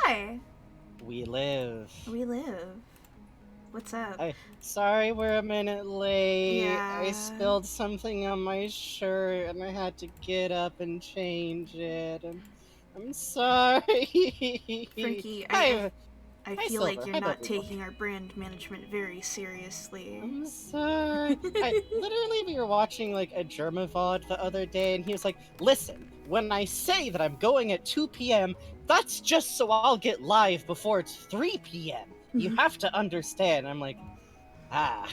Hi. We live. We live. What's up? Sorry we're a minute late. I Yeah. spilled something on my shirt and I had to get up and change it. I'm sorry. Frankie, Hi, I hi feel like Silver. you're Hi not Bubbly Milk. taking our brand management very seriously. I'm sorry. I literally we were watching like a Germavod the other day and he was like, "Listen, when I say that I'm going at 2 p.m., that's just so I'll get live before it's 3 p.m. You have to understand." I'm like, ah.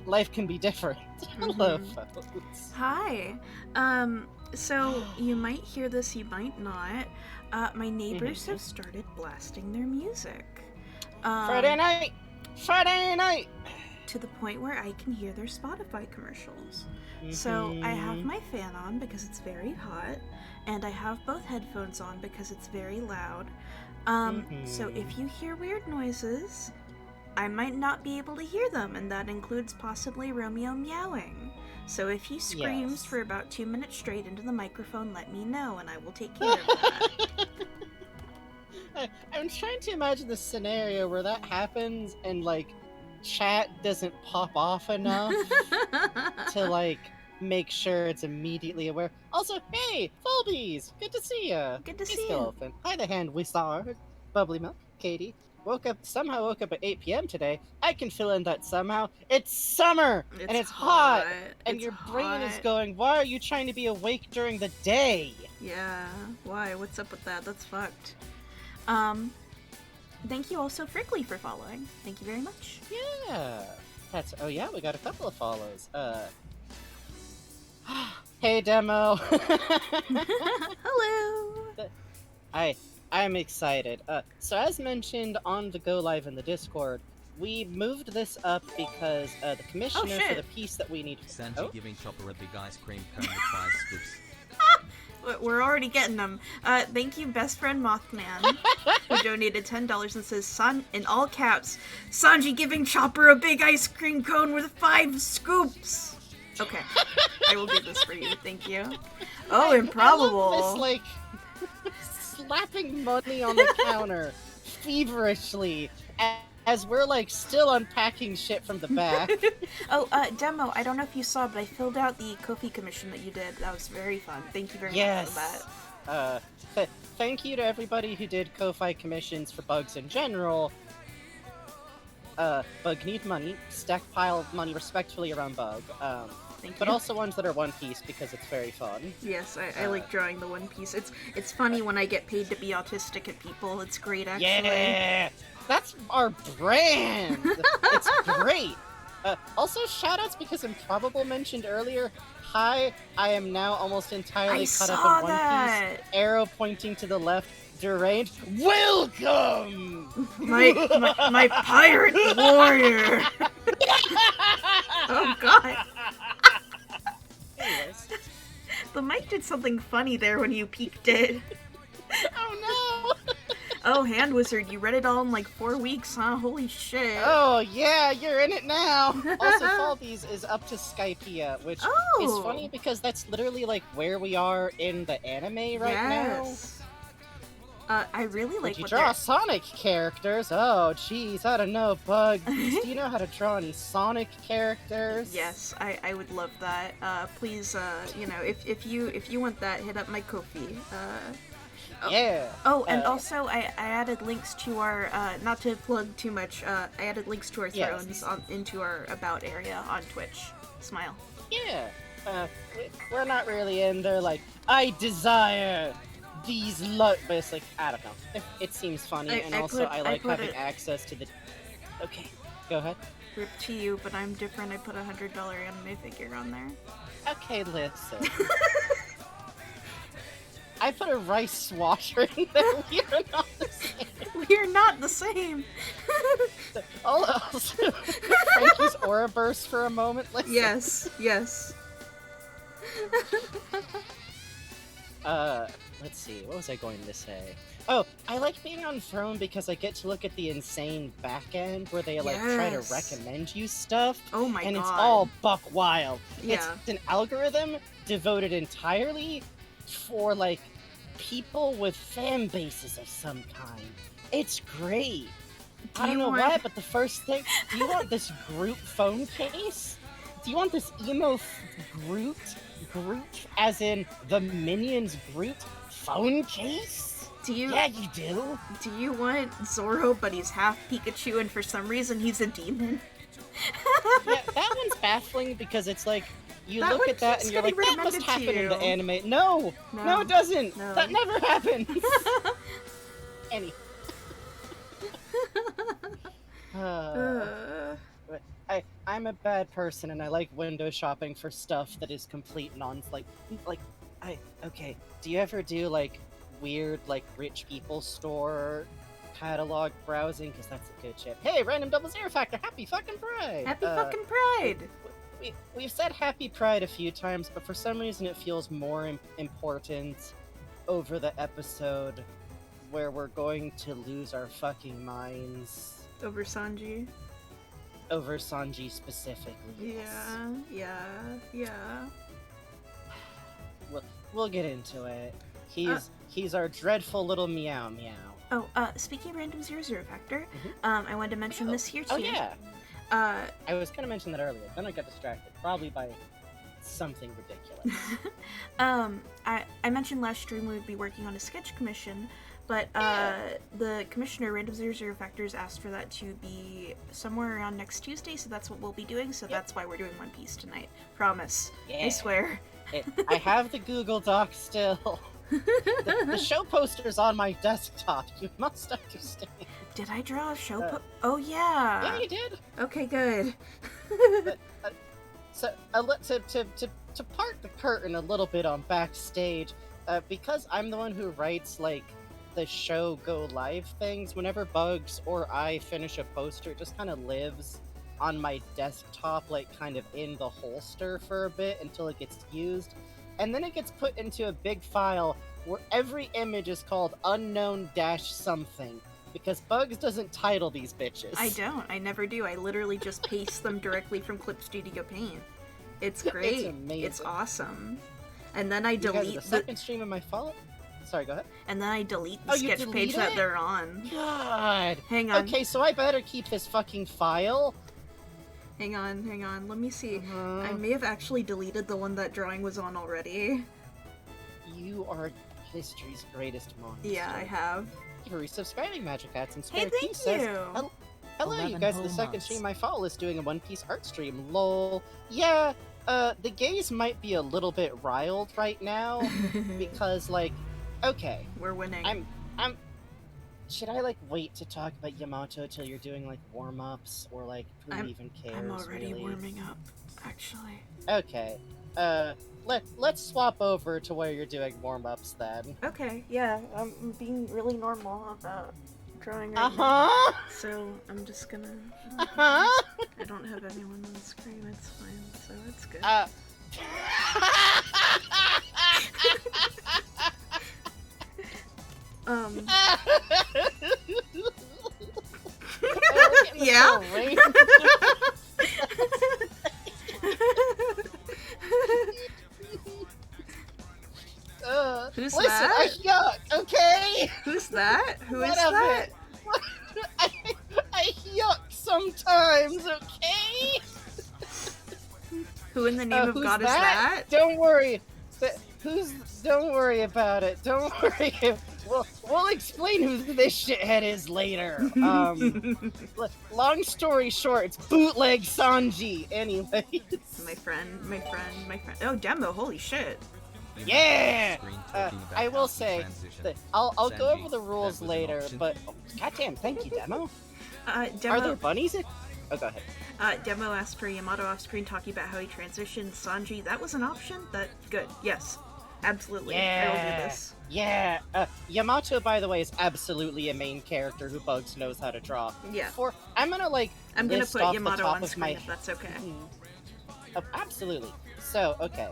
Life can be different. Hello, folks. Hi. So you might hear this, you might not. My neighbors have started blasting their music. Friday night! Friday night! To the point where I can hear their Spotify commercials. So I have my fan on because it's very hot, and I have both headphones on because it's very loud. So if you hear weird noises, I might not be able to hear them, and that includes possibly Romeo meowing. So if he screams for about 2 minutes straight into the microphone, let me know, and I will take care of that. I'm trying to imagine the scenario where that happens and, like, chat doesn't pop off enough to, like, make sure it's immediately aware. Also, hey, Fulbies! Good to see ya! Good to Hey, see you. Skeleton. Hi, the hand we saw. Bubbly Milk, Katie. Somehow woke up at 8 p.m. today. I can fill in that somehow. It's summer! And it's hot! And It's your hot. brain is going, why are you trying to be awake during the day? Yeah, why? What's up with that? That's fucked. Thank you also, Frickley, for following. Thank you very much. Yeah. Oh yeah, we got a couple of follows. Hey, Demo! Hello! I'm excited. So as mentioned on the Go Live in the Discord, we moved this up because the commissioner for the piece that we need... Sanji giving Chopper a big ice cream cone with 5 scoops. We're already getting them. Thank you, best friend Mothman, who donated $10 and says, "Son," in all caps, "Sanji giving Chopper a big ice cream cone with 5 scoops." Okay, I will do this for you. Thank you. Oh, improbable. I love this, like, slapping money on the counter feverishly as we're, like, still unpacking shit from the back. Demo, I don't know if you saw, but I filled out the Ko-fi commission that you did. That was very fun. Thank you very much for that. Thank you to everybody who did Ko-fi commissions for bugs in general. Bug need money. Stackpile money respectfully around Bug. Thank you. But also ones that are One Piece because it's very fun. Yes, I like drawing the One Piece. It's funny when I get paid to be autistic at people. It's great, actually. Yeah! That's our brand! It's great! Also, shoutouts because Improbable mentioned earlier, hi, I am now almost entirely caught up in One Piece. Arrow pointing to the left, deranged. Welcome! My pirate warrior! Oh god. Anyways. The mic did something funny there when you peeked it. Oh no! Oh, Hand Wizard, you read it all in like 4 weeks, huh? Holy shit. Oh yeah, you're in it now! Also, Falbies is up to Skypiea, which is funny because that's literally like where we are in the anime right now. I really like Would you draw Sonic characters? Oh, jeez, I don't know, Bug. Do you know how to draw any Sonic characters? Yes, I would love that. Please, you know, if you want that, hit up my Ko-fi. Yeah. Oh, and also I added links to our not to plug too much. I added links to our thrones into our about area on Twitch. Smile. Yeah. We're not really in there. Like, I desire these but it's like, I don't know. It seems funny, and also I like having access to the. Okay, go ahead. Rip to you, but I'm different. I put $100 anime figure on there. Okay, listen. I put a rice washer in there. We are not the same. We are not the same. Also, Frankie's aura burst for a moment. Listen. Yes. Let's see. What was I going to say? Oh, I like being on Throne because I get to look at the insane back end where they like try to recommend you stuff. Oh my god. And it's all buck wild. Yeah. It's an algorithm devoted entirely for like people with fan bases of some kind. It's great. Do I don't you know want- why, but the first thing, do you want this Groot phone case? Do you want this Groot, as in the Minions Groot phone case? Do you Yeah, you do. do you want Zoro, but he's half Pikachu, and for some reason he's a demon? Yeah, that one's baffling because it's like, you That look one at that keeps and you're like, getting that must recommended happen to in the you. anime. No, No. it doesn't. No. That never happens. Uh, I'm a bad person and I like window shopping for stuff that is complete okay. Do you ever do like weird like rich people store catalog browsing? Because that's a good shit. Hey, random double zero factor, happy fucking pride! Happy fucking Pride! We've said happy pride a few times, but for some reason it feels more important over the episode where we're going to lose our fucking minds Over Sanji. over Sanji specifically. yes. Yeah. We'll get into it. He's our dreadful little meow meow. Oh, speaking of random 00 factor, Mhm. I wanted to mention this here too. Oh yeah, Uh, I was gonna mention that earlier, then I got distracted, probably by something ridiculous. I mentioned last stream we would be working on a sketch commission, but Yeah. the commissioner, Random 00 Factors, asked for that to be somewhere around next Tuesday, so that's what we'll be doing, so Yep. that's why we're doing One Piece tonight. Promise. Yeah. I swear. I have the Google Doc still. The show poster's on my desktop. You must understand. Did I draw a show Yeah, Oh, yeah! you did. Okay, good. So, to part the curtain a little bit on backstage, because I'm the one who writes like the show go live things. Whenever Bugs or I finish a poster, it just kind of lives on my desktop, like kind of in the holster for a bit until it gets used, and then it gets put into a big file where every image is called unknown dash something. Because Bugs doesn't title these bitches. I don't. I never do. I literally just paste them directly from Clip Studio Paint. It's great. It's amazing. It's awesome. And then I You guys are delete the second stream of my follow. Sorry, go ahead. and then I delete the Oh, you sketch delete page that it? they're on. God. Hang on. Okay, so I better keep this fucking file. Hang on. Let me see. Uh-huh. I may have actually deleted the one that drawing was on already. You are history's greatest monster. Yeah, I have. Thank you for resubscribing, Magic Hats, and Hey, Spare thank Key says, you. Hello, you 11 guys. The whole second months. stream my follow is doing a One Piece art stream. Lol. Yeah. The gays might be a little bit riled right now because, like, okay. We're winning. I'm. Should I like wait to talk about Yamato till you're doing like warm ups, or like who I'm- even cares? I'm already really? warming up, actually. Okay. Let's swap over to where you're doing warm ups then. Okay, yeah, I'm being really normal about drawing right Uh now. huh. So I'm just gonna. Uh huh. I don't have anyone on the screen. It's fine. So it's good. Yeah. Who's Listen, that? yuck, okay? Who's that? Who is What of that? it? I yuck sometimes, okay? Who in the name of Who's God is that? Don't worry. Don't worry about it. Don't worry. We'll explain who this shithead is later. Long story short, it's bootleg Sanji. Anyways. My friend. Oh, Demo, holy shit. Yeah! Screen talking about I will how to say transition. that I'll go Sanji, over the that rules was an later, option. but goddamn, thank you, Demo. Are there Demo, bunnies in? Oh, go ahead. Demo asked for Yamato off screen talking about how he transitioned Sanji. That was an option? Good. Yes. Absolutely. I will do this. Yeah. Yamato, by the way, is absolutely a main character who Bugs knows how to draw. Yeah. I'm gonna I'm gonna list put off the Yamato top on of screen my if that's okay. Absolutely. So, okay.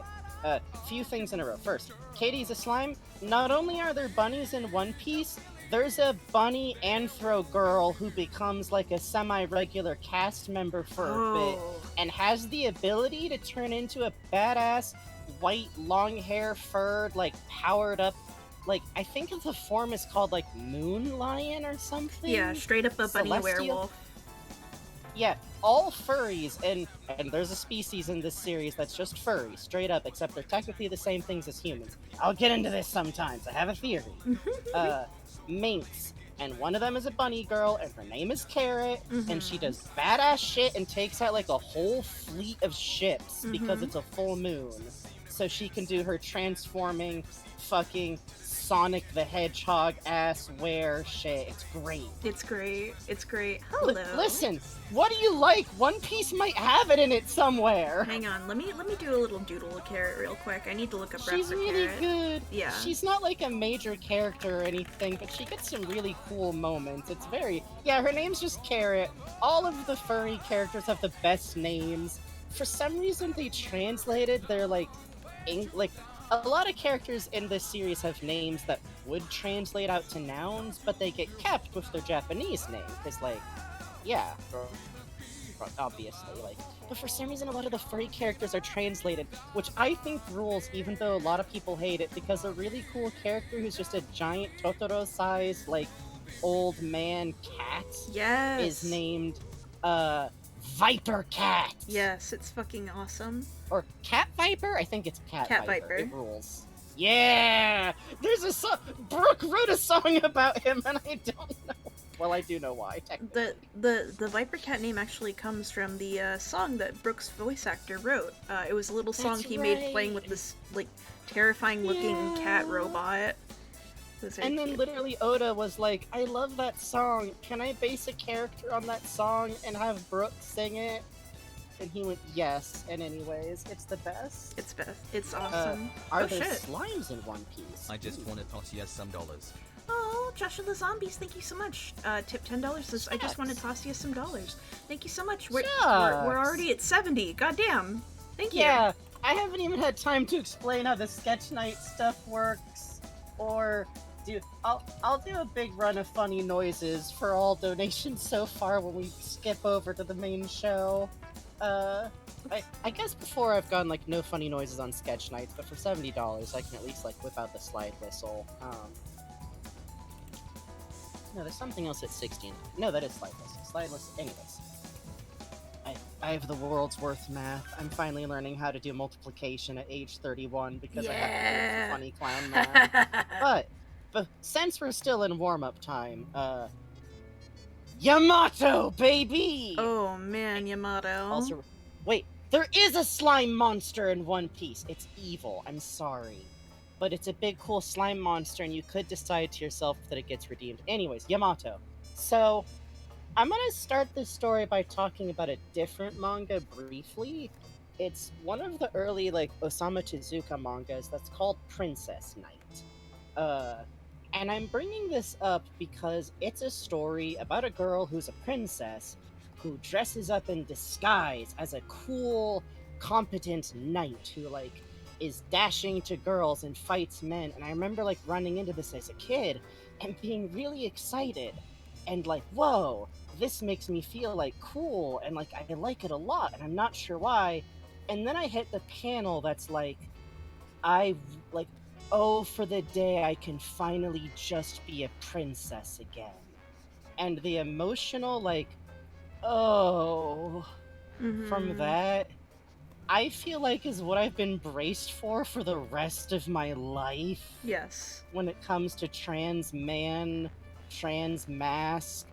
Few things in a row. First, Katie's a slime. Not only are there bunnies in One Piece, there's a bunny anthro girl who becomes like a semi-regular cast member for a bit Oh. and has the ability to turn into a badass white long hair furred like powered up like, I think the form is called, like, Moon Lion or something? Yeah, straight up a bunny Celestial? werewolf. Yeah, all furries, and there's a species in this series that's just furry, straight up, except they're technically the same things as humans. I'll get into this sometimes, I have a theory. Minks, and one of them is a bunny girl, and her name is Carrot, and she does badass shit and takes out like a whole fleet of ships because it's a full moon. So she can do her transforming fucking Sonic the Hedgehog ass wear shit. It's great. It's great. It's great. Hello. Listen, what do you like? One Piece might have it in it somewhere. Hang on, let me do a little doodle of Carrot real quick. I need to look up She's Raptor really Carrot. good. Yeah. She's not like a major character or anything, but she gets some really cool moments. It's very... Yeah, her name's just Carrot. All of the furry characters have the best names. For some reason, they translated their, like... A lot of characters in this series have names that would translate out to nouns, but they get kept with their Japanese name, because, like, yeah, obviously, like, but for some reason a lot of the furry characters are translated, which I think rules, even though a lot of people hate it, because a really cool character who's just a giant Totoro-sized, like, old man cat is named, Viper Cat! Yes, it's fucking awesome. Or Cat Viper? I think it's Cat Viper. It rules. Yeah! There's a song. Brooke wrote a song about him, and I don't know. Well, I do know why. The Viper Cat name actually comes from the song that Brooke's voice actor wrote. It was a little song he made playing with this like terrifying looking cat robot. And then cute. literally Oda was like, I love that song. Can I base a character on that song and have Brooke sing it? And he went, yes. And anyways, it's the best. It's best. It's awesome. Are there slimes in One Piece? I just want to toss you some dollars. Oh, Joshua the Zombies, thank you so much. Tip $10 says, I just want to toss you some dollars. Thank you so much. We're already at 70. Goddamn. Thank you. Yeah, I haven't even had time to explain how the Sketch Night stuff works, or I'll do a big run of funny noises for all donations so far when we skip over to the main show. I guess before I've gone like no funny noises on Sketch Nights, but for $70 I can at least like whip out the slide whistle. No, there's something else at 16. No, that is slide whistle. Slide whistle. Anyways. I have the world's worth math. I'm finally learning how to do multiplication at age 31 because I have to do funny clown math. But since we're still in warm-up time, Yamato, baby! Oh man, Yamato. Also, wait, there is a slime monster in One Piece. It's evil, I'm sorry. But it's a big cool slime monster and you could decide to yourself that it gets redeemed. Anyways, Yamato. So, I'm gonna start this story by talking about a different manga briefly. It's one of the early, like, Osamu Tezuka mangas that's called Princess Knight. And I'm bringing this up because it's a story about a girl who's a princess who dresses up in disguise as a cool, competent knight who, like, is dashing to girls and fights men. And I remember, like, running into this as a kid and being really excited and like, whoa, this makes me feel, like, cool and, like, I like it a lot and I'm not sure why. And then I hit the panel that's like, oh, for the day I can finally just be a princess again. And the emotional, like, oh, from that, I feel like is what I've been braced for the rest of my life. Yes. When it comes to trans man, trans mask.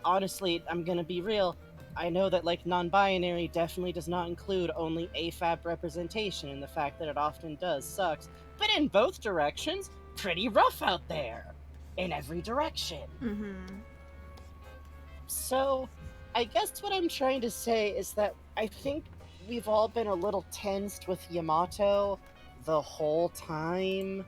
Honestly, I'm gonna be real. I know that, like, non-binary definitely does not include only AFAB representation, and the fact that it often does sucks. But in both directions, pretty rough out there. In every direction. So, I guess what I'm trying to say is that I think we've all been a little tensed with Yamato the whole time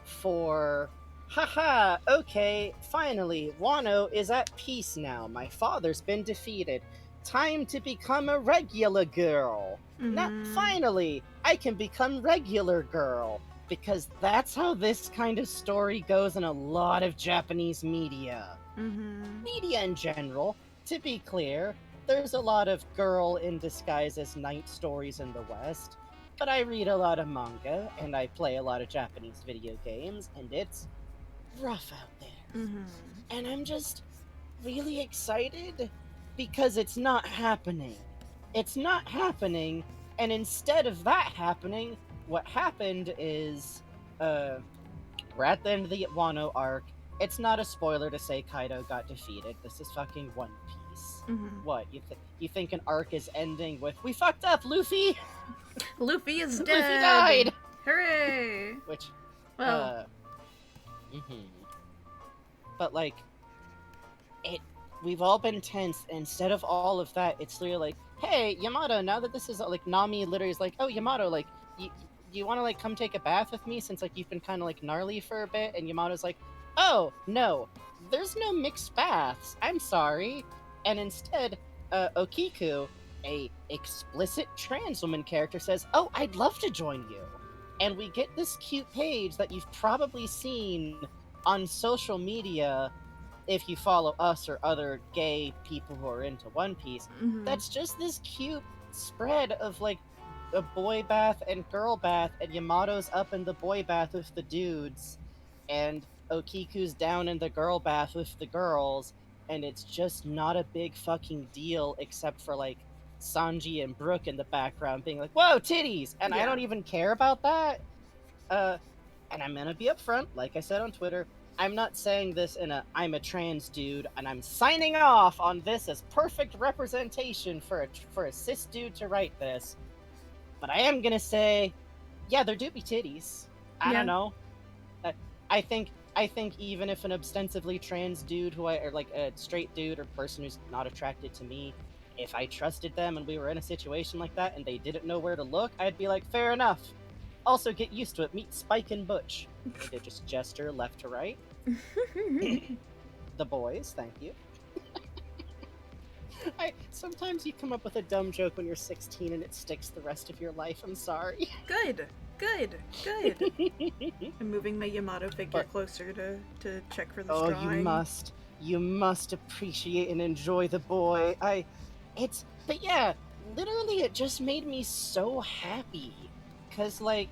for... Haha, okay, finally, Wano is at peace now. My father's been defeated. Time to become a regular girl. Now, finally, I can become regular girl. Because that's how this kind of story goes in a lot of Japanese media. Media in general, to be clear, there's a lot of girl in disguise as knight stories in the West. but I read a lot of manga, and I play a lot of Japanese video games, and it's rough out there. Mm-hmm. And I'm just really excited because it's not happening. It's not happening, and instead of that happening, what happened is, we're at the end of the Wano arc. It's not a spoiler to say Kaido got defeated. This is fucking One Piece. Mm-hmm. What, you think an arc is ending with, we fucked up, Luffy! Luffy is dead! Luffy died! Hooray! Which, Well, but like, we've all been tense, and instead of all of that, it's literally like, hey, Yamato, now that this is, like, Nami literally is like, oh, Yamato, like, you want to, like, come take a bath with me since, like, you've been kind of, like, gnarly for a bit? And Yamato's like, oh, no, there's no mixed baths, I'm sorry. And instead, Okiku, a explicit trans woman character, says, oh, I'd love to join you. And we get this cute page that you've probably seen on social media if you follow us or other gay people who are into One Piece. mm-hmm. That's just this cute spread of, like, a boy bath and girl bath, and Yamato's up in the boy bath with the dudes, and Okiku's down in the girl bath with the girls, and it's just not a big fucking deal except for, like, Sanji and Brooke in the background being like, whoa, titties! And I Yeah. don't even care about that. And I'm gonna be upfront, like I said on Twitter, I'm not saying this in I'm a trans dude, and I'm signing off on this as perfect representation for a cis dude to write this. But I am gonna say, yeah, there do be titties. I Yeah. don't know. I think even if an ostensibly trans dude or like a straight dude or person who's not attracted to me, if I trusted them and we were in a situation like that and they didn't know where to look, I'd be like, fair enough. Also, get used to it. Meet Spike and Butch. They just gesture left to right. The boys, thank you. Sometimes you come up with a dumb joke when you're 16 and it sticks the rest of your life. I'm sorry. Good. I'm moving my Yamato figure closer to check for this drawing. You must appreciate and enjoy the boy. But yeah, literally it just made me so happy. Cause like,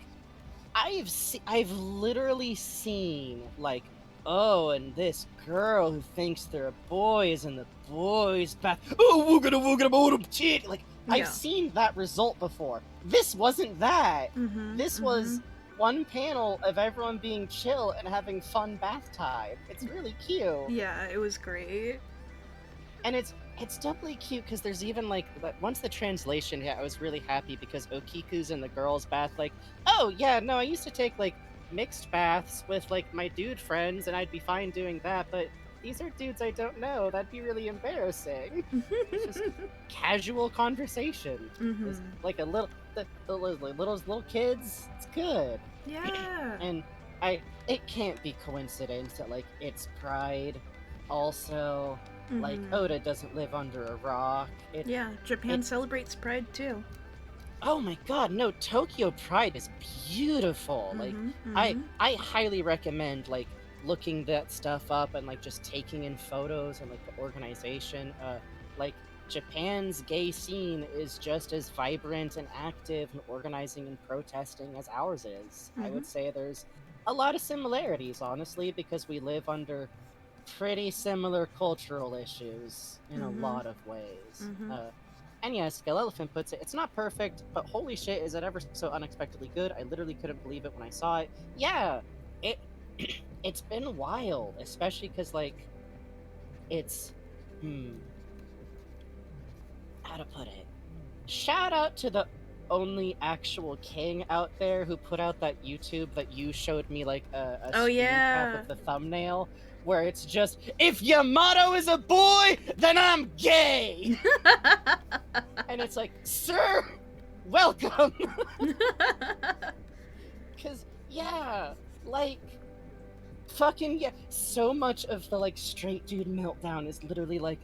I've literally seen like, oh, and this girl who thinks they're a boy is in the boys' bath. Oh, woogada shit. Like, Yeah. I've seen that result before. This wasn't that. Mm-hmm, This was one panel of everyone being chill and having fun bath time. It's really cute. Yeah, it was great. And it's doubly cute because there's even like, once the translation hit, I was really happy because Okiku's in the girls' bath like, oh yeah, no, I used to take like mixed baths with like my dude friends and I'd be fine doing that, but these are dudes I don't know. That'd be really embarrassing. It's just casual conversation. Mm-hmm. It's like the little kids. It's good. Yeah. And it can't be coincidence that like it's Pride. Also, like Oda doesn't live under a rock. Yeah, Japan celebrates Pride too. Oh my god, no, Tokyo Pride is beautiful. Like I highly recommend like looking that stuff up and like just taking in photos and like the organization. Like Japan's gay scene is just as vibrant and active and organizing and protesting as ours is. I would say there's a lot of similarities, honestly, because we live under pretty similar cultural issues in a lot of ways. And yeah, Skull Elephant puts it, it's not perfect, but holy shit, is it ever so unexpectedly good? I literally couldn't believe it when I saw it. Yeah, it's been wild, especially because, like, it's, how to put it? Shout out to the only actual king out there who put out that YouTube that you showed me, like, a screen cap of the thumbnail, where it's just, if Yamato is a boy, then I'm gay! And it's like, sir, welcome! Because, yeah, like, fucking, yeah, so much of the, like, straight dude meltdown is literally like,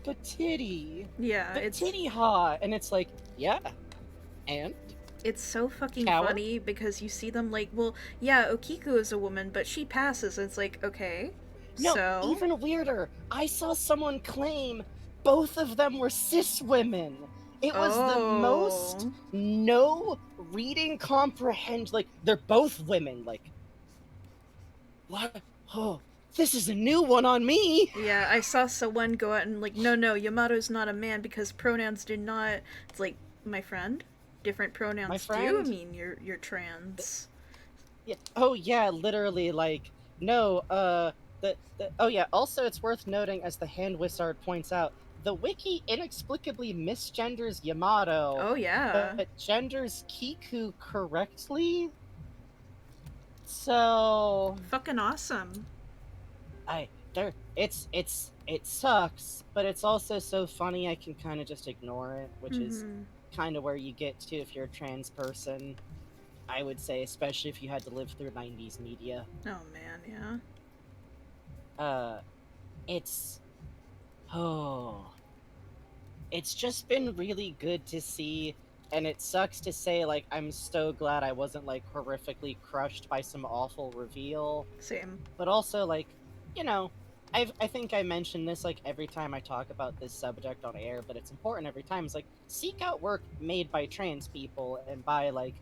but titty. Yeah, but it's titty hot. And it's like, yeah, and? It's so fucking Coward? funny because you see them like, well, yeah, Okiku is a woman, but she passes. And it's like, okay, No, so even weirder. I saw someone claim both of them were cis women. It was the most no reading comprehend. Like, they're both women. Like, what? Oh, this is a new one on me. Yeah, I saw someone go out and like, no, Yamato's not a man because pronouns do not. It's like, my friend, different pronouns do mean you're trans. Yeah. Oh yeah, literally. Like, no. Oh yeah. Also, it's worth noting, as the hand wizard points out, the wiki inexplicably misgenders Yamato. Oh yeah. But genders Kiku correctly. So fucking awesome. It sucks, but it's also so funny I can kind of just ignore it, which is kind of where you get to if you're a trans person. I would say, especially if you had to live through 90s media. Oh man, yeah. It's just been really good to see, and it sucks to say, like, I'm so glad I wasn't, like, horrifically crushed by some awful reveal. Same. But also, like, you know, I think I mention this, like, every time I talk about this subject on air, but it's important every time. It's like, seek out work made by trans people, and by, like,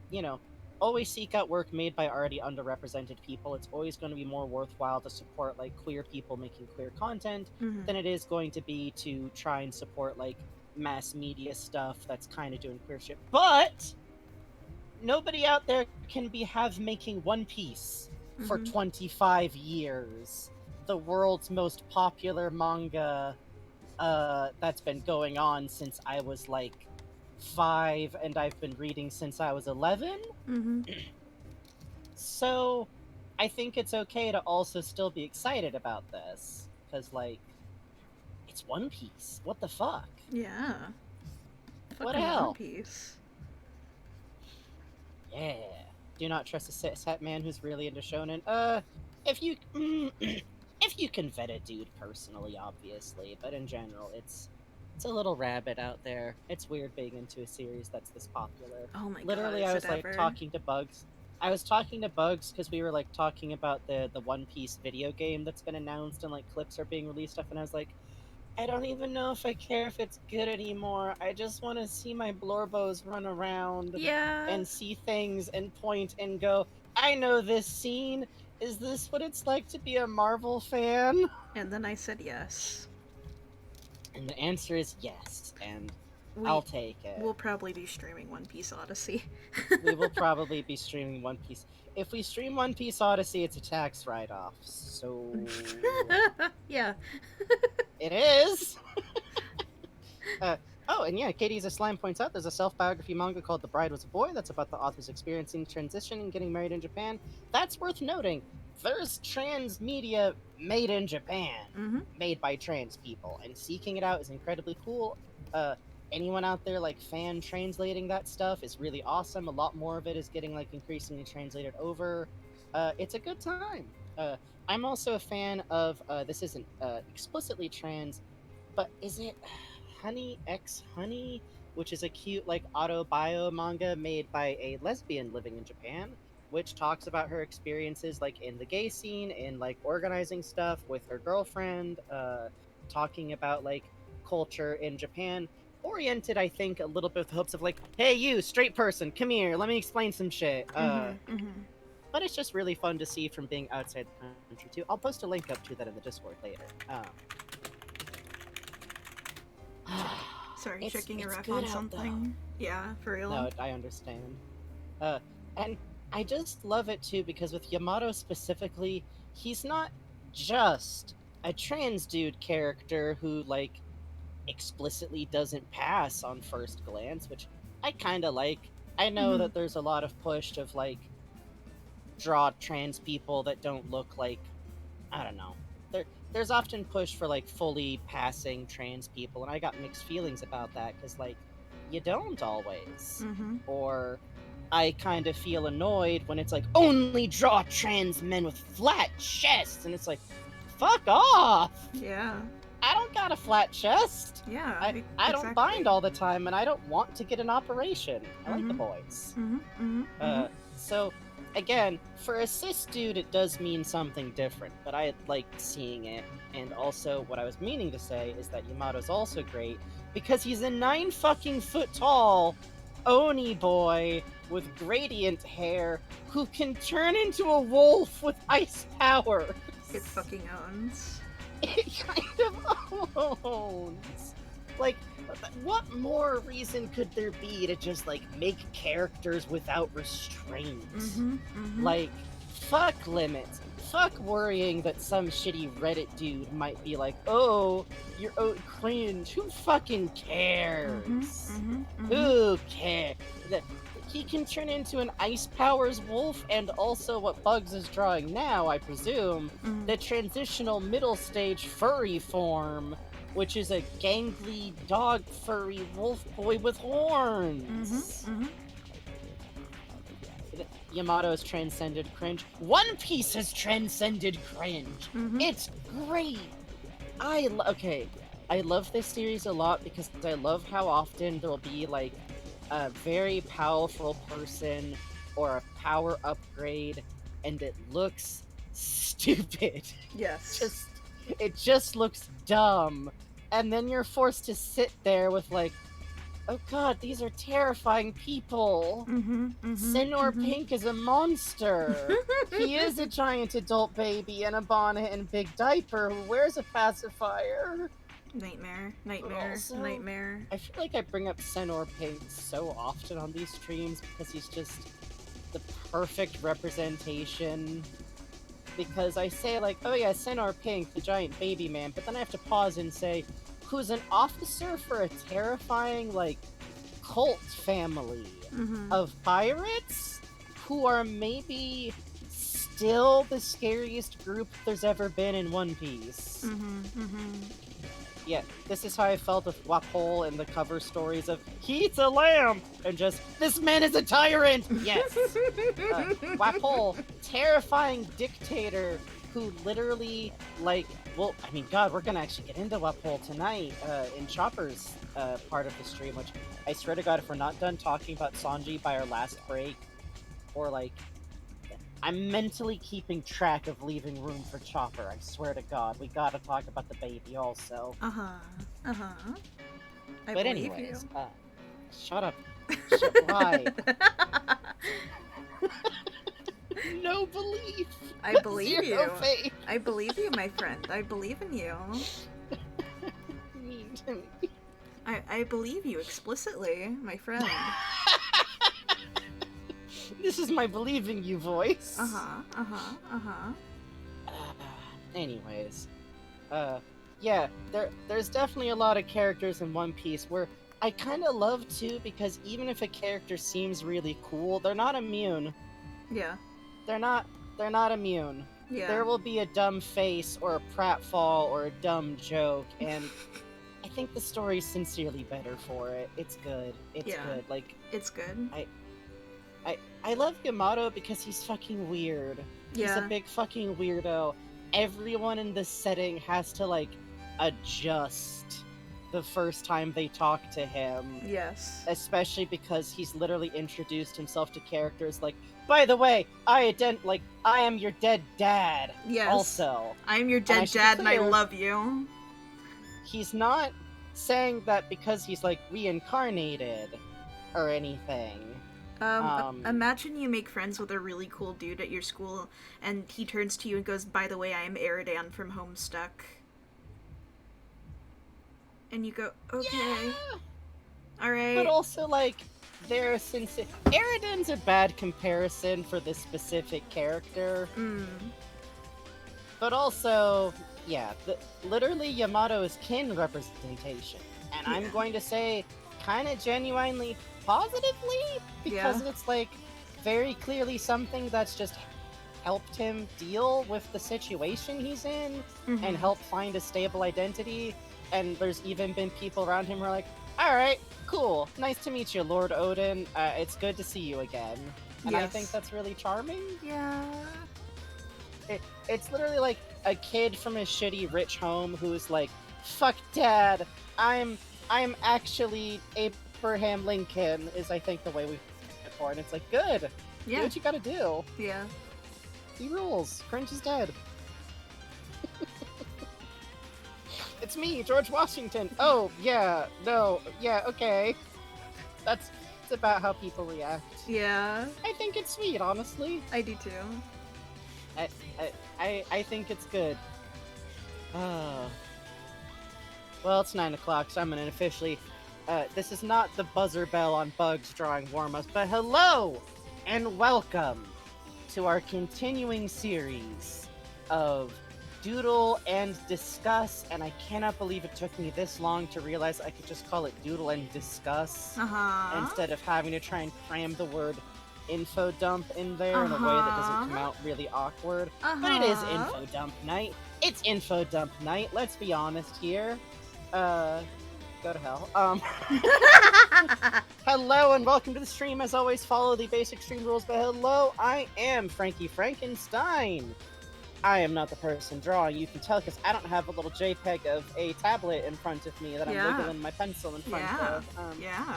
you know, always seek out work made by already underrepresented people. It's always going to be more worthwhile to support, like, queer people making queer content than it is going to be to try and support, like, mass media stuff that's kind of doing queer shit. But nobody out there can have making One Piece for 25 years, the world's most popular manga that's been going on since I was like 5, and I've been reading since I was 11. So I think it's okay to also still be excited about this, because, like, it's One Piece. What the fuck? Yeah. What hell? One Piece. Yeah. Do not trust a cis-het man who's really into shonen. If you if you can vet a dude personally, obviously, but in general, it's a little rabbit out there. It's weird being into a series that's this popular. Oh my god. Literally, I was like talking to Bugs. I was talking to Bugs because we were like talking about the One Piece video game that's been announced, and like clips are being released stuff, and I was like, I don't even know if I care if it's good anymore. I just want to see my Blorbos run around and see things and point and go, I know this scene. Is this what it's like to be a Marvel fan? And then I said yes. And the answer is yes, and I'll take it. We'll probably be streaming One Piece Odyssey. We will probably be streaming One Piece. If we stream One Piece Odyssey, it's a tax write-off, so... Yeah. It is! Oh, and yeah, Katie's a Slime points out there's a self-biography manga called The Bride Was a Boy that's about the author's experiencing transition and getting married in Japan. That's worth noting. There's trans media made in Japan, made by trans people, and seeking it out is incredibly cool. Anyone out there, like, fan translating that stuff is really awesome. A lot more of it is getting, like, increasingly translated over. It's a good time. I'm also a fan of, this isn't explicitly trans, but is it Honey X Honey, which is a cute, like, auto-bio manga made by a lesbian living in Japan, which talks about her experiences, like, in the gay scene, in, like, organizing stuff with her girlfriend, talking about, like, culture in Japan, oriented, I think, a little bit with hopes of, like, hey, you, straight person, come here, let me explain some shit. But it's just really fun to see from being outside the country, too. I'll post a link up to that in the Discord later. Sorry, checking a ref on something. Yeah, for real. No, I understand. And I just love it, too, because with Yamato specifically, he's not just a trans dude character who, like, explicitly doesn't pass on first glance, which I kind of like. I know that there's a lot of push of, like, draw trans people that don't look like, I don't know. There's often push for, like, fully passing trans people, and I got mixed feelings about that, because, like, you don't always. Or I kind of feel annoyed when it's like, only draw trans men with flat chests, and it's like, fuck off! Yeah. I don't got a flat chest. Yeah, I don't bind all the time, and I don't want to get an operation. I like the boys. So again, for a cis dude, it does mean something different, but I like seeing it. And also, what I was meaning to say is that Yamato's also great because he's a 9 fucking foot tall Oni boy with gradient hair who can turn into a wolf with ice power. It fucking owns. It kind of owns. Like, what more reason could there be to just, like, make characters without restraint? Like, fuck limits. Fuck worrying that some shitty Reddit dude might be like, oh, you're cringe. Who fucking cares? Who cares? He can turn into an Ice Powers wolf, and also what Bugs is drawing now, I presume, the transitional middle stage furry form, which is a gangly dog furry wolf boy with horns. Yamato has transcended cringe. One Piece has transcended cringe. It's great. I love this series a lot because I love how often there'll be like a very powerful person or a power upgrade, and it looks stupid. Yes. It just looks dumb, and then you're forced to sit there with like, oh god, these are terrifying people. Senor Pink is a monster. He is a giant adult baby in a bonnet and big diaper who wears a pacifier. Nightmare. Also, Nightmare. I feel like I bring up Senor Pink so often on these streams because he's just the perfect representation. Because I say like, oh yeah, Senor Pink, the giant baby man, but then I have to pause and say, who's an officer for a terrifying, like, cult family of pirates who are maybe still the scariest group there's ever been in One Piece. Yeah, this is how I felt with Wapol in the cover stories of he eats a lamb and just this man is a tyrant. Yes, Wapol, terrifying dictator who literally like. Well, I mean, God, we're gonna actually get into Wapol tonight in Chopper's part of the stream. Which I swear to God, if we're not done talking about Sanji by our last break, or like. I'm mentally keeping track of leaving room for Chopper. I swear to God, we gotta talk about the baby also. But anyways, shut up. Why? No belief. I believe Zero you. faith. I believe you, my friend. I believe in you. I believe you explicitly, my friend. This is my believing you voice. Anyways, yeah, there's definitely a lot of characters in One Piece where I kind of love too, because even if a character seems really cool, they're not immune. Yeah. They're not immune. Yeah. There will be a dumb face or a pratfall or a dumb joke, and I think the story's sincerely better for it. It's good. It's good. Like, it's good. I love Yamato because he's fucking weird. He's a big fucking weirdo. Everyone in this setting has to, like, adjust the first time they talk to him. Yes. Especially because he's literally introduced himself to characters like, by the way, I am your dead dad. Yes. Also. I am your dead dad and I love you. He's not saying that because he's, like, reincarnated or anything. Imagine you make friends with a really cool dude at your school, and he turns to you and goes, by the way, I am Eridan from Homestuck. And you go, okay. Yeah. Alright. But also, like, Eridan's a bad comparison for this specific character. But also, yeah, literally Yamato is kin representation. And I'm going to say, kind of genuinely positively, because it's like very clearly something that's just helped him deal with the situation he's in and help find a stable identity. And there's even been people around him who are like, alright, cool, nice to meet you, Lord Odin, it's good to see you again. And I think that's really charming. Yeah. It's literally like a kid from a shitty rich home who's like, fuck dad, I'm actually Abraham Lincoln, is I think the way we put it for, and it's like, good. Yeah. Do what you gotta do. Yeah. He rules. Cringe is dead. It's me, George Washington. Oh, yeah, no, yeah, okay. That's about how people react. Yeah. I think it's sweet, honestly. I do too. I think it's good. Oh. Well, it's 9 o'clock, so I'm gonna officially... this is not the buzzer bell on Bugs drawing warm-ups, but hello! And welcome to our continuing series of Doodle and Discuss, and I cannot believe it took me this long to realize I could just call it Doodle and Discuss instead of having to try and cram the word info dump in there in a way that doesn't come out really awkward. But it is info dump night. It's info dump night, let's be honest here. Go to hell. Hello and welcome to the stream. As always, follow the basic stream rules, but hello, I am Frankie Frankenstein. I am not the person drawing. You can tell because I don't have a little JPEG of a tablet in front of me that I'm wiggling my pencil in front of.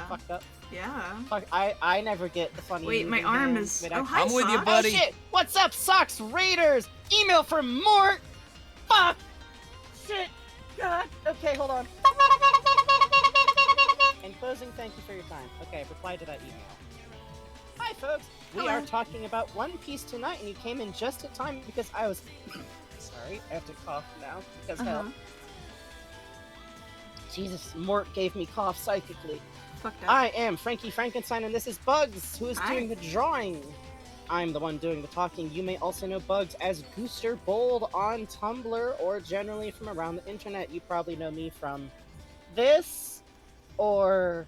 Fucked up. Yeah. Fuck, I never get the funny. Wait, my arm is. Oh, hi, I'm with you, Socks. buddy. Oh shit! What's up, Socks Raiders? Email from Mort. Fuck. Shit. God. Okay, hold on. In closing, thank you for your time. Okay, reply to that email. Hi, folks. We Hello. are talking about One Piece tonight, and you came in just in time because I was. Sorry, I have to cough now because hell. Jesus, Mort gave me cough psychically. Fuck that. I am Frankie Frankenstein, and this is Bugs, who is Hi. doing the drawing. I'm the one doing the talking. You may also know Bugs as Gooster Bold on Tumblr, or generally from around the internet. You probably know me from this, or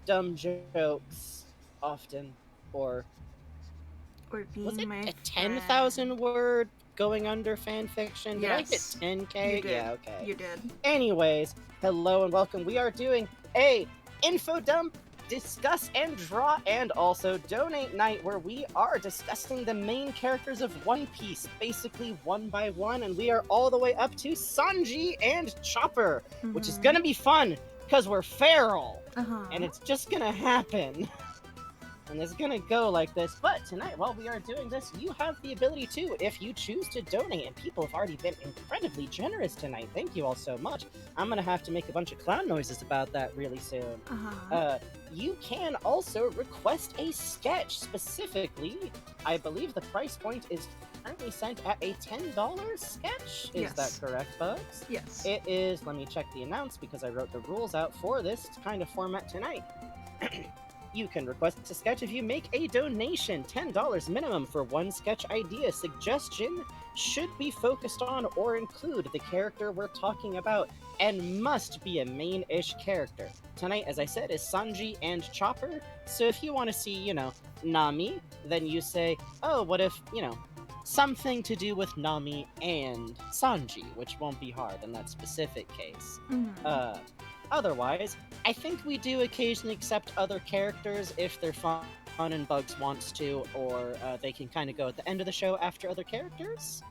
dumb jokes, often, or Or being was it my a 10,000 word going under fanfiction? Did I hit Yes. 10K? You did. Yeah, okay. You did. Anyways, hello and welcome. We are doing a info dump, discuss and draw, and also donate night where we are discussing the main characters of One Piece, basically one by one, and we are all the way up to Sanji and Chopper, which is gonna be fun because we're feral, and it's just gonna happen. And it's gonna go like this, but tonight, while we are doing this, you have the ability to, if you choose to donate, and people have already been incredibly generous tonight. Thank you all so much. I'm gonna have to make a bunch of clown noises about that really soon. You can also request a sketch. Specifically, I believe the price point is currently sent at a $10 sketch. Is Yes. that correct, Bugs? Yes. It is. Let me check the announce because I wrote the rules out for this kind of format tonight. You can request a sketch if you make a donation, $10 minimum for one sketch idea. Suggestion should be focused on or include the character we're talking about and must be a main-ish character. Tonight, as I said, is Sanji and Chopper, so if you want to see, you know, Nami, then you say, oh, what if, you know, something to do with Nami and Sanji, which won't be hard in that specific case. Otherwise, I think we do occasionally accept other characters if they're fun and Bugs wants to, or they can kind of go at the end of the show after other characters.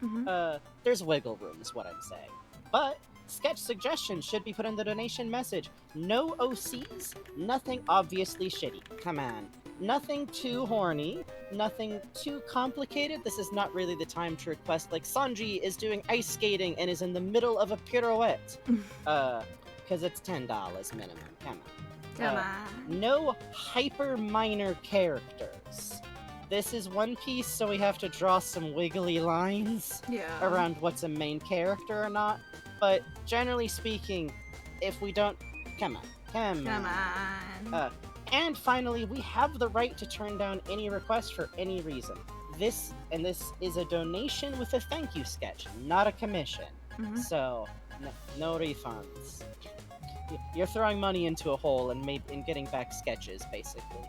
There's wiggle room is what I'm saying. But sketch suggestions should be put in the donation message. No OCs, nothing obviously shitty. Come on. Nothing too horny, nothing too complicated. This is not really the time to request, like Sanji is doing ice skating and is in the middle of a pirouette. Because it's $10 minimum. Come on. Come on. No hyper minor characters. This is One Piece, so we have to draw some wiggly lines around what's a main character or not. But generally speaking, if we don't... Come on. Come on. And finally, we have the right to turn down any request for any reason. This is a donation with a thank you sketch, not a commission. So, no refunds. You're throwing money into a hole and getting back sketches, basically.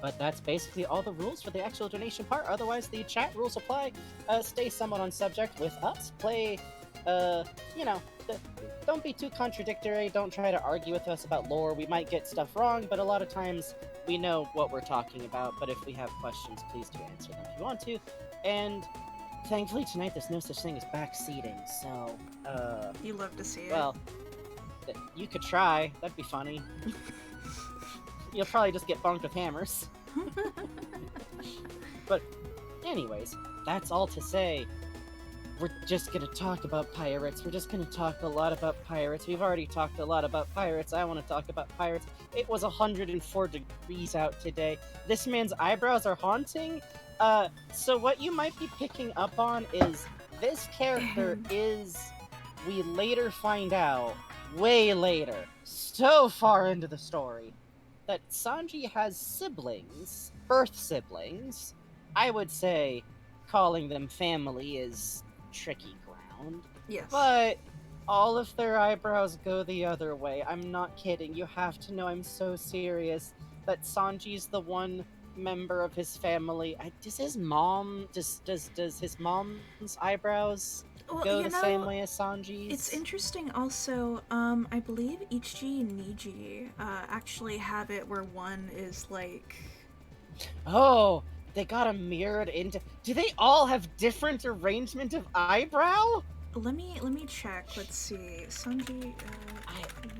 But that's basically all the rules for the actual donation part. Otherwise, the chat rules apply. Stay somewhat on subject with us. Play, you know, don't be too contradictory. Don't try to argue with us about lore. We might get stuff wrong, but a lot of times we know what we're talking about. But if we have questions, please do answer them if you want to. And thankfully tonight there's no such thing as backseating, so, You love to see it. well, you could try. That'd be funny. You'll probably just get bonked with hammers. But anyways, that's all to say. We're just gonna talk about pirates. We're just gonna talk a lot about pirates. We've already talked a lot about pirates. I want to talk about pirates. It was 104 degrees out today. This man's eyebrows are haunting. So what you might be picking up on is this character is, we later find out, way later, so far into the story, that Sanji has siblings, birth siblings. I would say calling them family is tricky ground, Yes. but all of their eyebrows go the other way. I'm not kidding. You have to know I'm so serious that Sanji's the one member of his family. Does his mom's eyebrows go the same way as Sanji's? It's interesting also, I believe Ichigo and Niji actually have it where one is like... Oh, they got a mirrored into... Do they all have different arrangement of eyebrow? Let me check. Let's see. Sanji,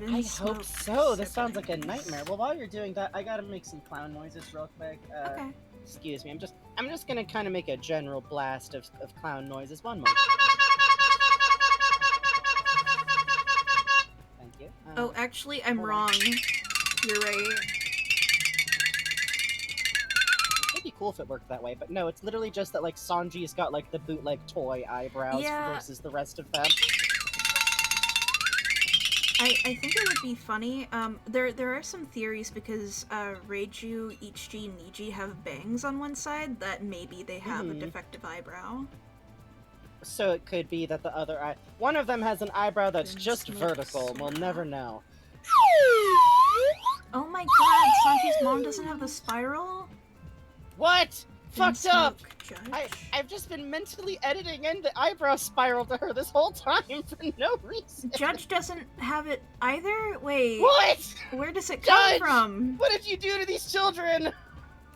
I hope so. This sounds like a nightmare. Well, while you're doing that, I gotta make some clown noises real quick. Okay. Excuse me. I'm just gonna kind of make a general blast of clown noises. One moment. Thank you. Oh, actually, I'm wrong. You're right. It'd be cool if it worked that way, but no, it's literally just that, like, Sanji's got, like, the bootleg toy eyebrows versus the rest of them. I think it would be funny. There are some theories because Reiju, Ichigo, and Niji have bangs on one side that maybe they have a defective eyebrow. So it could be that the other eye... One of them has an eyebrow that's just vertical, and we'll never know. Oh my god, Sanji's mom doesn't have the spiral? What? Fucked up! Judge. I've just been mentally editing in the eyebrow spiral to her this whole time for no reason. Judge doesn't have it either? Wait. What? Where does it come Judge! from? What did you do to these children?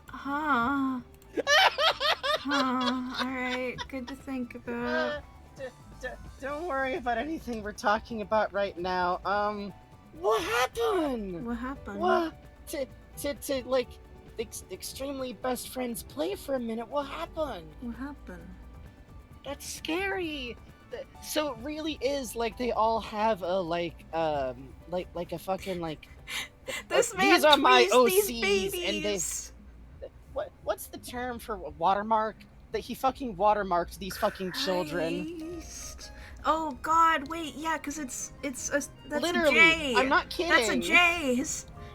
Huh. Alright, good to think about. Don't worry about anything we're talking about right now. What happened? What happened? What? To like, extremely best friends play for a minute. What happened? What happened? That's scary. So it really is like they all have a like a fucking like. This man these are my OCs, these babies. and what's the term for watermark? That he fucking watermarked these fucking children. Christ. Oh God! Wait, yeah, because it's that's Literally, a J. I'm not kidding. That's a J.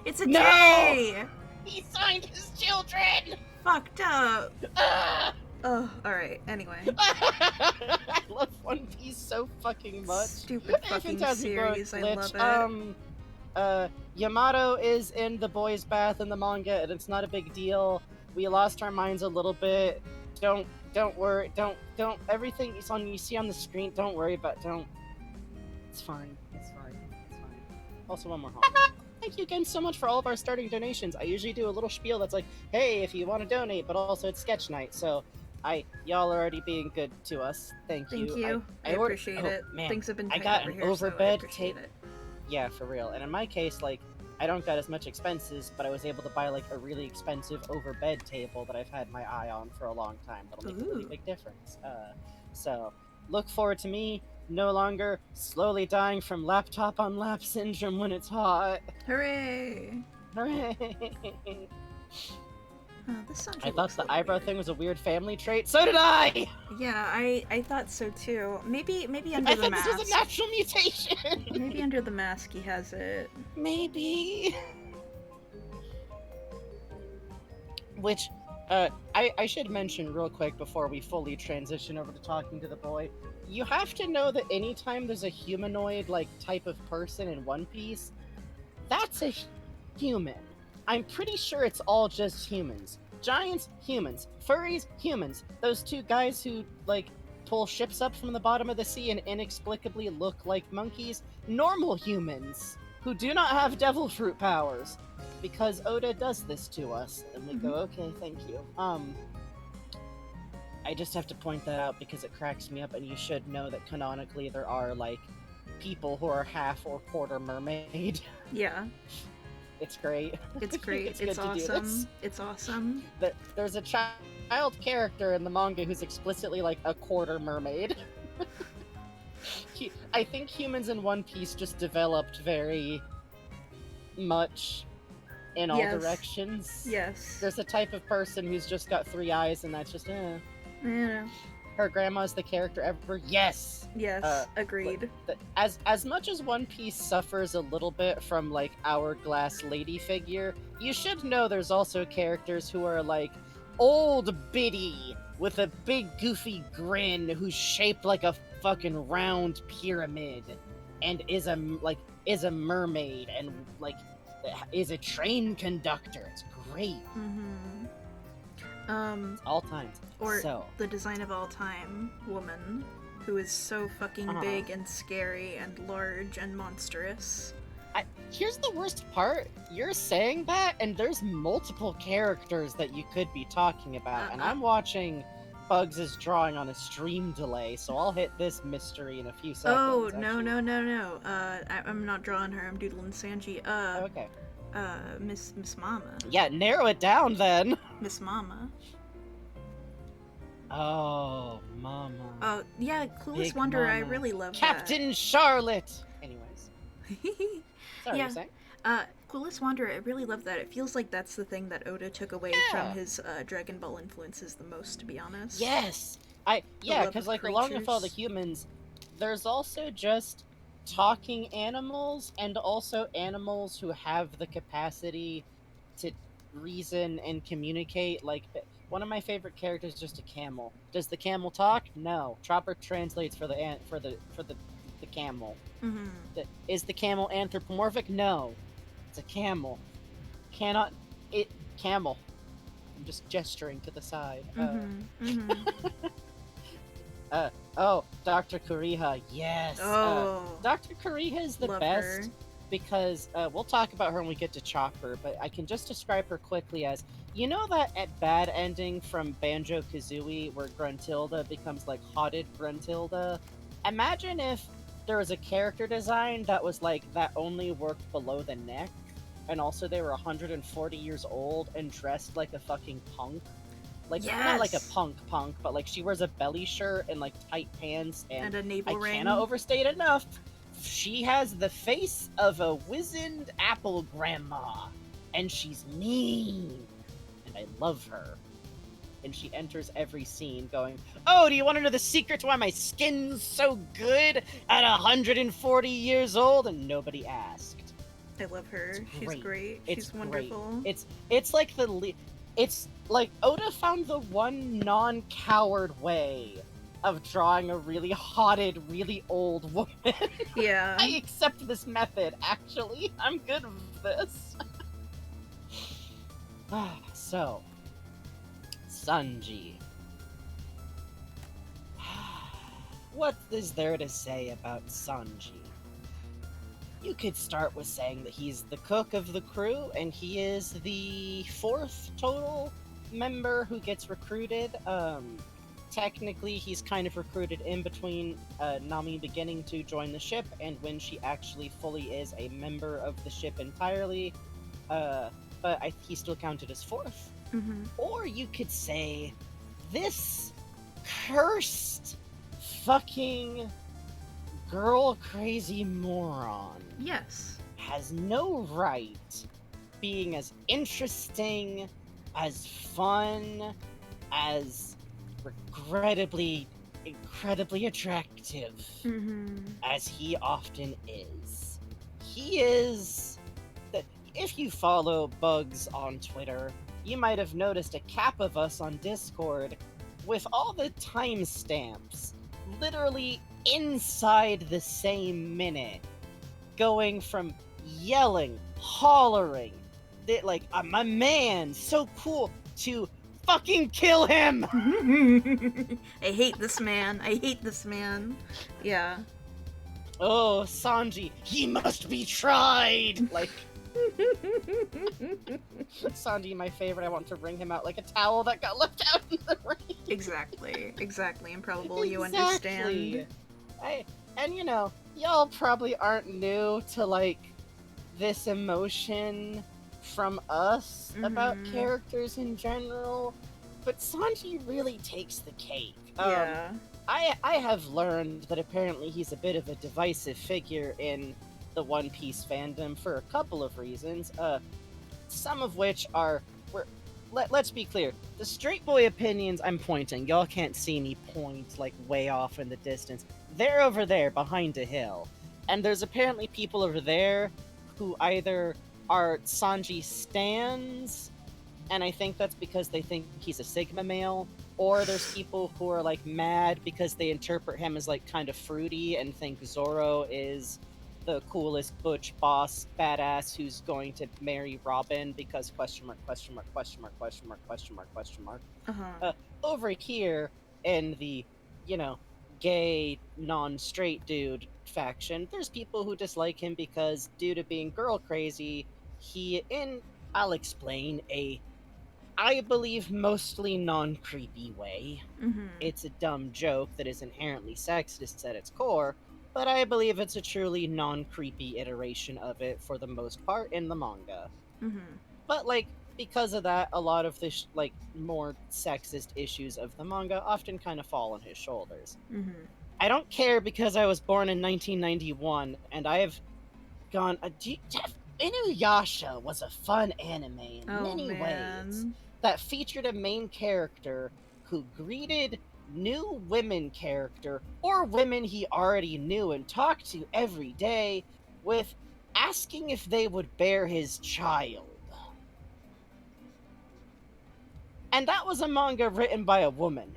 It's a No! J. He signed his children. Fucked up. Ah! Oh, all right. Anyway. I love One Piece so fucking much. Stupid fucking series. I love it. Yamato is in the boys' bath in the manga, and it's not a big deal. We lost our minds a little bit. Don't worry. Don't. Everything you see on the screen. Don't worry about. It's fine. It's fine. Also, one more home. Thank you again so much for all of our starting donations. I usually do a little spiel that's like, hey, if you want to donate, but also it's sketch night, so y'all are already being good to us. Thank you. Thank you. I appreciate it. Man, Things have been tight I got over an here, so I overbed appreciate tape. it. Yeah, for real. And in my case, like, I don't got as much expenses, but I was able to buy like a really expensive overbed table that I've had my eye on for a long time. That'll make a really big difference. So look forward to me no longer slowly dying from laptop on lap syndrome when it's hot. Hooray! Hooray! This Sanji I thought looks a the little eyebrow weird. thing was a weird family trait. So did I! Yeah, I thought so too. Maybe under I the thought mask. this was a natural mutation! Maybe under the mask he has it. Maybe. Which, I should mention real quick before we fully transition over to talking to the boy. You have to know that anytime there's a humanoid, like, type of person in One Piece, that's a human. I'm pretty sure it's all just humans. Giants, humans. Furries, humans. Those two guys who, like, pull ships up from the bottom of the sea and inexplicably look like monkeys, normal humans who do not have devil fruit powers. Because Oda does this to us. And we go, okay, thank you. I just have to point that out because it cracks me up, and you should know that canonically there are, like, people who are half or quarter mermaid. Yeah. It's great. It's great. It's It's, good to do this. awesome. It's awesome. There's a child character in the manga who's explicitly like a quarter mermaid. I think humans in One Piece just developed very much in all Yes. directions. Yes. There's a type of person who's just got 3 eyes, and that's just Yeah. her grandma's the character ever. Yes. Yes. Agreed. As much as One Piece suffers a little bit from like Hourglass lady figure, you should know there's also characters who are like old biddy with a big goofy grin who's shaped like a fucking round pyramid and is a mermaid and like is a train conductor. It's great. All times. Or So the design of all time woman who is so fucking big and scary and large and monstrous. Here's the worst part. You're saying that, and there's multiple characters that you could be talking about, and I'm watching Bugs' drawing on a stream delay, so I'll hit this mystery in a few seconds. Oh, no. I'm not drawing her. I'm doodling Sanji. Okay. Miss Mama. Yeah, narrow it down then. Miss Mama. Oh, Mama. Oh, yeah, Clueless Big Wanderer. I Mama. really love Captain Charlotte! Anyways. that. Sorry, Yeah. you're saying? Clueless Wanderer, I really love that. It feels like that's the thing that Oda took away from Yeah. his Dragon Ball influences the most, to be honest. Yes! love Because of like along with all the creatures. humans, there's also just talking animals and also animals who have the capacity to reason and communicate. Like one of my favorite characters is just a camel. Does the camel talk? No. Chopper translates for the camel. Mm-hmm. Is the camel anthropomorphic? No. It's a camel. Camel. I'm just gesturing to the side. Oh, Dr. Kuriha, yes. Oh, Dr. Kuriha is the love best her. because we'll talk about her when we get to Chopper, but I can just describe her quickly as, you know that bad ending from Banjo-Kazooie where Gruntilda becomes like Haunted Gruntilda? Imagine if there was a character design that was like, that only worked below the neck, and also they were 140 years old and dressed like a fucking punk. Like, not like a Yes! punk, but like she wears a belly shirt and like tight pants And a navel I ring. cannot overstate enough. She has the face of a wizened apple grandma, and she's mean, and I love her. And she enters every scene going, "Oh, do you want to know the secret to why my skin's so good at 140 years old?" And nobody asked. I love her. It's She's great. great. It's She's wonderful. It's like it's like Oda found the one non-coward way of drawing a really haunted, really old woman. Yeah. I accept this method, actually. I'm good with this. So, Sanji. What is there to say about Sanji? You could start with saying that he's the cook of the crew, and he is the 4th total member who gets recruited. Technically, he's kind of recruited in between Nami beginning to join the ship and when she actually fully is a member of the ship entirely. But he's still counted as 4th. Mm-hmm. Or you could say, this cursed fucking girl crazy moron Yes. has no right being as interesting, as fun, as regrettably incredibly attractive Mm-hmm. as he often is. He is... If you follow Bugs on Twitter, you might have noticed a cap of us on Discord with all the timestamps literally inside the same minute, going from yelling, hollering, like, my man, so cool, to fucking kill him! I hate this man. I hate this man. Yeah. Oh, Sanji, he must be tried! Like, Sanji, my favorite, I want to wring him out like a towel that got left out in the rain. Exactly. Improbable, you Exactly. understand. And you know, y'all probably aren't new to like this emotion from us about characters in general, but Sanji really takes the cake. Yeah. I have learned that apparently he's a bit of a divisive figure in the One Piece fandom for a couple of reasons, some of which are... Let's be clear, the straight boy opinions I'm pointing, y'all can't see me point, like, way off in the distance. They're over there, behind a hill. And there's apparently people over there who either are Sanji stans, and I think that's because they think he's a Sigma male, or there's people who are, like, mad because they interpret him as, like, kind of fruity and think Zoro is the coolest butch boss badass who's going to marry Robin because ... Over here in the, gay non-straight dude faction, there's people who dislike him because due to being girl crazy, I'll explain, I believe mostly non-creepy way. It's a dumb joke that is inherently sexist at its core, but I believe it's a truly non-creepy iteration of it for the most part in the manga. But, like, because of that, a lot of the, more sexist issues of the manga often kind of fall on his shoulders. I don't care because I was born in 1991, and I have gone... Inuyasha was a fun anime in many ways that featured a main character who greeted new women character, or women he already knew and talked to every day, with asking if they would bear his child. And that was a manga written by a woman.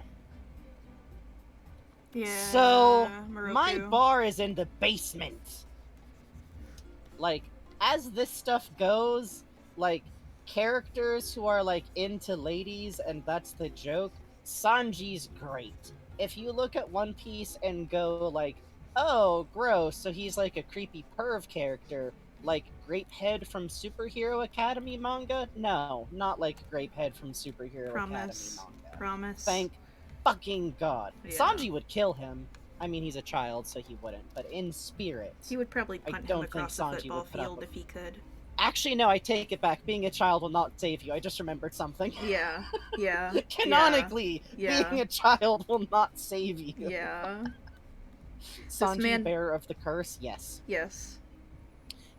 Yeah. So, Moroku. my bar is in the basement. Like, as this stuff goes, like, characters who are, like, into ladies, and that's the joke, Sanji's great. If you look at One Piece and go, like, oh, gross, so he's, like, a creepy perv character, like Grapehead from Superhero Academy manga? No, not like Grapehead from Superhero Academy manga. Promise. Thank fucking God. Yeah. Sanji would kill him. I mean, he's a child, so he wouldn't, but in spirit... He would probably punt him across the football field if he could. Actually, no, I take it back. Being a child will not save you. I just remembered something. Yeah, yeah. Canonically, being a child will not save you. Yeah. Sanji, bearer of the curse? Yes. Yes.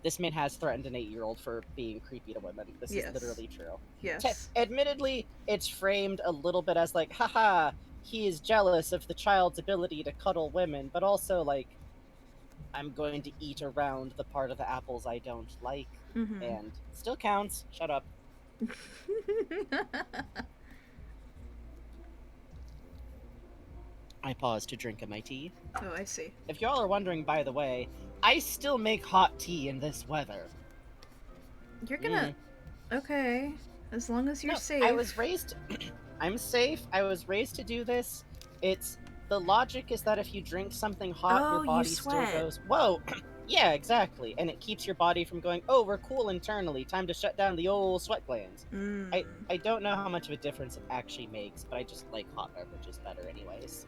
This man has threatened an 8-year-old for being creepy to women. This is literally true. Yes. Admittedly, it's framed a little bit as like, haha, he is jealous of the child's ability to cuddle women, but also like, I'm going to eat around the part of the apples I don't like, and still counts. Shut up. I pause to drink my tea. Oh, I see. If y'all are wondering, by the way, I still make hot tea in this weather. You're gonna... Okay. As long as you're safe. I was raised... I'm safe. I was raised to do this. It's... The logic is that if you drink something hot, your body still goes, whoa! Yeah, exactly. And it keeps your body from going, oh, we're cool internally. Time to shut down the old sweat glands. I don't know how much of a difference it actually makes, but I just like hot beverages better anyways.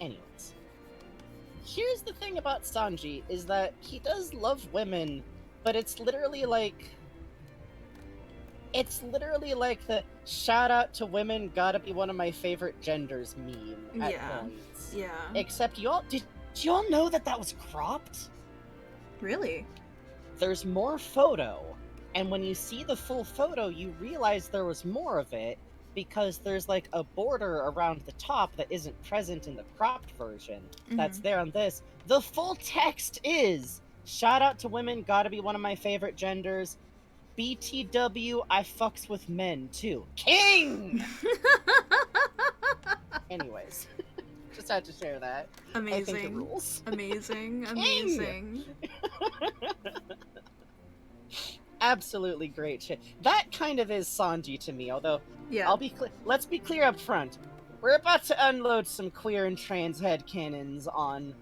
Anyways. Here's the thing about Sanji, is that he does love women, but it's literally like... It's literally like the shout out to women gotta be one of my favorite genders meme at points. Yeah. Except did y'all know that was cropped? Really? There's more photo, and when you see the full photo, you realize there was more of it, because there's like a border around the top that isn't present in the cropped version. That's there on this. The full text is, shout out to women gotta be one of my favorite genders. BTW, I fucks with men, too. King! Anyways. Just had to share that. Amazing. I think it rules. Amazing. Amazing. Absolutely great shit. That kind of is Sanji to me, although... Yeah. Let's be clear up front. We're about to unload some queer and trans headcanons on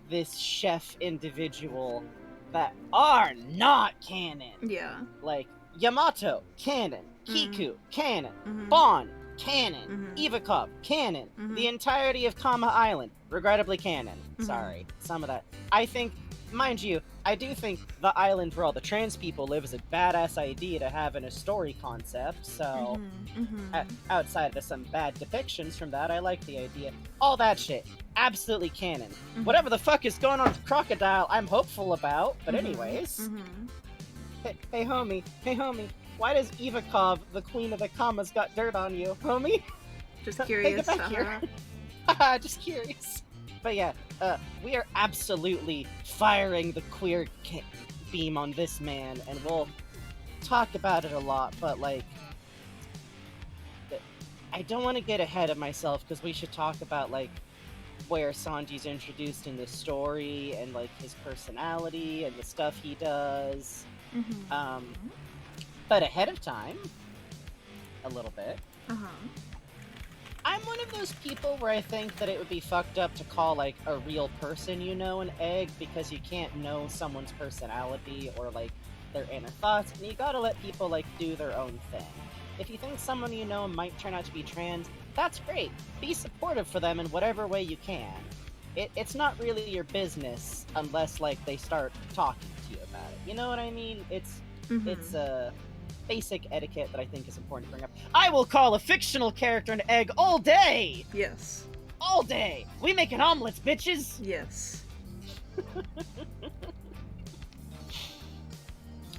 this chef individual that are not canon. Yeah. Like, Yamato, canon. Kiku, canon. Bon, canon. Ivankov, canon. The entirety of Kama Island, regrettably canon. Sorry, some of that. I think mind you, I do think the island where all the trans people live is a badass idea to have in a story concept, so outside of some bad depictions from that, I like the idea. All that shit, absolutely canon. Whatever the fuck is going on with Crocodile, I'm hopeful about, but anyways. Hey homie, why does Ivakov, the queen of the commas, got dirt on you, homie? Just Hey, curious. get back here. Just curious. But yeah, we are absolutely firing the queer beam on this man, and we'll talk about it a lot, but like, I don't want to get ahead of myself, because we should talk about like where Sanji's introduced in the story, and like his personality, and the stuff he does. But ahead of time, a little bit, I'm one of those people where I think that it would be fucked up to call, like, a real person you know an egg, because you can't know someone's personality or, like, their inner thoughts, and you gotta let people, like, do their own thing. If you think someone you know might turn out to be trans, that's great. Be supportive for them in whatever way you can. It's not really your business unless, like, they start talking to you about it. You know what I mean? It's basic etiquette that I think is important to bring up. I will call a fictional character an egg all day! Yes. All day! We making omelets, bitches! Yes.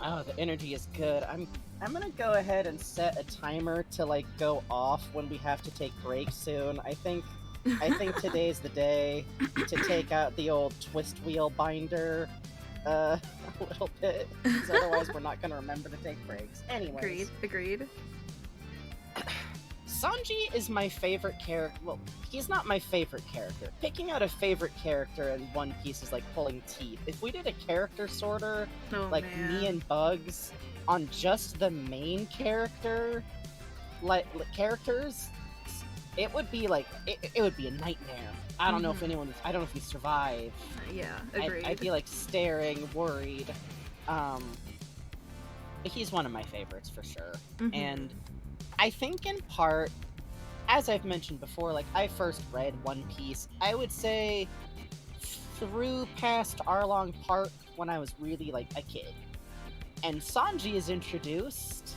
Oh, the energy is good. I'm gonna go ahead and set a timer to, like, go off when we have to take breaks soon. I think today's the day to take out the old twist wheel binder a little bit, because otherwise we're not gonna remember to take breaks. Anyways. Agreed. Sanji is my favorite character. Well, he's not my favorite character. Picking out a favorite character in One Piece is like pulling teeth. If we did a character sorter, me and Bugs, on just the main character, characters, it would be like, it would be a nightmare. I don't know if I don't know if we survive. Yeah, agreed. I'd be like staring, worried. But he's one of my favorites for sure. And I think in part, as I've mentioned before, like, I first read One Piece, I would say through past Arlong Park when I was really, like, a kid. And Sanji is introduced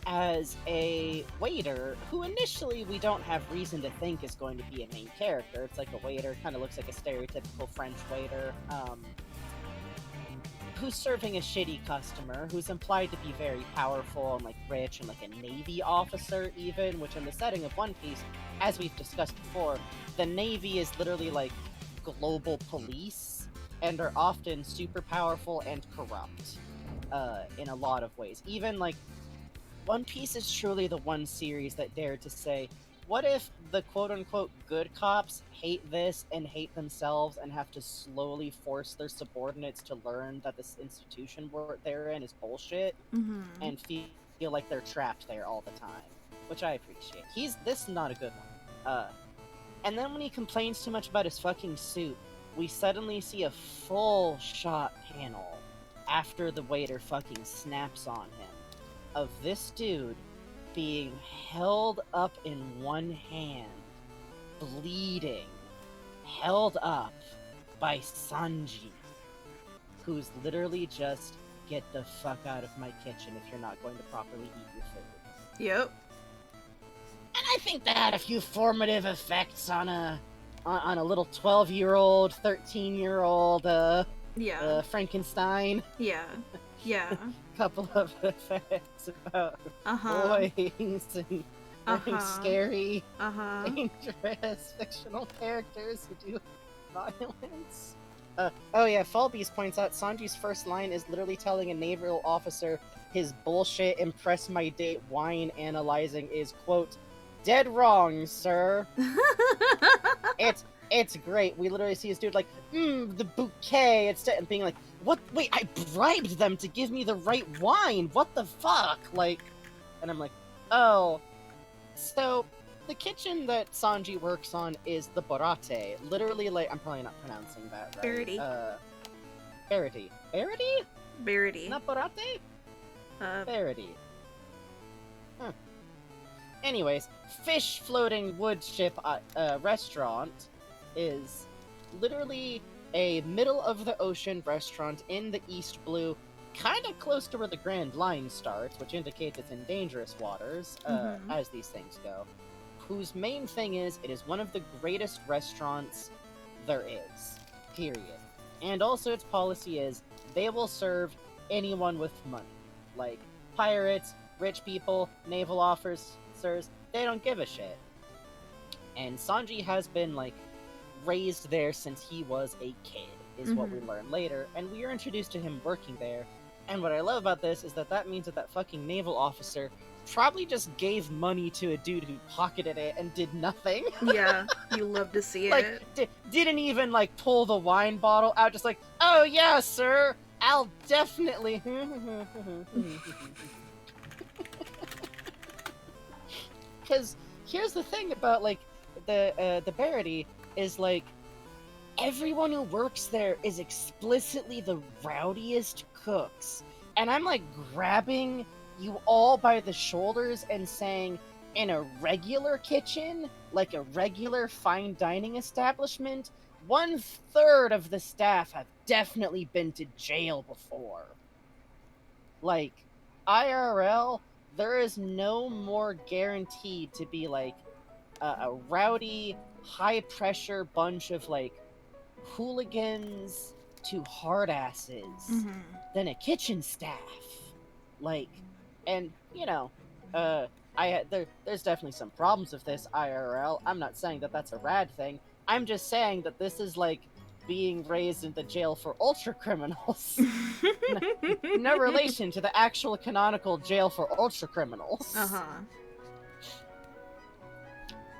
as a waiter who initially we don't have reason to think is going to be a main character. It's like a waiter, kind of looks like a stereotypical French waiter, who's serving a shitty customer, who's implied to be very powerful and, like, rich and, like, a Navy officer even, which in the setting of One Piece, as we've discussed before, the Navy is literally, like, global police, and are often super powerful and corrupt, in a lot of ways. Even, like, One Piece is truly the one series that dared to say, what if the quote-unquote good cops hate this and hate themselves and have to slowly force their subordinates to learn that this institution they're in is bullshit, and feel like they're trapped there all the time, which I appreciate. This is not a good one. And then when he complains too much about his fucking suit, we suddenly see a full shot panel after the waiter fucking snaps on him of this dude being held up in one hand, bleeding, held up by Sanji, who's literally just, get the fuck out of my kitchen if you're not going to properly eat your food. Yep. And I think that had a few formative effects on a little 12-year-old, 13-year-old, Frankenstein. Yeah. Yeah. Couple of effects about boys and very scary, dangerous fictional characters who do violence. Oh yeah, Fulbeast points out Sanji's first line is literally telling a naval officer his bullshit impress my date wine analyzing is, quote, dead wrong, sir. It's great. We literally see this dude like, the bouquet, and being like, what? Wait, I bribed them to give me the right wine. What the fuck? Like, and I'm like, oh. So, the kitchen that Sanji works on is the Borate. Literally, like, I'm probably not pronouncing that right. Verity. Verity. Not Borate? Verity. Huh. Anyways, fish floating wood ship restaurant is literally a middle-of-the-ocean restaurant in the East Blue, kind of close to where the Grand Line starts, which indicates it's in dangerous waters, as these things go, whose main thing is, it is one of the greatest restaurants there is, period. And also its policy is, they will serve anyone with money. Like, pirates, rich people, naval officers, they don't give a shit. And Sanji has been, like, raised there since he was a kid, is what we learn later, and we are introduced to him working there. And what I love about this is that means that fucking naval officer probably just gave money to a dude who pocketed it and did nothing. Yeah, you love to see like, it. Didn't even, like, pull the wine bottle out, just like, oh yeah, sir, I'll definitely... Because here's the thing about, like, the Barity is, like, everyone who works there is explicitly the rowdiest cooks. And I'm, like, grabbing you all by the shoulders and saying, in a regular kitchen, like a regular fine dining establishment, 1/3 of the staff have definitely been to jail before. Like, IRL, there is no more guaranteed to be, like, a rowdy, high-pressure bunch of, like, hooligans to hardasses than a kitchen staff. Like, and, you know, there's definitely some problems with this IRL. I'm not saying that that's a rad thing. I'm just saying that this is, like, being raised in the jail for ultra criminals. No relation to the actual canonical jail for ultra criminals.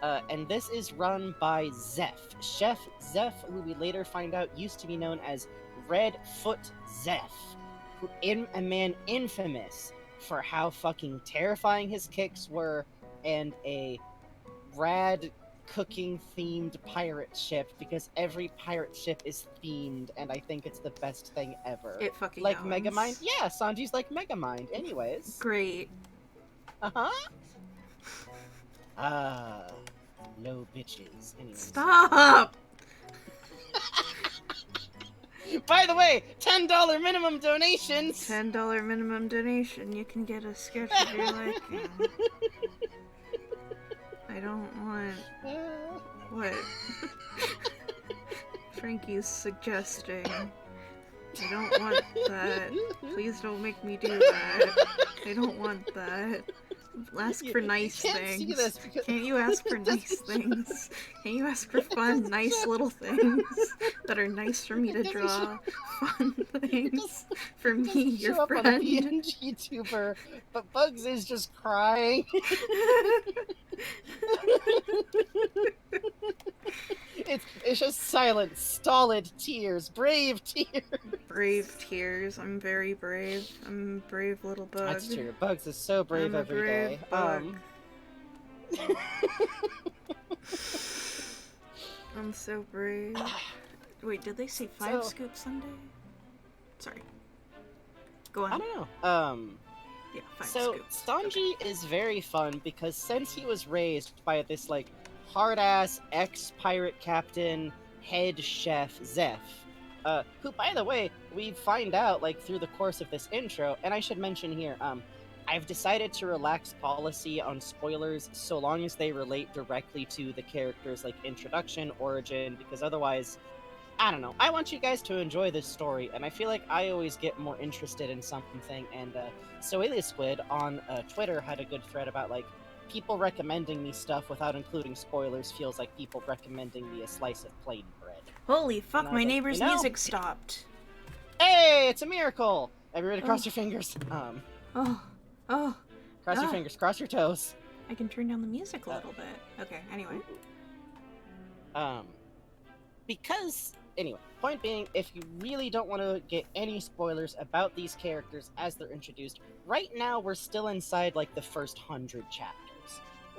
And this is run by Zeph. Chef Zeph, who we later find out used to be known as Redfoot Zeph, a man infamous for how fucking terrifying his kicks were, and a rad cooking-themed pirate ship, because every pirate ship is themed, and I think it's the best thing ever. It fucking like owns. Megamind? Yeah, Sanji's like Megamind. Anyways. Great. No bitches. Anyways. Stop! By the way, $10 minimum donations! $10 minimum donation. You can get a sketch if you like. I don't want... What? Frankie's suggesting. I don't want that. Please don't make me do that. I don't want that. Ask for nice things. Can't you ask for nice things? Can't you ask for fun, nice little things that are nice for me to draw? Fun things for me, your show friend. Up on a PNG tuber, but Bugs is just crying. It's just silent, stolid tears, brave tears. Brave tears. I'm very brave. I'm a brave little bug. That's true. Bugs is so brave every day. Bug. I'm so brave. Wait, did they say 5 scoops Sunday? Sorry. Go on. I don't know. Yeah, 5 so scoops. Sanji is very fun because since he was raised by this, like, hard-ass ex-pirate captain, head chef, Zeph, who, by the way, we find out, like, through the course of this intro, and I should mention here, I've decided to relax policy on spoilers so long as they relate directly to the character's, like, introduction, origin, because otherwise, I don't know. I want you guys to enjoy this story, and I feel like I always get more interested in something, and, so Alias Squid on Twitter had a good thread about, like, people recommending me stuff without including spoilers feels like people recommending me a slice of plain bread. Holy fuck, my like, neighbor's music stopped. Hey, it's a miracle! Everybody cross your fingers. Cross your fingers, cross your toes. I can turn down the music a little bit. Okay, anyway. Anyway, point being, if you really don't want to get any spoilers about these characters as they're introduced, right now we're still inside, like, the first 100 chapters.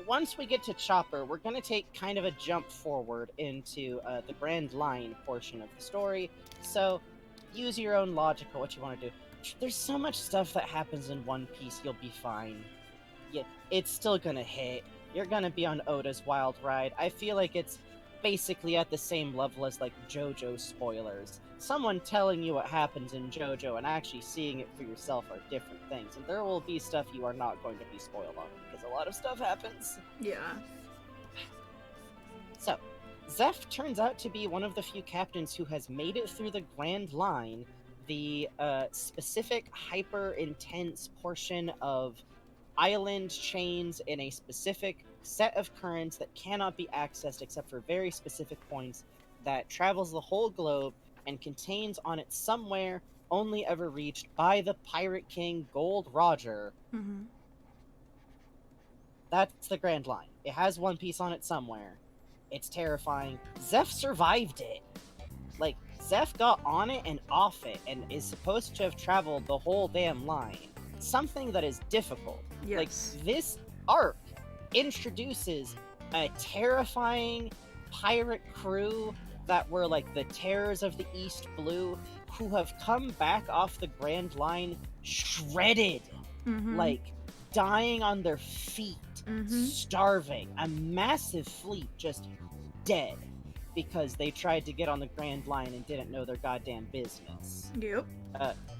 Once we get to Chopper, we're going to take kind of a jump forward into the Grand Line portion of the story, so use your own logic of what you want to do. There's so much stuff that happens in One Piece, you'll be fine. Yeah, it's still gonna hit. You're gonna be on Oda's wild ride. I feel like it's basically at the same level as like JoJo spoilers. Someone telling you what happens in JoJo and actually seeing it for yourself are different things, and there will be stuff you are not going to be spoiled on because a lot of stuff happens. Yeah. So, Zeph turns out to be one of the few captains who has made it through the Grand Line, the specific hyper-intense portion of island chains in a specific set of currents that cannot be accessed except for very specific points, that travels the whole globe and contains on it somewhere only ever reached by the Pirate King Gold Roger. Mm-hmm. That's the Grand Line. It has One Piece on it somewhere. It's terrifying. Zeph survived it. Like, Zeph got on it and off it and is supposed to have traveled the whole damn line. Something that is difficult. Yes. Like, this arc introduces a terrifying pirate crew that were like the terrors of the East Blue, who have come back off the Grand Line shredded, Mm-hmm. like dying on their feet, Mm-hmm. starving. A massive fleet just dead because they tried to get on the Grand Line and didn't know their goddamn business. Yep.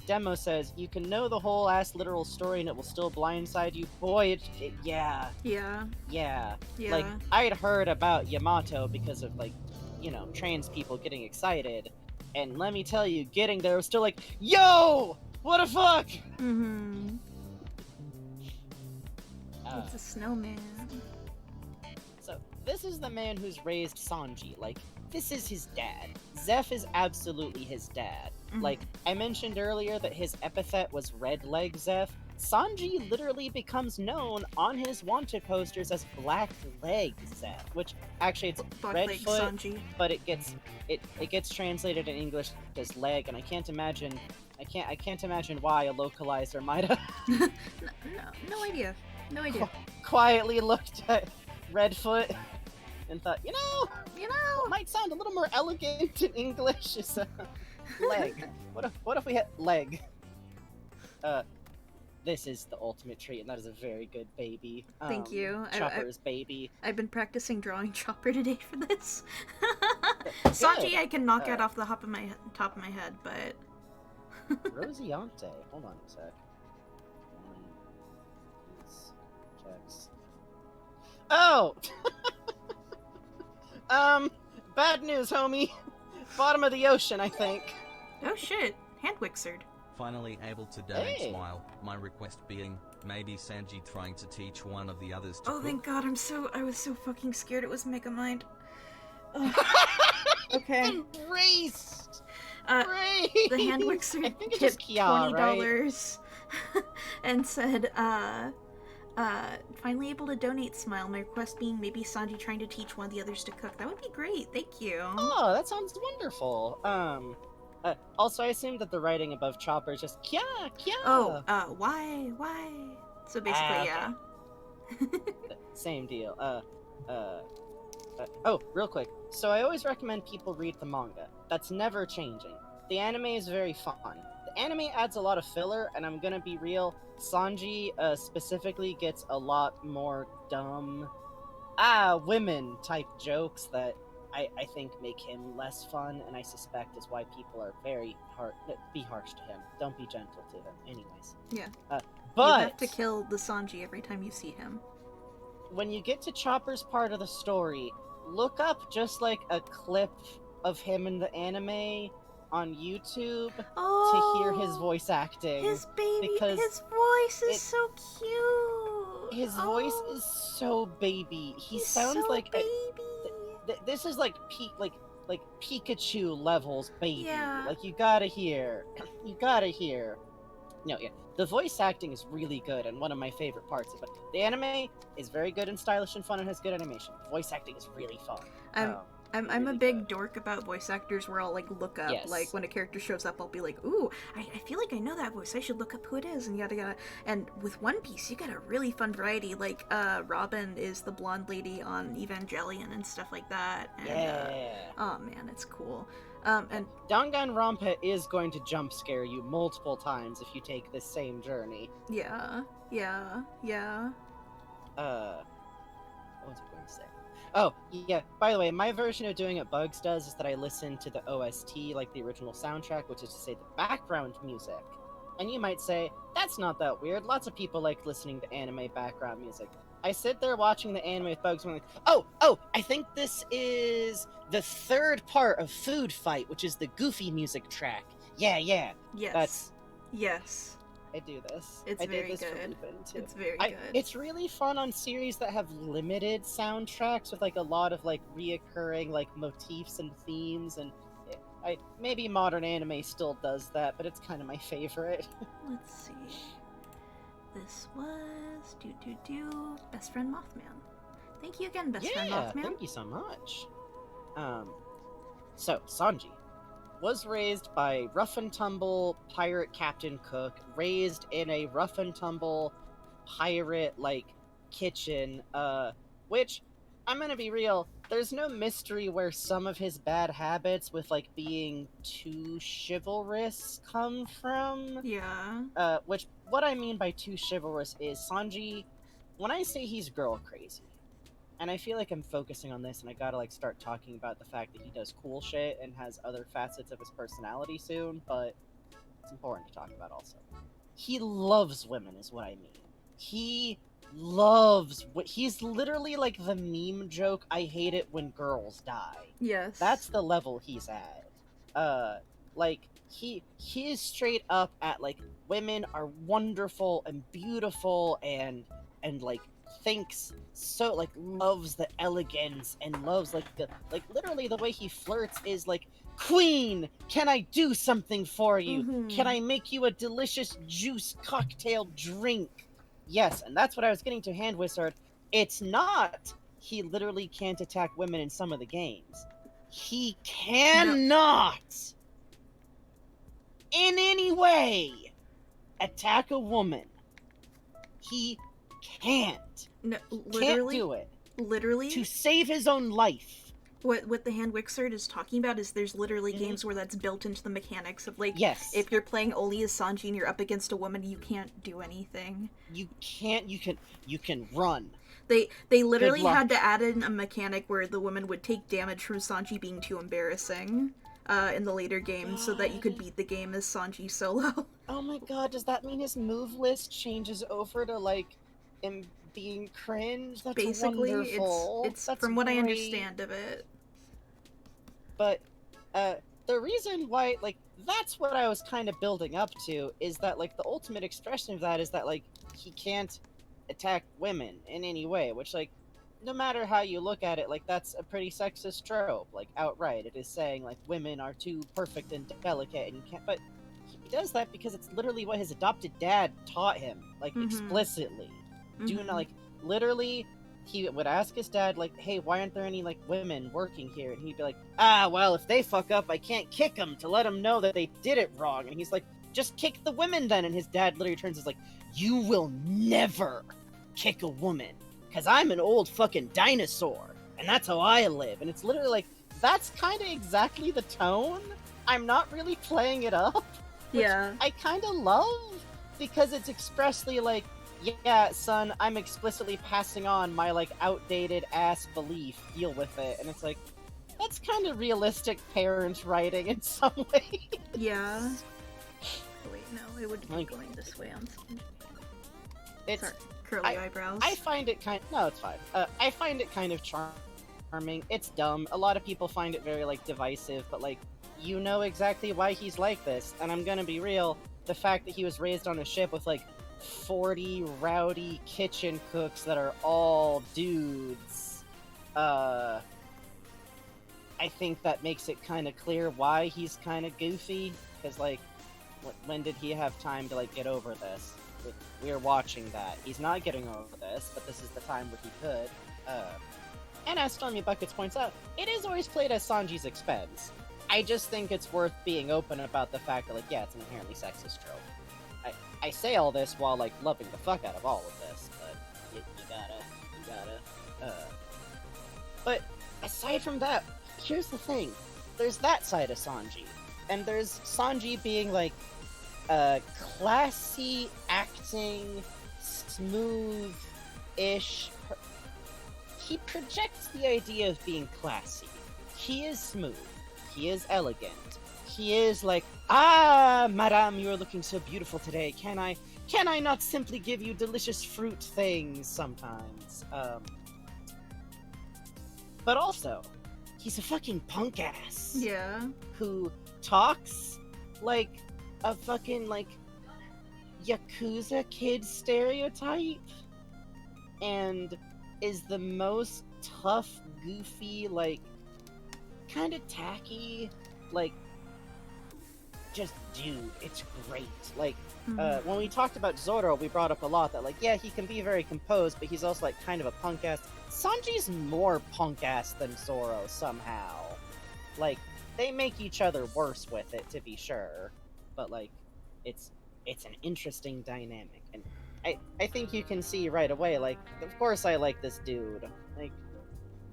Demo says, you can know the whole ass literal story and it will still blindside you. Boy, yeah. Yeah. Yeah. Yeah. Like, I'd heard about Yamato because of, like, you know, trans people getting excited. And let me tell you, getting there was still like, yo! What the fuck? Mm-hmm. It's a snowman. So, this is the man who's raised Sanji. Like, this is his dad. Zeph is absolutely his dad. Mhm. Like, I mentioned earlier that his epithet was Red Leg Zeph. Sanji literally becomes known on his wanted posters as Black Leg Zeph, which actually it's Black Red Leg Foot, Sanji. but it gets translated in English as leg, and I can't imagine why a localizer might have No idea. No idea. quietly looked at Redfoot and thought, you know, You know. what might sound a little more elegant in English is leg. What if we had leg? This is the ultimate treat, and that is a very good baby. Thank you. Chopper's baby. I've been practicing drawing Chopper today for this. Sanji, I can knock out off the top of my head, but Rosiante. Hold on a sec. Checks. Oh! Bad news, homie. Bottom of the ocean, I think. oh shit, Handwixered. Finally able to donate Hey. Smile. My request being, maybe Sanji trying to teach one of the others to Oh cook. thank God, I was so fucking scared it was Megamind. Ugh. Okay. Embraced! The Handwixer I think it's tipped just Kia, right? $20 and said, finally able to donate Smile. My request being maybe Sanji trying to teach one of the others to cook. That would be great. Thank you. Oh, that sounds wonderful. Also, I assume that the writing above Chopper is just Kia, Kia. Oh, why? So basically, okay. yeah. Same deal. Oh, real quick. So I always recommend people read the manga. That's never changing. The anime is very fun. The anime adds a lot of filler, and I'm gonna be real. Sanji, specifically gets a lot more dumb, women type jokes that I think make him less fun, and I suspect is why people are very be harsh to him. Don't be gentle to him. Anyways. Yeah. But You have to kill the Sanji every time you see him. when you get to Chopper's part of the story, look up just like a clip of him in the anime on YouTube Oh, to hear his voice acting. His baby, because his voice is it- so cute. His voice is so baby. He He's sounds so like baby. this is like like Pikachu levels baby. Yeah. Like you gotta hear. No, yeah. The voice acting is really good and one of my favorite parts of it. The anime is very good and stylish and fun and has good animation. The voice acting is really fun. I'm a really big good. dork about voice actors where I'll like look up, Yes. like when a character shows up, I'll be like, ooh, I feel like I know that voice. I should look up who it is and yada yada. And with One Piece, you get a really fun variety. Like Robin is the blonde lady on Evangelion and stuff like that. And, Yeah. oh man, it's cool. And Danganronpa is going to jump scare you multiple times if you take this same journey. yeah. What was I going to say? Oh, yeah, by the way, my version of doing what Bugs does is that I listen to the OST, like the original soundtrack, which is to say the background music. And you might say, that's not that weird. Lots of people like listening to anime background music. I sit there watching the anime with Bugs, and I'm like, oh, I think this is the third part of Food Fight, which is the Goofy music track. Yeah. Yes. Yes. I do this. It's I very did this good. for Lupin, too. It's very good. It's really fun on series that have limited soundtracks with like a lot of like reoccurring like motifs and themes, and maybe modern anime still does that, but it's kind of my favorite. Let's see. This was Best Friend Mothman. Thank you again, Best Friend Mothman. Yeah, thank you so much. So Sanji was raised by rough and tumble pirate Captain Cook, raised in a rough and tumble pirate like kitchen, which I'm gonna be real, there's no mystery where some of his bad habits with like being too chivalrous come from. Yeah. Which what I mean by too chivalrous is Sanji, when I say he's girl crazy, and I feel like I'm focusing on this, and I gotta like start talking about the fact that he does cool shit and has other facets of his personality soon, but it's important to talk about also. He loves women, is what I mean. He's literally like the meme joke, I hate it when girls die. Yes. That's the level he's at. Like, he is straight up at like, women are wonderful and beautiful and like thinks so like loves the elegance and loves like the like literally the way he flirts is like, queen, can I do something for you? Mm-hmm. Can I make you a delicious juice cocktail drink? Yes, and that's what I was getting to, Hand Wizard. It's not he literally can't attack women in some of the games. He cannot in any way attack a woman. He can't. No, literally, Can't do it. Literally, To save his own life. what the Hand Wizard is talking about is there's literally games where that's built into the mechanics of like, yes, if you're playing only as Sanji and you're up against a woman, you can't do anything. You can't. You can run. They literally had to add in a mechanic where the woman would take damage from Sanji being too embarrassing in the later games so that you could beat the game as Sanji solo. Oh my god, does that mean his move list changes over to like him being cringe? That's basically wonderful. it's That's from what I great. understand of it. But the reason why, like, that's what I was kind of building up to, is that like the ultimate expression of that is that like he can't attack women in any way, which like no matter how you look at it, like that's a pretty sexist trope, like outright. It is saying like women are too perfect and delicate and you can't, but he does that because it's literally what his adopted dad taught him, like explicitly. Do not like literally he would ask his dad like, hey, why aren't there any like women working here? And he'd be like, well, if they fuck up I can't kick them to let them know that they did it wrong. And he's like, just kick the women then. And his dad literally turns and is like, you will never kick a woman, because I'm an old fucking dinosaur, and that's how I live. And it's literally like, that's kind of exactly the tone. I'm not really playing it up. Yeah. I kind of love, because it's expressly like, yeah, son, I'm explicitly passing on my, like, outdated ass belief. Deal with it. And it's like, that's kind of realistic parent writing in some way. Yeah. Oh, wait, no, it would be going this way on Sanji. It's... Sorry. Curly eyebrows. I find it kind no, it's fine. I find it kind of charming. It's dumb. A lot of people find it very, like, divisive, but, like, you know exactly why he's like this. And I'm gonna be real, the fact that he was raised on a ship with, like, 40 rowdy kitchen cooks that are all dudes, I think that makes it kind of clear why he's kind of goofy, because, like, when did he have time to, like, get over this? We're watching that. He's not getting over this, but this is the time where he could. And as Stormy Buckets points out, it is always played at Sanji's expense. I just think it's worth being open about the fact that, like, yeah, it's an inherently sexist trope. I say all this while, like, loving the fuck out of all of this, but you gotta. But aside from that, here's the thing. There's that side of Sanji, and there's Sanji being, like, classy acting, smooth-ish. he projects the idea of being classy. He is smooth. He is elegant. He is like, ah, madame, you are looking so beautiful today. Can I not simply give you delicious fruit things sometimes? But also, he's a fucking punk ass. Yeah. Who talks like a fucking, like, Yakuza kid stereotype. And is the most tough, goofy, like, kind of tacky, like, just dude. It's great. Like, when we talked about Zoro, we brought up a lot that, like, yeah, he can be very composed, but he's also, like, kind of a punk ass. Sanji's more punk ass than Zoro somehow. Like, they make each other worse with it, to be sure, but, like, it's an interesting dynamic, and I think you can see right away, like, of course I like this dude. Like,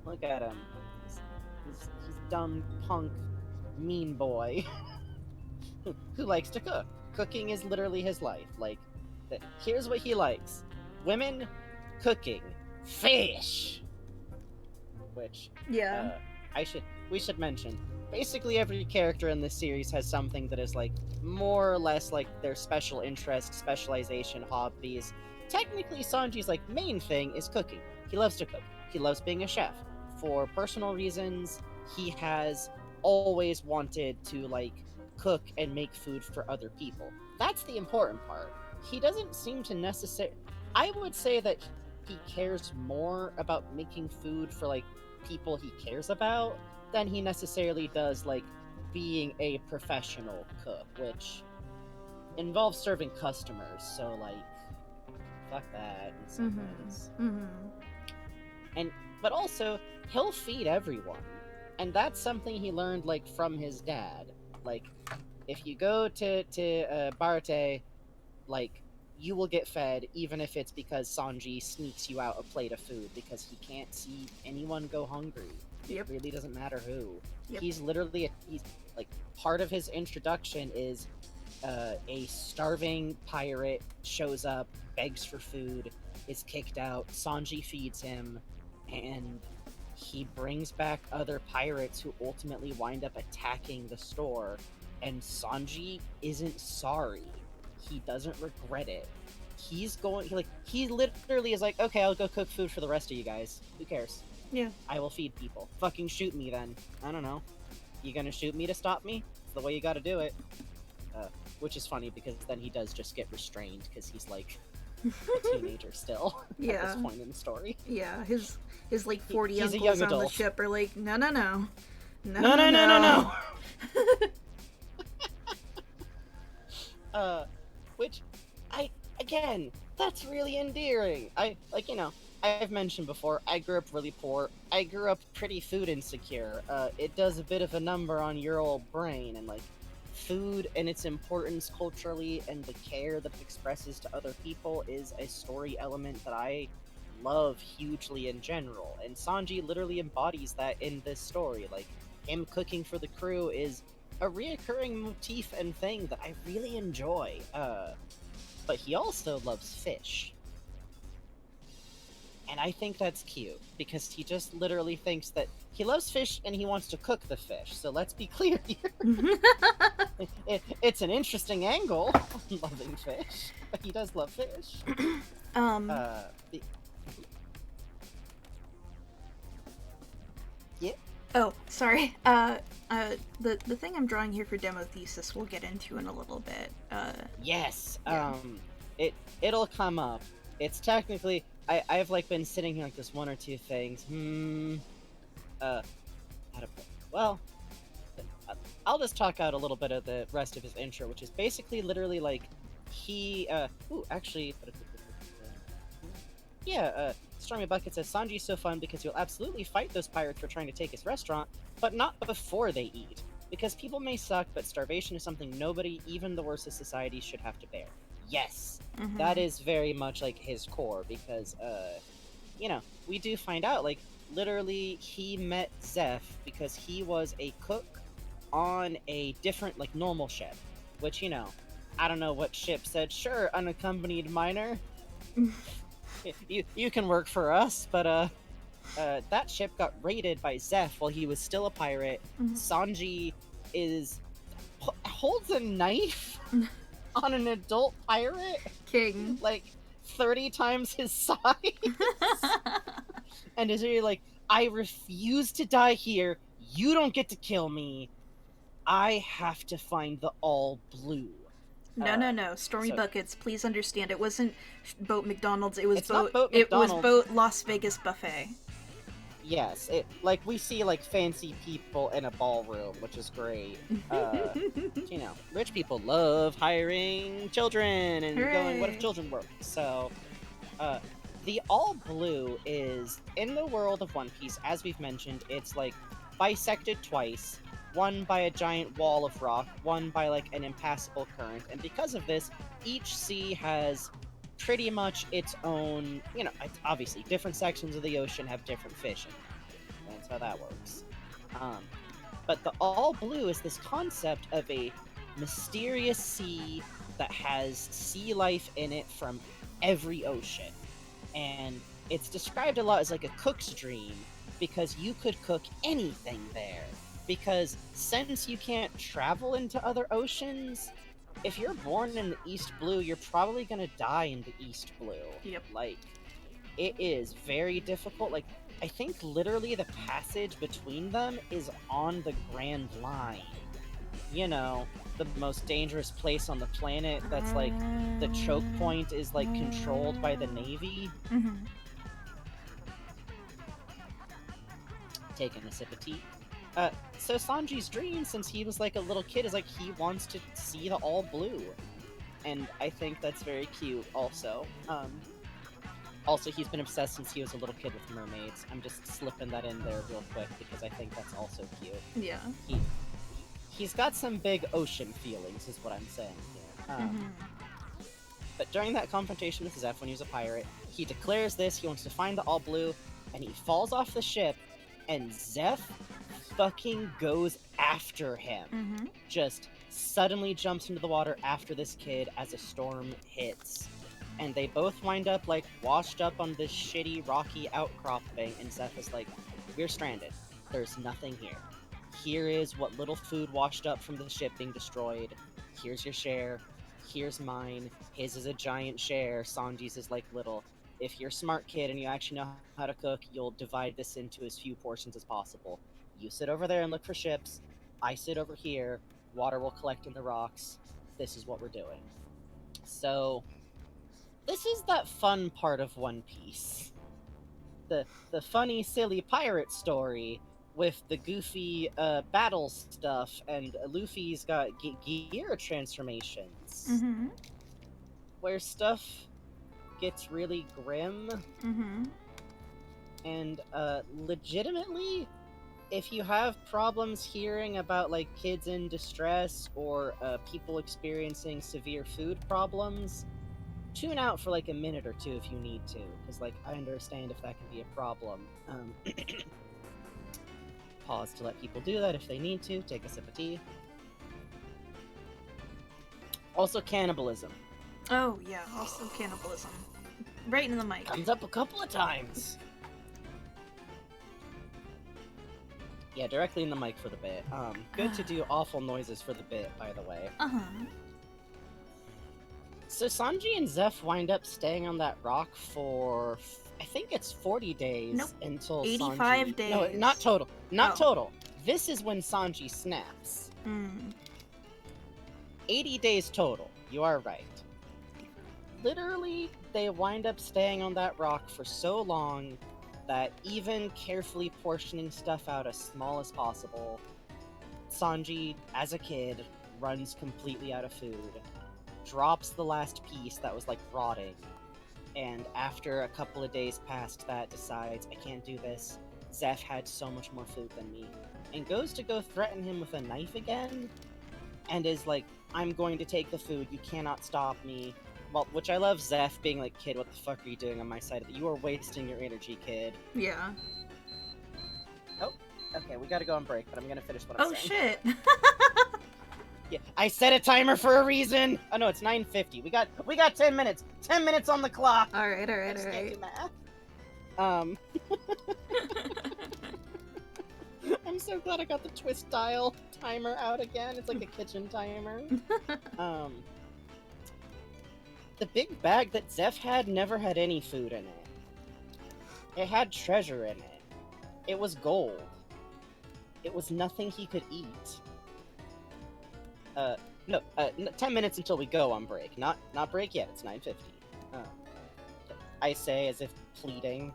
look at him. He's dumb, punk, mean boy who likes to cook. Cooking is literally his life. Like, here's what he likes: women, cooking, fish. Which, yeah, we should mention. Basically, every character in this series has something that is, like, more or less, like, their special interest, specialization, hobbies. Technically, Sanji's, like, main thing is cooking. He loves to cook. He loves being a chef. For personal reasons, he has always wanted to, like, cook and make food for other people. That's the important part. He doesn't seem to necessarily... I would say that he cares more about making food for, like, people he cares about than he necessarily does, like, being a professional cook, which involves serving customers, so, like, fuck that in some ways. But also, he'll feed everyone, and that's something he learned, like, from his dad. Like, if you go to Barate, like, you will get fed, even if it's because Sanji sneaks you out a plate of food, because he can't see anyone go hungry. Yep. It really doesn't matter who. Yep. He's literally, he's, like, part of his introduction is a starving pirate shows up, begs for food, is kicked out, Sanji feeds him, and he brings back other pirates who ultimately wind up attacking the store, and Sanji isn't sorry. He doesn't regret it. He literally is like, okay, I'll go cook food for the rest of you guys. Who cares? Yeah. I will feed people. Fucking shoot me then. I don't know. You gonna shoot me to stop me? It's the way you gotta do it. Which is funny because then he does just get restrained because he's like a teenager still at this point in the story. Yeah, his like 40 he's uncles on the ship are like, no. Which, again, that's really endearing. I've mentioned before, I grew up really poor. I grew up pretty food insecure. It does a bit of a number on your old brain, and, like, food and its importance culturally and the care that it expresses to other people is a story element that I love hugely in general. And Sanji literally embodies that in this story. Like, him cooking for the crew is a reoccurring motif and thing that I really enjoy. But he also loves fish. And I think that's cute, because he just literally thinks that he loves fish and he wants to cook the fish. So let's be clear here. It's an interesting angle, loving fish, but he does love fish. Yeah. Oh, sorry. The thing I'm drawing here for demo thesis we'll get into in a little bit. Yes. Yeah. It'll come up. It's technically I've like been sitting here like this one or two things. Well, I'll just talk out a little bit of the rest of his intro, which is basically literally like he Stormy Bucket says Sanji's so fun because he'll absolutely fight those pirates for trying to take his restaurant, but not before they eat. Because people may suck, but starvation is something nobody, even the worst of society, should have to bear. Yes, that is very much like his core, because we do find out, like, literally he met Zeph because he was a cook on a different, like, normal ship, which, I don't know what ship said, sure, unaccompanied minor. You can work for us, but that ship got raided by Zeph while he was still a pirate. Sanji holds a knife on an adult pirate, King. like 30 times his size, and is really like, I refuse to die here. You don't get to kill me. I have to find the All Blue. No. Stormy Buckets, please understand. It wasn't Boat McDonald's. It was Boat It was McDonald's. Boat Las Vegas Buffet. Yes, like we see like fancy people in a ballroom, which is great. You know, rich people love hiring children and going, what if children work? So, the All Blue is in the world of One Piece, as we've mentioned. It's like bisected twice, one by a giant wall of rock, one by like an impassable current, and because of this, each sea has pretty much its own, you know, obviously different sections of the ocean have different fish in them. That's how that works. But the All Blue is this concept of a mysterious sea that has sea life in it from every ocean. And it's described a lot as like a cook's dream, because you could cook anything there. Because since you can't travel into other oceans, if you're born in the East Blue, you're probably gonna die in the East Blue. Yep. Like, it is very difficult. Like, I think literally the passage between them is on the Grand Line. You know, the most dangerous place on the planet that's like, the choke point is like controlled by the Navy. Taking a sip of tea. So Sanji's dream, since he was like a little kid, is like he wants to see the All Blue. And I think that's very cute also. Also, he's been obsessed since he was a little kid with mermaids. I'm just slipping that in there real quick because I think that's also cute. Yeah. He's got some big ocean feelings, is what I'm saying here. But during that confrontation with Zeph when he was a pirate, he declares this, he wants to find the All Blue, and he falls off the ship, and Zeph fucking goes after him. Just suddenly jumps into the water after this kid as a storm hits. And they both wind up like washed up on this shitty rocky outcropping, and Zeph is like, we're stranded. There's nothing here. Here is what little food washed up from the ship being destroyed. Here's your share. Here's mine. His is a giant share. Sanji's is like little. If you're a smart kid and you actually know how to cook, you'll divide this into as few portions as possible. You sit over there and look for ships. I sit over here. Water will collect in the rocks. This is what we're doing. So, this is that fun part of One Piece. The funny, silly pirate story with the goofy battle stuff, and Luffy's got gear transformations. Where stuff gets really grim. And legitimately, if you have problems hearing about like kids in distress or people experiencing severe food problems, tune out for like a minute or two if you need to, because like I understand if that can be a problem. Pause to let people do that if they need to. Take a sip of tea. Also cannibalism. Oh yeah, also cannibalism. Right in the mic. Comes up a couple of times. Yeah, directly in the mic for the bit. Good to do awful noises for the bit, by the way. So Sanji and Zeph wind up staying on that rock for, I think it's 40 days. Nope. Until 85 Sanji... days. No, not total. Not total. This is when Sanji snaps. 80 days total. You are right. Literally, they wind up staying on that rock for so long that even carefully portioning stuff out as small as possible, Sanji, as a kid, runs completely out of food, drops the last piece that was like rotting, and after a couple of days past that decides, I can't do this. Zeph had so much more food than me, and goes to go threaten him with a knife again, and is like, I'm going to take the food, you cannot stop me. Well, which I love Zeph being like, kid, what the fuck are you doing on my side of it? You are wasting your energy, kid. Yeah. Oh, okay, we gotta go on break, but I'm gonna finish what I'm saying. Oh shit. Yeah, I set a timer for a reason! Oh no, it's 9:50. We got 10 minutes! 10 minutes on the clock! Alright. Can't do math. I'm so glad I got the twist dial timer out again. It's like a kitchen timer. The big bag that Zeph had never had any food in it. It had treasure in it. It was gold. It was nothing he could eat. No, 10 minutes until we go on break. Not break yet, it's 9:50. I say as if pleading.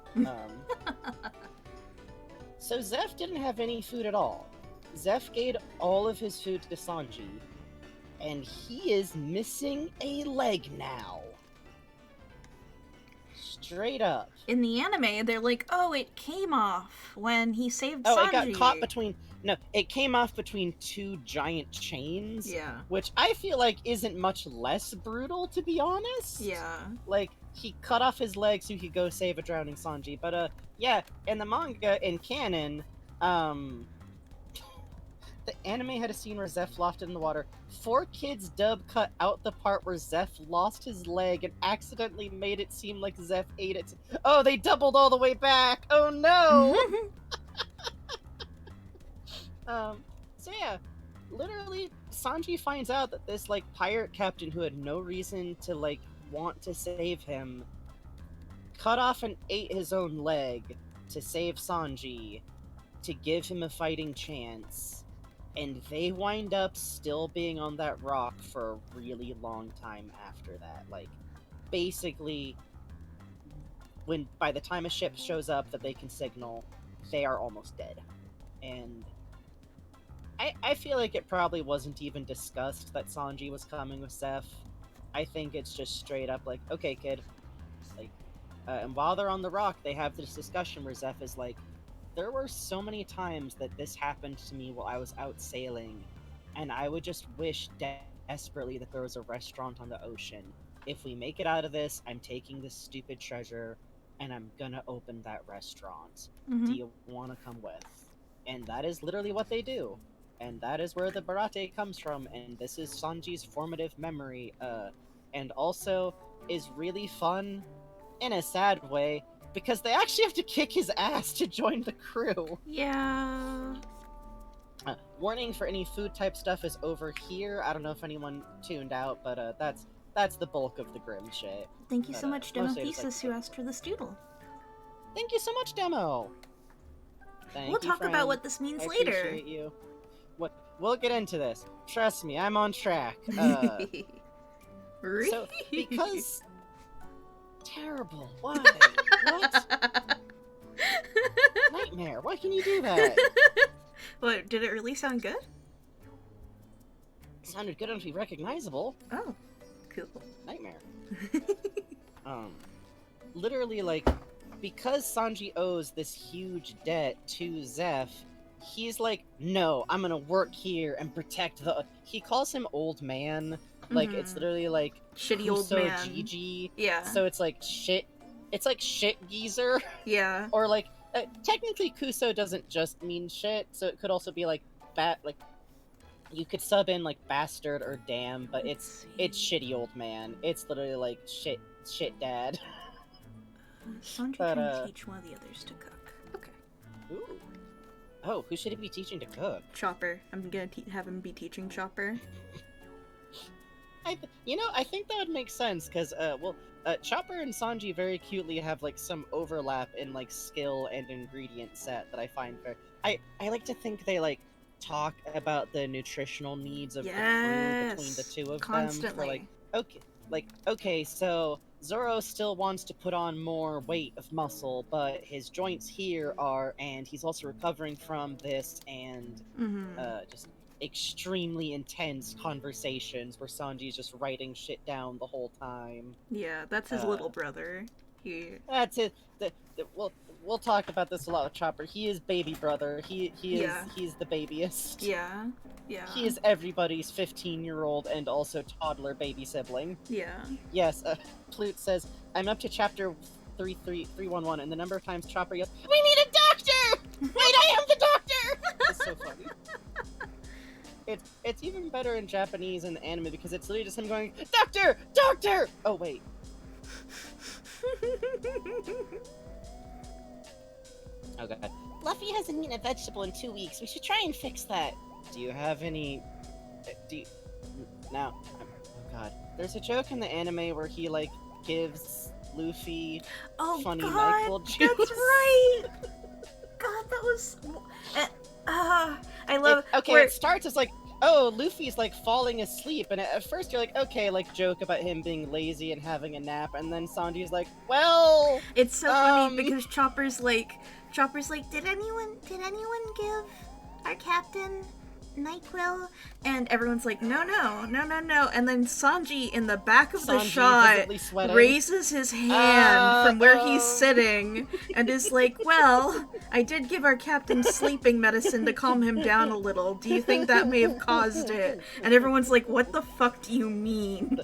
So Zeph didn't have any food at all. Zeph gave all of his food to Sanji, and he is missing a leg now. Straight up. In the anime, they're like, oh, it came off when he saved Oh, Sanji. it got caught between... No, it came off between two giant chains. Yeah. Which I feel like isn't much less brutal, to be honest. Yeah. Like, he cut off his leg so he could go save a drowning Sanji. But, yeah, in the manga, in canon, the anime had a scene where Zeph lost it in the water. 4Kids dub cut out the part where Zeph lost his leg and accidentally made it seem like Zeph ate it. Oh, they doubled all the way back! Oh no! So yeah, literally, Sanji finds out that this, like, pirate captain who had no reason to, like, want to save him cut off and ate his own leg to save Sanji, to give him a fighting chance, and they wind up still being on that rock for a really long time after that. Like, basically, by the time a ship shows up that they can signal, they are almost dead. And I feel like it probably wasn't even discussed that Sanji was coming with Zeph. I think it's just straight up like, okay, kid. Like, and while they're on the rock, they have this discussion where Zeph is like, there were so many times that this happened to me while I was out sailing, and I would just wish desperately that there was a restaurant on the ocean. If we make it out of this, I'm taking this stupid treasure, and I'm gonna open that restaurant. Mhm. Do you want to come with? And that is literally what they do. And that is where the Barate comes from, and this is Sanji's formative memory, and also is really fun in a sad way, because they actually have to kick his ass to join the crew. Yeah. Warning for any food type stuff is over here. I don't know if anyone tuned out, but that's the bulk of the Grim shit. Thank you so much, mostly it's Demothesis, who asked for this doodle. Thank you so much, Demo! Thank We'll you, talk friend. about what this means I later. appreciate you. We'll get into this. Trust me, I'm on track. So, because... Terrible. Why? What? Nightmare. Why can you do that? What, did it really sound good? It sounded good enough to be recognizable. Oh, cool. Nightmare. Literally, like, because Sanji owes this huge debt to Zeph, he's like, no, I'm gonna work here and protect the... He calls him old man. Like, it's literally like... Shitty old Kuso man. Gigi. Yeah. So it's like shit... It's like shit geezer. Yeah. Or like... technically, Kuso doesn't just mean shit, so it could also be like... like... You could sub in like bastard or damn, but it's shitty old man. It's literally like shit dad. Sanji But, can teach one of the others to cook. Okay. Ooh. Oh, who should he be teaching to cook? Chopper. I'm gonna have him be teaching Chopper. I think that would make sense, because, Chopper and Sanji very cutely have, like, some overlap in, like, skill and ingredient set that I find very... I like to think they, like, talk about the nutritional needs of the crew between the two of Constantly. them. Okay, so Zoro still wants to put on more weight of muscle, but his joints here are, and he's also recovering from this, and, just extremely intense conversations where Sanji's just writing shit down the whole time. Yeah, that's his little brother. That's it. We'll talk about this a lot with Chopper. He is baby brother. He's the babyest. Yeah. He is everybody's 15-year-old and also toddler baby sibling. Yeah. Yes, Plute says, I'm up to chapter 311, and the number of times Chopper yells, we need a doctor! Wait, I am the doctor! It's so funny. It's even better in Japanese in the anime because it's literally just him going, Doctor! Doctor! Oh, wait. Oh god. Luffy hasn't eaten a vegetable in 2 weeks. We should try and fix that. Do you have any... Do you... Now... Oh god. There's a joke in the anime where he, like, gives Luffy funny NyQuil juice. That's right! God, that was... I love... It starts as like, oh, Luffy's like falling asleep, and at first you're like, okay, like joke about him being lazy and having a nap, and then Sanji's like, well... It's so funny because Chopper's like, did anyone give our captain NyQuil? And everyone's like, no, and then Sanji in the back of the shot raises his hand from where he's sitting and is like, well, I did give our captain sleeping medicine to calm him down a little. Do you think that may have caused it? And everyone's like, what the fuck do you mean?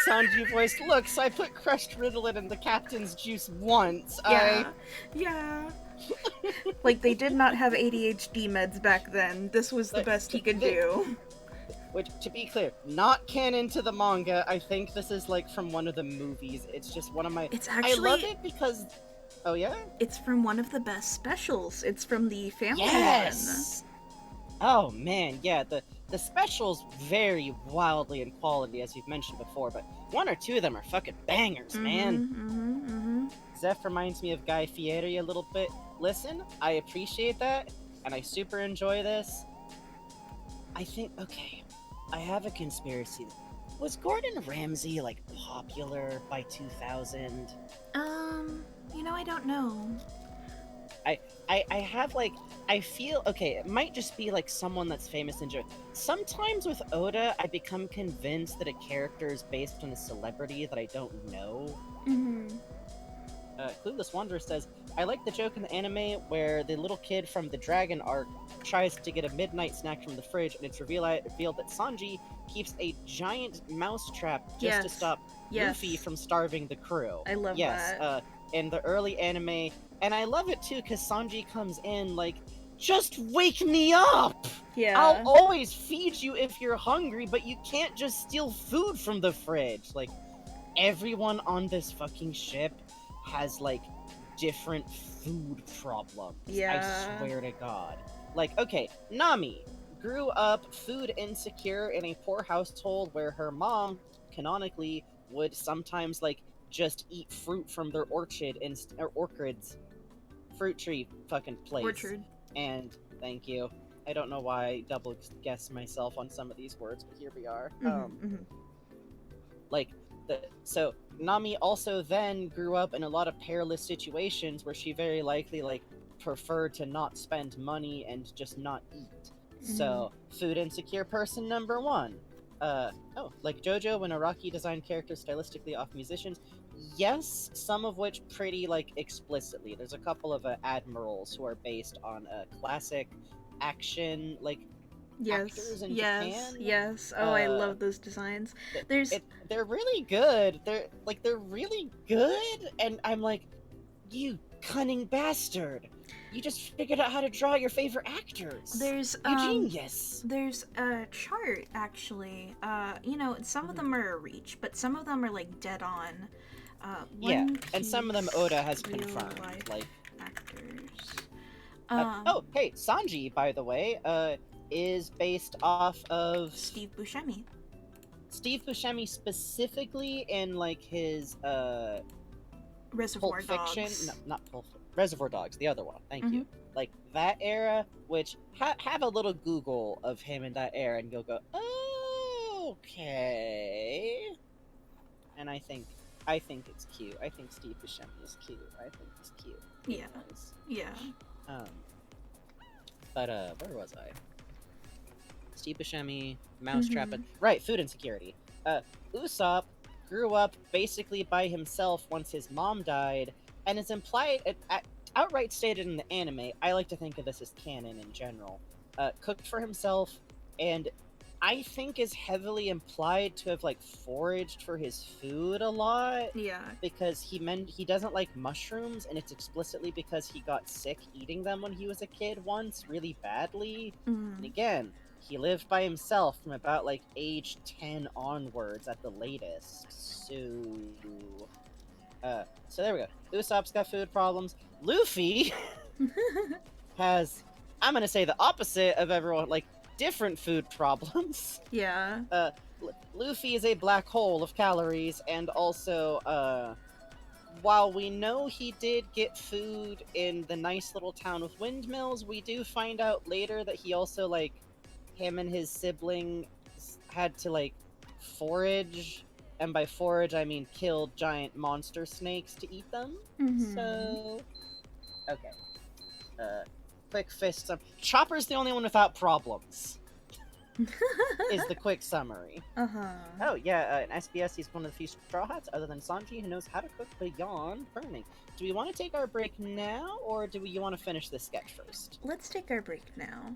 Sanji voiced, look, so I put crushed Ritalin in the captain's juice once. Yeah. Like, they did not have ADHD meds back then. This was the best he could do. Which, to be clear, not canon to the manga. I think this is, like, from one of the movies. It's just one of my... It's actually... I love it because... Oh, yeah? It's from one of the best specials. It's from the family one. Oh, man, yeah, the specials vary wildly in quality, as you've mentioned before, but one or two of them are fucking bangers, man. Zeph reminds me of Guy Fieri a little bit. Listen, I appreciate that, and I super enjoy this. I think, okay, I have a conspiracy. Was Gordon Ramsay, like, popular by 2000? I don't know. I have, like, I feel, okay, it might just be, like, someone that's famous in Japan. Sometimes with Oda, I become convinced that a character is based on a celebrity that I don't know. Clueless Wanderer says, I like the joke in the anime where the little kid from the Dragon arc tries to get a midnight snack from the fridge, and it's revealed that Sanji keeps a giant mouse trap just to stop Luffy from starving the crew. I love that. In the early anime, and I love it too because Sanji comes in like, just wake me up! Yeah. I'll always feed you if you're hungry, but you can't just steal food from the fridge. Like, everyone on this fucking ship has, like, different food problems. Yeah. I swear to God. Like, okay, Nami grew up food insecure in a poor household where her mom, canonically, would sometimes, like, just eat fruit from their orchard or orchids. Fruit tree fucking place. Orchard. And, thank you. I don't know why I double guessed myself on some of these words, but here we are. So Nami also then grew up in a lot of perilous situations where she very likely, like, preferred to not spend money and just not eat. So, food insecure person number one. Like JoJo when Araki designed characters stylistically off musicians. Yes, some of which pretty, like, explicitly. There's a couple of admirals who are based on classic action, like, actors in Japan. Yes. Oh, I love those designs. They're really good. They're really good, and I'm like, you cunning bastard. You just figured out how to draw your favorite actors. There's you genius. There's a chart actually. Some of them are a reach, but some of them are like dead on. And some of them Oda has confirmed, like actors. Hey, Sanji, by the way, is based off of Steve Buscemi. Steve Buscemi specifically in, like, his Reservoir Pulp Fiction. Dogs. No, not Pulp Reservoir Dogs, the other one. Thank you. Like, that era, which have a little Google of him in that era, and you'll go, oh, okay. And I think it's cute. I think Steve Buscemi is cute. I think he's cute. Yeah. Yeah. But where was I? Steve Buscemi, Mousetrap, right? Food insecurity. Usopp grew up basically by himself once his mom died, and is implied, outright stated in the anime. I like to think of this as canon in general. Cooked for himself, and I think is heavily implied to have, like, foraged for his food a lot. Yeah. Because he doesn't like mushrooms, and it's explicitly because he got sick eating them when he was a kid once, really badly. And again, he lived by himself from about, like, age 10 onwards at the latest. So there we go. Usopp's got food problems. Luffy has, I'm gonna say, the opposite of everyone, like, different food problems. Yeah. Luffy is a black hole of calories, and also, while we know he did get food in the nice little town with windmills, we do find out later that he also, like, him and his sibling had to, like, forage, and by forage I mean kill giant monster snakes to eat them. Mm-hmm. So, okay. Quick fist. Chopper's the only one without problems. Is the quick summary. Uh-huh. Oh, yeah, in SBS, he's one of the few Straw Hats, other than Sanji, who knows how to cook beyond burning. Do we want to take our break now, or do you want to finish this sketch first? Let's take our break now.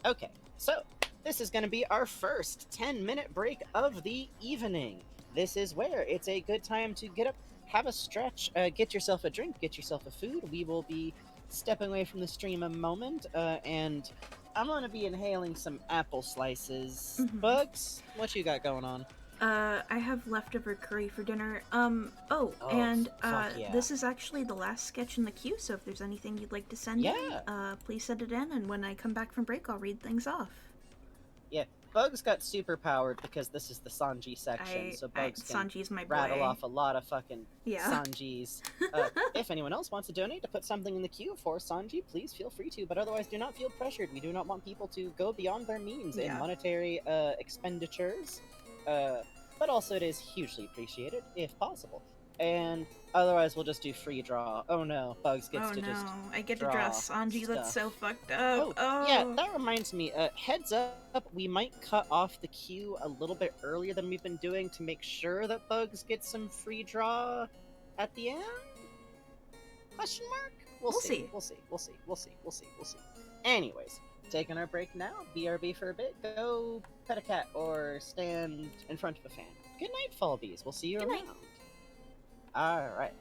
Okay, so this is going to be our first 10-minute break of the evening. This is where it's a good time to get up, have a stretch, get yourself a drink, get yourself a food. We will be stepping away from the stream a moment, and I'm going to be inhaling some apple slices. Mhm. Bugs, what you got going on? I have leftover curry for dinner. Oh, and fuck yeah. this is actually the last sketch in the queue, so if there's anything you'd like to send in, please send it in, and when I come back from break, I'll read things off. Yeah, Bugs got super powered because this is the Sanji section, so Bugs can Sanji's my boy. rattle off a lot of fucking Yeah. Sanjis. If anyone else wants to donate to put something in the queue for Sanji, please feel free to, but otherwise do not feel pressured. We do not want people to go beyond their means in Yeah. monetary expenditures, but also it is hugely appreciated, if possible. And otherwise we'll just do free draw. Oh no, Bugs gets to just I get to draw draw Sanji. stuff. That's so fucked up. Yeah, that reminds me. Heads up, we might cut off the queue a little bit earlier than we've been doing to make sure that Bugs gets some free draw at the end? Question mark? We'll see. We'll see. Anyways, taking our break now. BRB for a bit. Go pet a cat or stand in front of a fan. Good night, Fall Bees. We'll see you Good around. night. Alright.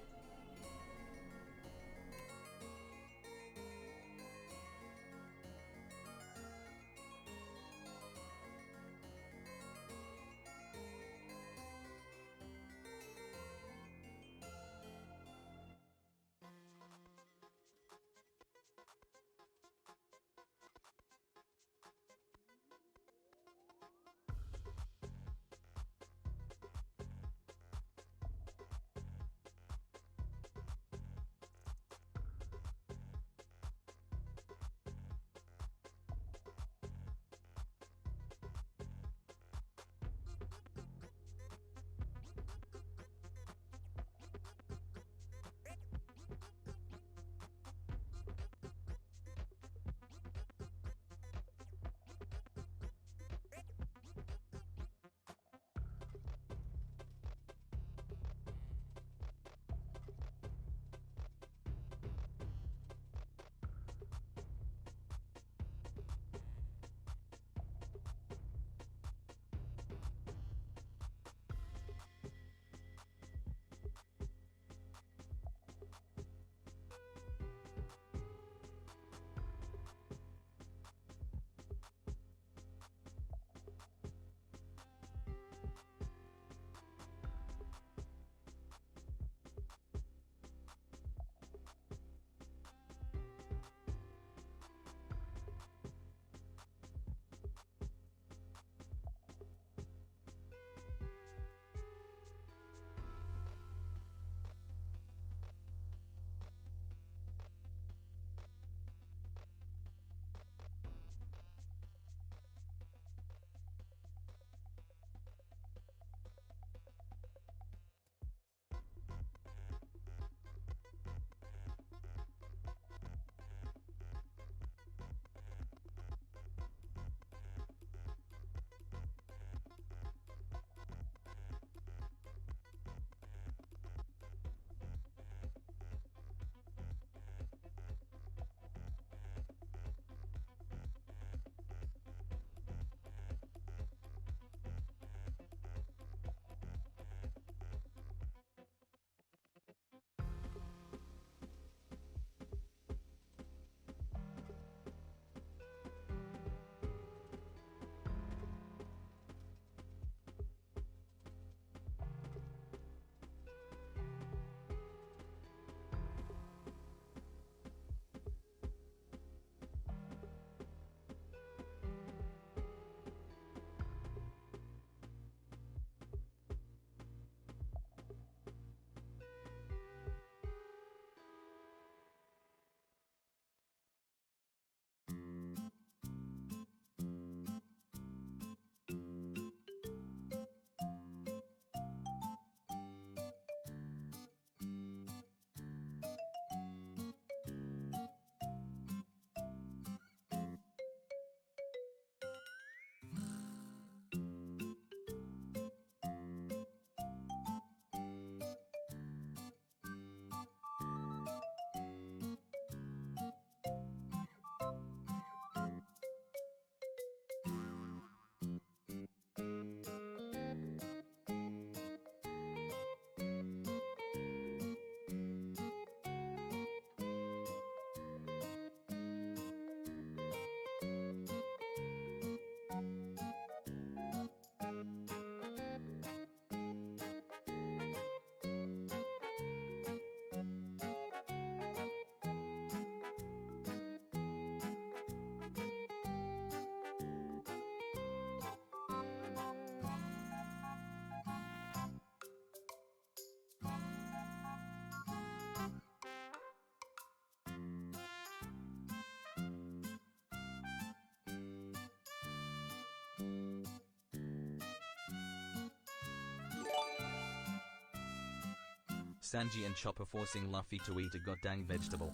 Sanji and Chopper forcing Luffy to eat a goddamn vegetable.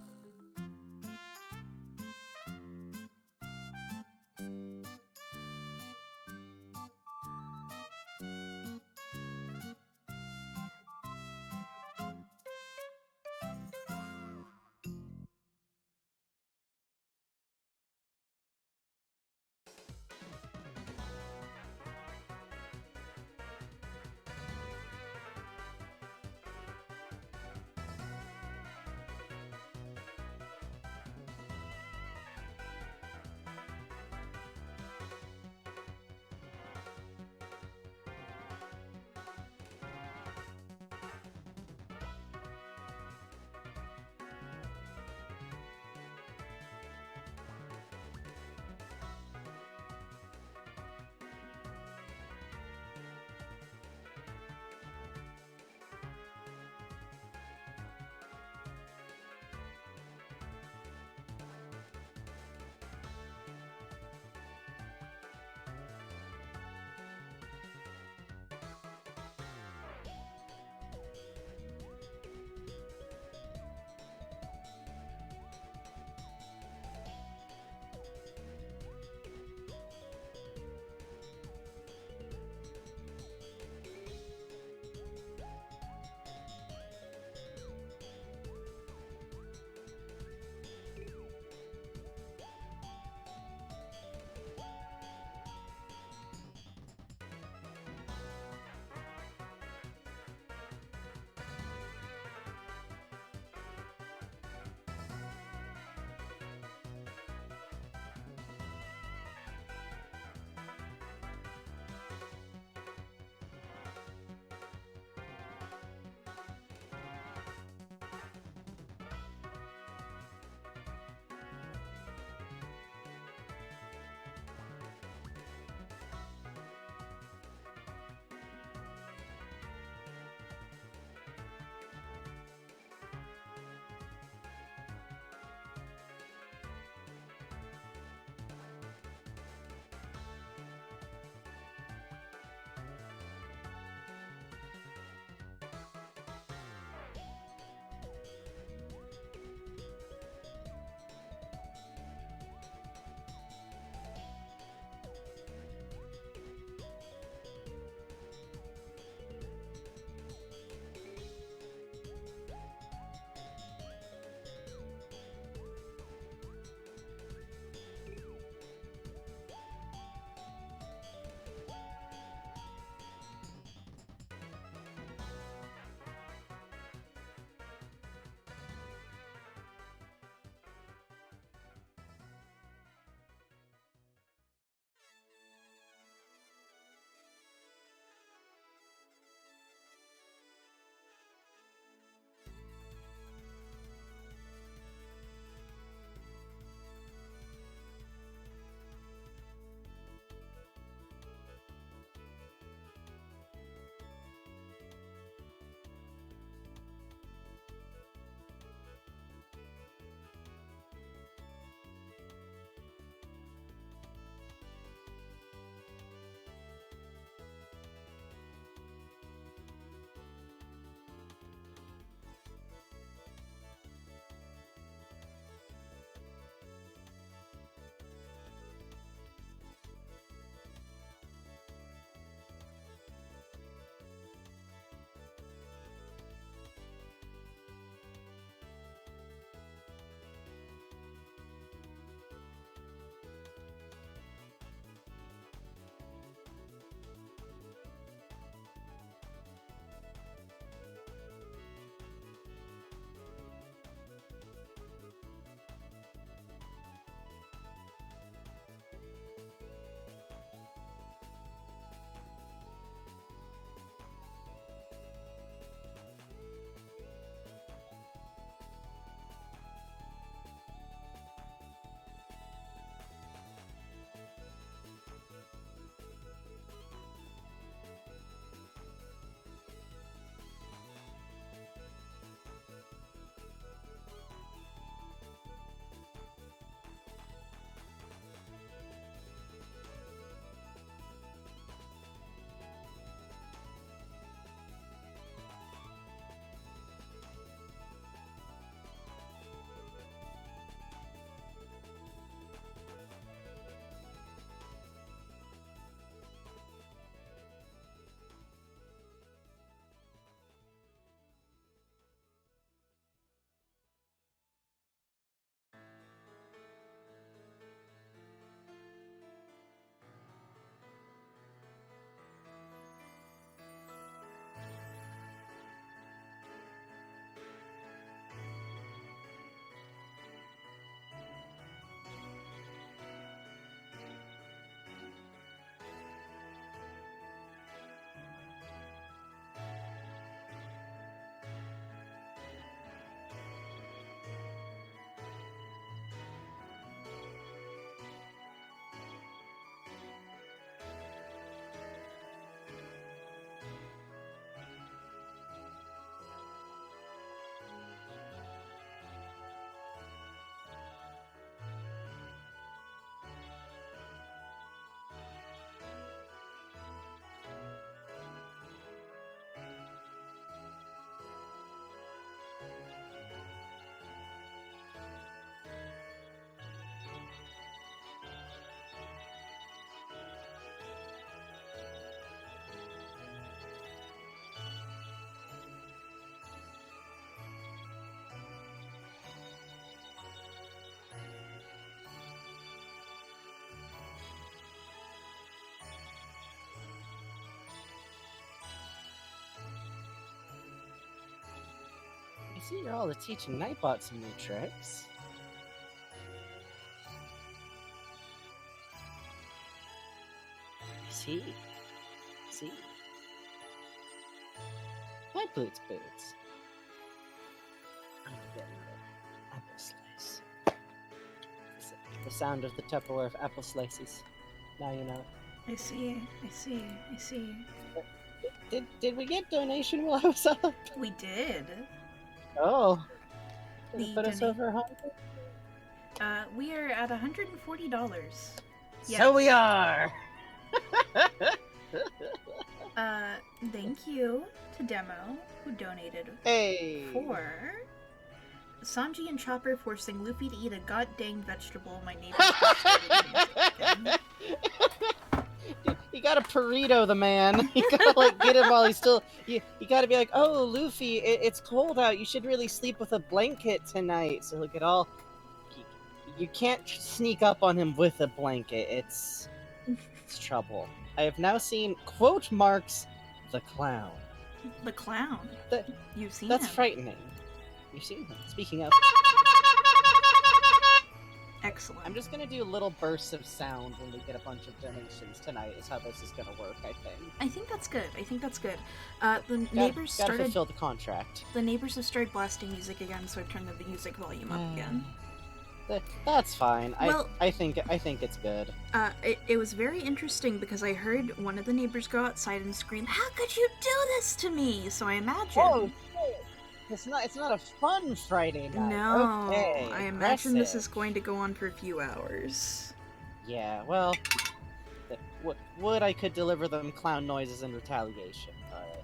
See, you're all teaching Nightbot some new tricks. See? My boots. I'm gonna get another apple slice. The sound of the Tupperware of apple slices. Now you know. I see. Did we get donation while I was up? We did. Oh. Did We it put us did. over 100? We are at $140. So we are! Thank you to Demo, who donated Hey! for Sanji and Chopper forcing Luffy to eat a god dang vegetable my neighbor just started eating. You gotta burrito the man. You gotta get him while he's still. You gotta be like, oh, Luffy, it's cold out. You should really sleep with a blanket tonight. So look at all. You can't sneak up on him with a blanket. It's trouble. I have now seen quote marks the clown. The clown. You've seen That's him. frightening. You've seen him. Speaking of. Excellent. I'm just gonna do little bursts of sound when we get a bunch of donations tonight. Is how this is gonna work, I think. I think that's good. The neighbors Gotta started. fulfill the contract. The neighbors have started blasting music again, so I've turned the music volume up again. That's fine. Well- I think it's good. It was very interesting because I heard one of the neighbors go outside and scream, "How could you do this to me?" So I imagine. Whoa! It's not a fun Friday night. No, Okay, I imagine this impressive. is going to go on for a few hours. Yeah, well, would I could deliver them clown noises in retaliation. Alright.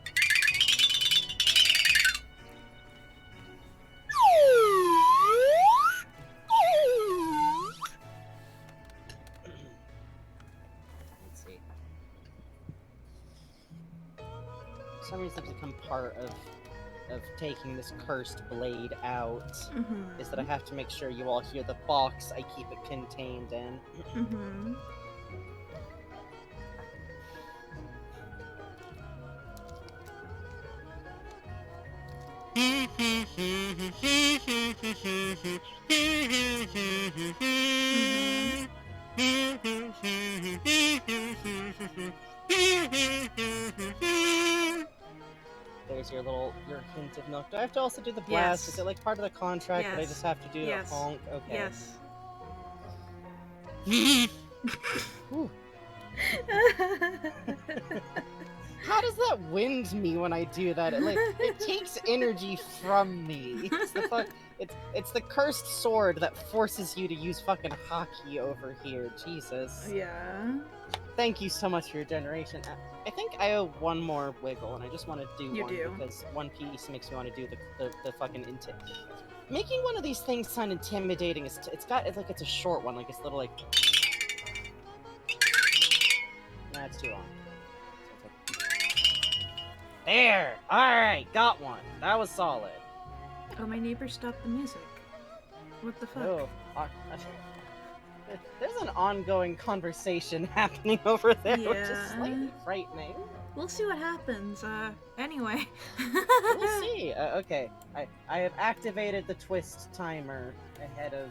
Let's see. For some reason, it's become part of taking this cursed blade out. Mm-hmm. Is that I have to make sure you all hear the box I keep it contained in. Mm-hmm. There's your hint of milk. Do I have to also do the blast? Yes. Is it like part of the contract that I Yes. just have to do Yes. the honk? Okay. Yes. Ooh. How does that wind me when I do that? It takes energy from me. It's the cursed sword that forces you to use fucking hockey over here. Jesus. Yeah. Thank you so much for your generation. I think I owe one more wiggle, and I just want to do You one do. because One Piece makes me want to do the fucking Making one of these things sound intimidating is it's a short one, like it's little like. Nah, it's too long. So it's like... There! Alright, got one. That was solid. Oh, my neighbor stopped the music. What the fuck? Oh, there's an ongoing conversation happening over there, which is Yeah. slightly frightening. We'll see what happens. Anyway. We'll see. Okay, I have activated the twist timer ahead of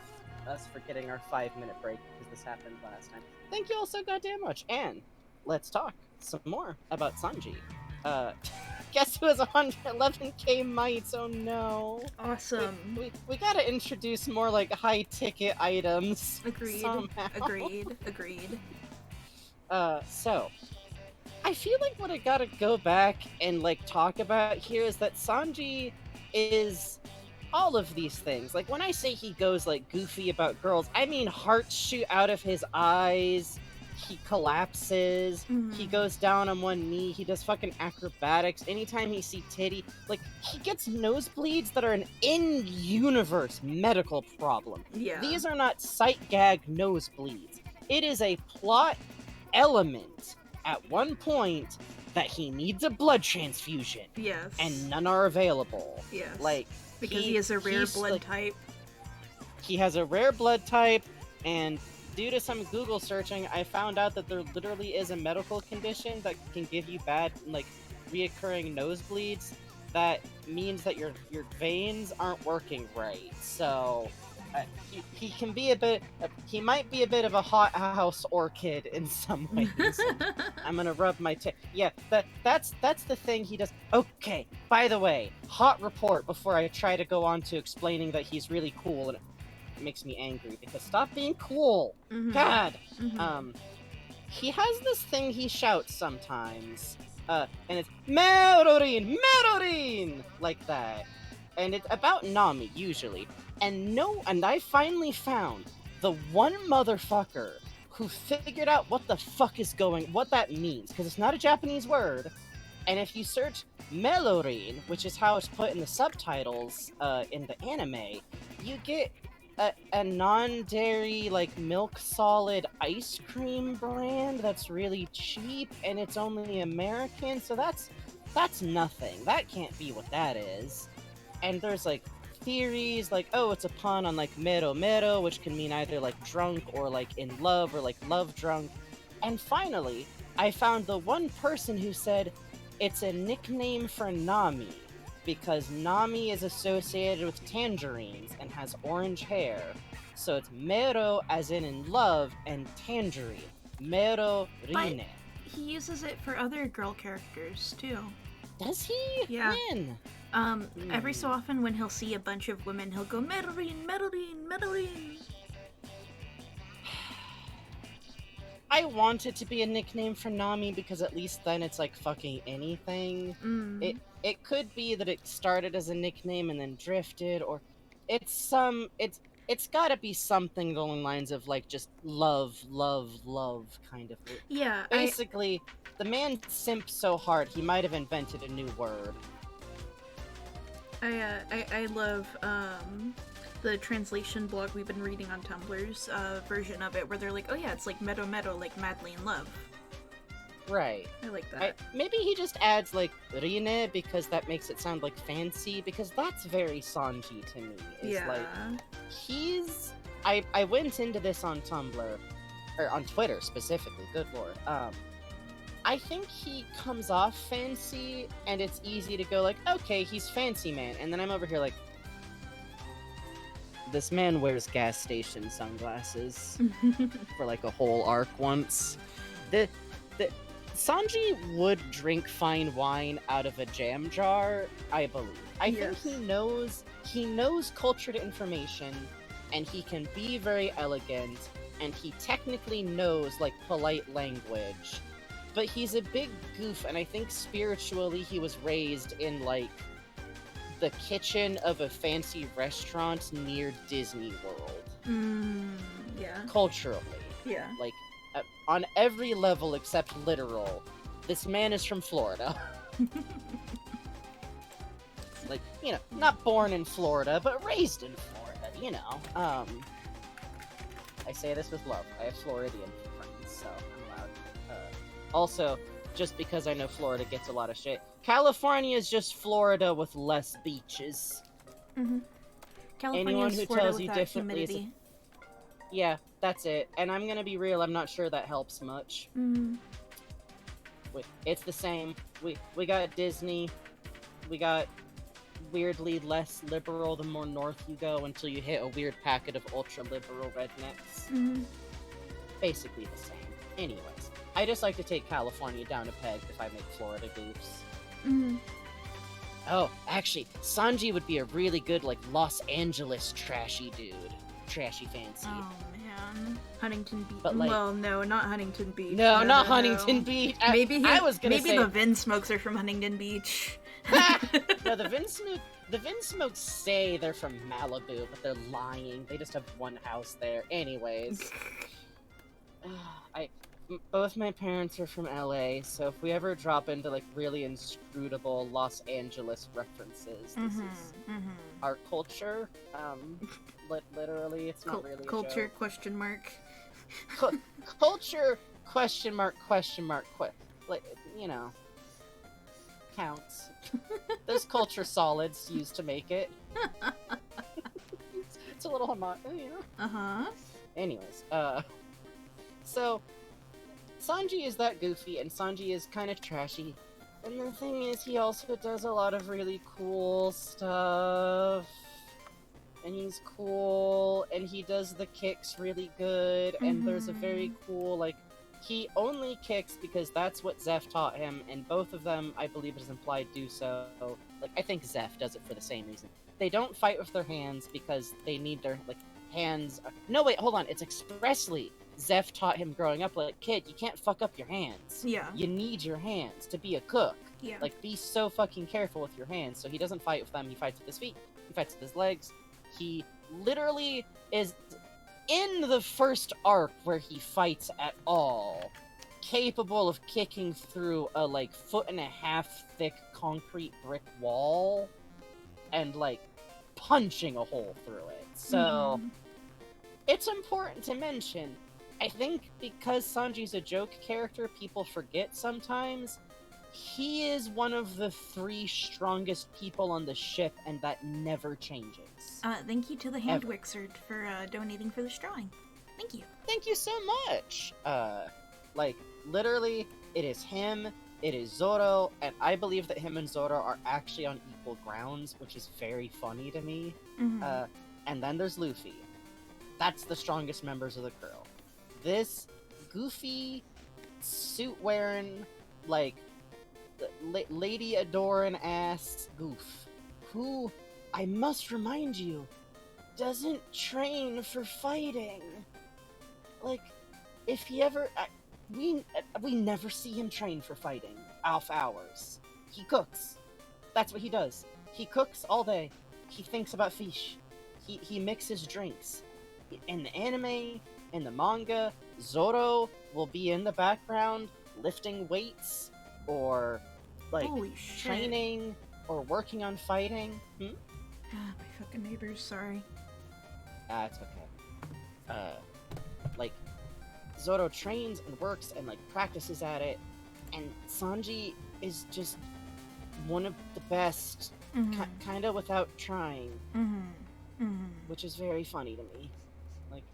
us for getting our 5-minute break because this happened last time. Thank you all so goddamn much, and let's talk some more about Sanji. Guess who has 111k mites? Oh no. Awesome. We gotta introduce more like high ticket items. Agreed. Somehow. Agreed. So I feel like what I gotta go back and like talk about here is that Sanji is all of these things. Like when I say he goes like goofy about girls, I mean hearts shoot out of his eyes. He collapses. Mhm. He goes down on one knee. He does fucking acrobatics. Anytime he sees titty, like he gets nosebleeds that are an in-universe medical problem. Yeah. These are not sight gag nosebleeds. It is a plot element at one point that he needs a blood transfusion, Yes. and none are available. Yes. Like because he has a rare he's, blood like, type. He has a rare blood type, and due to some Google searching, I found out that there literally is a medical condition that can give you bad, like, reoccurring nosebleeds. that means that your veins aren't working right. So he can be a bit. He might be a bit of a hothouse orchid in some ways. I'm gonna rub my yeah, that's the thing he does. Okay, by the way, hot report before I try to go on to explaining that he's really cool, and it makes me angry because stop being cool. God. He has this thing he shouts sometimes. And it's Merorin, Merorin, like that. And it's about Nami usually. And I finally found the one motherfucker who figured out what the fuck is what that means, because it's not a Japanese word. And if you search Melorin, which is how it's put in the subtitles in the anime, you get a non-dairy, like, milk solid ice cream brand that's really cheap, and it's only American, so that's nothing. That can't be what that is. And there's, like, theories, like, oh, it's a pun on, like, mero mero, which can mean either, like, drunk or, like, in love or, like, love drunk. And finally, I found the one person who said it's a nickname for Nami, because Nami is associated with tangerines and has orange hair. So it's Mero as in love and tangerine. Mero Rine. He uses it for other girl characters too. Does he? Yeah. When? Every so often when he'll see a bunch of women, he'll go, Merorin, Merorin, Merorin. I want it to be a nickname for Nami because at least then it's like fucking anything. It could be that it started as a nickname and then drifted, or it's gotta be something along the lines of like just love kind of. Yeah. Basically, the man simped so hard he might have invented a new word. I love the translation blog we've been reading on Tumblr's version of it, where they're like, oh yeah, it's like Meadow Meadow, like madly in love. Right. I like that. Maybe he just adds like Rine because that makes it sound like fancy, because that's very Sanji to me. It's like I went into this on Tumblr, or on Twitter specifically, good lord. I think he comes off fancy, and it's easy to go like, okay, he's fancy man, and then I'm over here like, this man wears gas station sunglasses for like a whole arc once. The Sanji would drink fine wine out of a jam jar, I believe. I think he knows cultured information, and he can be very elegant, and he technically knows like polite language. But he's a big goof, and I think spiritually he was raised in like the kitchen of a fancy restaurant near Disney World. Yeah. Culturally. Yeah. Like, on every level except literal, this man is from Florida. Like, you know, not born in Florida, but raised in Florida, you know. I say this with love. I have Floridian friends, so I'm allowed. Also, just because I know Florida gets a lot of shit, California is just Florida with less beaches. California is Florida without humidity. Yeah, that's it. And I'm gonna be real, I'm not sure that helps much. It's the same. We got Disney. We got weirdly less liberal the more north you go until you hit a weird packet of ultra-liberal rednecks. Basically the same. Anyways, I just like to take California down a peg if I make Florida goofs. Oh, actually, Sanji would be a really good, like, Los Angeles trashy dude. Trashy fancy. Oh, man. Huntington Beach. But, like, well, no, not Huntington Beach. No, not Huntington Beach. Maybe say... the Vinsmokes are from Huntington Beach. No, the Vinsmokes say they're from Malibu, but they're lying. They just have one house there. Anyways. Both my parents are from LA, so if we ever drop into like really inscrutable Los Angeles references, this is our culture. Literally, it's not really culture a joke. question mark. Culture question mark. Like, you know, counts. There's culture solids used to make it. It's a little you know. Anyways, so Sanji is that goofy, and Sanji is kind of trashy, And the thing is, he also does a lot of really cool stuff. And he's cool, and he does the kicks really good, and there's a very cool, like, he only kicks because that's what Zeph taught him, and both of them, I believe it is implied, do so. Like, I think Zeph does it for the same reason. They don't fight with their hands because they need their, like, hands... No, wait, hold on, it's expressly Zeph taught him growing up, like, kid, you can't fuck up your hands. Yeah. You need your hands to be a cook. Yeah. Like, be so fucking careful with your hands. So he doesn't fight with them, he fights with his feet, he fights with his legs. He literally is, in the first arc where he fights at all, capable of kicking through a, like, 1.5 foot thick concrete brick wall and, like, punching a hole through it. So, it's important to mention. I think because Sanji's a joke character, people forget sometimes. He is one of the 3 strongest people on the ship, and that never changes. Thank you to the Hand Wixard for donating for this drawing. Thank you. Thank you so much! Like, literally, it is him, it is Zoro, and I believe that him and Zoro are actually on equal grounds, which is very funny to me. And then there's Luffy. That's the strongest members of the crew. This goofy, suit-wearing, like, Lady Adoran-ass goof, who, I must remind you, doesn't train for fighting. Like, if he ever... we never see him train for fighting off hours. He cooks. That's what he does. He cooks all day. He thinks about fish. He mixes drinks. In the anime, in the manga, Zoro will be in the background lifting weights or, like, training or working on fighting. My fucking neighbors, sorry. It's okay. Like, Zoro trains and works and, like, practices at it, and Sanji is just one of the best, kind of without trying, which is very funny to me. Like,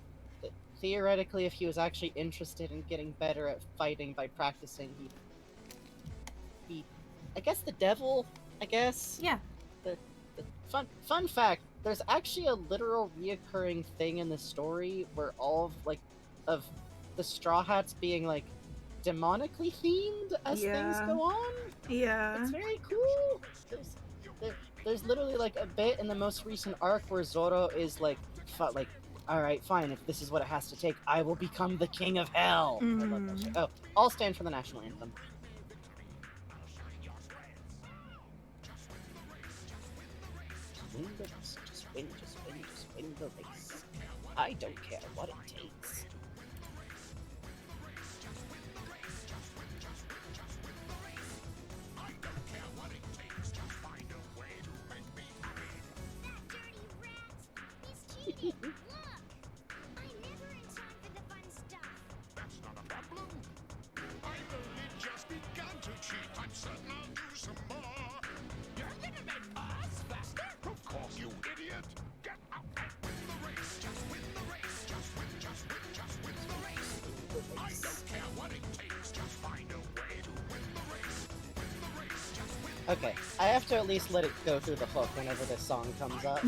theoretically, if he was actually interested in getting better at fighting by practicing, he I guess the devil, I guess? Yeah. The fun fact, there's actually a literal reoccurring thing in the story where all of the Straw Hats being, like, demonically themed as things go on. Yeah. It's very cool. There's literally, like, a bit in the most recent arc where Zoro is, like, alright, fine, if this is what it has to take, I will become the king of hell. I love that shit. Oh, I'll stand for the national anthem. Just win the race. I don't care what it takes. Okay, I have to at least let it go through the hook whenever this song comes up.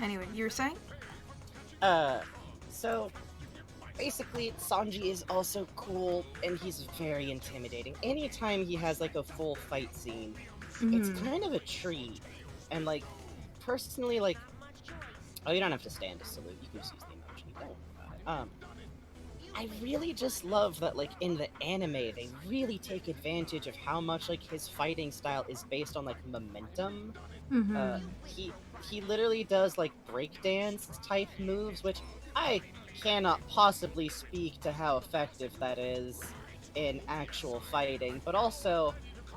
Anyway, you were saying? So, basically, Sanji is also cool, and he's very intimidating. Anytime he has, like, a full fight scene, it's kind of a treat. And, like, personally, like... Oh, you don't have to stand to salute, you can just use the emoji, don't worry about it. I really just love that, like, in the anime, they really take advantage of how much, like, his fighting style is based on, like, momentum. He literally does, like, breakdance type moves, which I cannot possibly speak to how effective that is in actual fighting, but also,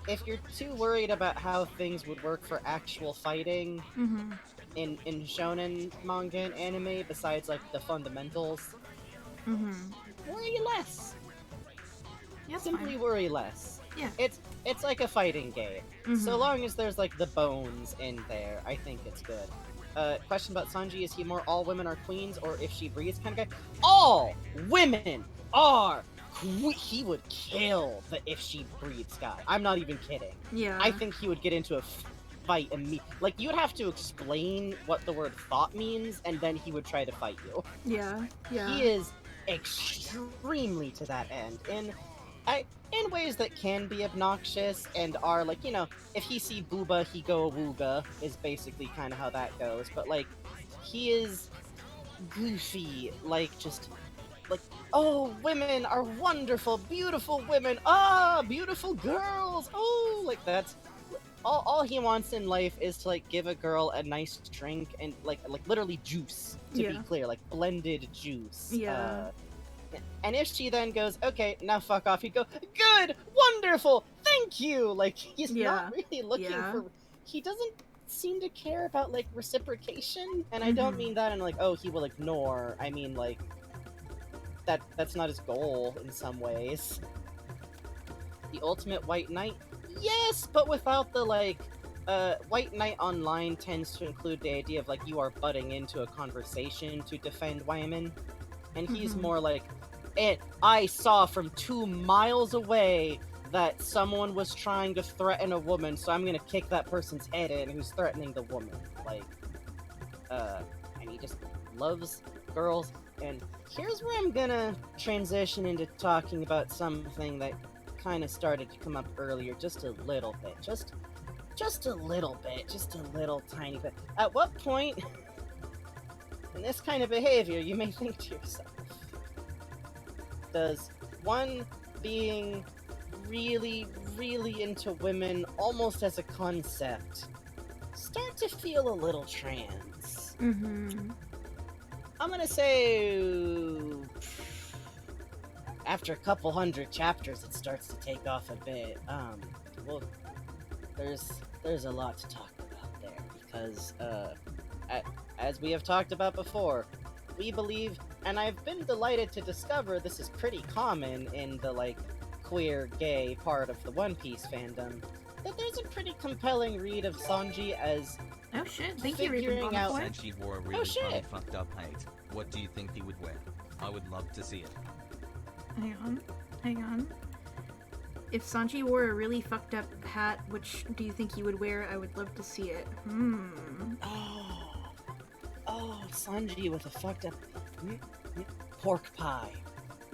if you're too worried about how things would work for actual fighting in shonen manga and anime, besides, like, the fundamentals, worry less. Yeah, Simply fine. worry less. Yeah. It's like a fighting game. So long as there's, like, the bones in there, I think it's good. Question about Sanji, is he more all women are queens, or if she breathes kind of guy? All women are. He would kill the if she breathes guy. I'm not even kidding. Yeah. I think he would get into a fight like you would have to explain what the word thought means, and then he would try to fight you. Yeah. He is extremely to that end in ways that can be obnoxious and are like, you know, if he see booba, he go awooga is basically kind of how that goes. But like, he is goofy, like just like, oh, women are wonderful, beautiful women, beautiful girls, oh, like that's all he wants in life is to like give a girl a nice drink and like literally juice, to be clear, like blended juice. Yeah. And if she then goes, okay, now fuck off, he'd go, good, wonderful, thank you. Like he's not really looking for. He doesn't seem to care about like reciprocation, and I don't mean that in like, oh, he will ignore. I mean like that's not his goal in some ways. The ultimate white knight. Yes, but without the, like, White Knight Online tends to include the idea of, like, you are butting into a conversation to defend women. And he's more like, I saw from 2 miles away that someone was trying to threaten a woman, so I'm gonna kick that person's head in who's threatening the woman. Like, and he just loves girls. And here's where I'm gonna transition into talking about something that kind of started to come up earlier, just a little bit, just a little bit, just a little tiny bit. At what point in this kind of behavior you may think to yourself, does one being really, really into women almost as a concept start to feel a little trans? I'm gonna say after a couple hundred chapters, it starts to take off a bit. Well, there's a lot to talk about there because, as we have talked about before, we believe, and I've been delighted to discover this is pretty common in the like queer gay part of the One Piece fandom, that there's a pretty compelling read of Sanji as figuring out. Sanji wore a really funny, fucked up hat. What do you think he would wear? I would love to see it. Hang on. If Sanji wore a really fucked up hat, which do you think he would wear? I would love to see it. Oh, Sanji with a fucked up pork pie.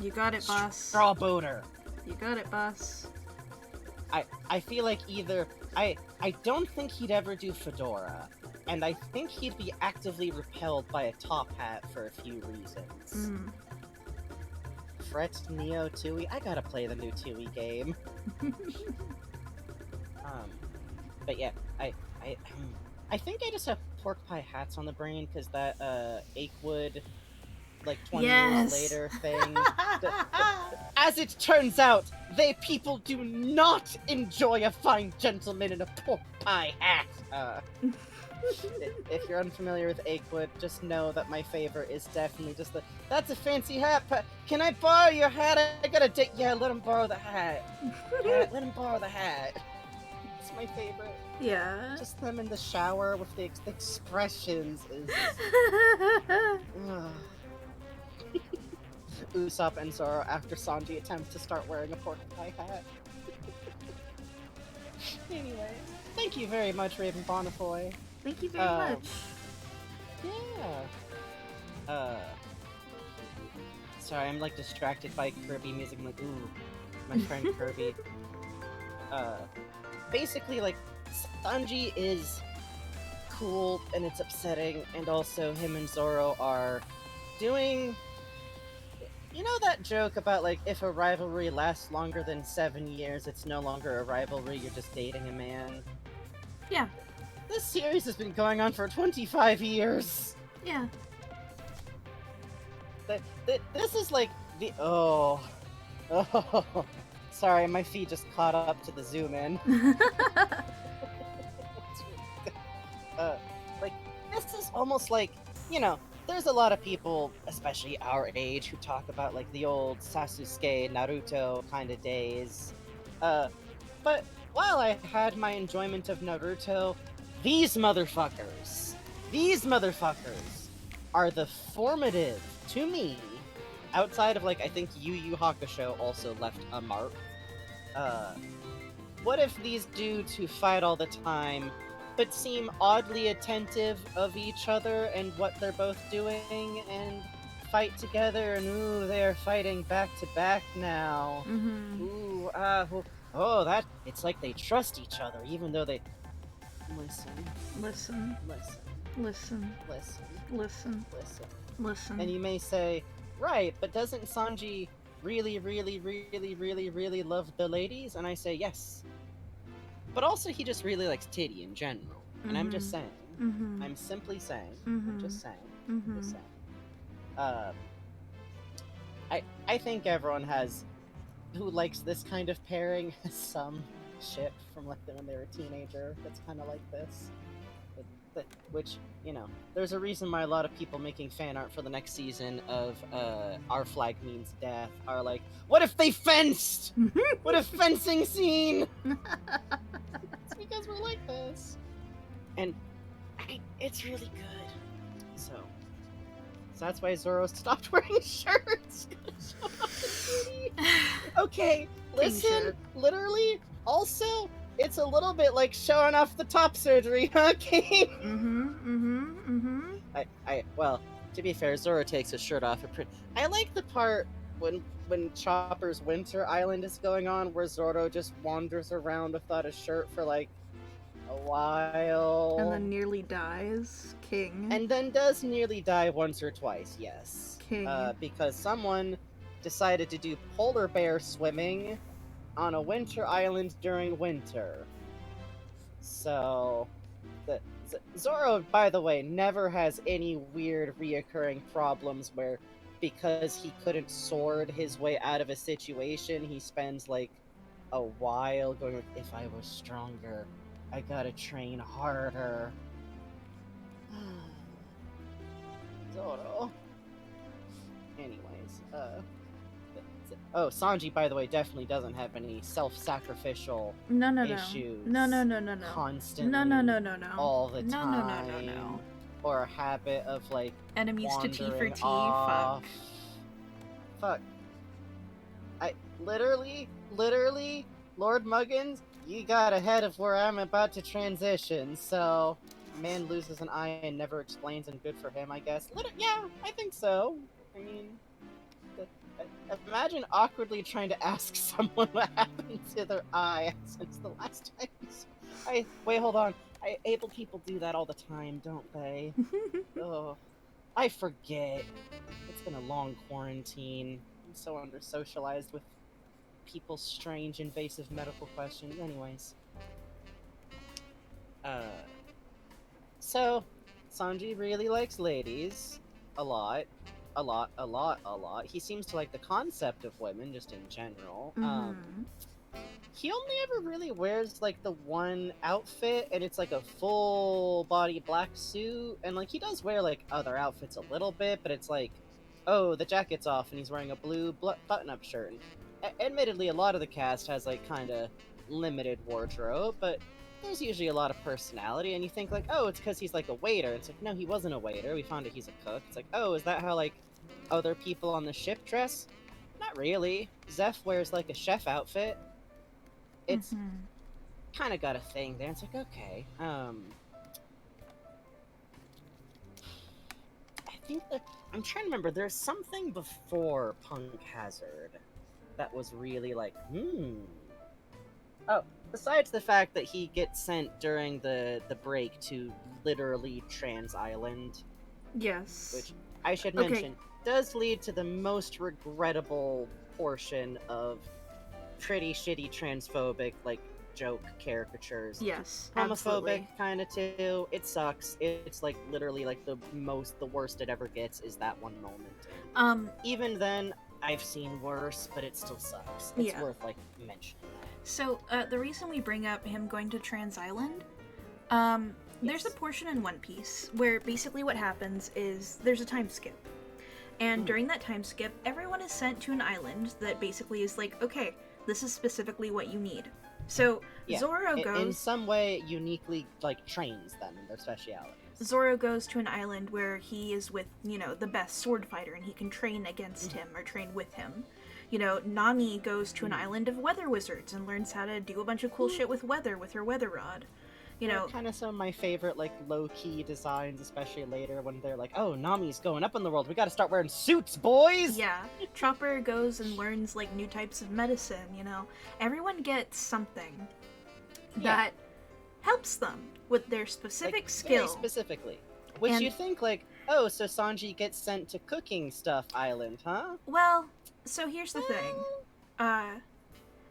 You got it, boss. Straw boater. You got it, boss. I feel like either I don't think he'd ever do fedora, and I think he'd be actively repelled by a top hat for a few reasons. Fret Neo Tui. I gotta play the new Tui game. But yeah, I think I just have pork pie hats on the brain because that Achewood, like 20 years later thing. As it turns out, they people do not enjoy a fine gentleman in a pork pie hat. If you're unfamiliar with Achewood, just know that my favorite is definitely just that's a fancy hat, can I borrow your hat? I got a date. Yeah, let him borrow the hat. Let him borrow the hat. It's my favorite. Yeah. Just them in the shower with the expressions is... Usopp and Zoro after Sanji attempts to start wearing a pork pie hat. Anyway, thank you very much, Raven Bonifoy. Thank you very much. Yeah. Sorry, I'm like distracted by Kirby music. I'm like, ooh, my friend Kirby. Basically, like, Sanji is cool and it's upsetting, and also him and Zoro are doing... You know that joke about, like, if a rivalry lasts longer than 7 years, it's no longer a rivalry, you're just dating a man? Yeah. This series has been going on for 25 years! Yeah. This is like the... Oh. Sorry, my feet just caught up to the zoom in. Like, this is almost like, you know, there's a lot of people, especially our age, who talk about, like, the old Sasuke, Naruto kind of days. But while I had my enjoyment of Naruto, these motherfuckers are the formative, to me, outside of, like, I think Yu Yu Hakusho also left a mark. What if these dudes who fight all the time, but seem oddly attentive of each other and what they're both doing, and fight together, and ooh, they're fighting back to back now. Mm-hmm. Ooh, that, it's like they trust each other, even though they... Listen. Listen. Listen. Listen. Listen. Listen. Listen. Listen. And you may say, right, but doesn't Sanji really, really, really, really, really love the ladies? And I say, yes. But also, he just really likes titty in general. And I'm just saying. Mm-hmm. I'm simply saying. Mm-hmm. I'm just saying. Mm-hmm. Just saying. I think everyone who likes this kind of pairing has some ship from like when they were a teenager that's kind of like this. Which, you know, there's a reason why a lot of people making fan art for the next season of Our Flag Means Death are like, what if they fenced? What if fencing scene? It's because we're like this. And it's really good. So that's why Zoro stopped wearing shirts. Okay, listen, literally, also, it's a little bit like showing off the top surgery, huh, King? Well, to be fair, Zoro takes his shirt off. I like the part when Chopper's Winter Island is going on, where Zoro just wanders around without a shirt for like a while. And then nearly dies. King. And then does nearly die once or twice, yes. King. Because someone decided to do polar bear swimming on a winter island during winter. So, Zoro, by the way, never has any weird reoccurring problems where, because he couldn't sword his way out of a situation, he spends like a while going like, if I was stronger, I gotta train harder. Zoro. Anyways, Sanji, by the way, definitely doesn't have any self-sacrificial issues. No. Constantly. No. All the time. No. Or a habit of, like, enemies to T for T. Off. Fuck. Literally, Lord Muggins, you got ahead of where I'm about to transition, so... Man loses an eye and never explains, and good for him, I guess. Yeah, I think so. I mean... Imagine awkwardly trying to ask someone what happened to their eye since the last time. Wait, hold on. Able people do that all the time, don't they? Oh, I forget. It's been a long quarantine. I'm so under-socialized with people's strange, invasive medical questions. Anyways. So, Sanji really likes ladies. A lot. He seems to like the concept of women, just in general. He only ever really wears, like, the one outfit, and it's, like, a full-body black suit, and, like, he does wear, like, other outfits a little bit, but it's like, oh, the jacket's off, and he's wearing a blue button-up shirt. Admittedly, a lot of the cast has, like, kinda limited wardrobe, but there's usually a lot of personality, and you think, like, oh, it's because he's, like, a waiter. It's like, no, he wasn't a waiter. We found out he's a cook. It's like, oh, is that how, like, other people on the ship dress? Not really. Zeph wears, like, a chef outfit. It's kind of got a thing there. It's like, okay. I think that... I'm trying to remember. There's something before Punk Hazard that was really, like, Oh, besides the fact that he gets sent during the break to literally Trans Island. Yes. Which, I should mention, does lead to the most regrettable portion of pretty shitty transphobic, like, joke caricatures. Yes, homophobic, kind of, too. It sucks. It's, like, literally, like, the worst it ever gets is that one moment. Even then, I've seen worse, but it still sucks. It's worth, like, mentioning. So, the reason we bring up him going to Trans Island, there's a portion in One Piece where basically what happens is there's a time skip. And during that time skip, everyone is sent to an island that basically is like, okay, this is specifically what you need. So, Zoro goes... In some way, uniquely, like, trains them in their specialities. Zoro goes to an island where he is with, the best sword fighter and he can train against him or train with him. Nami goes to an island of weather wizards and learns how to do a bunch of cool shit with weather with her weather rod. Kind of some of my favorite, like, low-key designs, especially later when they're like, oh, Nami's going up in the world, we gotta start wearing suits, boys! Yeah. Chopper goes and learns, like, new types of medicine, Everyone gets something that helps them with their specific skill. Very specifically. Which you think, like, oh, so Sanji gets sent to Cooking Stuff Island, huh? Well, so here's the thing.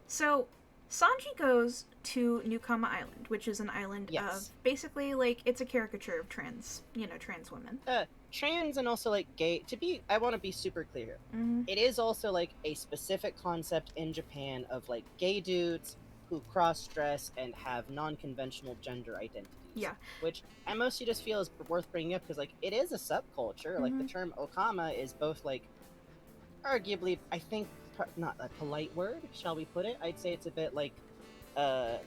So Sanji goes to Newcama Island, which is an island of basically, like, it's a caricature of trans women. Trans and also, like, gay. I want to be super clear here. Mm-hmm. It is also, like, a specific concept in Japan of, like, gay dudes who cross-dress and have non-conventional gender identities. Yeah. Which I mostly just feel is worth bringing up because, like, it is a subculture. Mm-hmm. Like, the term Okama is both, like, arguably, I think, not a polite word, shall we put it? I'd say it's a bit, like, I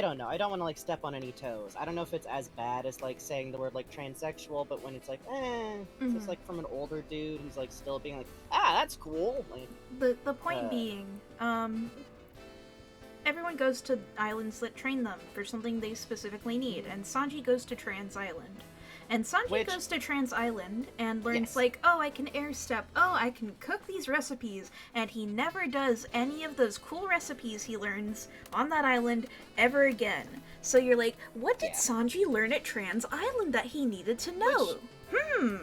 don't know. I don't want to, like, step on any toes. I don't know if it's as bad as, like, saying the word, like, transsexual, but when it's like, it's just, like, from an older dude who's, like, still being like, that's cool. Like, the point being, everyone goes to islands that train them for something they specifically need, and Sanji goes to Trans Island. And Sanji goes to Trans Island and learns, like, oh, I can air step, oh, I can cook these recipes, and he never does any of those cool recipes he learns on that island ever again. So you're like, what did Sanji learn at Trans Island that he needed to know?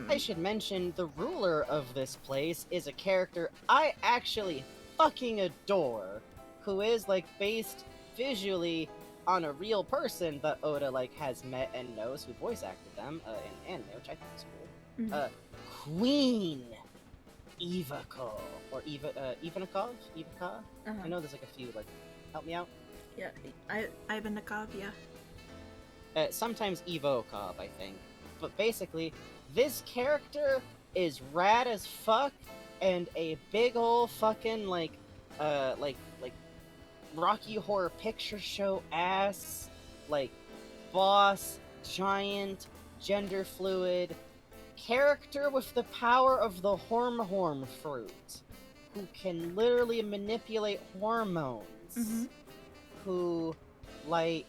I should mention, the ruler of this place is a character I actually fucking adore, who is, like, based visually on a real person that Oda, like, has met and knows, who voice acted them in anime, which I think is cool. Mm-hmm. Queen Ivako, or Ivankov? Ivaka? I know there's, like, a few, like, help me out? Yeah, Ivankov, yeah. Sometimes Evokov, I think. But basically, this character is rad as fuck, and a big ol' fucking, like, Rocky Horror Picture Show ass, like, boss, giant, gender fluid, character with the power of the Horm fruit, who can literally manipulate hormones, who, like,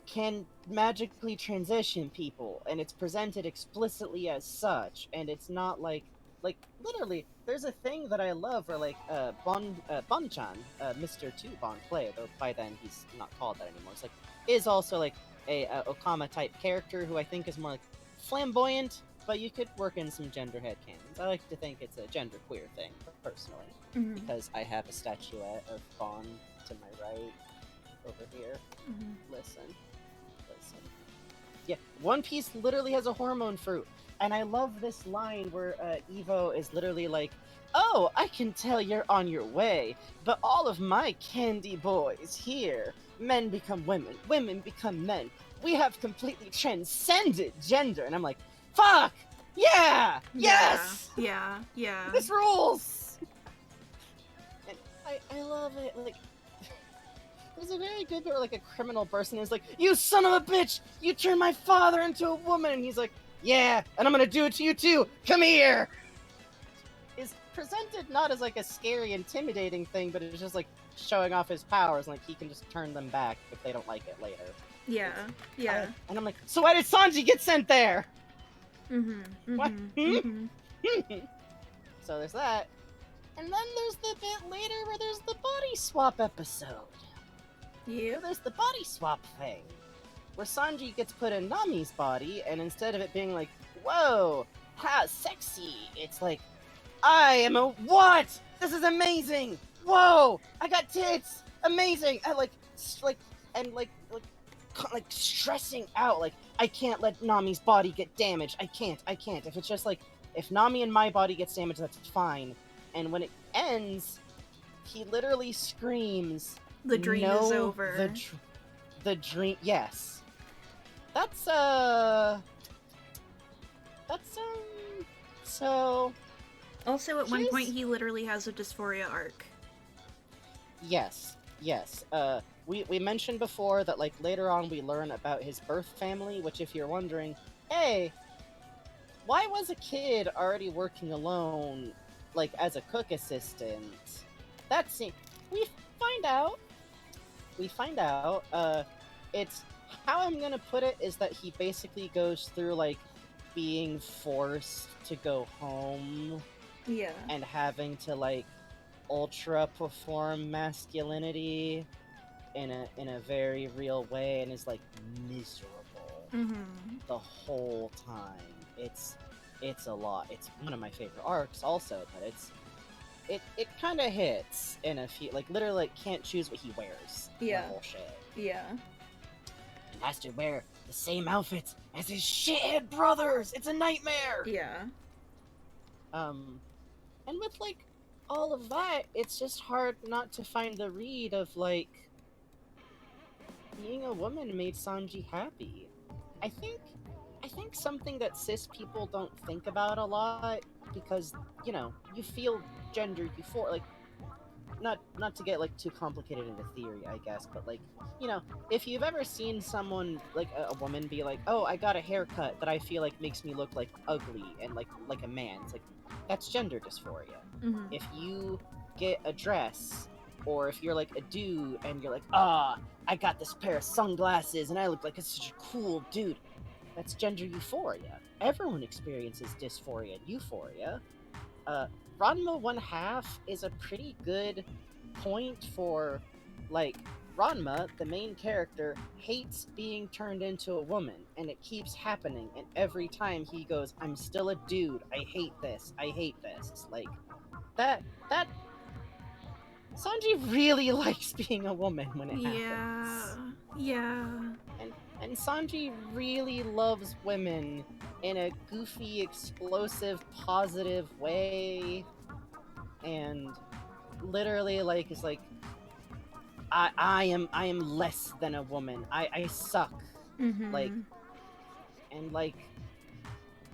can magically transition people, and it's presented explicitly as such, and it's not like, literally, there's a thing that I love where, like, Bon-chan, Mr. 2 Bon Clay, though by then he's not called that anymore, it's like, is also, like, a Okama-type character who I think is more, like, flamboyant, but you could work in some gender headcanons. I like to think it's a genderqueer thing, personally, because I have a statuette of Bon to my right, over here. Listen. Yeah, One Piece literally has a hormone fruit. And I love this line where Evo is literally like, oh, I can tell you're on your way, but all of my candy boys here, men become women, women become men. We have completely transcended gender. And I'm like, fuck! Yeah! Yes! Yeah. This rules! And I love it. Like, there's a very good bit where, like, a criminal person is like, you son of a bitch! You turned my father into a woman! And he's like, yeah, and I'm gonna do it to you too! Come here! Is presented not as, like, a scary, intimidating thing, but it's just, like, showing off his powers, and, like, he can just turn them back if they don't like it later. Yeah. And I'm like, so why did Sanji get sent there? What? So there's that. And then there's the bit later where there's the body swap episode. Yeah. There's the body swap thing, where Sanji gets put in Nami's body, and instead of it being like, whoa, how sexy, it's like, I am a what? This is amazing! Whoa, I got tits! Amazing! I like stressing out, like, I can't let Nami's body get damaged. I can't. If it's just like, if Nami and my body gets damaged, that's fine. And when it ends, he literally screams, the dream is over. The dream, yes. That's so... Also, at one point, he literally has a dysphoria arc. Yes. we mentioned before that like later on we learn about his birth family, which if you're wondering, hey, why was a kid already working alone, like as a cook assistant? That's we find out. We find out. It's how I'm gonna put it is that he basically goes through like being forced to go home Yeah. and having to like ultra perform masculinity in a very real way, and is like miserable the whole time. It's a lot. It's one of my favorite arcs also, but it kind of hits in a few, like literally like, can't choose what he wears. Yeah. Whole shit. Yeah. He has to wear the same outfits as his shithead brothers. It's a nightmare. Yeah. And with like all of that, it's just hard not to find the read of like being a woman made Sanji happy. I think something that cis people don't think about a lot, because you know you feel gender euphoria, like not to get like too complicated into theory, I guess, but like, you know, if you've ever seen someone like a woman be like, oh, I got a haircut that I feel like makes me look like ugly and like a man, it's like that's gender dysphoria. If you get a dress, or if you're like a dude and you're like, I got this pair of sunglasses and I look like such a cool dude, that's gender euphoria. Everyone experiences dysphoria and euphoria. Ranma 1/2 is a pretty good point for, like, Ranma, the main character, hates being turned into a woman, and it keeps happening, and every time he goes, I'm still a dude, I hate this, like, that Sanji really likes being a woman when it happens. Yeah. And Sanji really loves women in a goofy, explosive, positive way. And literally, like, is like, I am less than a woman. I suck. Like, and like,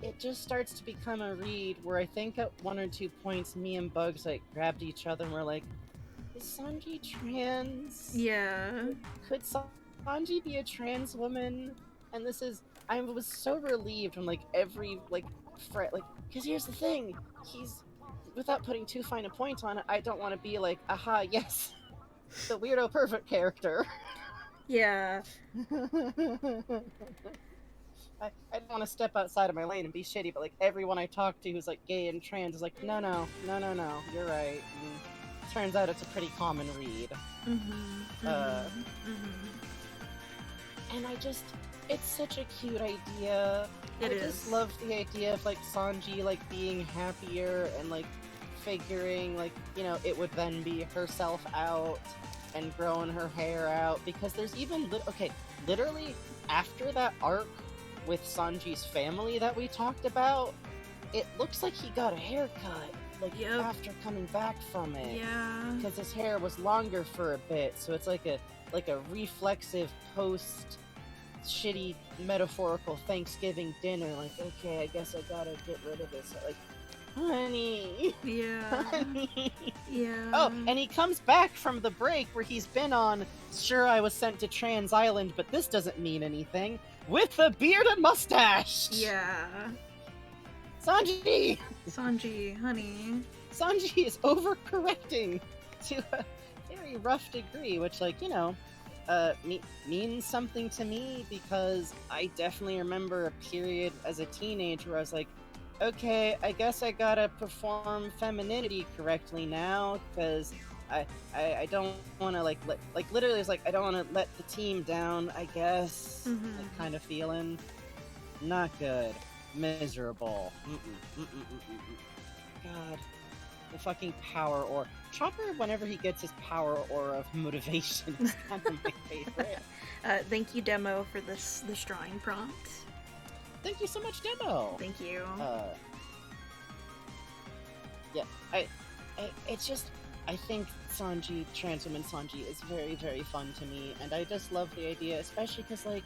it just starts to become a read where I think at one or two points, me and Bugs like grabbed each other and we're like, is Sanji trans? Yeah. Could Sanji be a trans woman? And this is, I was so relieved from like every like because here's the thing, he's, without putting too fine a point on it, I don't want to be like, aha, yes, the weirdo pervert character. Yeah. I don't want to step outside of my lane and be shitty, but like everyone I talk to who's like gay and trans is like, no, you're right. And turns out it's a pretty common read. And I just, it's such a cute idea. I just love the idea of like Sanji like being happier and like figuring like, you know, it would then be herself out and growing her hair out, because there's even literally after that arc with Sanji's family that we talked about, it looks like he got a haircut like after coming back from it. Yeah. Because his hair was longer for a bit, so it's like a reflexive post shitty metaphorical Thanksgiving dinner, like, okay, I guess I gotta get rid of this, like, honey. Yeah. Honey. Yeah. Oh, and he comes back from the break where he's been on, sure, I was sent to Trans Island, but this doesn't mean anything, with a beard and mustache. Yeah. Sanji, honey. Sanji is overcorrecting to a very rough degree, which, like, you know, means something to me, because I definitely remember a period as a teenager where I was like, okay, I guess I gotta perform femininity correctly now, because I don't want to like literally it's like I don't want to let the team down, I guess. Like, kind of feeling not good, miserable. God, the fucking power or Chopper, whenever he gets his power aura of motivation, is kind of my favorite. Thank you, Demo, for the drawing prompt. Thank you so much, Demo. Thank you. Yeah, it's just, I think Sanji, Trans Woman Sanji, is very, very fun to me, and I just love the idea, especially because, like,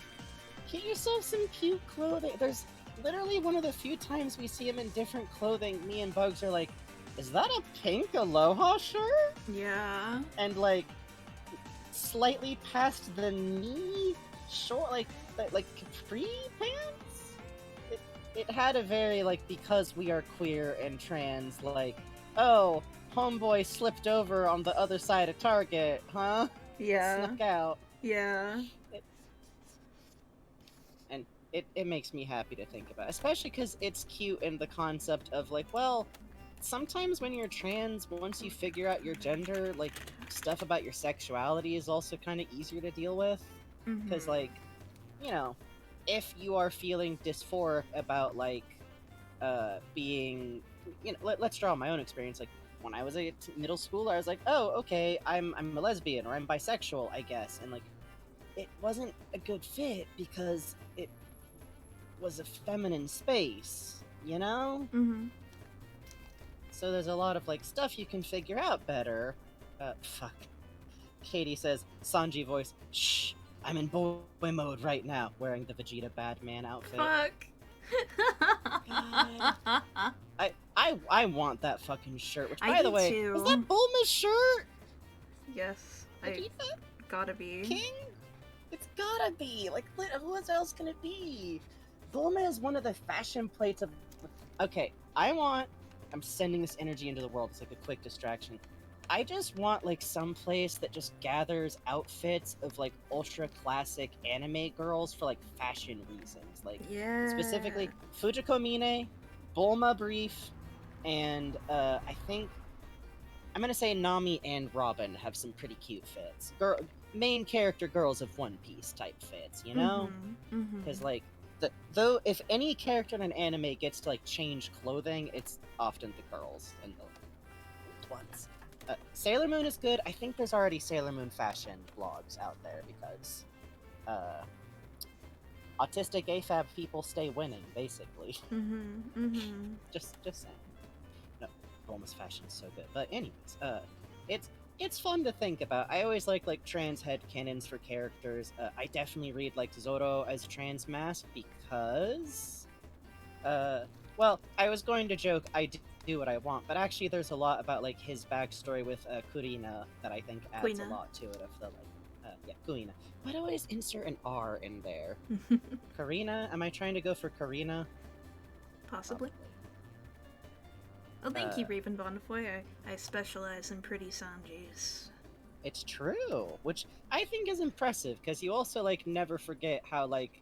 get yourself some cute clothing. There's literally one of the few times we see him in different clothing, me and Bugs are like, is that a pink Aloha shirt? Yeah. And, like, slightly past the knee, short, like capri pants. It had a very like, because we are queer and trans, like, oh, homeboy slipped over on the other side of Target, huh? Yeah. Snuck out. Yeah. And it makes me happy to think about, especially because it's cute in the concept of like, well, sometimes when you're trans, once you figure out your gender, like, stuff about your sexuality is also kind of easier to deal with. Because, like, you know, if you are feeling dysphoric about, like, being, you know, let's draw my own experience. Like, when I was a middle schooler, I was like, oh, okay, I'm a lesbian, or I'm bisexual, I guess. And, like, it wasn't a good fit because it was a feminine space, you know? So there's a lot of, like, stuff you can figure out better. Fuck. Katie says, Sanji voice, shh, I'm in boy mode right now, wearing the Vegeta Badman outfit. Fuck. I want that fucking shirt, which, I by the do way, too. is that Bulma's shirt? Yes. Vegeta? Gotta be. King? It's gotta be. Like, who else can it be? Bulma is one of the fashion plates of... Okay, I'm sending this energy into the world. It's like a quick distraction. I just want, like, some place that just gathers outfits of, like, ultra classic anime girls for, like, fashion reasons. Like, Yeah. specifically, Fujiko Mine, Bulma Brief, and, I think... I'm gonna say Nami and Robin have some pretty cute fits. Main character girls of One Piece type fits, you know? Because, like, though if any character in an anime gets to, like, change clothing, it's often the girls and the ones. Sailor Moon is good. I think there's already Sailor Moon fashion blogs out there because autistic AFAB people stay winning, basically. Just saying. No, Bulma's fashion is so good. But anyways, it's fun to think about. I always like trans headcanons for characters. I definitely read like Zoro as trans mask because well, I was going to joke I do what I want, but actually there's a lot about like his backstory with Kurina that I think adds a lot to it of the like yeah, Kurina. Why do I always insert an R in there? Karina? Am I trying to go for Karina? Possibly. Well, thank you, Raven Bonnefoy. I specialize in pretty Sanjis. It's true, which I think is impressive because you also like never forget how like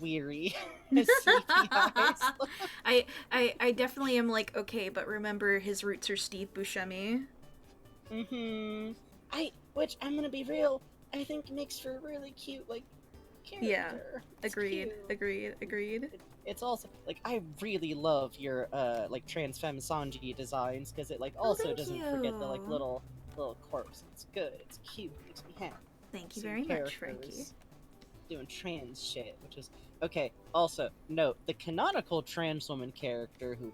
weary his sleepy eyes. I definitely am like, okay, but remember his roots are Steve Buscemi. Which I'm gonna be real, I think makes for a really cute like character. Yeah, it's agreed. It's also like I really love your like trans femme Sanji designs because it like also doesn't forget the like little corpse. It's good. It's cute. It makes me happy. Thank you very much, Frankie. Doing trans shit, which is okay. Also, note the canonical trans woman character who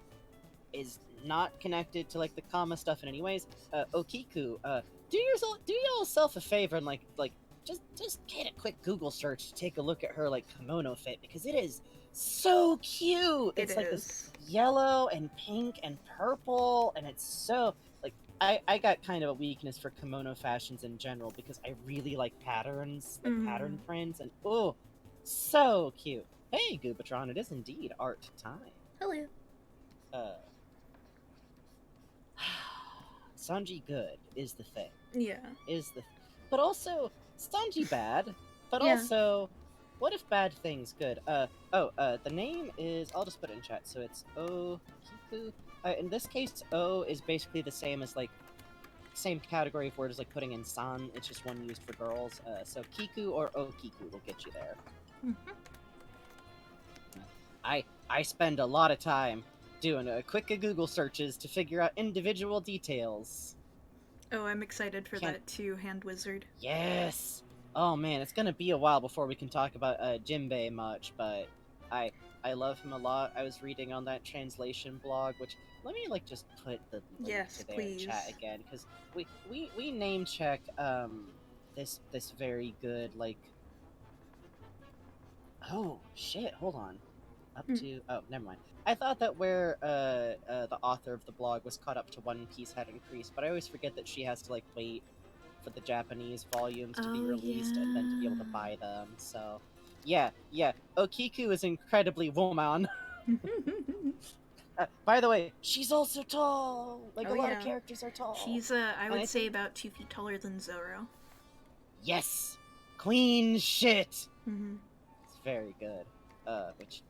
is not connected to like the comma stuff in any ways. Okiku. Do yourself a favor and like just get a quick Google search to take a look at her like kimono fit because it is so cute. It's like this yellow and pink and purple, and it's so like I got kind of a weakness for kimono fashions in general because I really like patterns, like pattern prints, and oh, so cute. Hey, Goobatron, it is indeed art time. Hello. Sanji good is the thing. Yeah. But also Sanji bad. But also, what if bad things good? The name is, I'll just put it in chat. So it's Okiku. In this case, O is basically the same as like same category of word as like putting in san. It's just one used for girls. So Kiku or Okiku will get you there. I spend a lot of time doing quick Google searches to figure out individual details. Oh, I'm excited for that too, Hand Wizard. Yes! Oh man, it's gonna be a while before we can talk about Jinbei much, but I love him a lot. I was reading on that translation blog, which let me like just put the link to their chat again, because we name check this very good like oh shit, hold on. Up to oh, never mind. I thought that where the author of the blog was caught up to One Piece had increased, but I always forget that she has to like wait for the Japanese volumes to be Oh, released and then to be able to yeah. buy them. So, yeah, Okiku is incredibly woman. By the way, she's also tall. Like Oh, a lot of yeah. characters are tall. She's, I And would I say think- about 2 feet taller than Zoro. Yes, queen shit. Mm-hmm. It's very good. Which,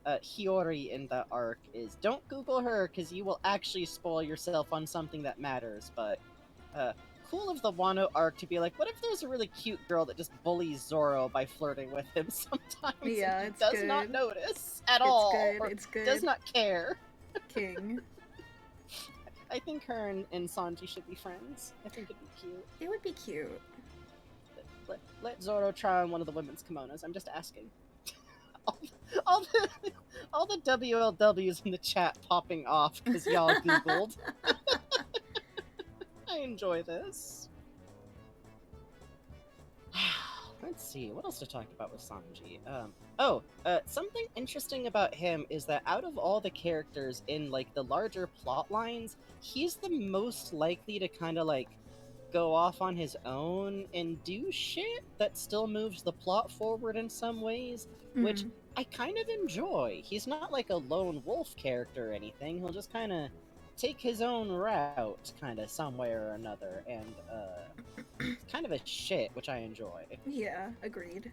Hiyori in that arc is, don't Google her because you will actually spoil yourself on something that matters. But, cool of the Wano arc to be like, what if there's a really cute girl that just bullies Zoro by flirting with him sometimes? Yeah, and he it's does not good. notice at all. It's good. Or It's good. does not care. King. I think her and Sanji should be friends. I think it'd be cute. It would be cute. Let Zoro try on one of the women's kimonos. I'm just asking. all the WLWs in the chat popping off because y'all googled. I enjoy this. Let's see, what else to talk about with Sanji? Something interesting about him is that out of all the characters in like the larger plot lines, he's the most likely to kind of like go off on his own and do shit that still moves the plot forward in some ways, which Mhm. I kind of enjoy. He's not like a lone wolf character or anything. He'll just kind of take his own route, kind of somewhere or another, and kind of a shit, which I enjoy. Yeah, agreed.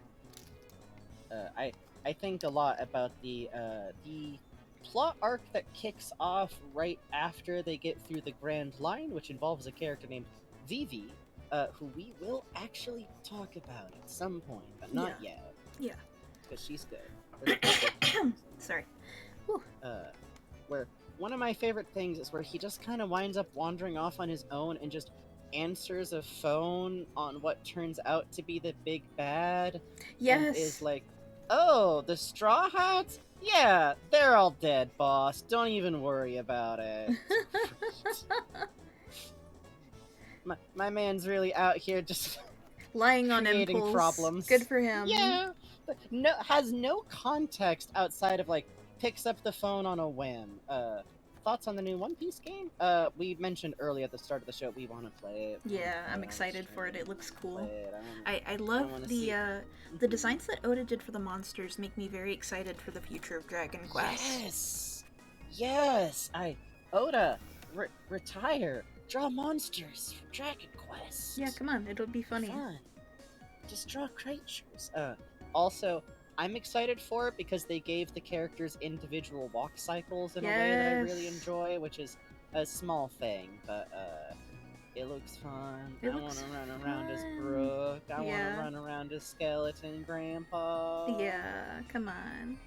I think a lot about the plot arc that kicks off right after they get through the Grand Line, which involves a character named Vivi, who we will actually talk about at some point, but not yet. Yeah. Because she's good. Sorry. Where one of my favorite things is where he just kind of winds up wandering off on his own and just answers a phone on what turns out to be the big bad. Yes. And is like, oh, the Straw Hats? Yeah, they're all dead, boss. Don't even worry about it. my man's really out here just Lying on creating impulse. problems. Good for him. Yeah, but has no context outside of like picks up the phone on a whim. Thoughts on the new One Piece game? We mentioned earlier at the start of the show we want to play it. Yeah, I'm excited for it. It looks cool. I wanna love see the designs that Oda did for the monsters make me very excited for the future of Dragon Quest. Yes. Oda, retire. Draw monsters for Dragon Quest. Yeah, come on, it'll be funny. Fun. Just draw creatures. Also, I'm excited for it because they gave the characters individual walk cycles in a way that I really Yes. enjoy, which is a small thing, but it looks fun. It I want looks to run around as fun. Brooke. I want Yeah. to run around as Skeleton Grandpa. Yeah, come on.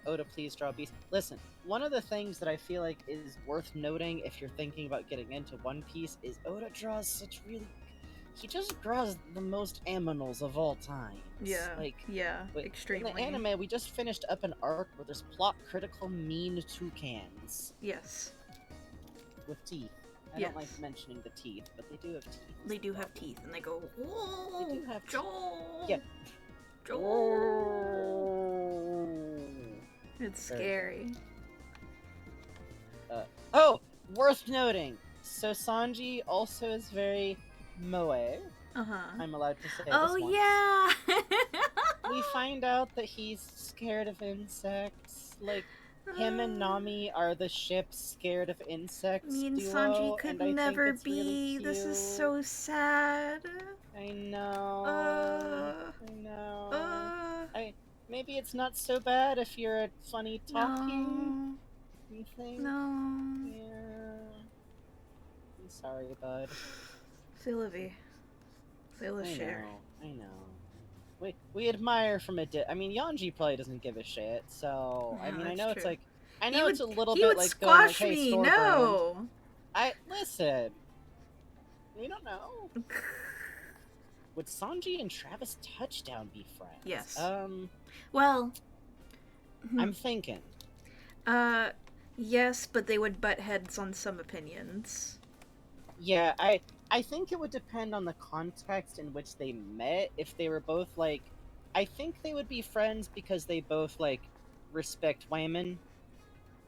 Oda, please draw beasts. Listen, one of the things that I feel like is worth noting if you're thinking about getting into One Piece is Oda draws such really... He just draws the most aminals of all time. Yeah, Like, yeah, Wait, extremely. in the anime, we just finished up an arc where there's plot critical mean toucans Yes, with teeth. I Yes. don't like mentioning the teeth, but they do have teeth. they do have teeth, and they go, whoa, They do have teeth. Joel! Yeah. Joel! Oh. It's Very scary. Oh, worth noting. So Sanji also is very moe. Uh-huh. I'm allowed to say Oh, this once. yeah! We find out that he's scared of insects. Like, him and Nami are the ship scared of insects Me and duo, Sanji could and I think never it's be. really This is cute. so sad. I know. I know. Maybe it's not so bad if you're a funny talking. You think? No. Yeah. I'm sorry, bud. C'est la vie. C'est la I chair. know. I know. We admire from a I mean, Yanji probably doesn't give a shit. So I No, mean, I that's know it's true. like I know it's a little He bit would like going like, squash hey, me. store brand. No. I listen. We don't know. Would Sanji and Travis Touchdown be friends? Yes. Well. I'm thinking. Yes, but they would butt heads on some opinions. Yeah, I think it would depend on the context in which they met. If they were both like, I think they would be friends because they both like respect women.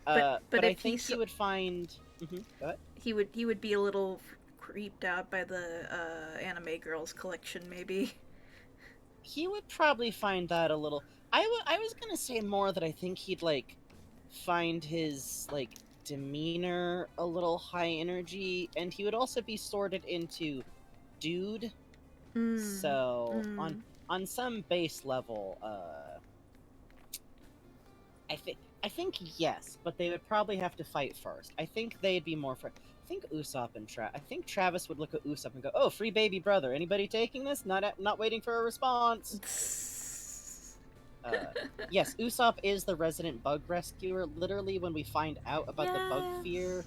But I if think he he would find. What? He would be a little creeped out by the anime girls collection, maybe. He would probably find that a little. I was gonna say more that I think he'd like find his like demeanor a little high energy, and he would also be sorted into dude. So on some base level, I think yes, but they would probably have to fight first. I think they'd be more for. I think Usopp and I think Travis would look at Usopp and go, "Oh, free baby brother. Anybody taking this? Not waiting for a response." Yes, Usopp is the resident bug rescuer. Literally, when we find out about the bug fear,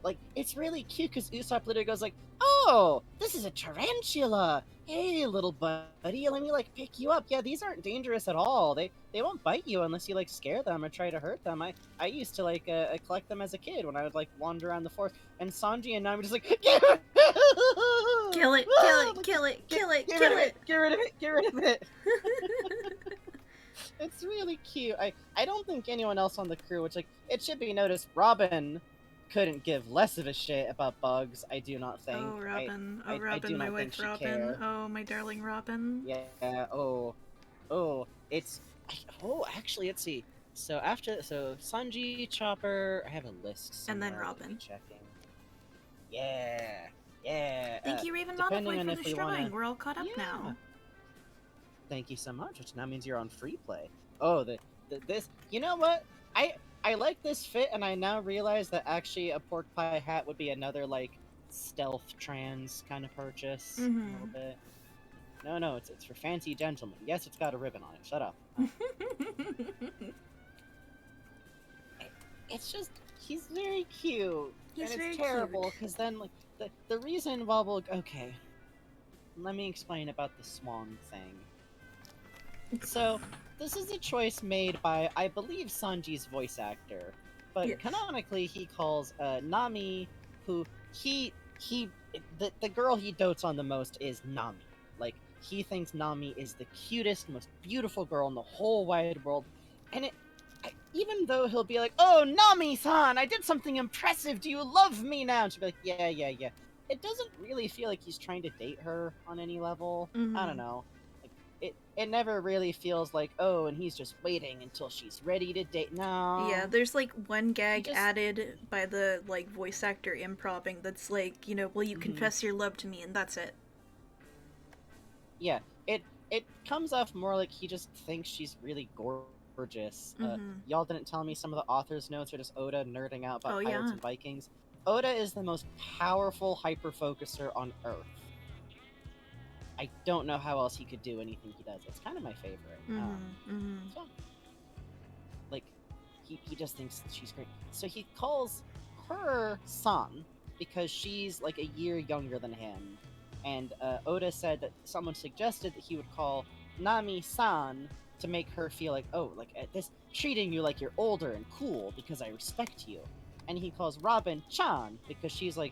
like it's really cute because Usopp literally goes like, "Oh, this is a tarantula. Hey, little buddy, let me like pick you up. Yeah, these aren't dangerous at all. They won't bite you unless you like scare them or try to hurt them. I used to like collect them as a kid when I would like wander around the forest." And Sanji and Nami just like, kill it, kill it. Get rid of it. It's really cute. I don't think anyone else on the crew, which like it should be noticed, Robin couldn't give less of a shit about bugs. I do not think. Oh, Robin. I do my not think wife she Robin. cared. Oh, my darling Robin. Yeah. Actually, let's see. So Sanji, Chopper. I have a list. And then somewhere that Robin. I'm checking. Yeah. Thank you, Raven depending Modify, on for if the we drawing. wanna- We're all caught up Yeah. now. Thank you so much, which now means you're on free play. Oh, this. You know what? I like this fit, and I now realize that actually a pork pie hat would be another like stealth trans kind of purchase. A little bit. No, it's for fancy gentlemen. Yes, it's got a ribbon on it. Shut up. It's just he's very cute. He's and very it's terrible cute. because then like the reason Wobble. Okay, let me explain about the swan thing. So, this is a choice made by, I believe, Sanji's voice actor. But Yes. canonically, he calls Nami, who the girl he dotes on the most is Nami. Like, he thinks Nami is the cutest, most beautiful girl in the whole wide world. And even though he'll be like, "Oh, Nami-san, I did something impressive. Do you love me now?" And she'll be like, yeah. It doesn't really feel like he's trying to date her on any level. I don't know. It never really feels like, oh, and he's just waiting until she's ready to date. No. Yeah, there's like one gag just- added by the like voice actor improving that's like, will you confess your love to me, and that's it. Yeah, it comes off more like he just thinks she's really gorgeous. Y'all didn't tell me some of the author's notes are just Oda nerding out about pirates and Vikings. Oda is the most powerful hyper-focuser on Earth. I don't know how else he could do anything he does. It's kind of my favorite. So, like, he just thinks that she's great. So he calls her San because she's like a year younger than him. And Oda said that someone suggested that he would call Nami-san to make her feel like, oh, like this treating you like you're older and cool because I respect you. And he calls Robin Chan because she's like,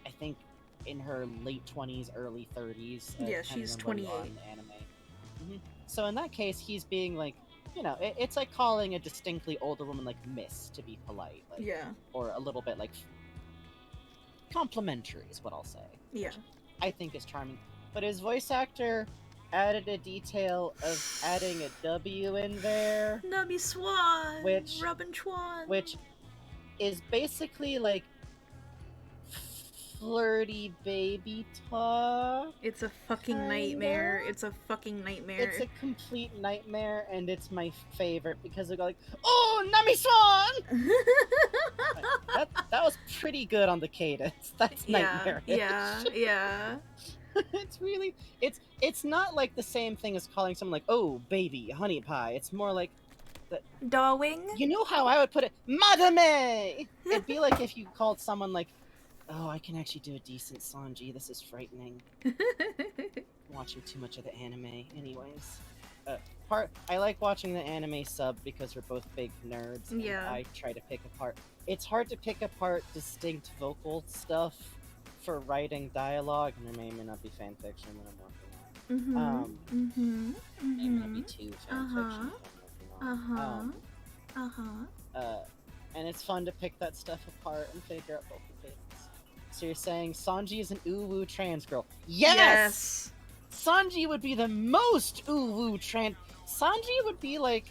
I think, in her late 20s, early 30s. Yeah, she's 28. Anime. So in that case, he's being like, it's like calling a distinctly older woman like Miss to be polite. Like, Yeah. Or a little bit like complimentary is what I'll say. Yeah. Which I think is charming. But his voice actor added a detail of adding a W in there. Nami Swan! Which- Robin Chuan! Which is basically like flirty baby talk. It's a fucking Kinda. nightmare. It's a fucking nightmare. It's a complete nightmare, and it's my favorite because they go like, "Oh, Nami-san!" that was pretty good on the cadence. That's nightmare. Yeah. It's really it's not like the same thing as calling someone like, "Oh, baby, honey pie." It's more like, Darwing? you know how I would put it, Madame. It'd be like if you called someone like, "Oh, I can actually do a decent Sanji. This is frightening." Watching too much of the anime, anyways. I like watching the anime sub because we're both big nerds. And Yeah. I try to pick apart. It's hard to pick apart distinct vocal stuff for writing dialogue, and there may not be fan fiction that I'm working on. May not be two fan fiction that I'm working on. And it's fun to pick that stuff apart and figure out vocal cadence. So you're saying Sanji is an uwu trans girl? Yes! Yes. Sanji would be the most uwu trans. Sanji would be like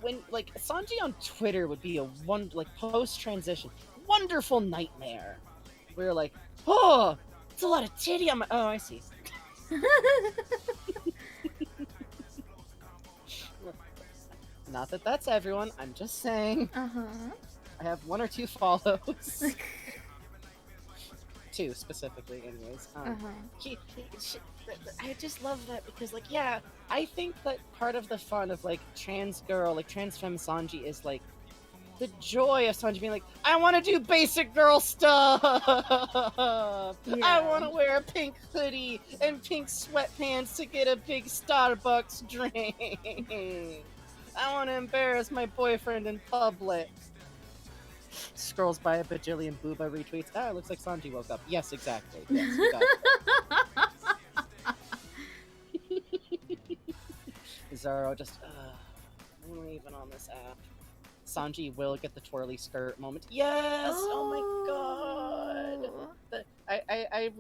Sanji on Twitter would be a post transition wonderful nightmare. Where you're like, oh, it's a lot of titty on my. Oh, I see. Not that that's everyone. I'm just saying. I have 1 or 2 follows. 2 specifically, anyways. I just love that because, like, yeah, I think that part of the fun of like trans girl, like trans femme Sanji, is like the joy of Sanji being like, I want to do basic girl stuff. Yeah. I want to wear a pink hoodie and pink sweatpants to get a big Starbucks drink. I want to embarrass my boyfriend in public. Scrolls by a bajillion booba retweets. Ah, it looks like Sanji woke up. Yes, exactly. Yes, Zoro just, I'm not even on this app. Sanji will get the twirly skirt moment. Yes! Oh my god! I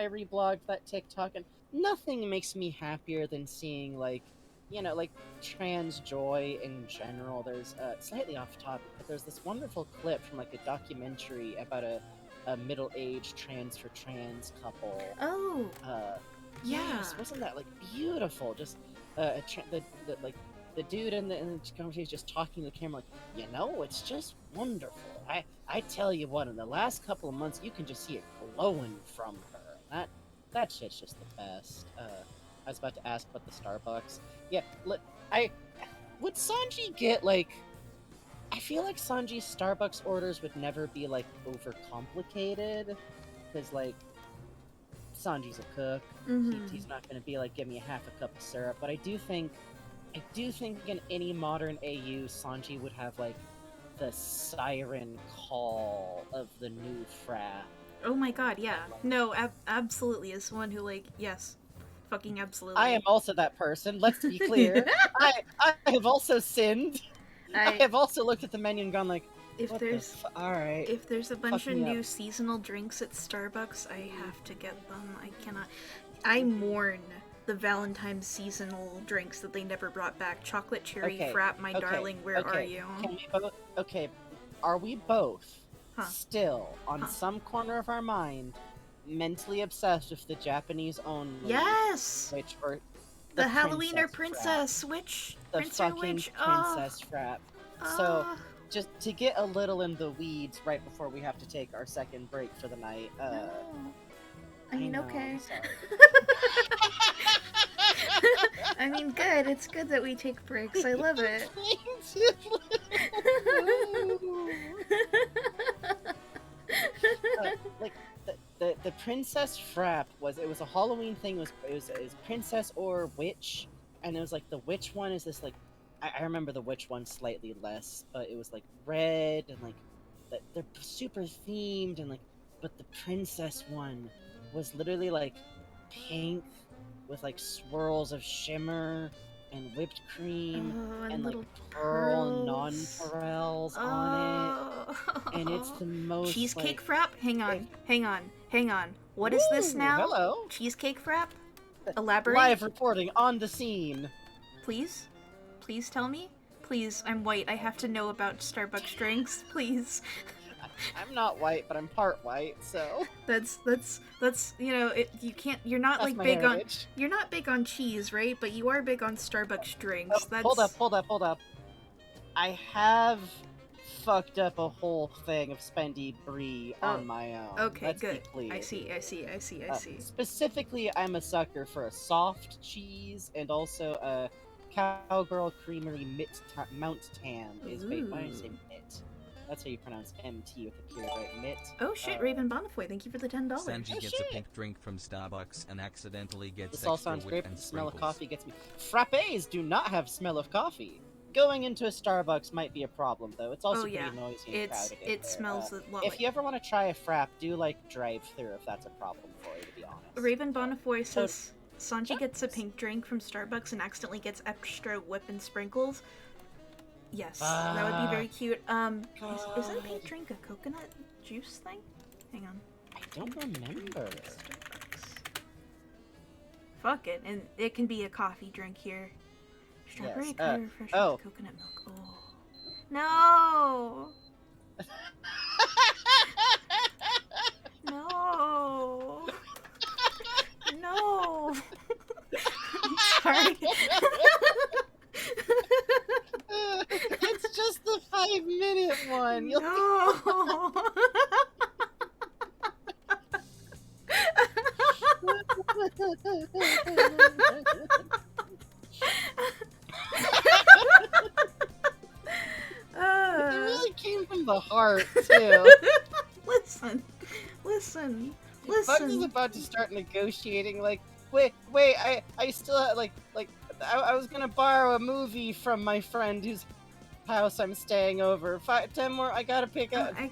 reblogged that TikTok, and nothing makes me happier than seeing, like, you know, like, trans joy in general. There's, slightly off topic, but there's this wonderful clip from, like, a documentary about a middle-aged trans for trans couple. Oh! Yeah. Yes, wasn't that, like, beautiful? Just, the dude in the conversation is just talking to the camera like, you know, it's just wonderful. I tell you what, in the last couple of months, you can just see it glowing from her. That shit's just the best. I was about to ask about the Starbucks. Yeah, would Sanji get, like, I feel like Sanji's Starbucks orders would never be, like, overcomplicated, because, like, Sanji's a cook. He's not going to be like, give me a half a cup of syrup. But I do think in any modern AU, Sanji would have like the siren call of the new frat. Oh my god, yeah. No, absolutely. As someone who, like, yes, fucking absolutely. I am also that person. Let's be clear. I have also sinned. I have also looked at the menu and gone like, if there's alright. If there's a bunch of new seasonal drinks at Starbucks, I have to get them. I cannot. I mourn the Valentine's seasonal drinks that they never brought back. Chocolate cherry frap, my darling, where are you? Are we both still on some corner of our mind mentally obsessed with the Japanese only? Yes. Which or the Halloween or Princess, which the Prince fucking which? princess frap. So. Just to get a little in the weeds right before we have to take our second break for the night. No. I mean, okay. I mean, good. It's good that we take breaks. I love it. Like the princess frap was a Halloween thing. It was princess or witch, and it was like the witch one is this like. I remember the witch one slightly less, but it was like red and like they're super themed and like, but the princess one was literally like pink with like swirls of shimmer and whipped cream and like pearl nonpareils on it, and it's the most cheesecake frap. Hang on. What is this now? Hello, cheesecake frap. Elaborate. Live reporting on the scene. Please. Please tell me? Please, I'm white. I have to know about Starbucks drinks. Please. I'm not white, but I'm part white, so that's you know, you can't. You're not that's like big heritage. You're not big on cheese, right? But you are big on Starbucks drinks. That's... Hold up. I have fucked up a whole thing of spendy brie on my own. Okay, Let's good. Be clear. I see. Specifically, I'm a sucker for a soft cheese and also a Cowgirl Creamery Mount Tam is made by Mitt. That's how you pronounce MT with a period, right? Mitt. Oh shit, Raven Bonifoy, thank you for the $10. Sanji gets a pink drink from Starbucks and accidentally gets this all extra sounds whip great, and but the smell of sprinkles. coffee gets me. Frappes do not have smell of coffee. Going into a Starbucks might be a problem, though. It's also pretty noisy and crowded. It smells a lot. If you ever want to try a frap, do like drive-through if that's a problem for you, to be honest. Raven Bonifoy says Sanji gets a pink drink from Starbucks and accidentally gets extra whip and sprinkles. Yes, that would be very cute. Isn't pink drink a coconut juice thing? Hang on. don't remember. Starbucks. Fuck it, and it can be a coffee drink here. Strawberry Yes, curd refreshing oh. with coconut milk. Oh. No! No! No! I'm sorry. It's just the 5-minute one. You'll No! It really came from the heart, too. Listen. Bugs is about to start negotiating, like, wait, I still, I was gonna borrow a movie from my friend whose house I'm staying over. 10 more, I gotta pick up. I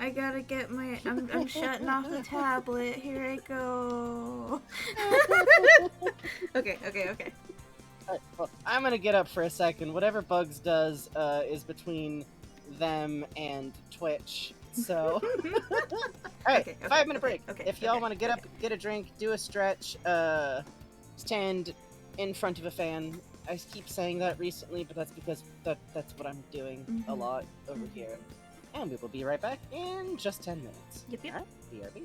gotta get my. I'm shutting off the tablet. Here I go. Okay. Alright, well, I'm gonna get up for a second. Whatever Bugs does is between them and Twitch. So, alright, Okay, 5-minute break. okay, If y'all okay, want to get up, get a drink, do a stretch, stand in front of a fan. I keep saying that recently, but that's because that's what I'm doing a lot over here. And we will be right back in just 10 minutes. Yep. Alright, BRB.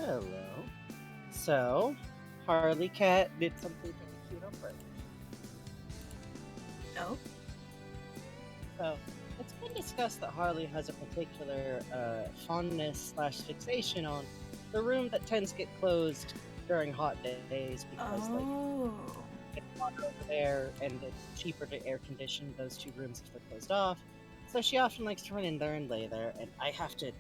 Hello. So, Harley Cat did something really cute on purpose. Oh. So, it's been discussed that Harley has a particular fondness / fixation on the room that tends to get closed during hot days because, it's hotter over there and it's cheaper to air condition those two rooms if they're closed off. So she often likes to run in there and lay there, and I have to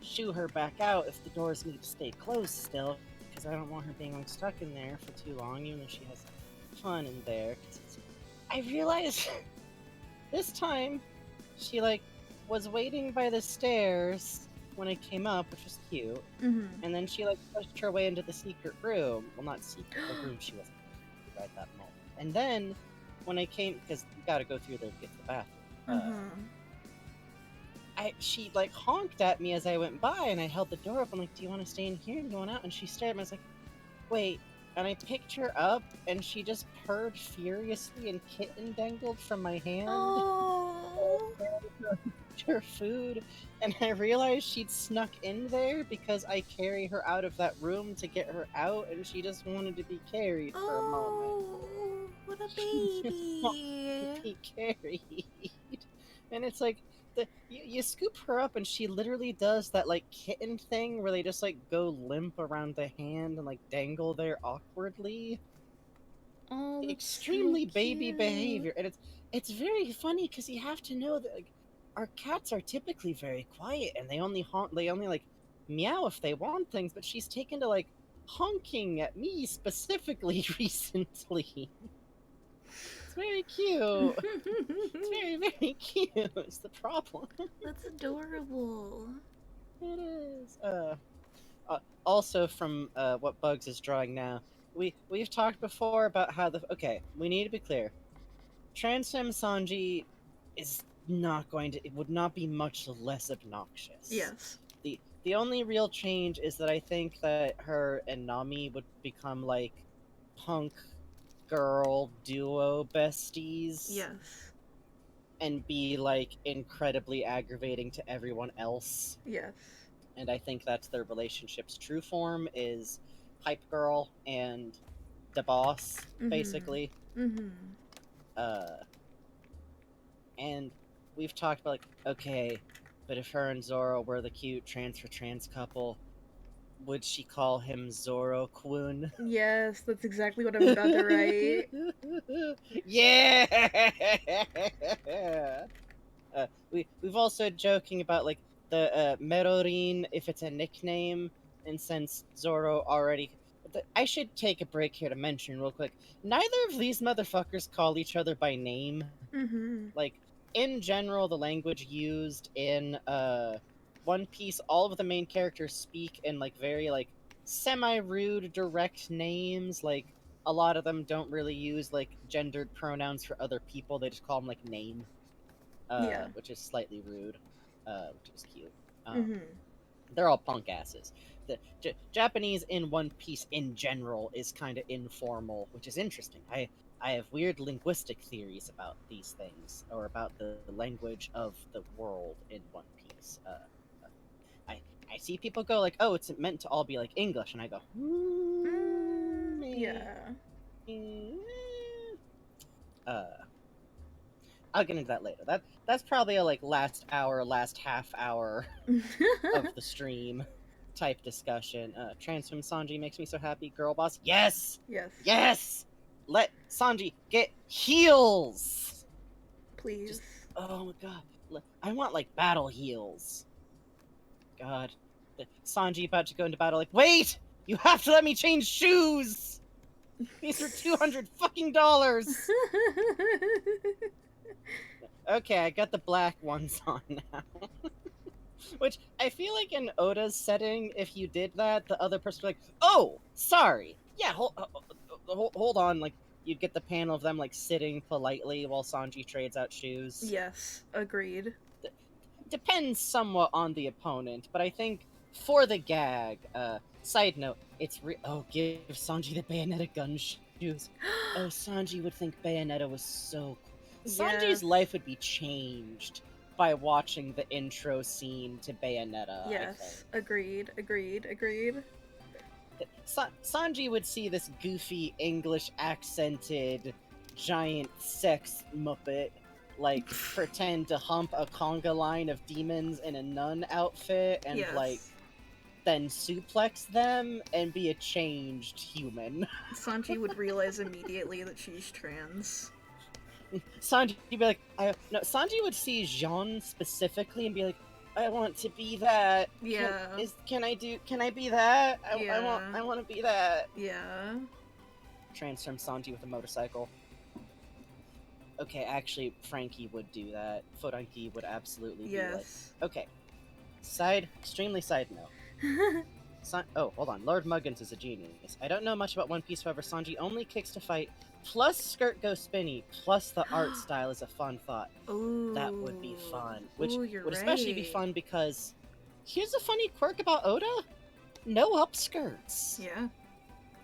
shoo her back out if the doors need to stay closed still, because I don't want her being stuck in there for too long, even though she has fun in there. I realized this time she was waiting by the stairs when I came up, which was cute, and then she pushed her way into the secret room. Well, not secret, the room she wasn't in at that moment. And then when I came, because you gotta go through there to get to the bathroom. She honked at me as I went by, and I held the door open, do you want to stay in here? Do you want out? And she stared at me. I was like, wait. And I picked her up, and she just purred furiously and kitten dangled from my hand. Oh. Her food, and I realized she'd snuck in there because I carry her out of that room to get her out, and she just wanted to be carried for a moment. Oh, what a baby! Be carried, and it's you scoop her up, and she literally does that kitten thing where they just go limp around the hand and dangle there awkwardly. Oh, that's Extremely so baby cute. behavior, and it's very funny because you have to know that our cats are typically very quiet, and they only meow if they want things, but she's taken to honking at me specifically recently. It's very cute. It's very, very cute. It's the problem. That's adorable. It is. Also from what Bugs is drawing now, we've talked before about how we need to be clear. Transfemme Sanji is not going to. It would not be much less obnoxious. Yes. The only real change is that I think that her and Nami would become punk girl duo besties. Yes. And be incredibly aggravating to everyone else. Yes. And I think that's their relationship's true form is Hype Girl and the boss, basically. And we've talked about okay, but if her and Zoro were the cute trans couple, would she call him Zoro Kwun? Yes, that's exactly what I'm about to write. Yeah. We've also joking about the Merorin, if it's a nickname, and since Zoro already. I should take a break here to mention real quick. Neither of these motherfuckers call each other by name. In general, the language used in One Piece, all of the main characters speak in very semi-rude, direct names. A lot of them don't really use gendered pronouns for other people. They just call them name, which is slightly rude, which is cute. They're all punk asses. The Japanese in One Piece in general is kind of informal, which is interesting. I have weird linguistic theories about these things, or about the language of the world in One Piece. I see people go oh, it's meant to all be English, and I go, yeah. I'll get into that later. That's probably a last half hour of the stream type discussion. Transfemme Sanji makes me so happy. Girl boss, yes! Yes. Yes! Let Sanji get heals! Please. Oh my god. I want battle heals. God. Sanji about to go into battle wait! You have to let me change shoes! These are $200 fucking dollars! Okay, I got the black ones on now. Which, I feel in Oda's setting, if you did that, the other person would be oh, sorry. Yeah, hold on, you'd get the panel of them, sitting politely while Sanji trades out shoes. Yes, agreed. Depends somewhat on the opponent, but I think for the gag, side note, it's give Sanji the Bayonetta gun shoes. Oh, Sanji would think Bayonetta was so cool. Sanji's life would be changed by watching the intro scene to Bayonetta. Yes, agreed. Sanji would see this goofy English accented giant sex muppet like pretend to hump a conga line of demons in a nun outfit and like then suplex them and be a changed human. Sanji would realize immediately that she's trans. Sanji would be like, no, Sanji would see Jean specifically and be like, I want to be that. Yeah. Can I be that? Yeah. I want to be that. Yeah. Transform Sanji with a motorcycle. Okay, actually, Frankie would do that. Furanki would absolutely do that. Okay. Extremely side note. Oh, hold on. Lord Muggins is a genius. I don't know much about One Piece, however, Sanji only kicks to fight, plus skirt goes spinny, plus the art style is a fun thought. Ooh. That would be fun. Which would especially be fun because here's a funny quirk about Oda. No upskirts. Yeah.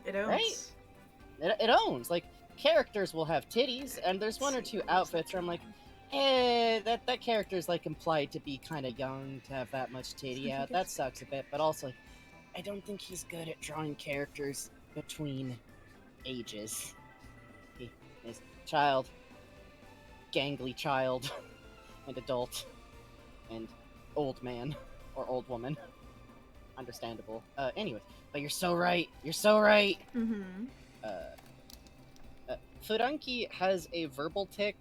It owns. Right? It owns. Like, characters will have titties, and there's one or two outfits where I'm like, that character's like implied to be kind of young to have that much titty out. That sucks a bit, but also like, I don't think he's good at drawing characters between ages. He is child, gangly child, and adult, and old man or old woman. Understandable. Anyway, but you're so right. You're so right. Mm-hmm. Furanki has a verbal tick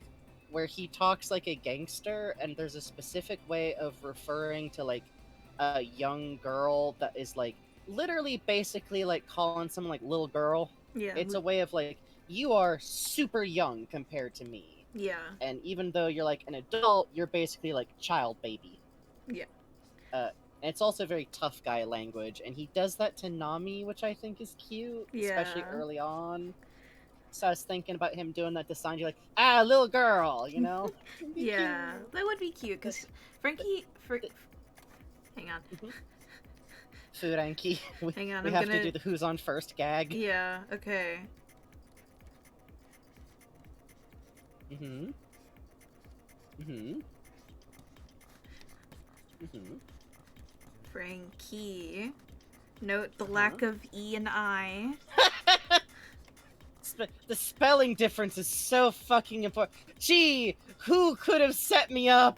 where he talks like a gangster, and there's a specific way of referring to like a young girl that is like literally basically like calling someone like little girl. Yeah. It's a way of like, you are super young compared to me. Yeah. And even though you're like an adult, you're basically like child baby. Yeah. And it's also very tough guy language, and he does that to Nami, which I think is cute, especially early on. So I was thinking about him doing that to Sanji, like, little girl, you know? Yeah, that would be cute, because Frankie... Hang on. Furanki. Hang on, we have to do the who's on first gag. Yeah, okay. Mm-hmm. Mm-hmm. Mm-hmm. Frankie. Note the lack of E and I. The spelling difference is so fucking important. Gee, who could have set me up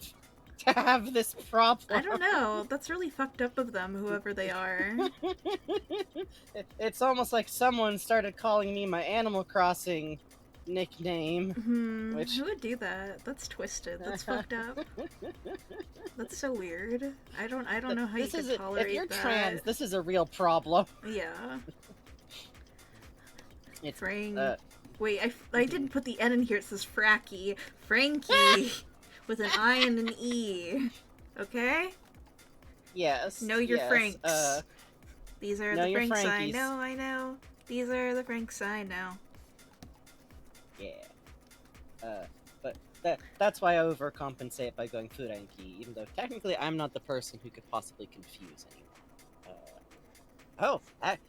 to have this problem? I don't know. That's really fucked up of them, whoever they are. It's almost like someone started calling me my Animal Crossing nickname. Who would do that? That's twisted. That's fucked up. That's so weird. I don't know how you could tolerate that. If you're trans, this is a real problem. Yeah. It's, wait, I didn't put the N in here. It says Fracky. Frankie! With an I and an E. Okay? Yes. Know your yes, Franks. These are the Franks Frankies. I know. These are the Franks I know. Yeah. But that's why I overcompensate by going Furanki, even though technically I'm not the person who could possibly confuse anyone.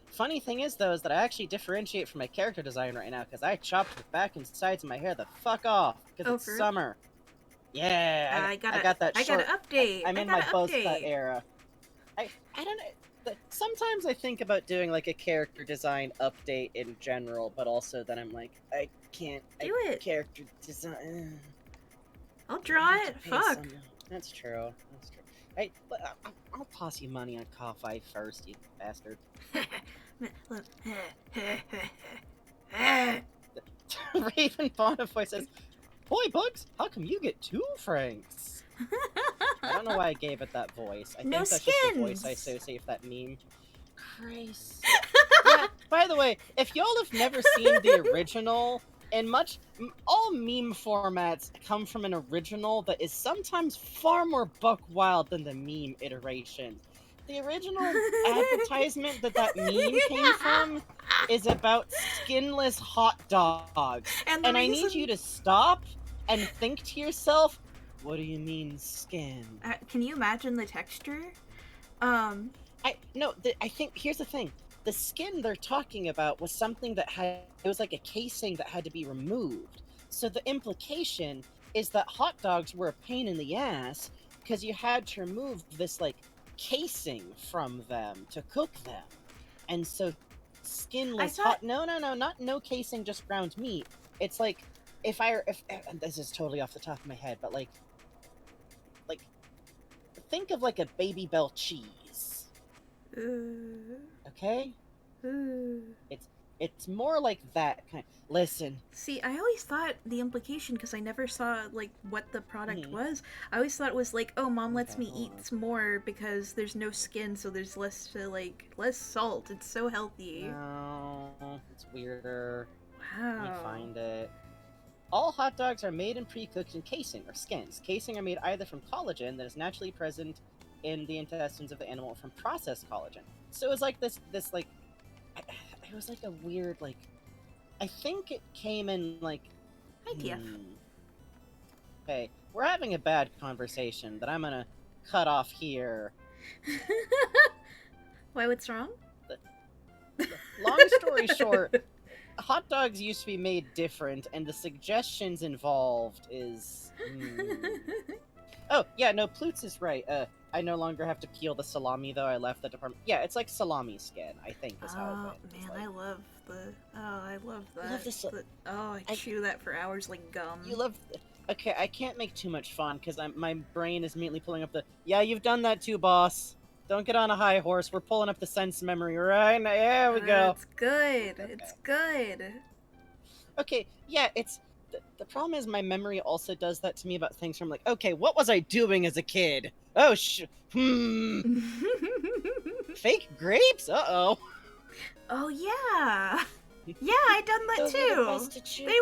Funny thing is, though, is that I actually differentiate from my character design right now, because I chopped the back and sides of my hair the fuck off, because it's summer. Yeah, I got that short. I got an update. I'm in my buzz cut era. I don't know. Sometimes I think about doing, like, a character design update in general, but also then I'm like, I can't. Do it. Character design. I'll draw it. Fuck. That's true. That's true. Hey, I'll toss you money on Ko-Fi first, you bastard. Raven Bonnefoy says, "Boy, Bugs, how come you get 2 francs?" I don't know why I gave it that voice. I think that's just the voice I associate with that meme. Christ. Yeah, by the way, if y'all have never seen the original, and all meme formats come from an original that is sometimes far more buck wild than the meme iteration. The original advertisement that meme came from is about skinless hot dogs. And I need you to stop and think to yourself, what do you mean skin? Can you imagine the texture? I think, here's the thing. The skin they're talking about was something that it was like a casing that had to be removed. So the implication is that hot dogs were a pain in the ass because you had to remove this, like, casing from them to cook them. And so skinless, thought- hot. No, not no casing, just ground meat. It's like if and this is totally off the top of my head, but like think of like a Baby Bell cheese. Okay, it's more like that kind. Listen, See, I always thought the implication, because I never saw like what the product was. I always thought it was like, oh, mom lets Okay, me hold eat more because there's no skin, so there's less salt. It's so healthy. no, it's weirder. Wow. Let me find it. All hot dogs are made and pre-cooked in casing or skins. Casing are made either from collagen that is naturally present in the intestines of the animal or from processed collagen. So it was like this like it was like a weird like I think it came in like Hi, TF. Okay, we're having a bad conversation that I'm gonna cut off here. Why, what's wrong? Long story short, hot dogs used to be made different, and the suggestions involved is. Oh yeah, no, Plutz is right. I no longer have to peel the salami though. I left the department. Yeah, it's like salami skin. I think is how it Oh went. It's man, like- I love the. Oh, I love that. love this- I chew that for hours like gum. You love. Okay, I can't make too much fun because my brain is immediately pulling up the. Yeah, you've done that too, boss. Don't get on a high horse. We're pulling up the sense memory right now. There we go. It's good. It's good. Okay, yeah, it's the problem is my memory also does that to me about things from like, okay, what was I doing as a kid? Oh fake grapes? Uh-oh. Oh yeah. Yeah, I done that Those were the too. best to chew. They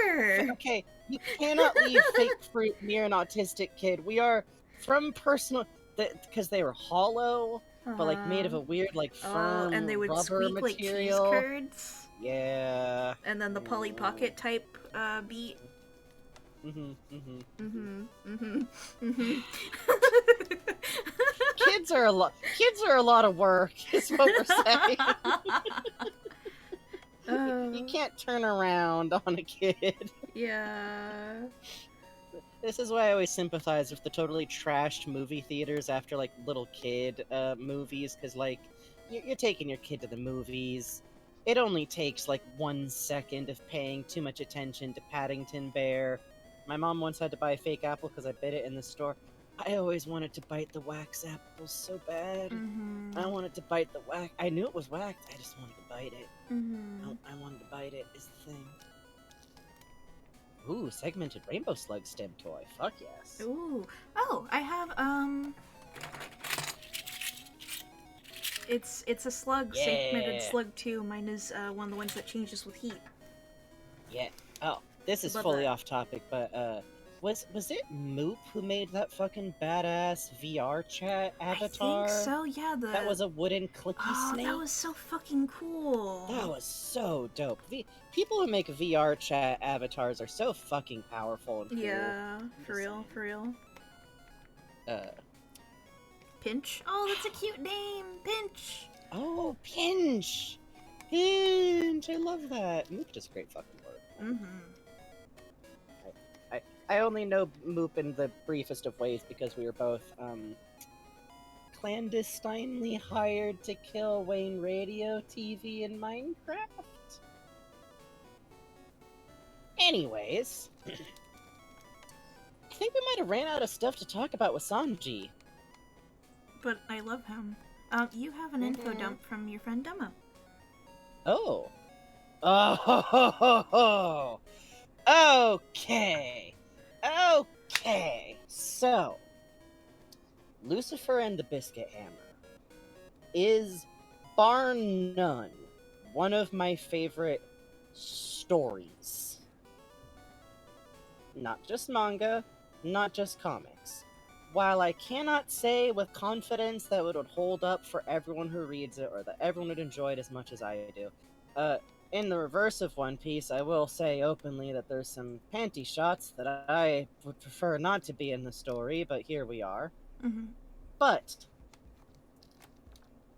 were. Okay, you cannot leave fake fruit near an autistic kid. We are from personal because they were hollow, but like made of a weird like firm and they would rubber squeak like cheese material. curds. Yeah. And then the Polly Pocket type beat. Kids are a lot. Kids are a lot of work. Is what we're saying. You can't turn around on a kid. Yeah. This is why I always sympathize with the totally trashed movie theaters after like little kid movies, because like you're taking your kid to the movies. It only takes like 1 second of paying too much attention to Paddington Bear. My mom once had to buy a fake apple because I bit it in the store. I always wanted to bite the wax apples so bad. I wanted to bite the wax. I knew it was waxed. I just wanted to bite it. I wanted to bite it. Is the thing. Ooh, segmented rainbow slug stem toy. Fuck yes. Ooh. Oh, I have It's a slug, segmented Yeah. slug too. Mine is one of the ones that changes with heat. Yeah. Oh, this is Love fully that. off topic, but was it Moop who made that fucking badass VR chat avatar? I think so, yeah. That was a wooden clicky snake. that was so fucking cool. That was so dope. People who make VR chat avatars are so fucking powerful and cool. Yeah, for real, for real. Pinch? Oh, that's a cute name, Pinch. Oh, Pinch! Pinch! I love that. Moop does great fucking work. I only know Moop in the briefest of ways because we were both, clandestinely hired to kill Wayne Radio TV in Minecraft. Anyways, I think we might have ran out of stuff to talk about with Sanji. But I love him. You have an info dump from your friend Demo. Oh. Oh. Okay. Okay. So, Lucifer and the Biscuit Hammer is, bar none, one of my favorite stories. Not just manga, not just comics. While I cannot say with confidence that it would hold up for everyone who reads it or that everyone would enjoy it as much as I do, in the reverse of One Piece, I will say openly that there's some panty shots that I would prefer not to be in the story, but here we are. But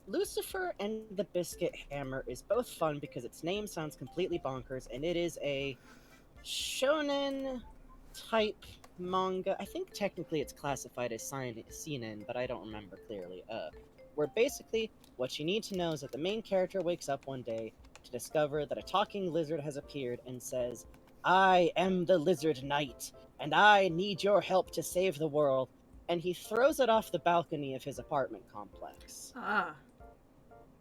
Lucifer and the Biscuit Hammer is both fun because its name sounds completely bonkers, and it is a shonen type manga. I think technically it's classified as seinen, but I don't remember clearly. where basically what you need to know is that the main character wakes up one day to discover that a talking lizard has appeared and says, "I am the Lizard Knight, and I need your help to save the world." And he throws it off the balcony of his apartment complex. Ah.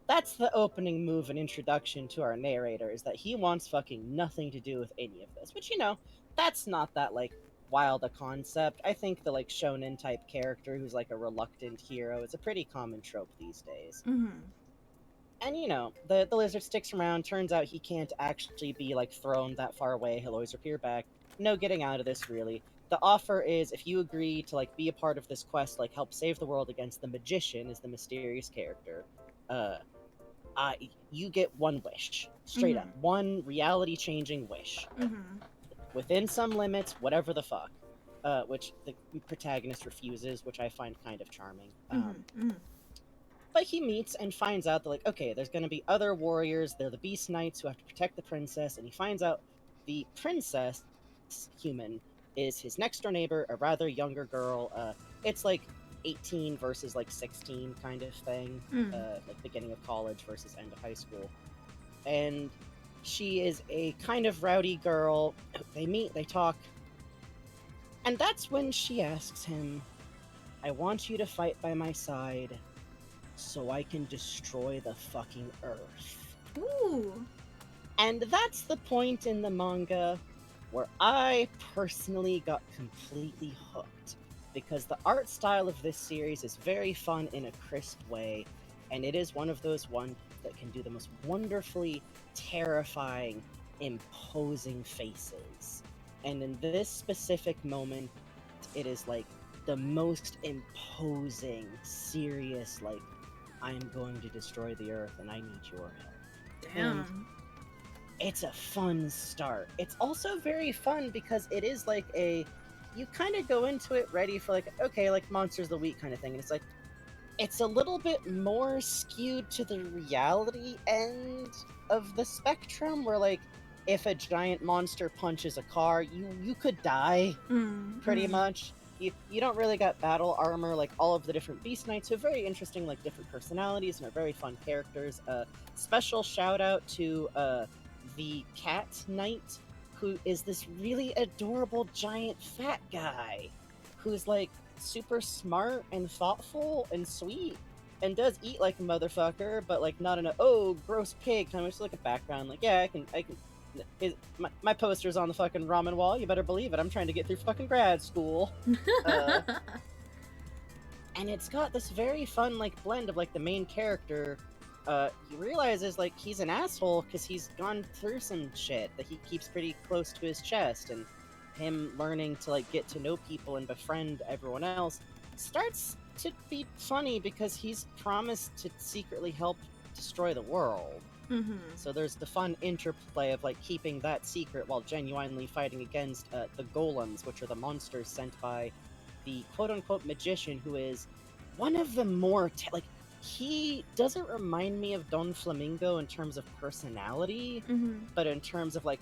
That's the opening move and introduction to our narrator, is that he wants fucking nothing to do with any of this. Which, that's not that, like, wild a concept. I think the, like, shonen type character who's, like, a reluctant hero is a pretty common trope these days. Mm-hmm. And, the lizard sticks around. Turns out he can't actually be, like, thrown that far away. He'll always appear back. No getting out of this, really. The offer is, if you agree to, like, be a part of this quest, like, help save the world against the magician, is the mysterious character, you get one wish. Straight up. One reality-changing wish. Mm-hmm. Within some limits, whatever the fuck. Which the protagonist refuses, which I find kind of charming. But he meets and finds out that, like, okay, there's going to be other warriors. They're the Beast Knights who have to protect the princess. And he finds out the princess, human, is his next-door neighbor, a rather younger girl. It's like 18 versus like 16 kind of thing. Like beginning of college versus end of high school. And she is a kind of rowdy girl. They meet, they talk. And that's when she asks him, "I want you to fight by my side so I can destroy the fucking Earth." Ooh. And that's the point in the manga where I personally got completely hooked, because the art style of this series is very fun in a crisp way, and it is one of those ones that can do the most wonderfully terrifying, imposing faces. And in this specific moment, it is like the most imposing, serious, like, "I'm going to destroy the Earth and I need your help." Damn. And it's a fun start. It's also very fun because it is like you kind of go into it ready for, like, okay, like Monsters of the Week kind of thing. And it's like, it's a little bit more skewed to the reality end of the spectrum, where, like, if a giant monster punches a car, you could die, pretty much. You don't really got battle armor. Like, all of the different Beast Knights are very interesting, like, different personalities and are very fun characters. Special shout out to the Cat Knight, who is this really adorable giant fat guy who's, like, super smart and thoughtful and sweet and does eat like a motherfucker, but, like, not in a, "oh, gross pig," kind of just like a background. Like, yeah, I can my poster's on the fucking ramen wall. You better believe it. I'm trying to get through fucking grad school. And it's got this very fun, like, blend of, like, the main character. He realizes, like, he's an asshole because he's gone through some shit that he keeps pretty close to his chest, and him learning to, like, get to know people and befriend everyone else starts to be funny because he's promised to secretly help destroy the world. So there's the fun interplay of, like, keeping that secret while genuinely fighting against the golems, which are the monsters sent by the quote-unquote magician, who is one of the more he doesn't remind me of Don Flamingo in terms of personality, but in terms of, like,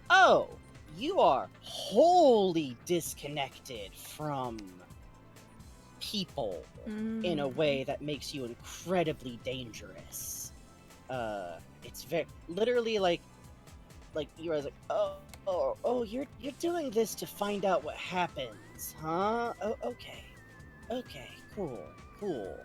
oh, you are wholly disconnected from people in a way that makes you incredibly dangerous. It's very literally like you guys, like, oh, you're doing this to find out what happens, huh? Oh, okay, cool.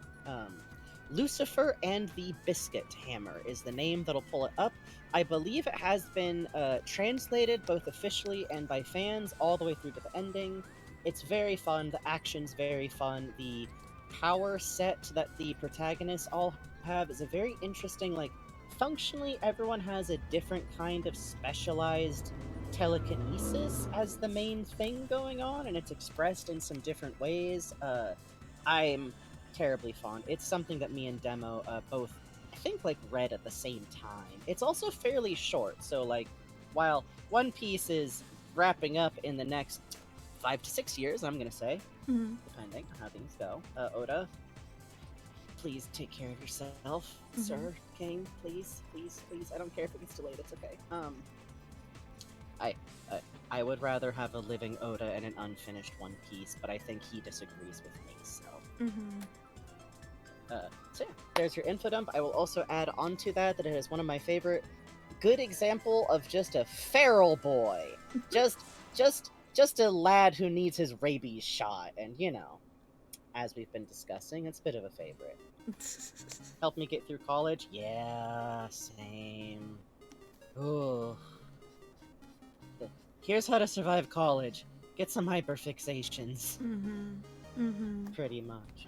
Lucifer and the Biscuit Hammer is the name that'll pull it up. I believe it has been translated both officially and by fans all the way through to the ending. It's very fun. The action's very fun. The power set that the protagonists all have is a very interesting, like, functionally everyone has a different kind of specialized telekinesis as the main thing going on, and it's expressed in some different ways. I'm terribly fond. It's something that me and Demo both, I think, like, read at the same time. It's also fairly short, so, like, while One Piece is wrapping up in the next 5 to 6 years, I'm gonna say, depending on how things go. Oda, please take care of yourself, sir, king, please. I don't care if it gets delayed, it's okay. I would rather have a living Oda and an unfinished One Piece, but I think he disagrees with me, so. So yeah, there's your info dump. I will also add onto that it is one of my favorite good example of just a feral boy. just a lad who needs his rabies shot, and as we've been discussing, it's a bit of a favorite. Helped me get through college? Yeah, same. Ooh. Here's how to survive college. Get some hyperfixations. Pretty much.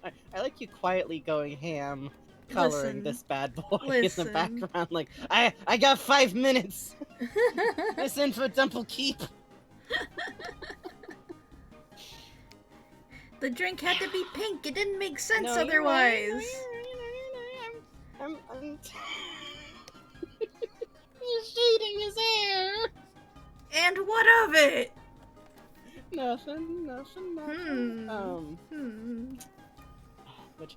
I like you quietly going ham, coloring this bad boy in the background. Like, I got 5 minutes. This info dump will keep. The drink had to be pink. It didn't make sense otherwise. I'm He's shading his hair. And what of it? Nothing. Which,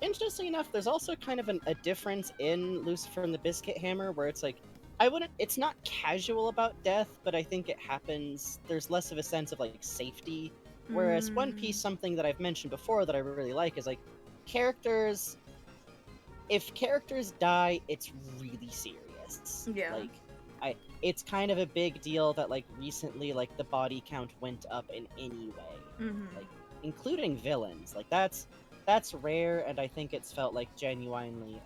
interestingly enough, there's also kind of a difference in Lucifer and the Biscuit Hammer, where it's like, it's not casual about death, but I think it happens, there's less of a sense of, like, safety. Whereas One Piece, something that I've mentioned before that I really like is, like, if characters die, it's really serious. Yeah. Like, it's kind of a big deal that, like, recently, like, the body count went up in any way. Like, including villains. Like, that's rare, and I think it's felt, like, genuinely,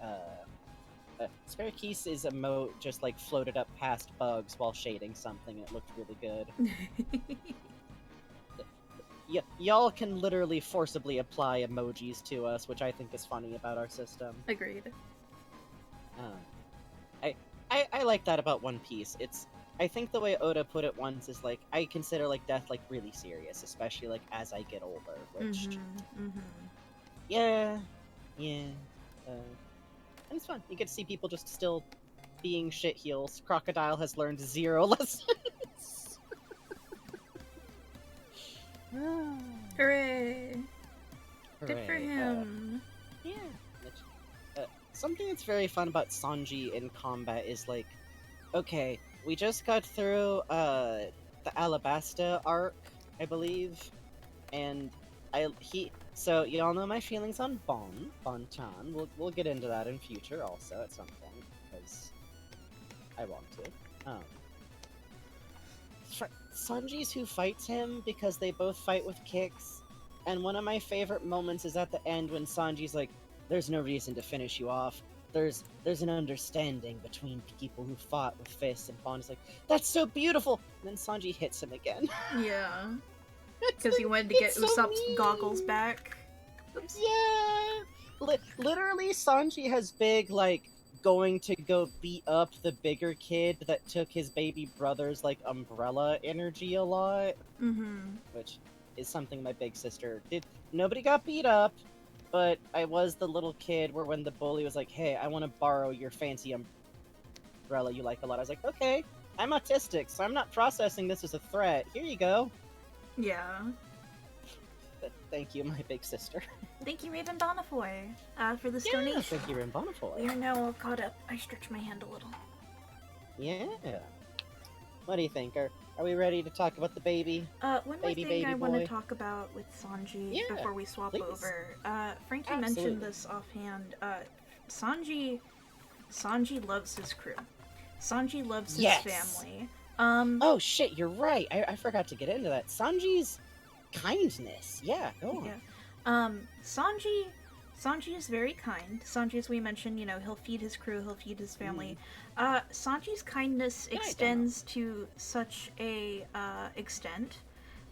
Sparakese's emote just, like, floated up past bugs while shading something. It looked really good. Y'all can literally forcibly apply emojis to us, which I think is funny about our system. Agreed. I like that about One Piece. I think the way Oda put it once is, like, I consider, like, death, like, really serious, especially, like, as I get older, which... Yeah. And it's fun. You get to see people just still being shitheels. Crocodile has learned 0 lessons. Hooray! Good for him. Yeah. Something that's very fun about Sanji in combat is, like, okay, we just got through the Alabasta arc, I believe, and so y'all know my feelings on Bon-chan. We'll get into that in future also at some point, because I want to. Sanji's who fights him because they both fight with kicks, and one of my favorite moments is at the end when Sanji's like, there's no reason to finish you off. There's an understanding between people who fought with fists, and Bond is like, that's so beautiful! And then Sanji hits him again. Yeah. Because he wanted to get Usopp's goggles back. Oops. Yeah! Literally, Sanji has big, like, going to go beat up the bigger kid that took his baby brother's, like, umbrella energy a lot. Which is something my big sister did. Nobody got beat up, but I was the little kid where when the bully was like, hey, I want to borrow your fancy umbrella you like a lot. I was like, okay, I'm autistic, so I'm not processing this as a threat. Here you go. Yeah. Thank you, my big sister. Thank you, Raven Bonifoy, for this donation. Thank you, Raven Bonifoy. We are now all caught up. I stretch my hand a little. Yeah. What do you think? Are we ready to talk about the baby? One more thing I want to talk about with Sanji before we swap over. Frankie mentioned this offhand. Sanji loves his crew. Sanji loves his family. Oh shit, you're right. I forgot to get into that. Sanji's kindness. Yeah, go on. Sanji is very kind. Sanji, as we mentioned, he'll feed his crew, he'll feed his family. Sanji's kindness extends to such a extent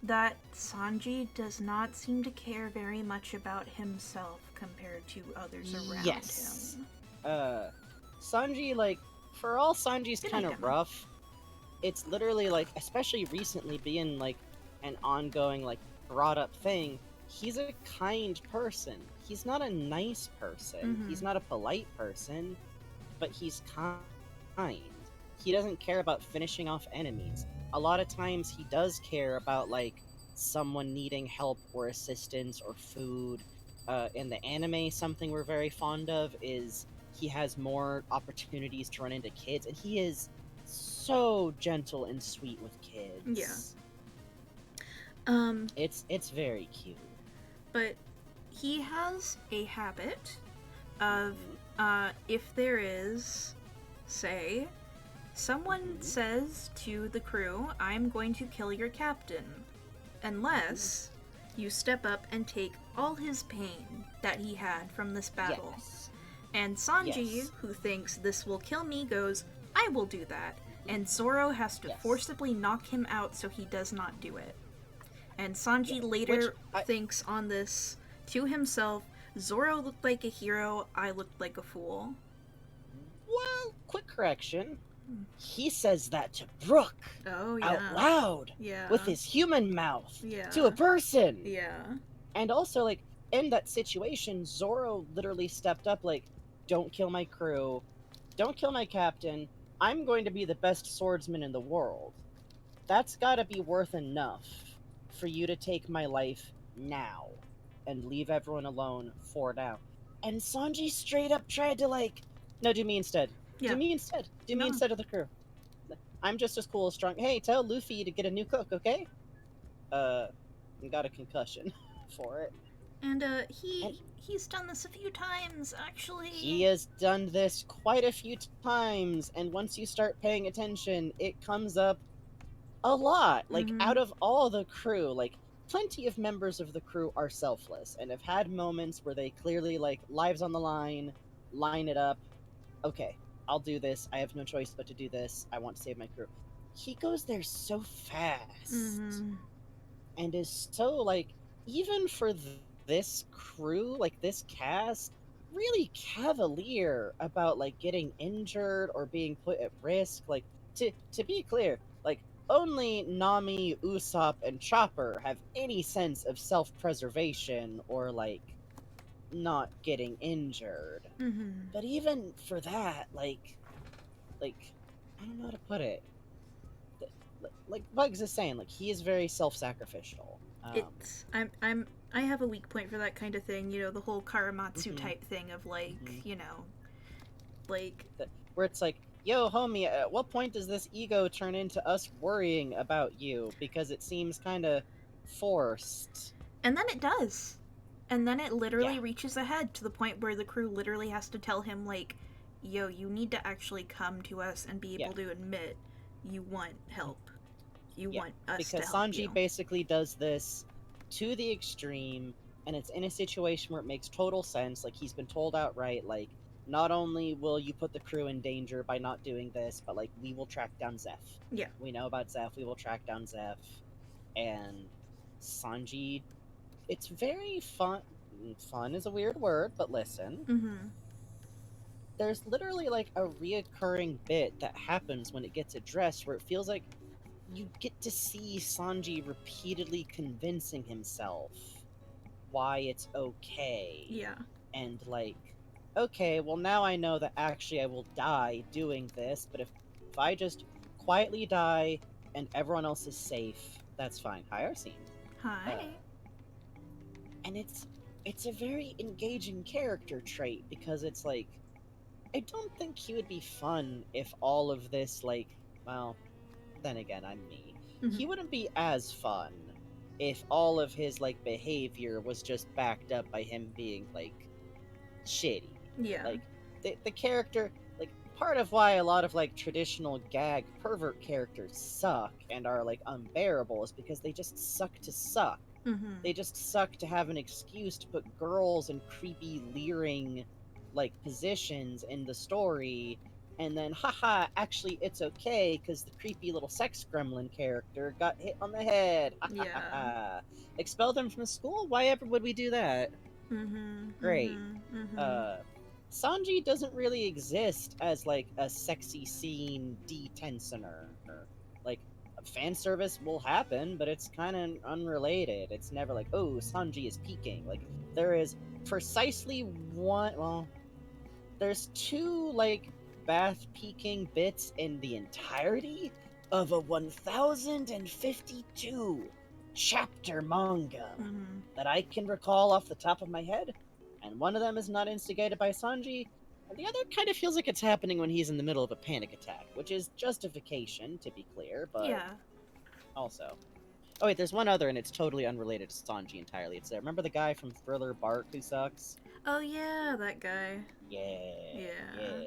that Sanji does not seem to care very much about himself compared to others around him. Sanji, like, for all Sanji's kind of rough, it's literally, like, especially recently being, like, an ongoing, like, brought up thing, he's a kind person. He's not a nice person. He's not a polite person, but he's kind. He doesn't care about finishing off enemies. A lot of times he does care about, like, someone needing help or assistance or food. In the anime, something we're very fond of is he has more opportunities to run into kids, and he is so gentle and sweet with kids. Yeah. It's very cute. but he has a habit of, if there is, say, someone says to the crew, I'm going to kill your captain, unless you step up and take all his pain that he had from this battle. Yes. And Sanji, Yes. who thinks this will kill me, goes, I will do that. And Zoro has to Yes. forcibly knock him out so he does not do it. And Sanji Yeah, later which thinks on this to himself, Zoro looked like a hero, I looked like a fool. Well, quick correction. He says that to Brook Oh, yeah. out loud Yeah. with his human mouth Yeah. to a person. Yeah. And also, like, in that situation, Zoro literally stepped up, like, don't kill my crew, don't kill my captain, I'm going to be the best swordsman in the world. That's gotta be worth enough for you to take my life now and leave everyone alone for now. And Sanji straight up tried to, like, no, do me instead. Yeah. Do me instead. Do me No. instead of the crew. I'm just as cool as strong. Hey, tell Luffy to get a new cook, okay? Got a concussion for it. And he's done this a few times, actually. He has done this quite a few times, and once you start paying attention, it comes up a lot. Like, out of all the crew, like, plenty of members of the crew are selfless and have had moments where they clearly, like, lives on the line it up. Okay, I'll do this. I have no choice but to do this. I want to save my crew. He goes there so fast and is so, like, even for this crew, like this cast, really cavalier about, like, getting injured or being put at risk. Like, to be clear, like, only Nami, Usopp, and Chopper have any sense of self-preservation or, like, not getting injured. But even for that, like, I don't know how to put it. Like Bugs is saying, like, he is very self-sacrificial. I have a weak point for that kind of thing, you know, the whole Karamatsu type thing of, like, you know, like... Where it's like, yo, homie, at what point does this ego turn into us worrying about you? Because it seems kind of forced. And then it does. And then it literally reaches ahead to the point where the crew literally has to tell him, like, yo, you need to actually come to us and be able to admit you want help. You want us to help because Sanji you. basically does this to the extreme, and it's in a situation where it makes total sense. Like, he's been told outright, like, not only will you put the crew in danger by not doing this, but, like, we will track down Zeph. Yeah. We know about Zeph, we will track down Zeph. And Sanji, it's very fun. Fun is a weird word, but listen. There's literally, like, a reoccurring bit that happens when it gets addressed where it feels like you get to see Sanji repeatedly convincing himself why it's okay. Yeah. And, like, okay, well, now I know that actually I will die doing this, but if I just quietly die and everyone else is safe, that's fine. Hi, Arsene. Hi. And it's a very engaging character trait, because it's like, I don't think he would be fun if all of this, like, well, then again, I'm me. He wouldn't be as fun if all of his, like, behavior was just backed up by him being, like, shitty. Yeah. Like, the character, like, part of why a lot of, like, traditional gag pervert characters suck and are, like, unbearable is because they just suck to suck. They just suck to have an excuse to put girls in creepy, leering, like, positions in the story, and then, haha, actually it's okay, because the creepy little sex gremlin character got hit on the head. Yeah. Expel them from school? Why ever would we do that? Great. Sanji doesn't really exist as, like, a sexy scene detensioner. Like, fan service will happen, but it's kind of unrelated. It's never like, oh, Sanji is peaking. Like, there is precisely one, well, there's two, like, bath peaking bits in the entirety of a 1052 chapter manga that I can recall off the top of my head, and one of them is not instigated by Sanji, and the other kind of feels like it's happening when he's in the middle of a panic attack, which is justification, to be clear, but also. Oh wait, there's one other, and it's totally unrelated to Sanji entirely. It's remember the guy from Thriller Bark who sucks? Oh yeah, that guy. Yeah, Yeah.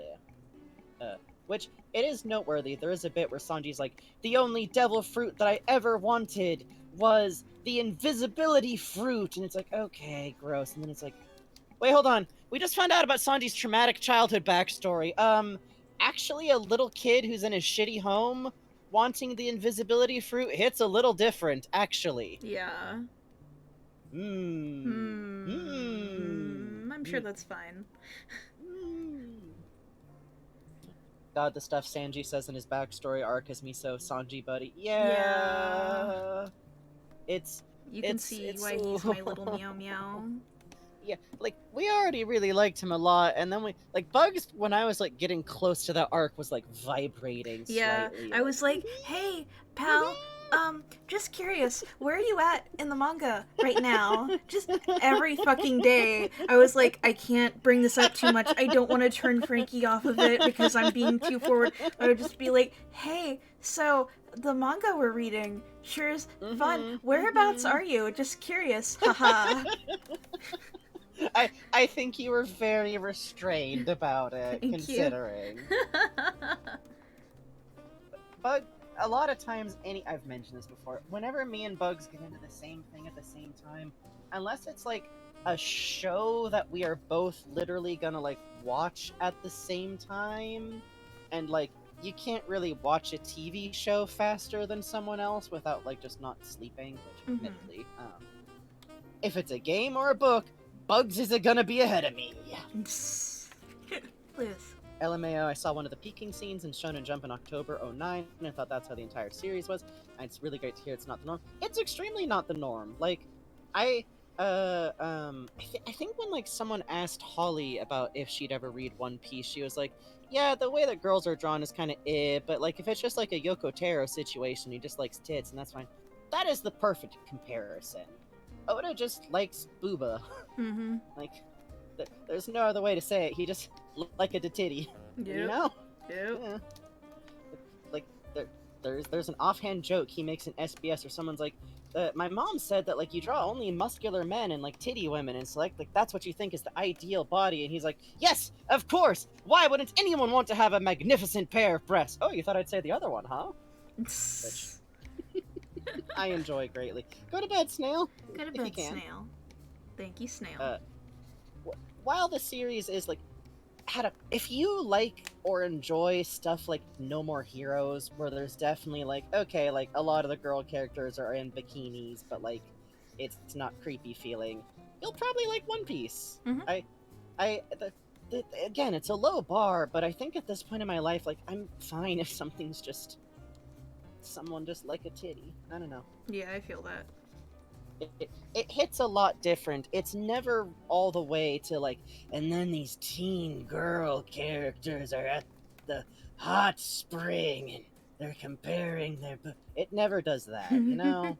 which it is noteworthy. There is a bit where Sanji's like, the only devil fruit that I ever wanted was the invisibility fruit, and it's like, okay, gross. And then it's like, wait, hold on. We just found out about Sanji's traumatic childhood backstory. Actually, a little kid who's in a shitty home wanting the invisibility fruit hits a little different, actually. Yeah. I'm sure that's fine. God, the stuff Sanji says in his backstory arc is Miso Sanji buddy. Yeah. You can see why he's my little meow meow. Yeah, like, we already really liked him a lot, and then Bugs, when I was, like, getting close to that arc, was, like, vibrating slightly. I was like, hey, pal, just curious, where are you at in the manga right now? Just every fucking day, I was like, I can't bring this up too much, I don't want to turn Frankie off of it because I'm being too forward. I would just be like, hey, so, the manga we're reading sure is fun. Whereabouts are you? Just curious, haha. I think you were very restrained about it, considering. But a lot of times, I've mentioned this before, whenever me and Bugs get into the same thing at the same time, unless it's like a show that we are both literally gonna like watch at the same time, and like you can't really watch a TV show faster than someone else without like just not sleeping, which admittedly, if it's a game or a book, Bugs isn't gonna be ahead of me. Please. LMAO, I saw one of the peaking scenes in Shonen Jump in October '09, and I thought that's how the entire series was, and it's really great to hear it's not the norm. It's extremely not the norm. Like, I think when, like, someone asked Holly about if she'd ever read One Piece, she was like, yeah, the way that girls are drawn is kind of but, like, if it's just, like, a Yoko Taro situation, he just likes tits, and that's fine. That is the perfect comparison. Oda just likes booba. Like, there's no other way to say it. He just like a titty. You know? Yeah. Like, there's an offhand joke he makes in SBS, or someone's like, my mom said that, like, you draw only muscular men and, like, titty women, and so, like that's what you think is the ideal body, and he's like, yes, of course! Why wouldn't anyone want to have a magnificent pair of breasts? Oh, you thought I'd say the other one, huh? Which I enjoy greatly. Go to bed, Snail. Go to bed, Snail. Thank you, Snail. While the series is, like, if you like or enjoy stuff like No More Heroes, where there's definitely, like, okay, like, a lot of the girl characters are in bikinis, but, like, it's not creepy feeling, you'll probably like One Piece. Again, it's a low bar, but I think at this point in my life, like, I'm fine if something's just someone just like a titty. I don't know. Yeah, I feel that. It hits a lot different. It's never all the way to, like, and then these teen girl characters are at the hot spring and they're comparing their... It never does that, you know?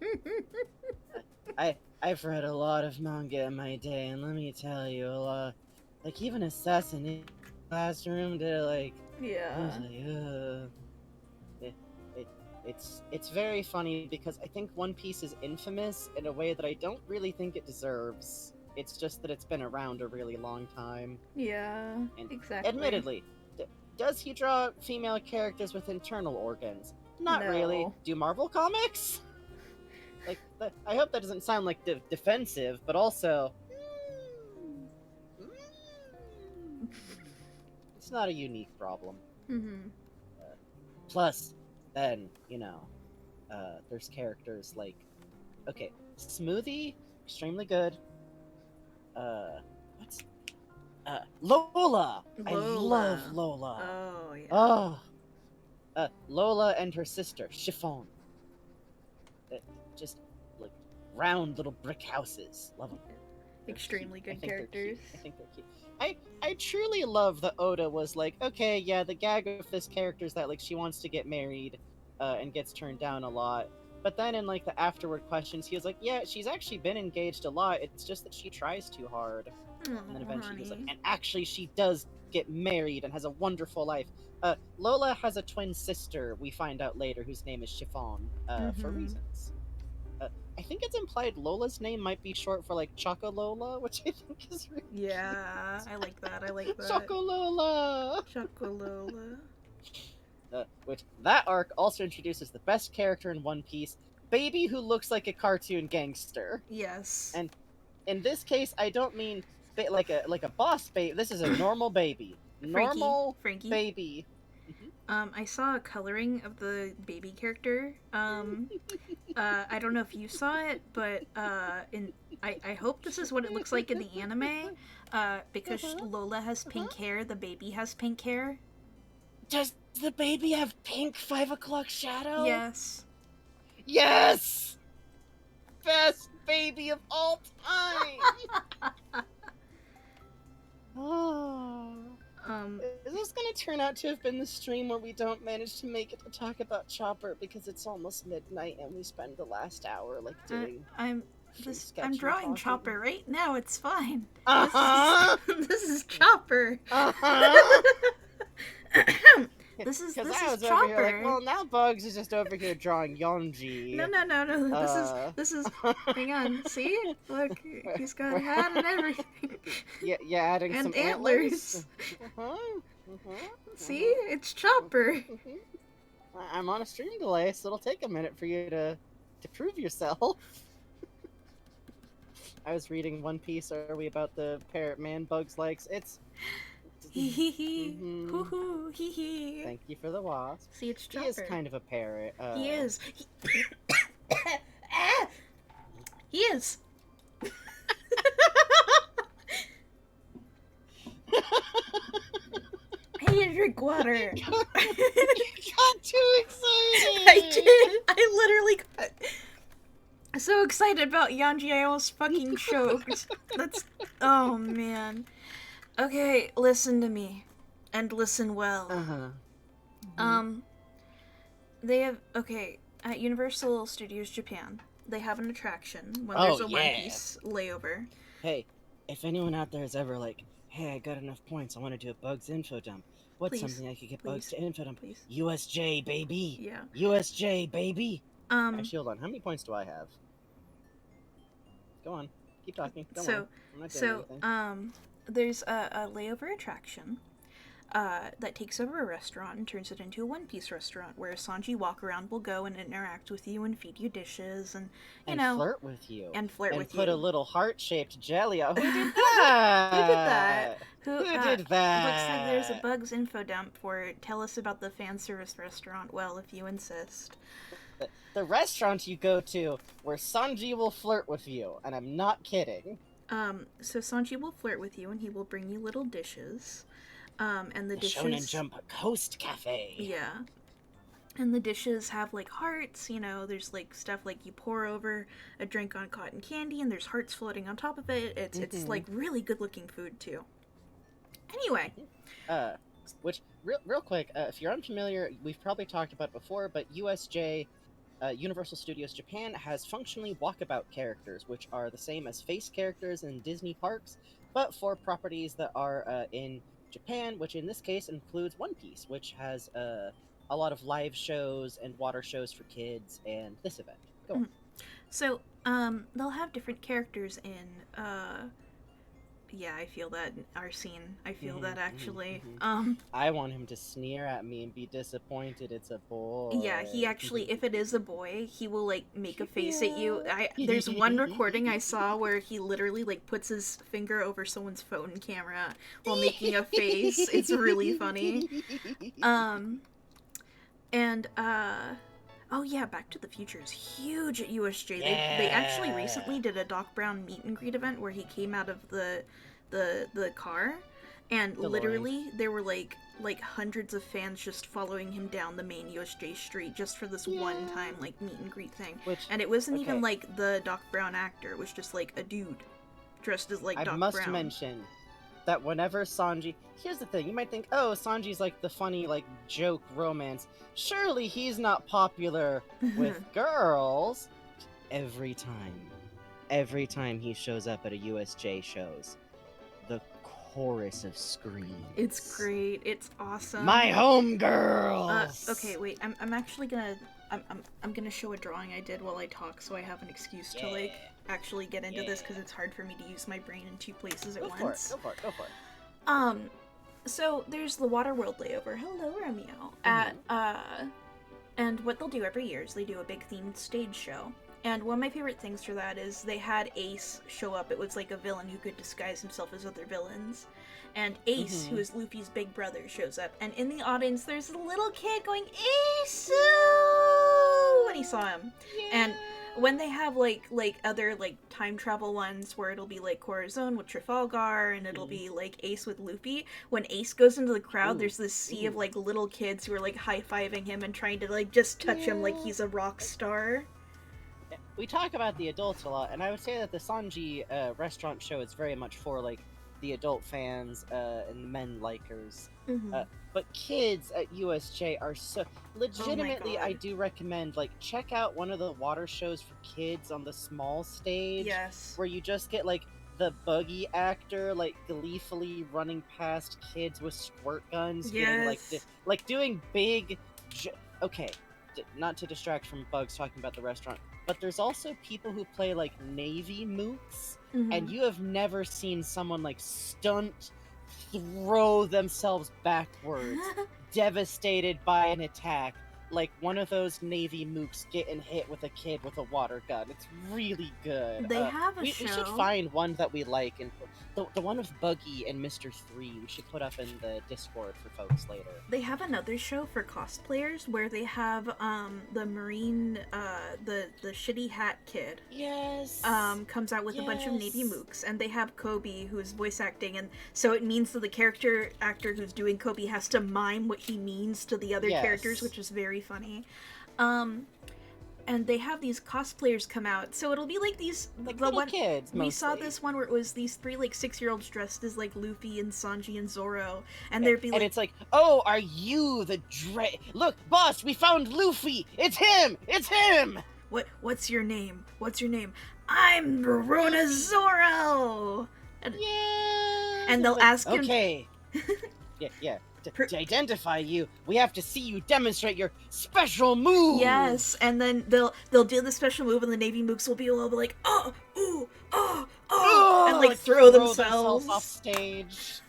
I've read a lot of manga in my day, and let me tell you, a lot... Like, even Assassination Classroom did, like... Yeah. I was like, It's very funny because I think One Piece is infamous in a way that I don't really think it deserves. It's just that it's been around a really long time. Yeah, and exactly. Admittedly, does he draw female characters with internal organs? Not really. Do Marvel Comics? Like, I hope that doesn't sound like defensive, but also... it's not a unique problem. Plus... then, you know, there's characters like, okay, Smoothie, extremely good. Lola! I love Lola. Oh, yeah. Oh! Lola and her sister, Chiffon. Just, like, round little brick houses. Love them. Extremely good characters. I think they're cute. I truly love that Oda was like, okay, yeah, the gag of this character is that, like, she wants to get married, and gets turned down a lot. But then in, like, the afterward questions, he was like, yeah, she's actually been engaged a lot, it's just that she tries too hard. And then eventually he was like, and actually she does get married and has a wonderful life. Lola has a twin sister, we find out later, whose name is Chiffon, for reasons. I think it's implied Lola's name might be short for like Chocolola, which I think is really Yeah, I like that. I like that. Chocolola. Chocolola. Which that arc also introduces the best character in One Piece, Baby who looks like a cartoon gangster. Yes. And in this case, I don't mean like a boss baby. This is a normal baby. Normal Frankie. baby. I saw a coloring of the baby character. I don't know if you saw it, but I hope this is what it looks like in the anime. Because Lola has pink hair, the baby has pink hair. Does the baby have pink 5 o'clock shadow? Yes. Yes! Best baby of all time! Oh. Is this gonna turn out to have been the stream where we don't manage to make it to talk about Chopper because it's almost midnight and we spend the last hour like doing I'm drawing talking? Chopper right now, it's fine. Uh-huh! This is Chopper. Uh-huh! This is Chopper. Chopper. Over here like, well, now Bugs is just over here drawing Yonji. No. This is. Hang on. See? Look, he's got a hat and everything. Yeah, adding and some antlers. See? It's Chopper. I'm on a stream delay, so it'll take a minute for you to prove yourself. I was reading One Piece. Are we about the parrot man Bugs likes? It's. Hee hee hee. Hoo hoo. Hee hee. Thank you for the wasp. See, it's Chopper. He is kind of a parrot. He is. He is. I need to drink water. You got too excited. I did. I literally got so excited about Yonji I almost fucking choked. That's. Oh man. Okay, listen to me. And listen well. They have. Okay, at Universal Studios Japan, they have an attraction when there's a One Piece layover. Hey, if anyone out there is ever like, hey, I got enough points, I want to do a Bugs info dump. What's something I could get Bugs to info dump? Please. USJ, baby. Yeah. USJ, baby. Actually, hold on. How many points do I have? Go on. Keep talking. Go on. I'm not doing anything. There's a layover attraction that takes over a restaurant and turns it into a One Piece restaurant where Sanji Walkaround will go and interact with you and feed you dishes and flirt with you. And put a little heart-shaped jelly out. Who did that? Who did that? Looks like there's a Bugs info dump for tell us about the fan service restaurant. Well, if you insist. The restaurant you go to where Sanji will flirt with you, and I'm not kidding. So Sanji will flirt with you and he will bring you little dishes. And the dishes... Shonen Jump Coast Cafe. Yeah. And the dishes have, like, hearts, there's, like, stuff like you pour over a drink on cotton candy and there's hearts floating on top of it. It's like, really good-looking food, too. Anyway. Which, real quick, if you're unfamiliar, we've probably talked about it before, but USJ... Universal Studios Japan has functionally walkabout characters, which are the same as face characters in Disney parks, but for properties that are in Japan, which in this case includes One Piece, which has a lot of live shows and water shows for kids, and this event. Go on. So, they'll have different characters in, yeah, I feel that, Arsene. I feel that, actually. I want him to sneer at me and be disappointed it's a boy. Yeah, he actually, if it is a boy, he will, like, make a face at you. There's one recording I saw where he literally, like, puts his finger over someone's phone camera while making a face. It's really funny. Oh yeah, Back to the Future is huge at USJ. They actually recently did a Doc Brown meet and greet event where he came out of the car, and literally there were like hundreds of fans just following him down the main USJ street just for this one time like meet and greet thing. And it wasn't even like the Doc Brown actor; it was just like a dude dressed as like Doc Brown. I must mention that whenever Sanji... Here's the thing, you might think, oh, Sanji's like the funny, like, joke romance. Surely he's not popular with girls. Every time he shows up at a USJ shows, the chorus of screams. It's great. It's awesome. My home girls! Okay, wait. I'm actually gonna I'm gonna show a drawing I did while I talk, so I have an excuse to like actually get into this because it's hard for me to use my brain in two places at once. Go for it. So there's the Waterworld layover. Hello, Romeo. And what they'll do every year is they do a big themed stage show. And one of my favorite things for that is they had Ace show up. It was like a villain who could disguise himself as other villains. And Ace, who is Luffy's big brother, shows up. And in the audience, there's a little kid going, Ace! When he saw him. Yeah. And when they have like other like time travel ones where it'll be like Corazon with Trafalgar and it'll be like Ace with Luffy, when Ace goes into the crowd, there's this sea of like little kids who are like high-fiving him and trying to like just touch him like he's a rock star. We talk about the adults a lot, and I would say that the Sanji restaurant show is very much for like the adult fans and men likers. But kids at USJ are so legitimately. I do recommend like check out one of the water shows for kids on the small stage. Yes. Where you just get like the buggy actor like gleefully running past kids with squirt guns, getting like doing big. Okay, not to distract from Bugs talking about the restaurant, but there's also people who play like Navy mooks, and you have never seen someone like stunt throw themselves backwards, devastated by an attack, like one of those Navy mooks getting hit with a kid with a water gun. It's really good. They have a show. We should find one that we like, and the one with Buggy and Mr. 3, we should put up in the Discord for folks later. They have another show for cosplayers where they have the Marine, the shitty hat kid. Yes. Comes out with a bunch of Navy mooks, and they have Kobe who's voice acting, and so it means that the character actor who's doing Kobe has to mime what he means to the other characters, which is very funny. And they have these cosplayers come out, so it'll be like these like little kids. We saw this one where it was these 3 like 6-year-olds dressed as like Luffy and Sanji and Zoro, and there'd be like, and it's like, oh, are you the Look, boss, we found Luffy. It's him. It's him. What's your name? What's your name? I'm Verona Zoro. And they'll ask him. Okay. yeah. To identify you, we have to see you demonstrate your special move. Yes, and then they'll do the special move, and the Navy mooks will be like, oh, ooh, oh, and like throw themselves off stage.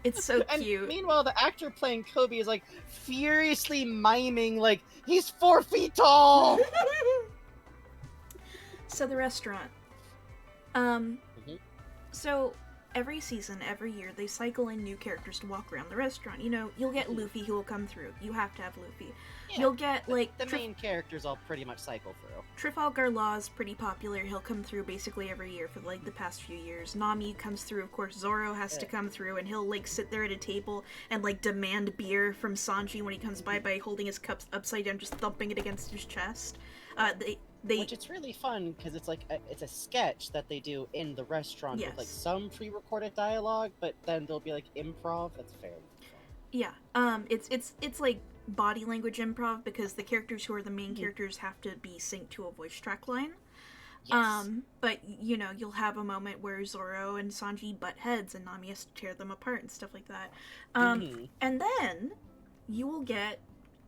It's so and cute. Meanwhile, the actor playing Kobe is like furiously miming like he's 4 feet tall. So the restaurant. So every season, every year, they cycle in new characters to walk around the restaurant. You know, you'll get Luffy who will come through. You have to have Luffy. Yeah, you'll get, like... The main characters all pretty much cycle through. Trafalgar Law's pretty popular. He'll come through basically every year for, like, the past few years. Nami comes through, of course. Zoro has to come through, and he'll, like, sit there at a table and, like, demand beer from Sanji when he comes by holding his cup upside down, just thumping it against his chest. Which it's really fun because it's like it's a sketch that they do in the restaurant with like some pre-recorded dialogue, but then there'll be like improv. That's fairly fun. Yeah, it's like body language improv because the characters who are the main characters have to be synced to a voice track line. Yes. But you know, you'll have a moment where Zoro and Sanji butt heads and Nami has to tear them apart and stuff like that. And then you will get,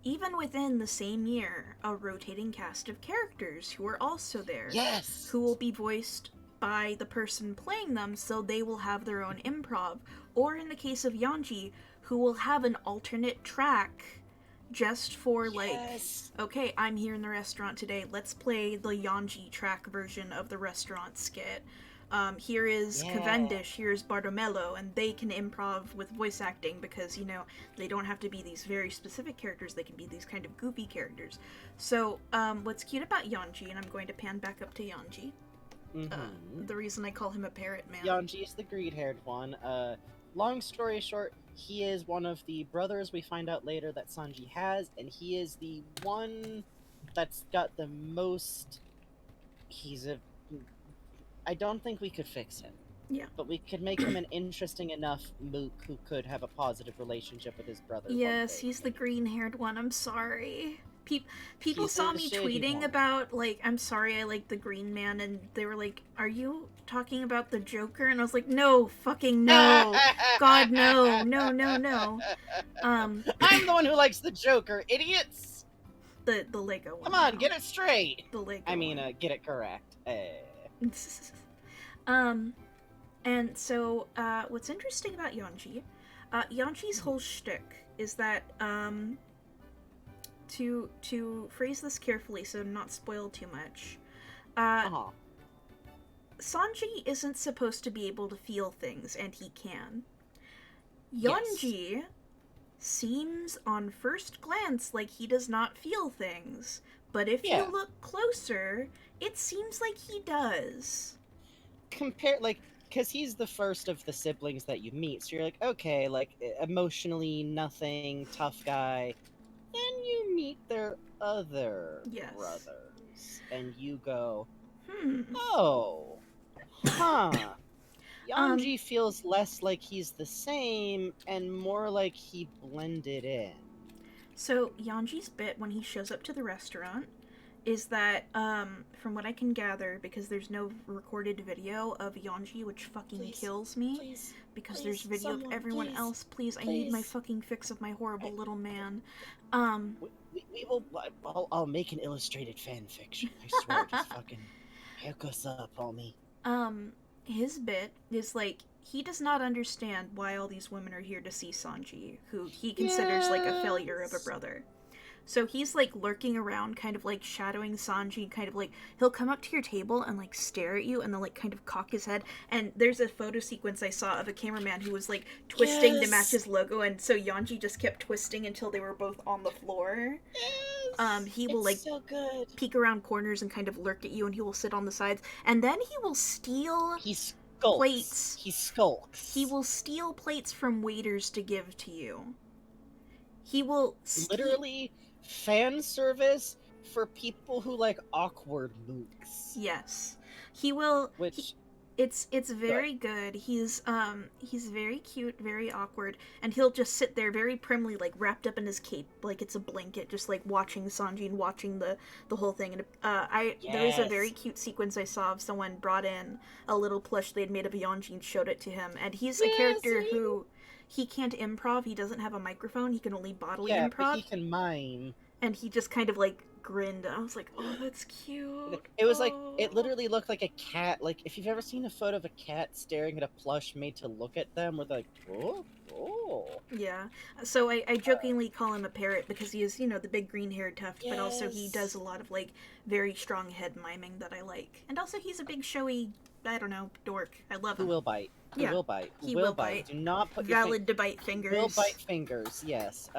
even within the same year, a rotating cast of characters who are also there. Yes! Who will be voiced by the person playing them, so they will have their own improv. Or in the case of Yanji, who will have an alternate track just for, like, okay, I'm here in the restaurant today, let's play the Yanji track version of the restaurant skit. Here is Cavendish, here's Bardomelo, and they can improv with voice acting because, you know, they don't have to be these very specific characters, they can be these kind of goofy characters. So, what's cute about Yanji, and I'm going to pan back up to Yanji, the reason I call him a parrot man. Yanji is the green-haired one. Long story short, he is one of the brothers we find out later that Sanji has, and he is the one that's got the most... I don't think we could fix him. Yeah. But we could make him an interesting enough mook who could have a positive relationship with his brother. Yes, he's the green-haired one. I'm sorry. People saw me tweeting about, like, I'm sorry I like the green man, and they were like, are you talking about the Joker? And I was like, no, fucking no. God, no. No. I'm the one who likes the Joker, idiots! The Lego one. Come on, now. get it straight. The Lego. I mean, one. get it correct. And so what's interesting about Yeonji, Yeonji's whole shtick is that to phrase this carefully so not spoil too much. Sanji isn't supposed to be able to feel things, and he can. Yeonji seems on first glance like he does not feel things, but if you look closer, it seems like he does. Because he's the first of the siblings that you meet, so you're like, okay, like, emotionally nothing, tough guy. Then you meet their other brothers, and you go, oh, huh. Yeonji feels less like he's the same, and more like he blended in. So, Yeonji's bit when he shows up to the restaurant is that, from what I can gather, because there's no recorded video of Yeonji, which fucking kills me, because there's video of everyone else. Please, I need my fucking fix of my horrible little man. We will. I'll make an illustrated fan fiction. I swear, just fucking hook us up, homie. His bit is like, he does not understand why all these women are here to see Sanji, who he considers like a failure of a brother. So he's like lurking around, kind of like shadowing Sanji, kind of like, he'll come up to your table and like stare at you and then like kind of cock his head. And there's a photo sequence I saw of a cameraman who was like twisting to match his logo, and so Yeonji just kept twisting until they were both on the floor. He will like so good. peek around corners and kind of lurk at you, and he will sit on the sides, and then he will steal plates. He skulks. He will steal plates from waiters to give to you. He will literally fan service for people who like awkward mooks. Yes, he will. Which it's very good. He's very cute, very awkward, and he'll just sit there very primly, like wrapped up in his cape, like it's a blanket, just like watching Sanji and watching the whole thing. And there was a very cute sequence I saw of someone brought in a little plush they'd made of Yeonji and showed it to him, and he's a character who. He can't improv, he doesn't have a microphone, he can only bodily improv. But he can mime. And he just kind of, like, grinned. I was like, oh, that's cute. It was like, it literally looked like a cat. Like, if you've ever seen a photo of a cat staring at a plush made to look at them, we're like, oh. Yeah. So I jokingly call him a parrot because he is, you know, the big green-haired tuft, but also he does a lot of, like, very strong head miming that I like. And also he's a big, showy, I don't know, dork. I love him. Who will bite. He will bite. He will bite. Do not put Valid to bite fingers. Will bite fingers, yes.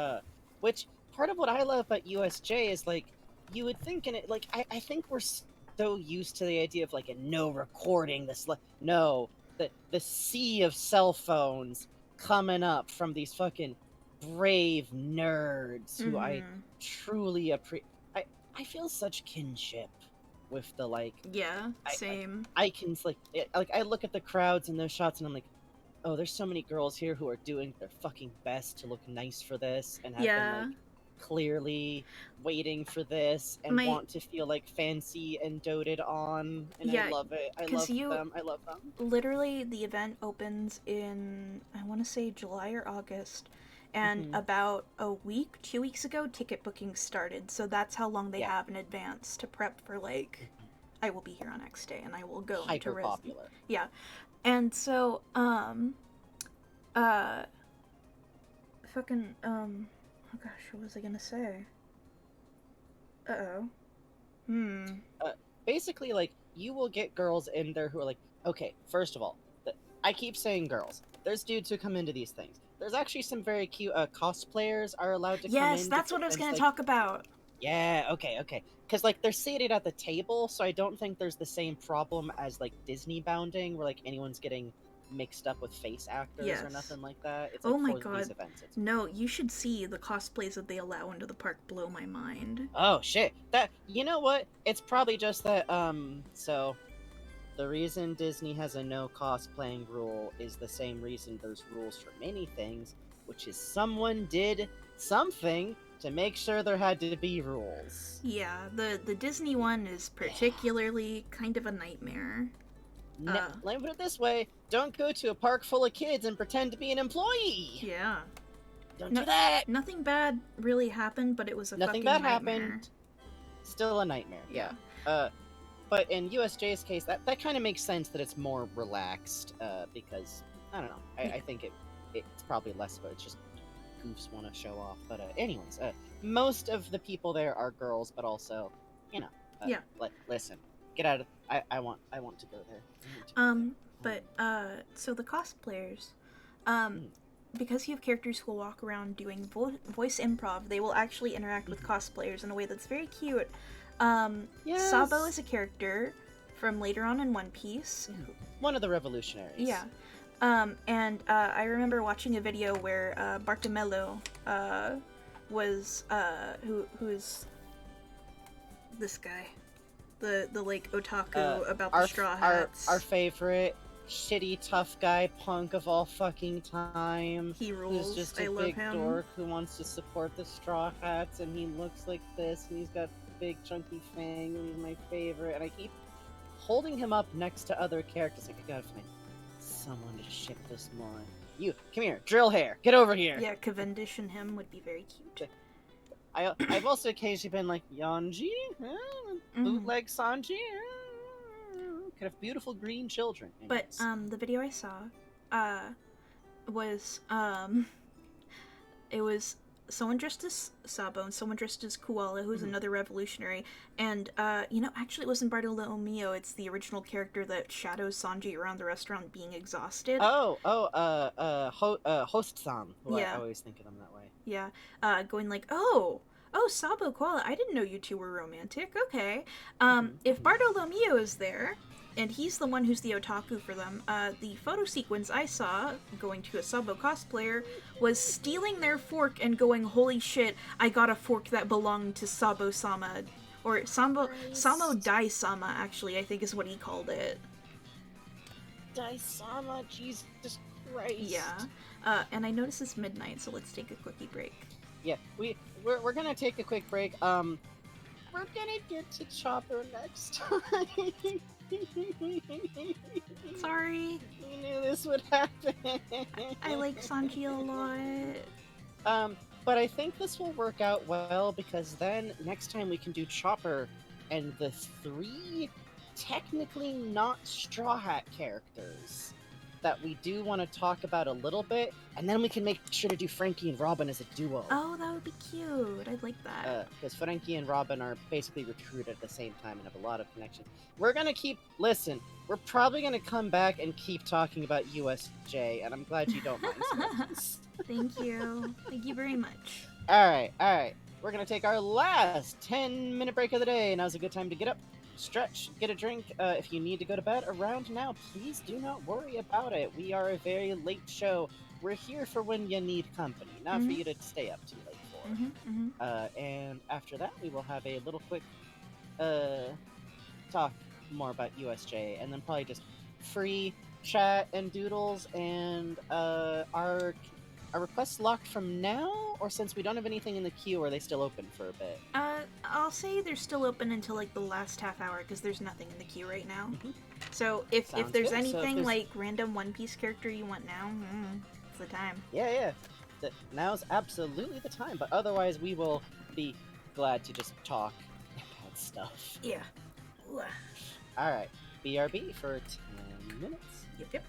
Which, part of what I love about USJ is, like, you would think in it, like, I think we're so used to the idea of, like, a no recording, the sea of cell phones coming up from these fucking brave nerds who I truly appreciate. I feel such kinship with the, like... Yeah, same. I can, like, I look at the crowds in those shots and I'm like, oh, there's so many girls here who are doing their fucking best to look nice for this and have been, like, clearly waiting for this and want to feel, like, fancy and doted on, and I love it. I love them. Literally, the event opens in, I want to say July or August, and about a week, 2 weeks ago, ticket booking started, so that's how long they have in advance to prep for, like, I will be here on X day, and I will go into popular. Yeah. And so, fucking, oh gosh, what was I gonna say? Basically, like, you will get girls in there who are like, okay, first of all, I keep saying girls. There's dudes who come into these things. There's actually some very cute cosplayers are allowed to come in. Yes, that's what I was going to talk about. Yeah, okay. Because, like, they're seated at the table, so I don't think there's the same problem as, like, Disney bounding, where, like, anyone's getting mixed up with face actors or nothing like that. It's, like, oh my for god. These events. No, you should see the cosplays that they allow into the park blow my mind. Oh, shit. You know what? It's probably just that, so... The reason Disney has a no cosplaying rule is the same reason there's rules for many things, which is someone did something to make sure there had to be rules. Yeah, the Disney one is particularly kind of a nightmare. Let me put it this way, don't go to a park full of kids and pretend to be an employee! Yeah. Don't do that! Nothing bad really happened, but it was a Nothing fucking bad nightmare. happened. Still a nightmare. Yeah. But in USJ's case, that kind of makes sense that it's more relaxed, because I don't know. I think it's probably less of it's just goofs want to show off. But anyways, most of the people there are girls, but also, you know, Yeah. Listen, get out of. I want to go there. I want to go there. But so the cosplayers, because you have characters who will walk around doing voice improv, they will actually interact with cosplayers in a way that's very cute. Yes. Sabo is a character from later on in One Piece. One of the revolutionaries. Yeah. And I remember watching a video where Bartomelo was who's this guy, the like otaku about the straw hats. Our favorite shitty tough guy punk of all fucking time. He rules. Who's just I a love big him. dork who wants to support the straw hats, and he looks like this, and he's got big chunky fang, and he's my favorite. And I keep holding him up next to other characters. Like, I gotta find someone to ship this more. You, come here, drill hair, get over here. Yeah, Cavendish and him would be very cute. I've also occasionally been like, Yanji, bootleg Sanji, could have beautiful green children. Anyways. But the video I saw was it was someone dressed as Sabo and someone dressed as Koala, who's another revolutionary. And actually it wasn't Bartolomeo, it's the original character that shadows Sanji around the restaurant being exhausted. Host-san. Yeah. I always think of them that way. Yeah. Going like, oh, Sabo, Koala, I didn't know you two were romantic. Okay. If Bartolomeo is there, and he's the one who's the otaku for them, the photo sequence I saw going to a Sabo cosplayer was stealing their fork and going, holy shit, I got a fork that belonged to Sabo-sama. Or Samo Dai-sama, actually, I think is what he called it. Dai-sama, Jesus Christ. Yeah. And I notice it's midnight, so let's take a quickie break. Yeah, we're gonna take a quick break. We're gonna get to Chopper next time. Sorry. We knew this would happen. I like Sanji a lot. But I think this will work out well, because then next time we can do Chopper and the 3 technically not Straw Hat characters that we do want to talk about a little bit, and then we can make sure to do Frankie and Robin as a duo. Oh, that would be cute. I'd like that. Because Frankie and Robin are basically recruited at the same time and have a lot of connections. We're gonna listen, we're probably gonna come back and keep talking about USJ, and I'm glad you don't mind. Thank you. Thank you very much. Alright. We're gonna take our last 10-minute break of the day. Now's a good time to get up, stretch, get a drink. If you need to go to bed around now, please do not worry about it. We are a very late show. We're here for when you need company, not for you to stay up too late for. And after that, we will have a little quick talk more about USJ, and then probably just free chat and doodles. And our requests locked from now, or since we don't have anything in the queue, are they still open for a bit? I'll say they're still open until like the last half hour, because there's nothing in the queue right now. So if there's anything like random One Piece character you want now, it's the time. Yeah. Now's absolutely the time. But otherwise, we will be glad to just talk about stuff. Yeah. All right, BRB for 10 minutes. Yep.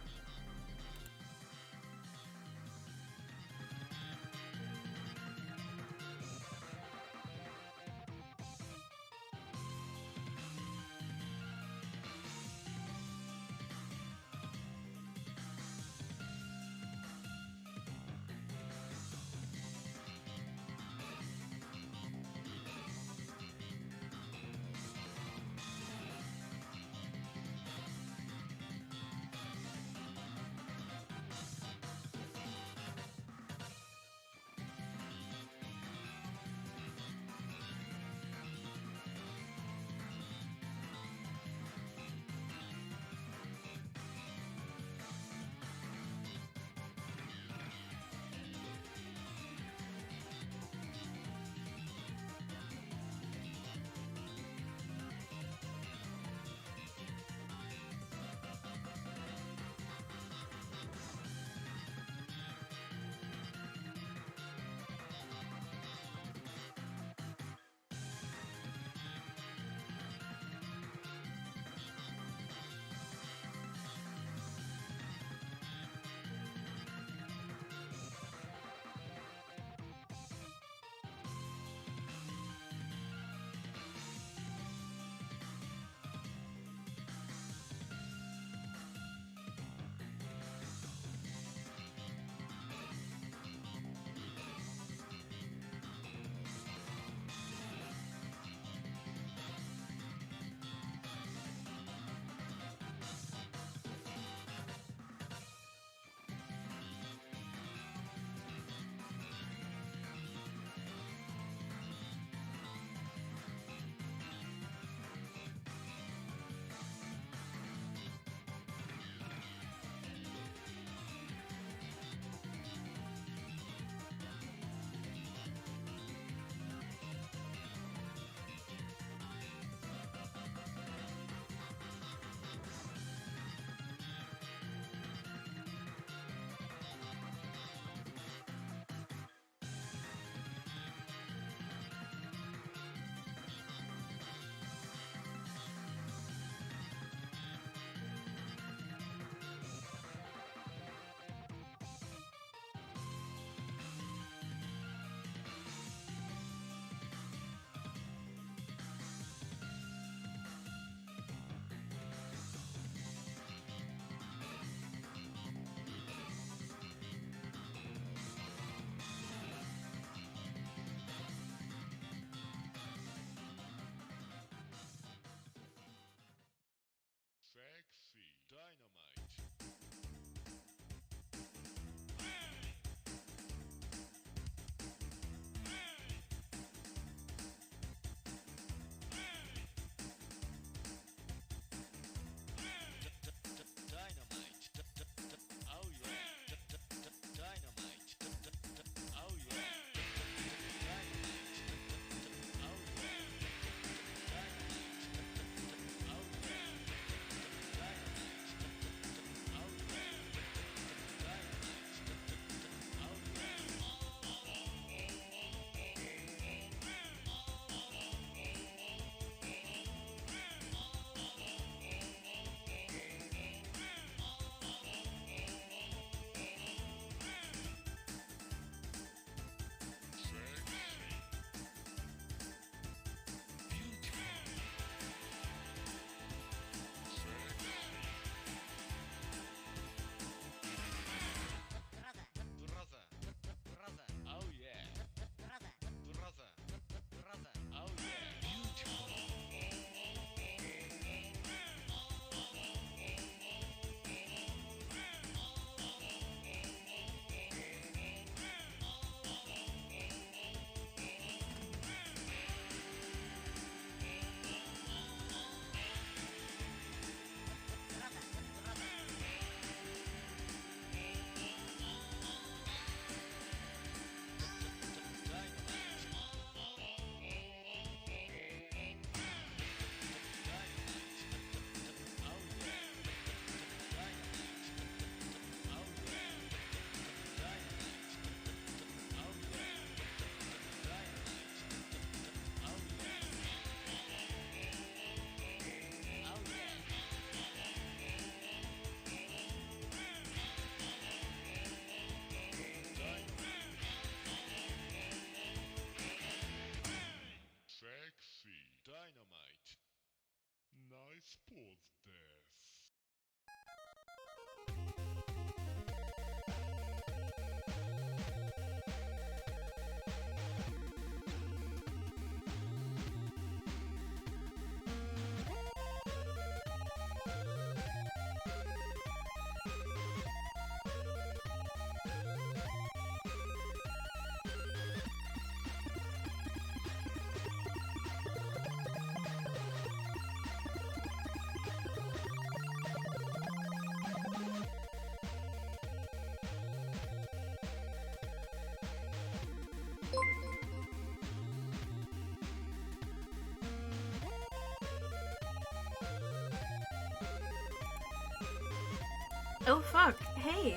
Oh fuck, hey.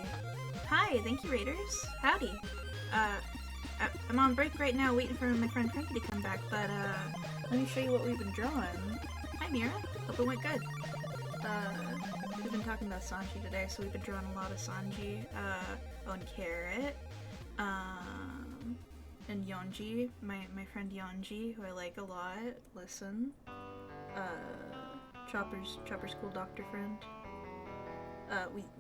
Hi, thank you Raiders. Howdy. I'm on break right now waiting for my friend Frankie to come back, but let me show you what we've been drawing. Hi Mira, hope it went good. We've been talking about Sanji today, so we've been drawing a lot of Sanji. Oh, and Carrot. And Yonji, my friend Yonji, who I like a lot. Listen. Chopper's cool doctor friend.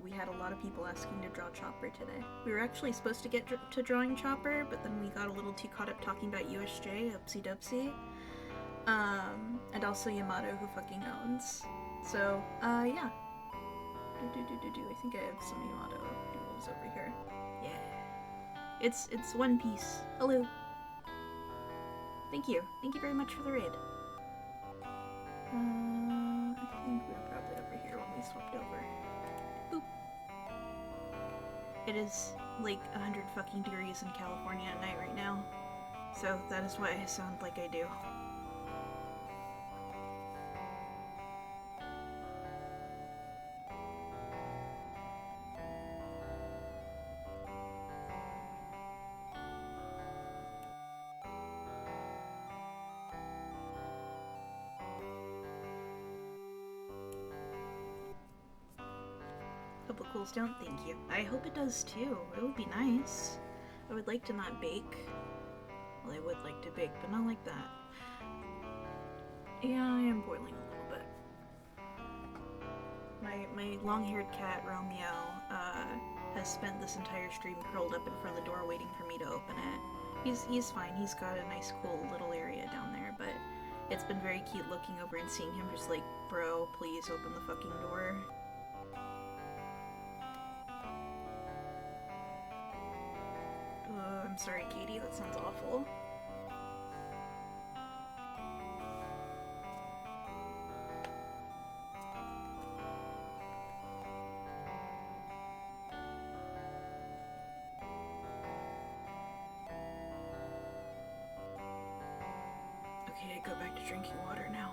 We had a lot of people asking to draw Chopper today. We were actually supposed to get to drawing Chopper, but then we got a little too caught up talking about USJ, upsy dupsy. And also Yamato, who fucking owns. So, yeah. I think I have some Yamato doodles over here. Yeah. It's One Piece. Hello. Thank you. Thank you very much for the raid. I think we were probably over here when we swapped over. Boop. It is like 100 fucking degrees in California at night right now. So that is why I sound like I do. Hope it cools down, thank you. I hope it does too. It would be nice. I would like to not bake. Well, I would like to bake, but not like that. Yeah, I am boiling a little bit. My long-haired cat, Romeo, has spent this entire stream curled up in front of the door waiting for me to open it. He's fine. He's got a nice, cool little area down there, but it's been very cute looking over and seeing him just like, bro, please open the fucking door. I'm sorry, Katie, that sounds awful. Okay, I go back to drinking water now.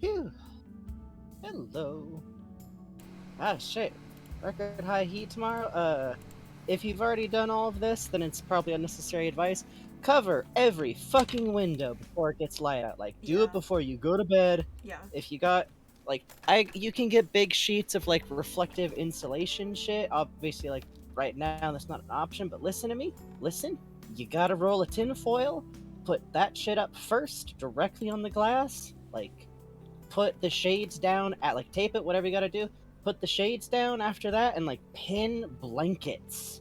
Phew. Hello. Ah, shit. Record high heat tomorrow? If you've already done all of this, then it's probably unnecessary advice. cover every fucking window before it gets light out. Like, do Yeah. it before you go to bed. Yeah. If you got, like, you can get big sheets of, like, reflective insulation shit. Obviously, like, right now that's not an option, but listen to me. Listen, you gotta roll a tin foil, put that shit up first, directly on the glass, like, put the shades down, like, tape it, whatever you gotta do. Put the shades down after that, and, like, pin blankets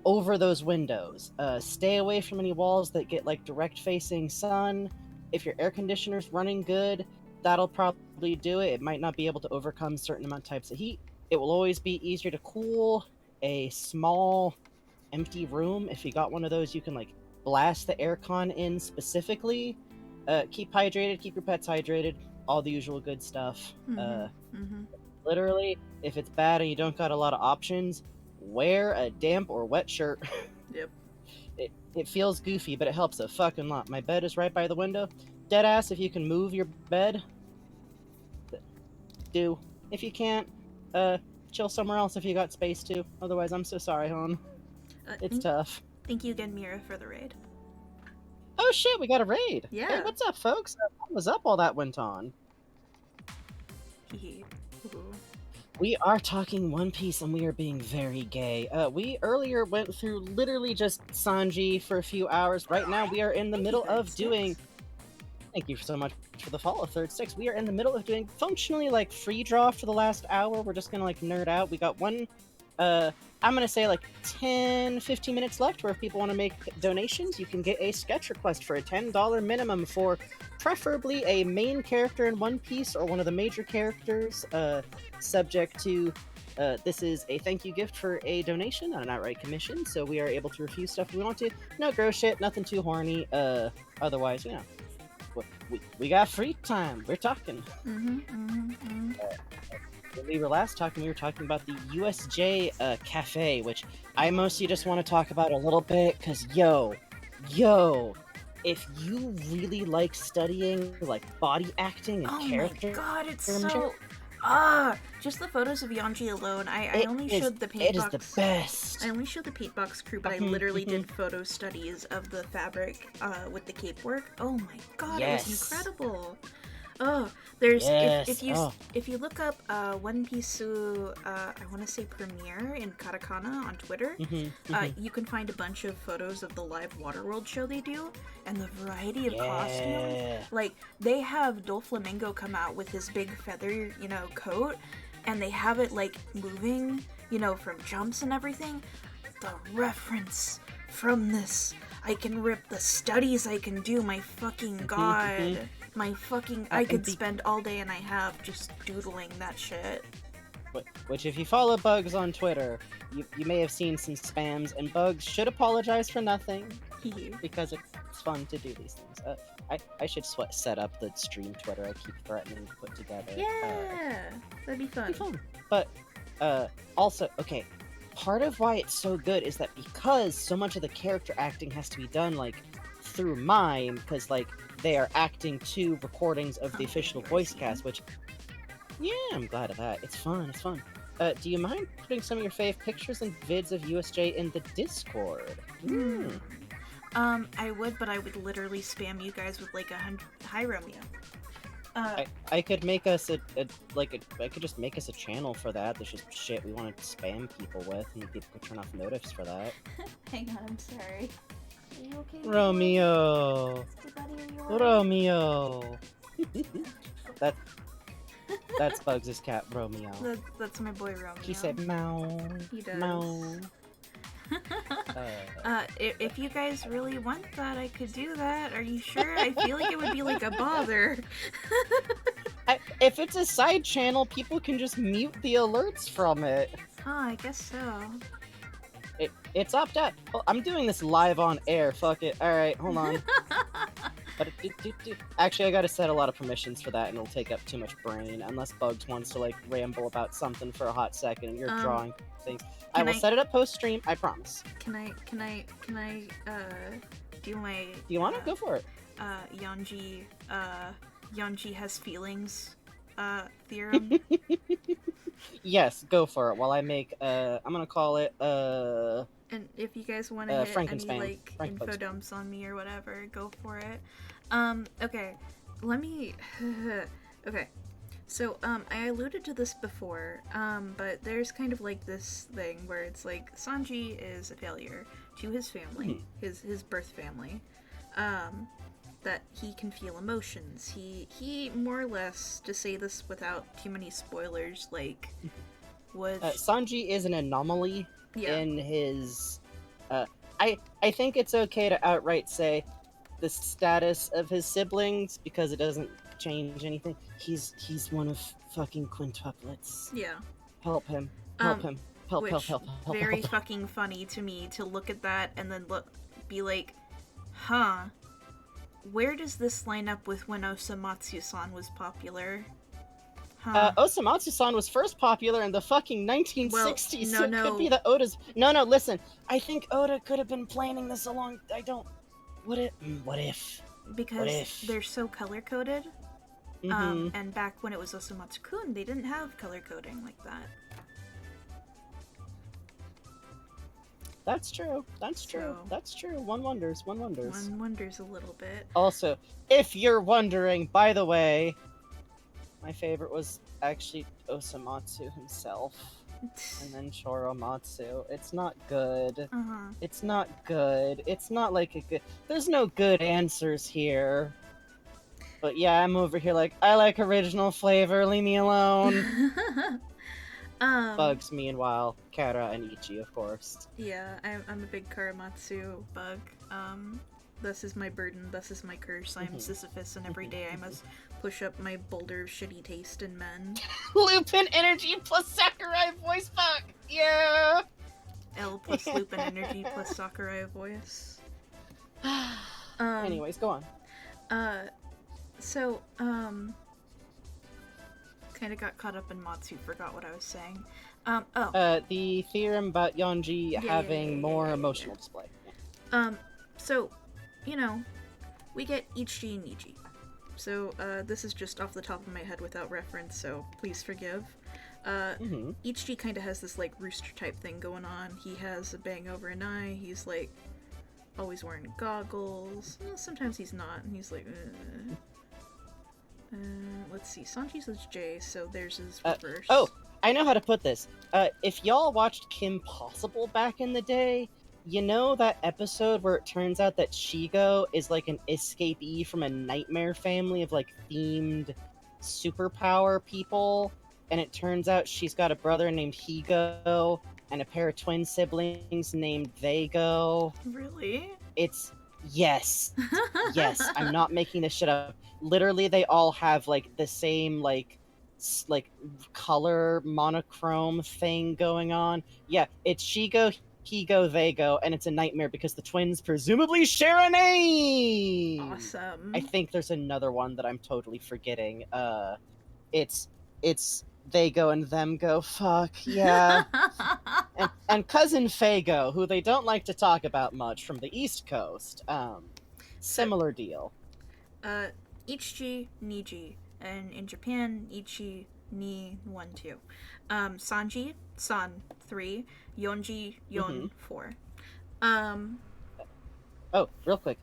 over those windows. Stay away from any walls that get, like, direct facing sun. If your air conditioner's running good, that'll probably do it. It might not be able to overcome certain amount of types of heat. It will always be easier to cool a small empty room. If you got one of those, you can, like, blast the aircon in specifically. Keep hydrated, keep your pets hydrated, all the usual good stuff. Literally, if it's bad and you don't got a lot of options, wear a damp or wet shirt. Yep. It feels goofy, but it helps a fucking lot. My bed is right by the window. Deadass, if you can move your bed, do. If you can't, chill somewhere else if you got space to. Otherwise, I'm so sorry, hon. It's tough. Thank you again, Mira, for the raid. Oh shit, we got a raid! Yeah. Hey, what's up, folks? What was up all that went on? Hehe. Ooh. We are talking One Piece and we are being very gay. We earlier went through literally just Sanji for a few hours. Right now we are in the middle of doing... Thank you so much for the follow, Third Six. We are in the middle of doing functionally like free draw for the last hour. We're just gonna like nerd out. We got one, I'm gonna say like 10, 15 minutes left where if people want to make donations, you can get a sketch request for a $10 minimum for preferably a main character in One Piece or one of the major characters, subject to this is a thank you gift for a donation, not an outright commission, so we are able to refuse stuff if we want to. No gross shit, nothing too horny, otherwise, you know. We got free time. We're talking. When we were last talking, we were talking about the USJ cafe, which I mostly just want to talk about a little bit, because yo, if you really like studying like body acting and character... Oh my god, it's so... just the photos of Yanji alone. I only showed the paint box. It is the best. I only showed the paint box crew, but I literally did photo studies of the fabric with the cape work. Oh my god, it was incredible. Oh, there's if you look up One Piece I want to say premiere in katakana on Twitter, you can find a bunch of photos of the live Waterworld show they do and the variety of costumes. Like they have Doflamingo come out with his big feather, coat, and they have it like moving, from jumps and everything. The reference from this, I can rip the studies I can do. My fucking god. I could spend all day, and I have, just doodling that shit. Which, if you follow Bugs on Twitter, you may have seen some spams, and Bugs should apologize for nothing, because it's fun to do these things. I should set up the stream Twitter I keep threatening to put together. Yeah, that'd be fun. But, also, okay, part of why it's so good is that because so much of the character acting has to be done, like, through mime, because, like, they are acting to recordings of the official voice cast, which, yeah, I'm glad of that. It's fun. Do you mind putting some of your fave pictures and vids of USJ in the Discord? I would, but I would literally spam you guys with like 100. Hi, Romeo. I could make us I could just make us a channel for that. There's just shit we want to spam people with, and people could turn off notifs for that. Hang on, I'm sorry. Are you okay? Romeo. Romeo. That's Bugs' cat, Romeo. That's my boy Romeo. He said meow. He does. Meow. If you guys really want that, I could do that. Are you sure? I feel like it would be like a bother. If it's a side channel, people can just mute the alerts from it. Oh, I guess so. It's opt out. Well, I'm doing this live on air. Fuck it. Alright, hold on. But actually, I gotta set a lot of permissions for that, and it'll take up too much brain. Unless Bugs wants to, like, ramble about something for a hot second, and you're drawing things. I will set it up post-stream, I promise. Can I, do my... Do you want to? Go for it. Yanji has feelings, theorem? Yes, go for it. While I make, I'm gonna call it, And if you guys want to hit any Frankenstein. like Frank info Bugspan. dumps on me or whatever, go for it. Okay, let me. Okay, so I alluded to this before, but there's kind of like this thing where it's like Sanji is a failure to his family, his birth family. That he can feel emotions. He more or less, to say this without too many spoilers, like was Sanji is an anomaly yeah. in his. I think it's okay to outright say the status of his siblings because it doesn't change anything. He's one of fucking quintuplets. Yeah. Help him. Help him. Help, Which help, help, help, very help. fucking funny to me to look at that and then be like, huh, where does this line up with when Osamatsu-san was popular? Huh. Osamatsu-san was first popular in the fucking 1960s, Well, so it could be that Oda's... No, listen. I think Oda could have been planning this along... I don't... What if? Because they're so color-coded. Mm-hmm. And back when it was Osamatsu-kun, they didn't have color coding like that. That's true. That's true. That's true. One wonders. One wonders. One wonders a little bit. Also, if you're wondering, by the way, my favorite was actually Osamatsu himself, and then Choromatsu. It's not good. It's not good. It's not like a good... There's no good answers here. But yeah, I'm over here like, I like original flavor, leave me alone. Bugs, meanwhile, Kara and Ichi, of course. Yeah, I'm a big Karamatsu bug. This is my burden, this is my curse. I'm Sisyphus, and every day I must push up my boulder of shitty taste in men. Lupin energy plus Sakurai voice bug! Yeah! L plus Lupin energy plus Sakurai voice. Anyways, go on. So, kind of got caught up in Matsu, forgot what I was saying. The theorem about Yonji having more emotional display. Yeah. So, you know, we get Ichi and Niji. So, this is just off the top of my head without reference, so please forgive. Ichi kind of has this, like, rooster type thing going on. He has a bang over an eye, he's, like, always wearing goggles. Well, sometimes he's not, and he's like, let's see, Sanji's is J, so theirs is reverse. I know how to put this. If y'all watched Kim Possible back in the day, you know that episode where it turns out that Shigo is like an escapee from a nightmare family of like themed superpower people, and it turns out she's got a brother named Higo and a pair of twin siblings named Vego. Really? Yes, I'm not making this shit up. Literally, they all have like the same like color monochrome thing going on. Yeah, it's Shigo, Higo, Vego, and it's a nightmare because the twins presumably share a name. Awesome. I think there's another one that I'm totally forgetting. It's they go and them go. Fuck yeah. and cousin Fago, who they don't like to talk about much, from the East Coast. Similar deal. Ichi, Niji, and in Japan, Ichi, Ni, 1, 2. Sanji, San, 3. Yonji, Yon, 4. Oh, real quick.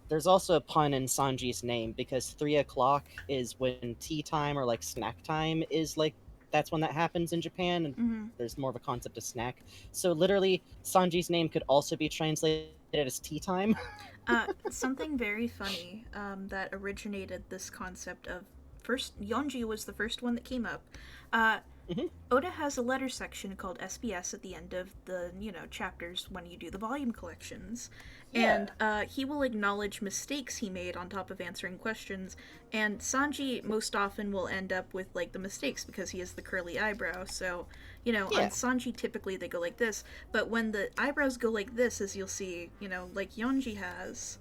There's also a pun in Sanji's name because 3 o'clock is when tea time or like snack time is like, that's when that happens in Japan, and there's more of a concept of snack. So literally, Sanji's name could also be translated as tea time. Something very funny that originated this concept of first, Yonji was the first one that came up. Oda has a letter section called SBS at the end of the, chapters when you do the volume collections. Yeah. And he will acknowledge mistakes he made on top of answering questions. And Sanji most often will end up with, like, the mistakes because he has the curly eyebrow. So, on Sanji, typically they go like this. But when the eyebrows go like this, as you'll see, like Yonji has,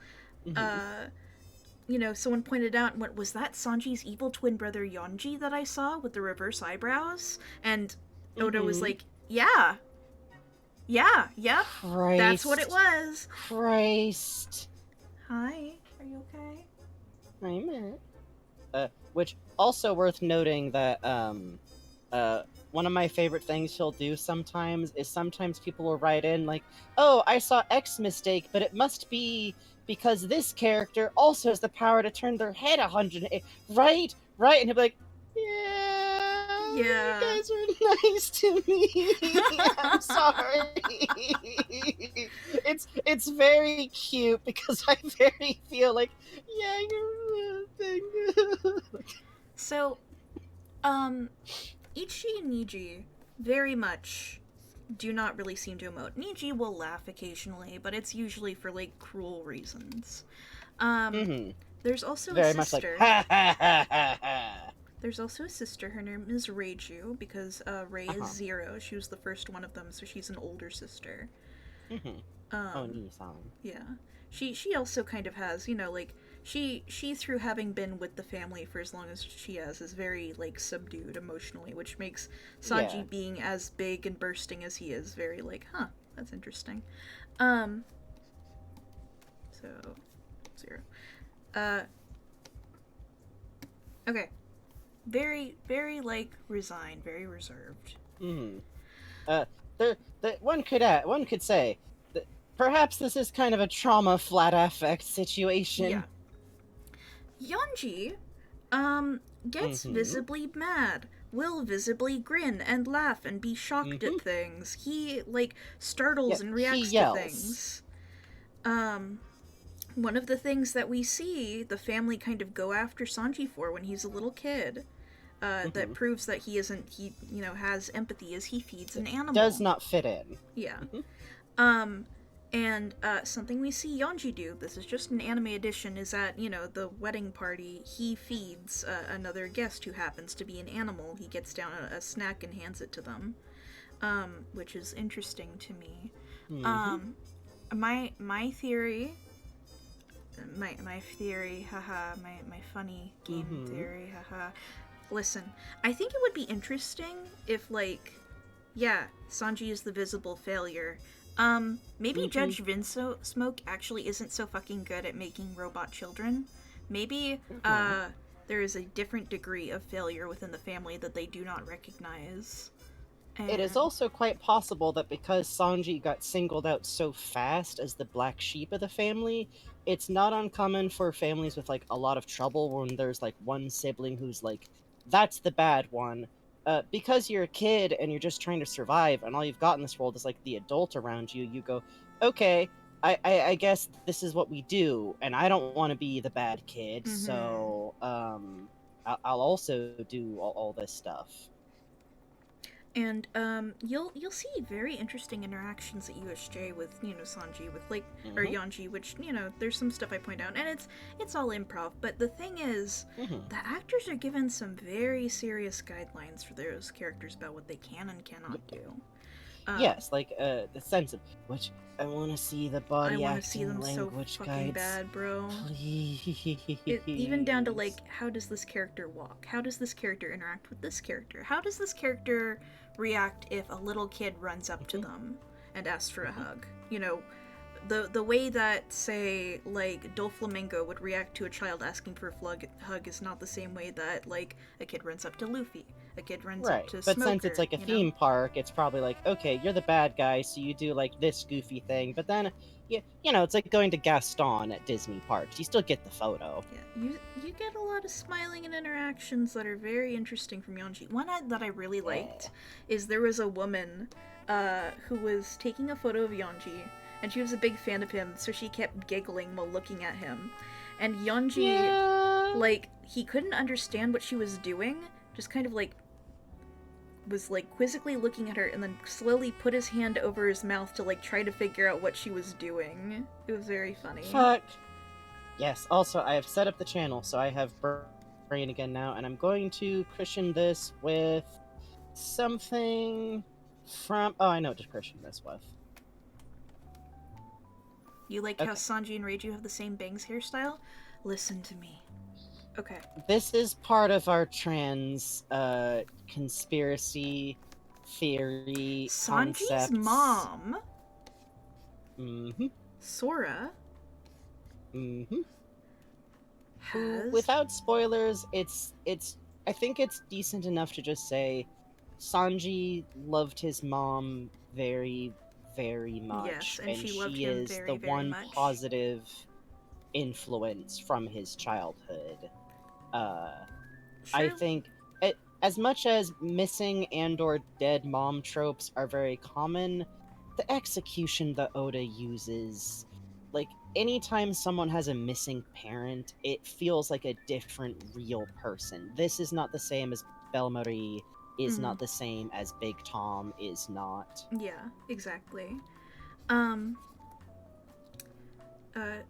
someone pointed out, was that Sanji's evil twin brother Yonji that I saw with the reverse eyebrows? And Oda was like, yeah, Christ. That's what it was. Christ. Hi, are you okay? I'm Which also worth noting that one of my favorite things he'll do sometimes is sometimes people will write in like, "Oh, I saw X mistake, but it must be because this character also has the power to turn their head 180." Right, right, and he'll be like, "Yeah, Yeah. you guys are nice to me. I'm sorry." It's very cute because I very feel like, yeah, you're thing. So, Ichi and Niji very much do not really seem to emote. Niji will laugh occasionally, but it's usually for like cruel reasons. There's also Very a much like, sister. ha ha ha ha ha. There's also a sister. Her name is Reiju because Rei is 0. She was the first one of them, so she's an older sister. Oh, Nissan. Yeah. She also kind of has, you know, like she through having been with the family for as long as she has is very like subdued emotionally, which makes Sanji being as big and bursting as he is very like, huh, that's interesting. So 0. Okay. Very, very like resigned, very reserved. One could say that perhaps this is kind of a trauma flat affect situation. Yeah. Yonji, gets visibly mad, will visibly grin and laugh and be shocked at things. He, like, startles and reacts to things. One of the things that we see the family kind of go after Sanji for when he's a little kid, that proves that he has empathy is he feeds an animal. Does not fit in. Yeah. And something we see Yonji do, this is just an anime edition, is at, the wedding party, he feeds another guest who happens to be an animal. He gets down a snack and hands it to them, which is interesting to me. My theory, haha, my funny game theory, haha. Listen, I think it would be interesting if, Sanji is the visible failure. Maybe Judge Vinsmoke actually isn't so fucking good at making robot children. Maybe, there is a different degree of failure within the family that they do not recognize. And it is also quite possible that because Sanji got singled out so fast as the black sheep of the family, it's not uncommon for families with, a lot of trouble when there's, one sibling who's, that's the bad one. Because you're a kid and you're just trying to survive and all you've got in this world is the adult around you, you go, okay, I guess this is what we do, and I don't want to be the bad kid, so I'll also do all this stuff. And you'll see very interesting interactions at USJ with Sanji with or Yonji, which there's some stuff I point out, and it's all improv. But the thing is, the actors are given some very serious guidelines for those characters about what they can and cannot do. Yes, the sense of which I want to see the body I acting see them language so fucking guides. bad, bro. Please. Even down to how does this character walk? How does this character interact with this character? How does this character react if a little kid runs up to them and asks for a hug? The way that, say, Doflamingo would react to a child asking for a hug is not the same way that, a kid runs up to Luffy. A kid runs up to Smoker. But since it's a theme park, it's probably okay, you're the bad guy, so you do this goofy thing. But then, it's like going to Gaston at Disney parks. You still get the photo. Yeah, you get a lot of smiling and interactions that are very interesting from Yonji. One that I really liked is there was a woman who was taking a photo of Yonji, and she was a big fan of him, so she kept giggling while looking at him. And Yonji, he couldn't understand what she was doing, just kind of was quizzically looking at her and then slowly put his hand over his mouth to try to figure out what she was doing. It was very funny. Fuck. Yes, also I have set up the channel, so I have brain again now, and I'm going to christen this with something from... Oh, I know what to christen this with. You like how Sanji and Reiju have the same bangs hairstyle? Listen to me. Okay. This is part of our trans conspiracy theory Sanji's concepts. mom, Sora, has... Without spoilers, it's I think it's decent enough to just say Sanji loved his mom very, very much, Yes, and she loved she him is very, the very one much. positive influence from his childhood. I Sure. think as much as missing and or dead mom tropes are very common, the execution that Oda uses, like anytime someone has a missing parent, it feels like a different real person. This is not the same as Belmarie, is Mhm. not the same as Big Tom, is not. Yeah, exactly.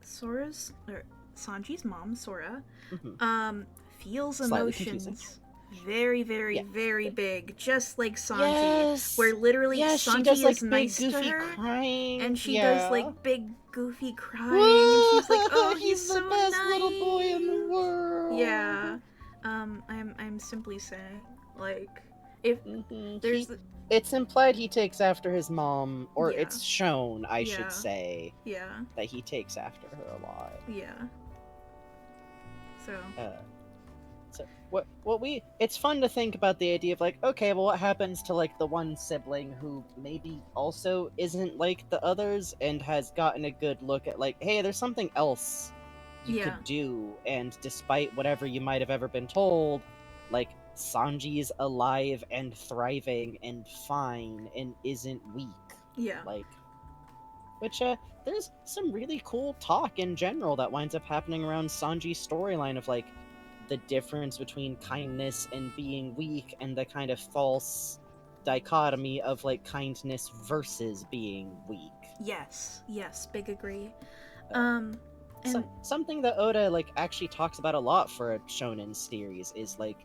Sora's or Sanji's mom, Sora, Mhm. feels Slightly confusing. emotions very, very, Yeah. very big, just like Sanji, Yes! where literally Yes, she does Sanji like is big nice to goofy her, crying. and she does Yeah. like big goofy crying, and she's like, "Oh, he's He's the so best little boy in the nice." world. Yeah. I'm simply saying, like, if Hmm there's It's implied he takes after his mom, or yeah, it's shown, I should yeah, say, yeah, that he takes after her a lot. yeah. So Uh, so it's fun to think about the idea of like, okay, well, what happens to like the one sibling who maybe also isn't like the others and has gotten a good look at like, hey, there's something else you yeah, could do, and despite whatever you might have ever been told, like Sanji's alive and thriving and fine and isn't weak. yeah, Like, which there's some really cool talk in general that winds up happening around Sanji's storyline of like the difference between kindness and being weak, and the kind of false dichotomy of like kindness versus being weak. yes, big agree. Uh, Um, and something that Oda like actually talks about a lot for a shonen series is like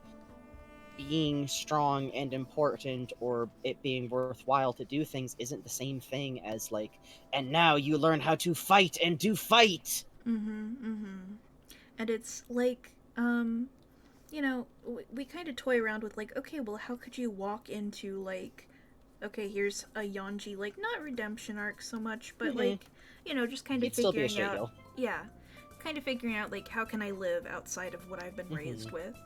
being strong and important, or it being worthwhile to do things isn't the same thing as like, and now you learn how to fight and do fight. and it's like, we kind of toy around with like, okay, well, how could you walk into like, okay, here's a Yanji, like not redemption arc so much, but Mm-hmm. like, just kind of He'd still be a figuring out, Shagil. yeah, kind of figuring out like how can I live outside of what I've been raised Mm-hmm. with.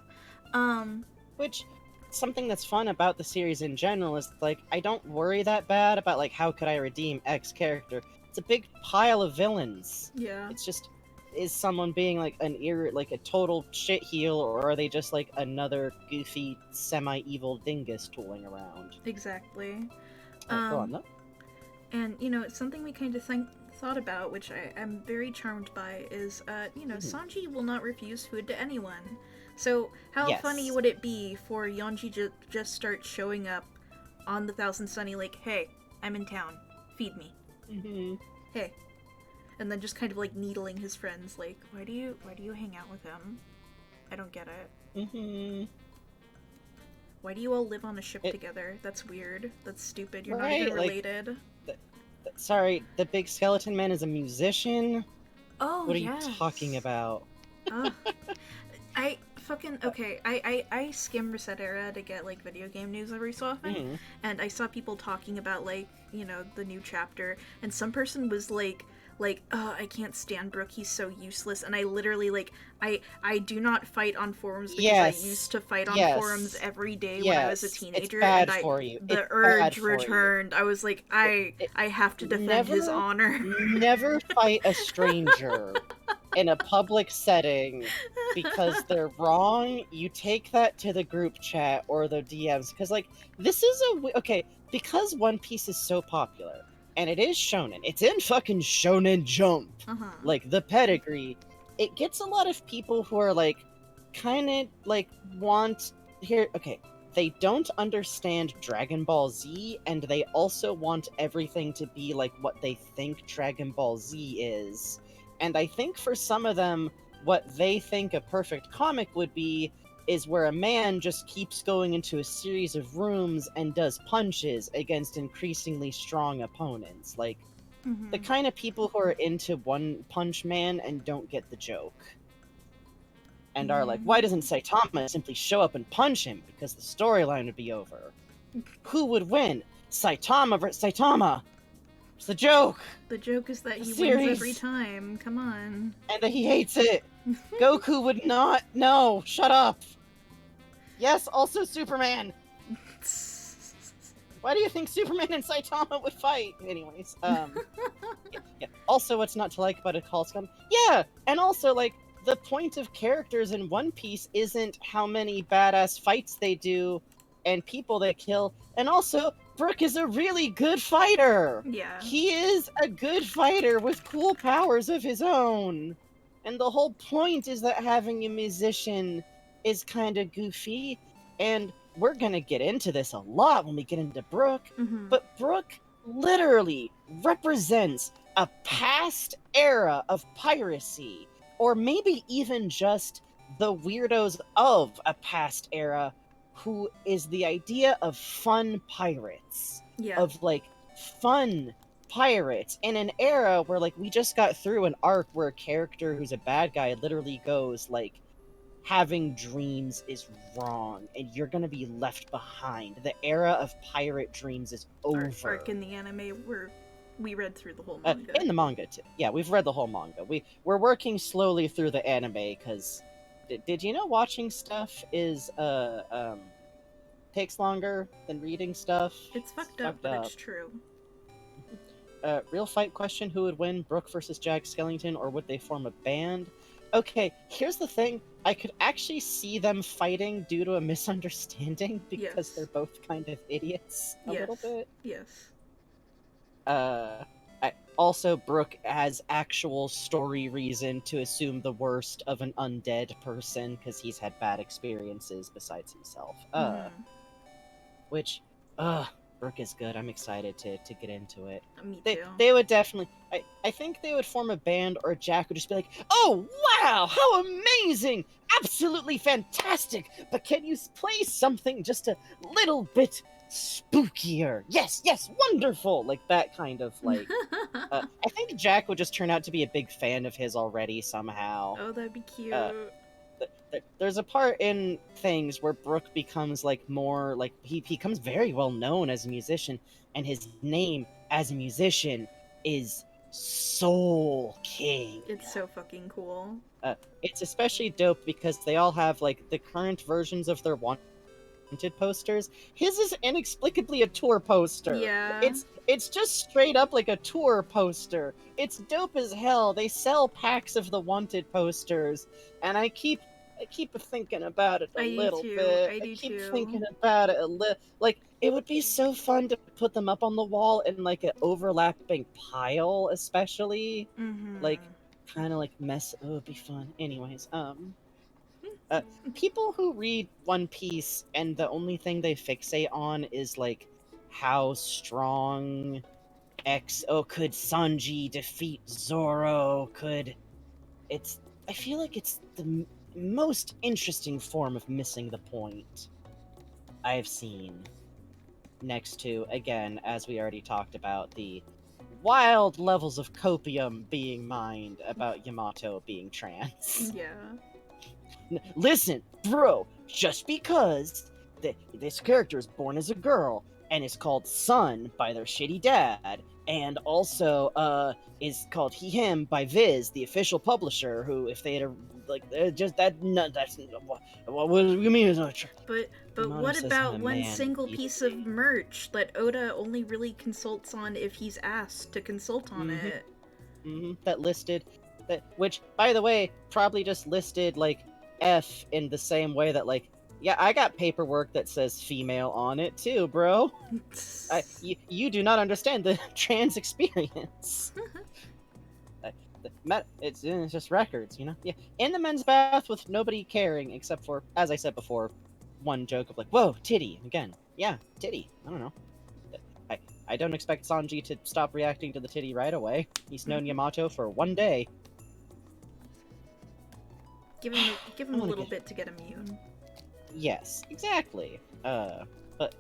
Um, Which, something that's fun about the series in general is like I don't worry that bad about like how could I redeem X character. It's a big pile of villains. yeah, It's just, is someone being like like a total shitheel, or are they just like another goofy semi-evil dingus tooling around? exactly. Go on, though. And it's something we kind of thought about, which I am very charmed by, is Sanji will not refuse food to anyone. So how Yes. funny would it be for Yanji to just start showing up on the Thousand Sunny, like, hey, I'm in town, feed me. Mm-hmm. Hey, and then just kind of like needling his friends, like, why do you hang out with him? I don't get it. Mm-hmm. Why do you all live on a ship together? That's weird. That's stupid. You're Right, not even like, related. Sorry, the big skeleton man is a musician? Oh, What are yes. you talking about? I fucking okay. I skim Resetera to get like video game news every so often, Mm. and I saw people talking about like the new chapter, and some person was like, I can't stand Brook, he's so useless. And I literally like I do not fight on forums because Yes. I used to fight on Yes. forums every day when I was a Yes. teenager, It's bad and for you. the It's urge bad for you. returned. I was like, I have to defend his honor. Never fight a stranger in a public setting because they're wrong. You take that to the group chat or the DMs, because like this is okay, because One Piece is so popular and it is shonen. It's in fucking Shonen Jump. Uh-huh. Like the pedigree, it gets a lot of people who are like kind of like want here okay, they don't understand Dragon Ball Z, and they also want everything to be like what they think Dragon Ball Z is. And I think for some of them, what they think a perfect comic would be is where a man just keeps going into a series of rooms and does punches against increasingly strong opponents. Like, the kind of people who are into One Punch Man and don't get the joke. And are like, why doesn't Saitama simply show up and punch him? Because the storyline would be over. Who would win? Saitama versus Saitama! It's the joke! The joke is that The he series. wins every time. Come on. And that he hates it! Goku would not. No, shut up! Yes, also Superman! Why do you think Superman and Saitama would fight? Anyways, yeah. Also, what's not to like about a call scum? Yeah, and also, like, the point of characters in One Piece isn't how many badass fights they do and people they kill, and also, Brook is a really good fighter! Yeah. He is a good fighter with cool powers of his own! And the whole point is that having a musician is kind of goofy, and we're gonna get into this a lot when we get into Brook, Mm-hmm. but Brook literally represents a past era of piracy, or maybe even just the weirdos of a past era who is the idea of fun pirates, Yeah. of like fun pirates in an era where like we just got through an arc where a character who's a bad guy literally goes like, having dreams is wrong and you're gonna be left behind. The era of pirate dreams is over. Arc in the anime where we read through the whole manga. In the manga too. Yeah, we've read the whole manga. We're working slowly through the anime because did you know watching stuff is takes longer than reading stuff? It's fucked up, but it's true. Real fight question: who would win, Brook versus Jack Skellington, or would they form a band? Okay, here's the thing. I could actually see them fighting due to a misunderstanding because they're both kind of idiots a little bit. Yes. Also, Brook has actual story reason to assume the worst of an undead person because he's had bad experiences besides himself. Which, Brook is good. I'm excited to get into it. Me too. They would definitely... I think they would form a band, or Jack would just be like, "Oh, wow! How amazing! Absolutely fantastic! But can you play something just a little bit spookier? Yes, wonderful!" Like, that kind of, like... I think Jack would just turn out to be a big fan of his already, somehow. Oh, that'd be cute. There's a part in things where Brook becomes, like, more, like, he becomes very well known as a musician, and his name as a musician is Soul King. It's so fucking cool. It's especially dope because they all have, like, the current versions of their wanted posters. His is inexplicably a tour poster. Yeah. It's just straight up like a tour poster. It's dope as hell. They sell packs of the wanted posters, and I keep thinking about it a little bit. I keep thinking about it a little. Like, it would be so fun to put them up on the wall in like an overlapping pile, especially. Mm-hmm. Like, kind of like mess. Oh, it'd be fun. Anyways, people who read One Piece and the only thing they fixate on is like how strong could Sanji defeat Zoro? I feel like it's the most interesting form of missing the point I've seen. Next to, again, as we already talked about, the wild levels of copium being mined about Yamato being trans. Yeah. Listen, bro, just because this character is born as a girl and is called Sun by their shitty dad, and also is called he him by Viz, the official publisher, who if they had just that no, that's what do you mean is not true. But what about one single piece of merch that Oda only really consults on if he's asked to consult on it? That listed which by the way probably just listed like F in the same way that like, yeah, I got paperwork that says female on it too, bro. You do not understand the trans experience. It's just records, you know? Yeah, in the men's bath with nobody caring except for, as I said before, one joke of like, whoa, titty, again. Yeah, titty. I don't know. I don't expect Sanji to stop reacting to the titty right away. He's known Yamato for one day. Give him a little bit to get immune. Yes, exactly. But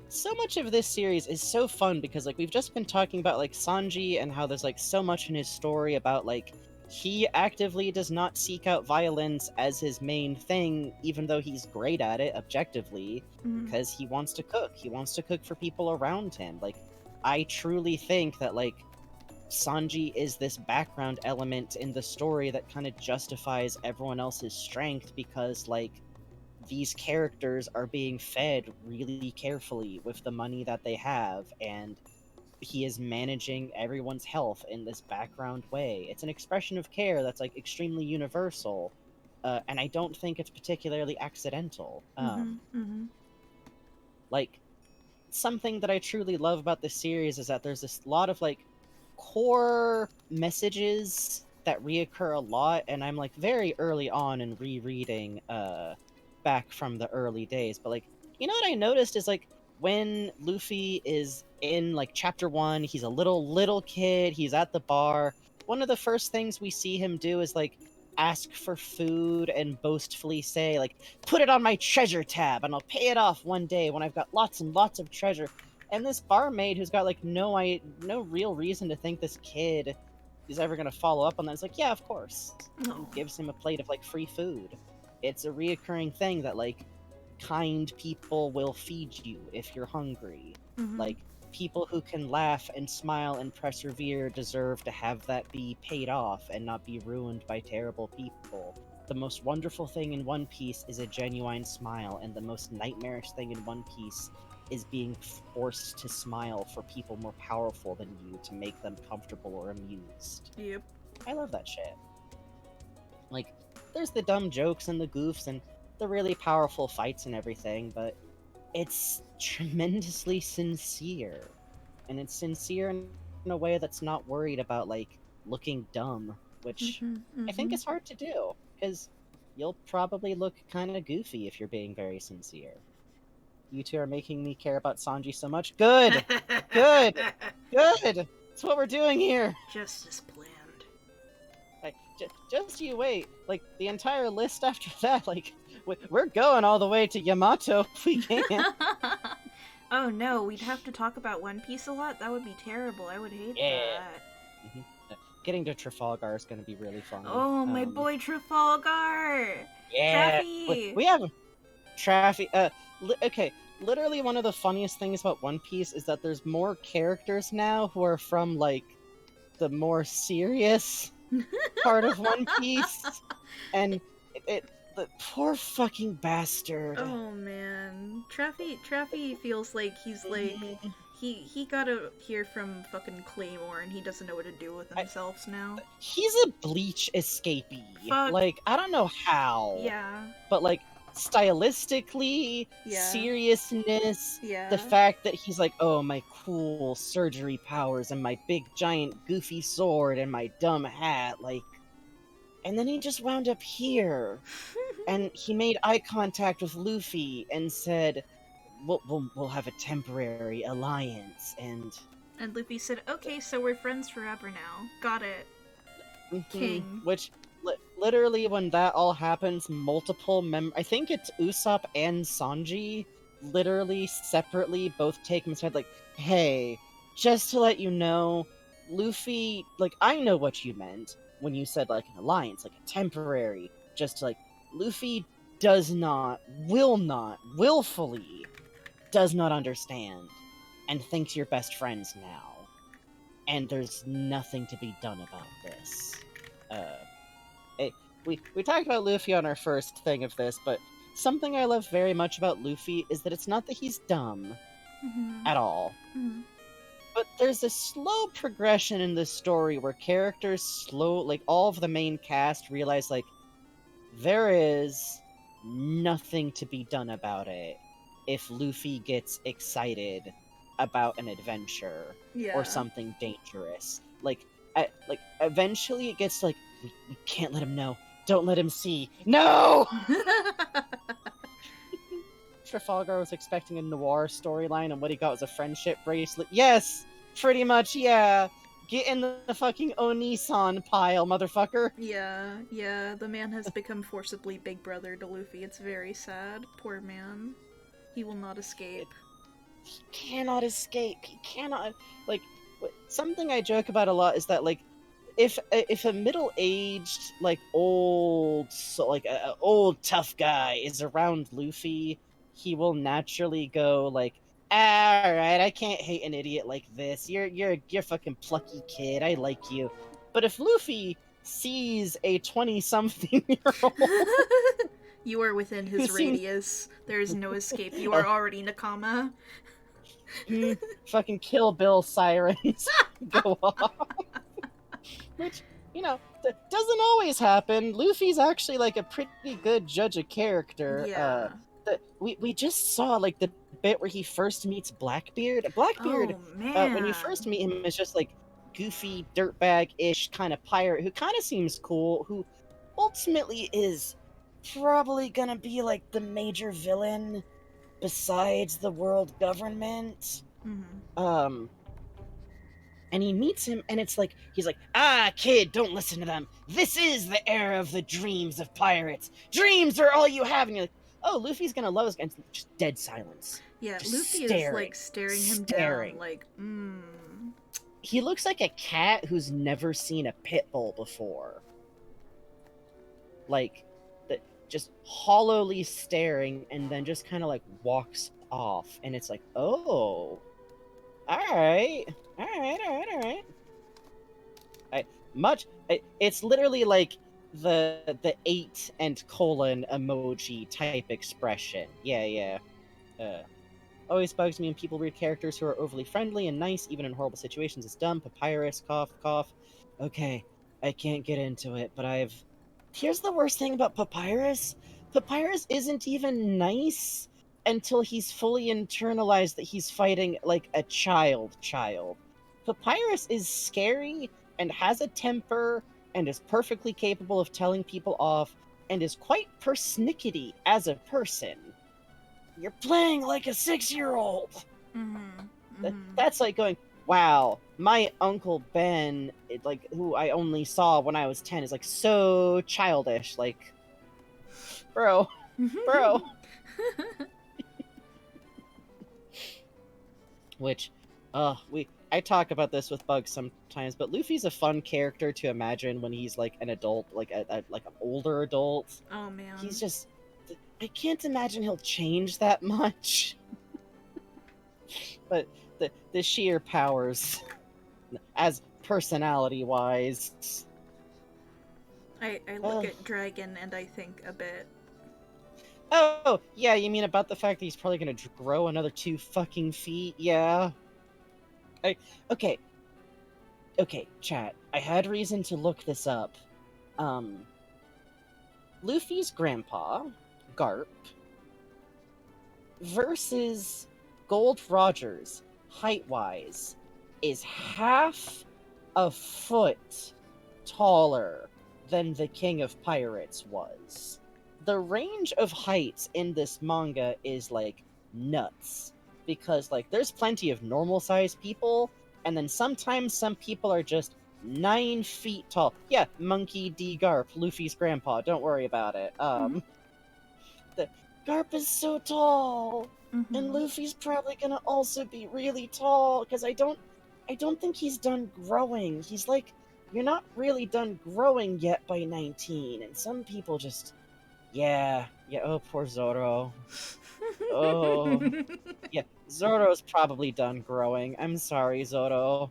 so much of this series is so fun because like we've just been talking about like Sanji and how there's like so much in his story about like he actively does not seek out violence as his main thing, even though he's great at it objectively, because he wants to cook. He wants to cook for people around him. Like, I truly think that like Sanji is this background element in the story that kind of justifies everyone else's strength because like these characters are being fed really carefully with the money that they have, and he is managing everyone's health in this background way. It's an expression of care that's like extremely universal, and I don't think it's particularly accidental. Like, something that I truly love about this series is that there's this lot of like core messages that reoccur a lot, and I'm like very early on in rereading back from the early days, but like, you know what I noticed is like when Luffy is in like chapter 1, he's a little kid, he's at the bar. One of the first things we see him do is like ask for food and boastfully say like, put it on my treasure tab and I'll pay it off one day when I've got lots and lots of treasure. And this barmaid who's got like no real reason to think this kid is ever gonna follow up on that, it's like, yeah, of course. And gives him a plate of like free food. It's a reoccurring thing that like kind people will feed you if you're hungry. Like, people who can laugh and smile and persevere deserve to have that be paid off and not be ruined by terrible people. The most wonderful thing in One Piece is a genuine smile, and the most nightmarish thing in One Piece is being forced to smile for people more powerful than you to make them comfortable or amused. Yep. I love that shit. Like, there's the dumb jokes and the goofs and the really powerful fights and everything, but it's tremendously sincere. And it's sincere in a way that's not worried about, like, looking dumb, which I think is hard to do, because you'll probably look kind of goofy if you're being very sincere. You two are making me care about Sanji so much. Good! Good! Good! That's what we're doing here! Just as planned. Like, just you wait. Like, the entire list after that, like, we're going all the way to Yamato if we can. Oh no, we'd have to talk about One Piece a lot? That would be terrible. I would hate that. Getting to Trafalgar is going to be really fun. Oh, my boy Trafalgar! Yeah! Traffy! We have Traffy. Okay, literally one of the funniest things about One Piece is that there's more characters now who are from, like, the more serious part of One Piece. And the poor fucking bastard. Oh man, Traffy feels like he's like he got to hear from fucking Claymore and he doesn't know what to do with himself now. He's a Bleach escapee. Fuck. Like, I don't know how. Yeah. But like, stylistically, seriousness, the fact that he's like, oh, my cool surgery powers and my big giant goofy sword and my dumb hat, like. And then he just wound up here, and he made eye contact with Luffy and said, "We'll have a temporary alliance." And Luffy said, "Okay, so we're friends forever now. Got it." King. Which, literally, when that all happens, multiple I think it's Usopp and Sanji, literally separately, both take him aside, like, "Hey, just to let you know, Luffy, like, I know what you meant when you said, like, an alliance, like a temporary, just like, Luffy willfully does not understand, and thinks you're best friends now. And there's nothing to be done about this." We talked about Luffy on our first thing of this, but something I love very much about Luffy is that it's not that he's dumb at all. But there's a slow progression in this story where characters like, all of the main cast realize, like, there is nothing to be done about it if Luffy gets excited about an adventure or something dangerous. Like, eventually it gets like, we can't let him know. Don't let him see. No! Trafalgar was expecting a noir storyline, and what he got was a friendship bracelet. Yes! Pretty much, yeah! Get in the fucking Onisan pile, motherfucker! Yeah, the man has become forcibly big brother to Luffy. It's very sad. Poor man. He will not escape. He cannot escape. He cannot... Like, something I joke about a lot is that, like, if a middle-aged, like, old tough guy is around Luffy, he will naturally go, like, alright, I can't hate an idiot like this. You're a fucking plucky kid. I like you. But if Luffy sees a 20-something-year-old You are within his radius. There is no escape. You are already Nakama. Fucking Kill Bill sirens go off. Which, you know, doesn't always happen. Luffy's actually like a pretty good judge of character. Yeah. We just saw like the bit where he first meets Blackbeard. Blackbeard, Oh, man. when you first meet him, is just like goofy, dirtbag-ish kind of pirate who kind of seems cool, who ultimately is probably gonna be like the major villain besides the world government. Mm-hmm. And he meets him, and it's like, he's like, "Ah, kid, don't listen to them. This is the era of the dreams of pirates. Dreams are all you have." And you're like, oh, Luffy's gonna love us. And just dead silence. Yeah, Just Luffy staring, is like staring him staring. down, like, He looks like a cat who's never seen a pit bull before. Like, just hollowly staring, and then just kind of like walks off. And it's like, oh, alright. It's literally like the 8 and colon emoji type expression. Yeah. Always bugs me when people read characters who are overly friendly and nice, even in horrible situations. It's dumb. Papyrus, cough. Okay, I can't get into it, but here's the worst thing about Papyrus. Papyrus isn't even nice until he's fully internalized that he's fighting like a child. Papyrus is scary and has a temper and is perfectly capable of telling people off and is quite persnickety as a person. You're playing like a 6-year-old. That's like going, wow, my Uncle Ben, who I only saw when I was 10, is like so childish. Like, bro. Which, I talk about this with Bugs sometimes, but Luffy's a fun character to imagine when he's like an adult, like an older adult. Oh man. He's just, I can't imagine he'll change that much. But the sheer powers, as personality-wise. I look at Dragon and I think a bit. Oh, yeah, you mean about the fact that he's probably gonna grow another 2 fucking feet? Yeah. Okay, chat. I had reason to look this up. Luffy's grandpa, Garp, versus Gold Rogers, height-wise, is half a foot taller than the King of Pirates was. The range of heights in this manga is, like, nuts. Because, like, there's plenty of normal-sized people, and then sometimes some people are just 9 feet tall. Yeah, Monkey D. Garp, Luffy's grandpa, don't worry about it. The Garp is so tall, and Luffy's probably gonna also be really tall, because I don't think he's done growing. He's like, you're not really done growing yet by 19, and some people just... Yeah, oh, poor Zoro. Oh. Yeah, Zoro's probably done growing. I'm sorry, Zoro.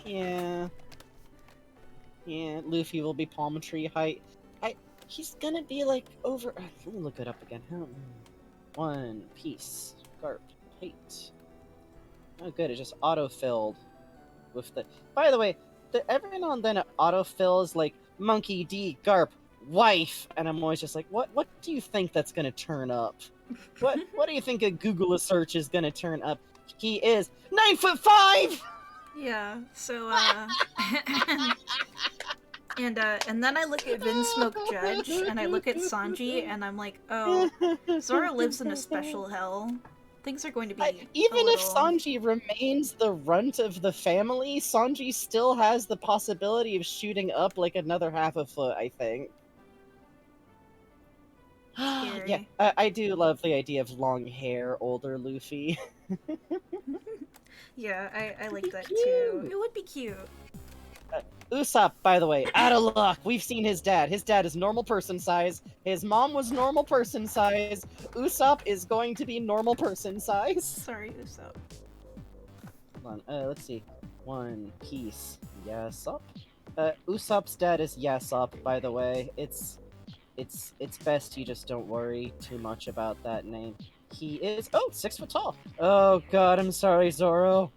Yeah, Luffy will be palm tree height. He's gonna be like over... Let me look it up again. One Piece. Garp. Height. Oh good, it just auto-filled with the... By the way, every now and then it autofills like Monkey D. Garp wife, and I'm always just like, what do you think that's gonna turn up? What do you think a Google search is gonna turn up? He is 9'5". Yeah. So and then I look at Vinsmoke Judge and I look at Sanji and I'm like, oh, Zoro lives in a special hell. Things are going to be even if Sanji remains the runt of the family, Sanji still has the possibility of shooting up like another half a foot, I think. Yeah, I do love the idea of long hair, older Luffy. Yeah, I like that too. It would be cute. Usopp, by the way, out of luck. We've seen his dad. His dad is normal person size. His mom was normal person size. Usopp is going to be normal person size. Sorry, Usopp. Hold on, let's see. One Piece. Yes, up. Usopp's dad is Yasop, by the way. It's best you just don't worry too much about that name. He is 6 foot tall. Oh god, I'm sorry, Zoro.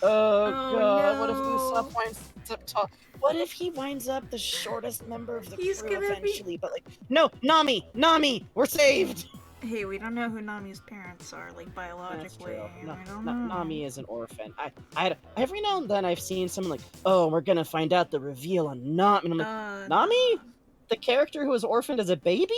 Oh god, what if no. Usopp winds up tall? What if he winds up the shortest member of the He's crew gonna be- eventually? But like, no, Nami, we're saved. Hey, we don't know who Nami's parents are, like biologically. That's true. I don't know. Nami is an orphan. Every now and then I've seen someone like, oh, we're gonna find out the reveal on Nami. And I'm like, Nami? The character who was orphaned as a baby?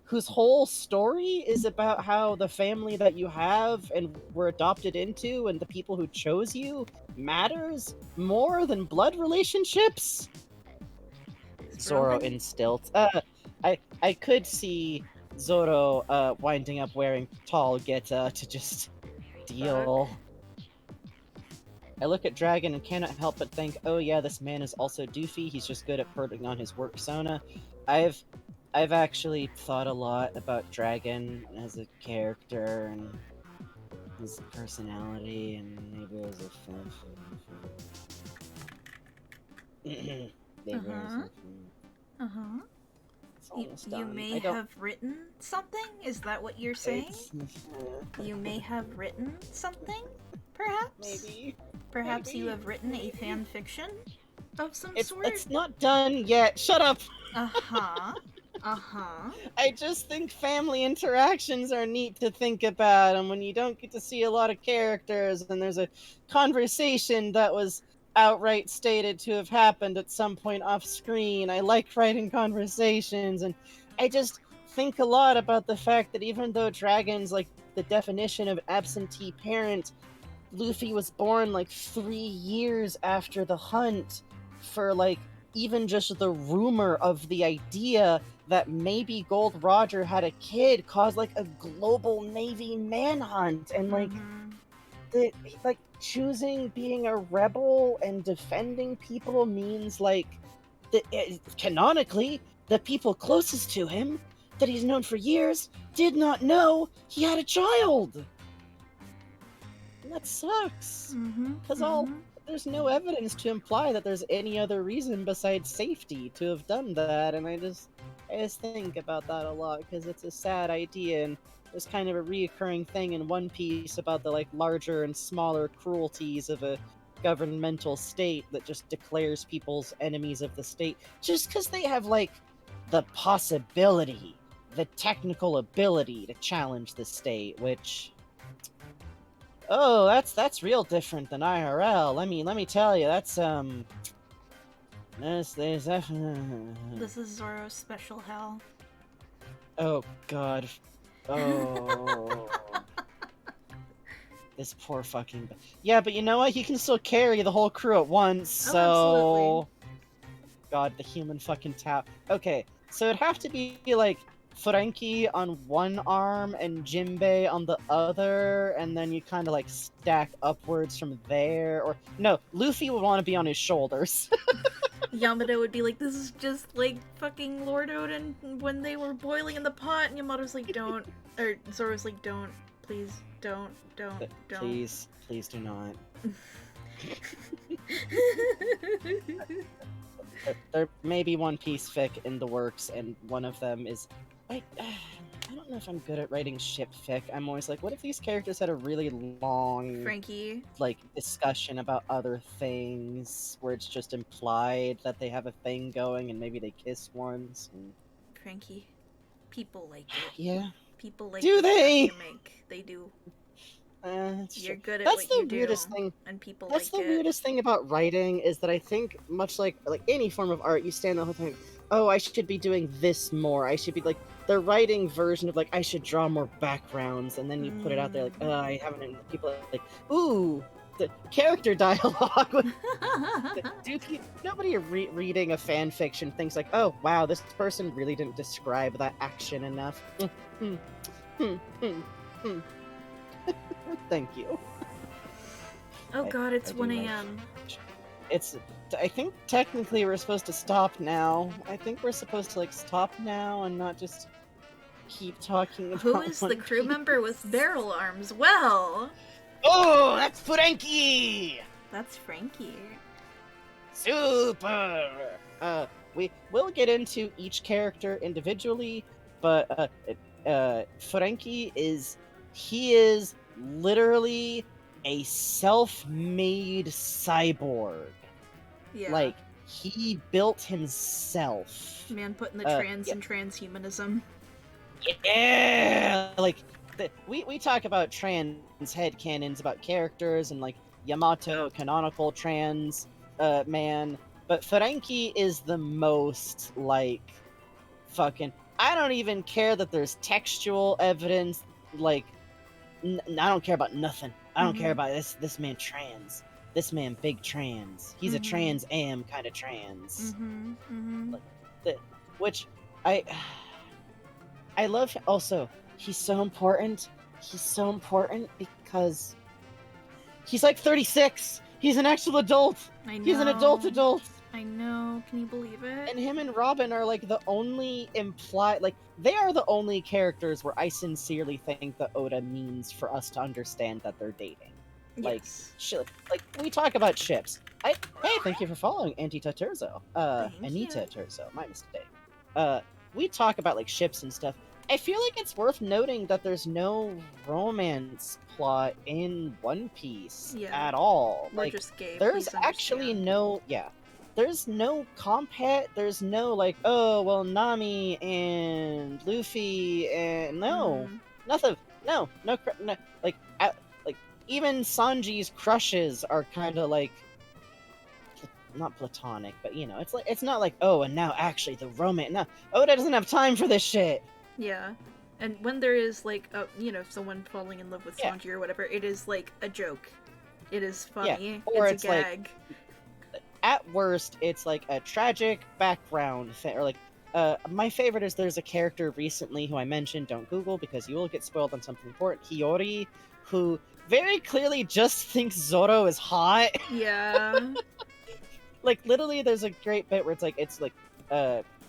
Whose whole story is about how the family that you have and were adopted into and the people who chose you matters more than blood relationships? Zoro in stilts. I could see Zoro winding up wearing tall Geta to just deal. I look at Dragon and cannot help but think, oh yeah, this man is also doofy, he's just good at putting on his work persona. I've actually thought a lot about Dragon as a character and his personality and maybe as a fan. You may have written something? Is that what you're saying? You may have written something? Perhaps? Maybe. Perhaps you have written a fan fiction of some sort? It's not done yet. Shut up! I just think family interactions are neat to think about, and when you don't get to see a lot of characters, and there's a conversation that was outright stated to have happened at some point off screen, I like writing conversations, and I just think a lot about the fact that even though Dragon's like the definition of absentee parent, Luffy was born like 3 years after the hunt for like even just the rumor of the idea that maybe Gold Roger had a kid caused like a global Navy manhunt, and like choosing being a rebel and defending people means like canonically the people closest to him that he's known for years did not know he had a child. And that sucks. Because there's no evidence to imply that there's any other reason besides safety to have done that, and I just think about that a lot because it's a sad idea, and there's kind of a reoccurring thing in One Piece about the like larger and smaller cruelties of a governmental state that just declares people's enemies of the state just because they have like the possibility, the technical ability to challenge the state, which that's real different than IRL. Let me tell you, that's there's definitely. This is Zoro's special hell. Oh god. Oh. This poor fucking. Yeah, but you know what? He can still carry the whole crew at once. So. Absolutely. God, the human fucking tap. Okay, so it'd have to be like Frankie on one arm and Jinbei on the other, and then you kind of like stack upwards from there. Or no, Luffy would want to be on his shoulders. Yamada would be like, this is just like fucking Lord Odin when they were boiling in the pot, and Yamada's like, don't. Or Zoro's like, don't. Please, don't. Please do not. There may be One Piece fic in the works, and one of them is... I don't know if I'm good at writing ship fic. I'm always like, what if these characters had a really long... Frankie. Like, discussion about other things, where it's just implied that they have a thing going, and maybe they kiss once, and... Frankie. People like it. Yeah. People like do the they? stuff you make. They do. You're good at that's what the you do, weirdest thing. And people That's like the weirdest thing about writing is that I think, much like any form of art, you stand the whole time, oh, I should be doing this more. I should be like the writing version of like I should draw more backgrounds, and then you put it out there like, oh, I haven't. And people are like, ooh, the character dialogue. Nobody reading a fan fiction thinks like, oh wow, this person really didn't describe that action enough. Thank you. Oh god, it's 1 a.m. I think technically we're supposed to stop now. I think we're supposed to like stop now and not just keep talking about Who is the crew member with barrel arms? Well... Oh, that's Frankie! That's Frankie. super. We will get into each character individually, but Frankie is literally a self-made cyborg. Yeah. Like he built himself. Man putting the trans yeah. and transhumanism. Yeah, like we talk about trans headcanons about characters and like Yamato canonical trans man, but Frankie is the most like fucking. I don't even care that there's textual evidence. Like I don't care about nothing. I don't care about this man trans. This man big trans. He's a trans am kind of trans. Like, which I love. Also, he's so important. He's so important because he's like 36. He's an actual adult. I know. He's an adult. I know. Can you believe it? And him and Robin are like the only they are the only characters where I sincerely think that Oda means for us to understand that they're dating. Like, yes. Like we talk about ships. Hey, thank you for following Anita Turzo. Anita you. Turzo, my mistake. We talk about like ships and stuff. I feel like it's worth noting that there's no romance plot in One Piece at all. We're like, just gay. There's actually no, there's no there's no like, oh, well, Nami and Luffy and nothing. No, like, like even Sanji's crushes are kind of like, not platonic, but you know, it's not like, oh, and now actually the romance. No, Oda doesn't have time for this shit. Yeah, and when there is like someone falling in love with Sanji or whatever, it is like a joke. It is funny. Or it's a gag. Like, at worst, it's like a tragic background thing, or like my favorite is there's a character recently who I mentioned. Don't Google because you will get spoiled on something important. Hiyori, who very clearly just thinks Zoro is hot. Yeah. Like literally, there's a great bit where it's like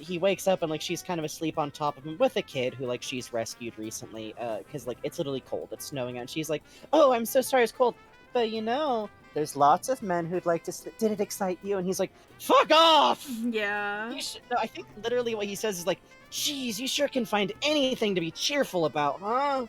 he wakes up and like she's kind of asleep on top of him with a kid who like she's rescued recently because like it's literally cold, it's snowing out, and she's like, oh, I'm so sorry it's cold, but you know there's lots of men who'd like to did it excite you? And he's like, fuck off. Yeah. No, I think literally what he says is like, geez, you sure can find anything to be cheerful about, huh?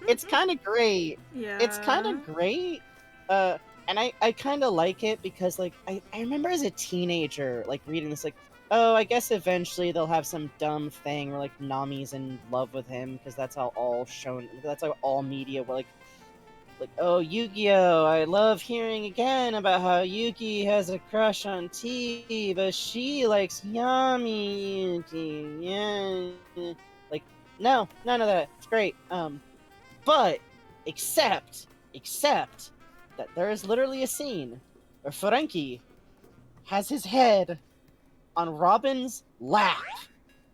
It's kind of great. Yeah, it's kind of great. And I kind of like it because like I remember as a teenager like reading this like, oh, I guess eventually they'll have some dumb thing where like Nami's in love with him because that's how all media were like, oh, Yu-Gi-Oh! I love hearing again about how Yuki has a crush on T, but she likes Yami Yuki. Yeah. Like, no, none of that. It's great. But except that there is literally a scene where Frankie has his head on Robin's lap,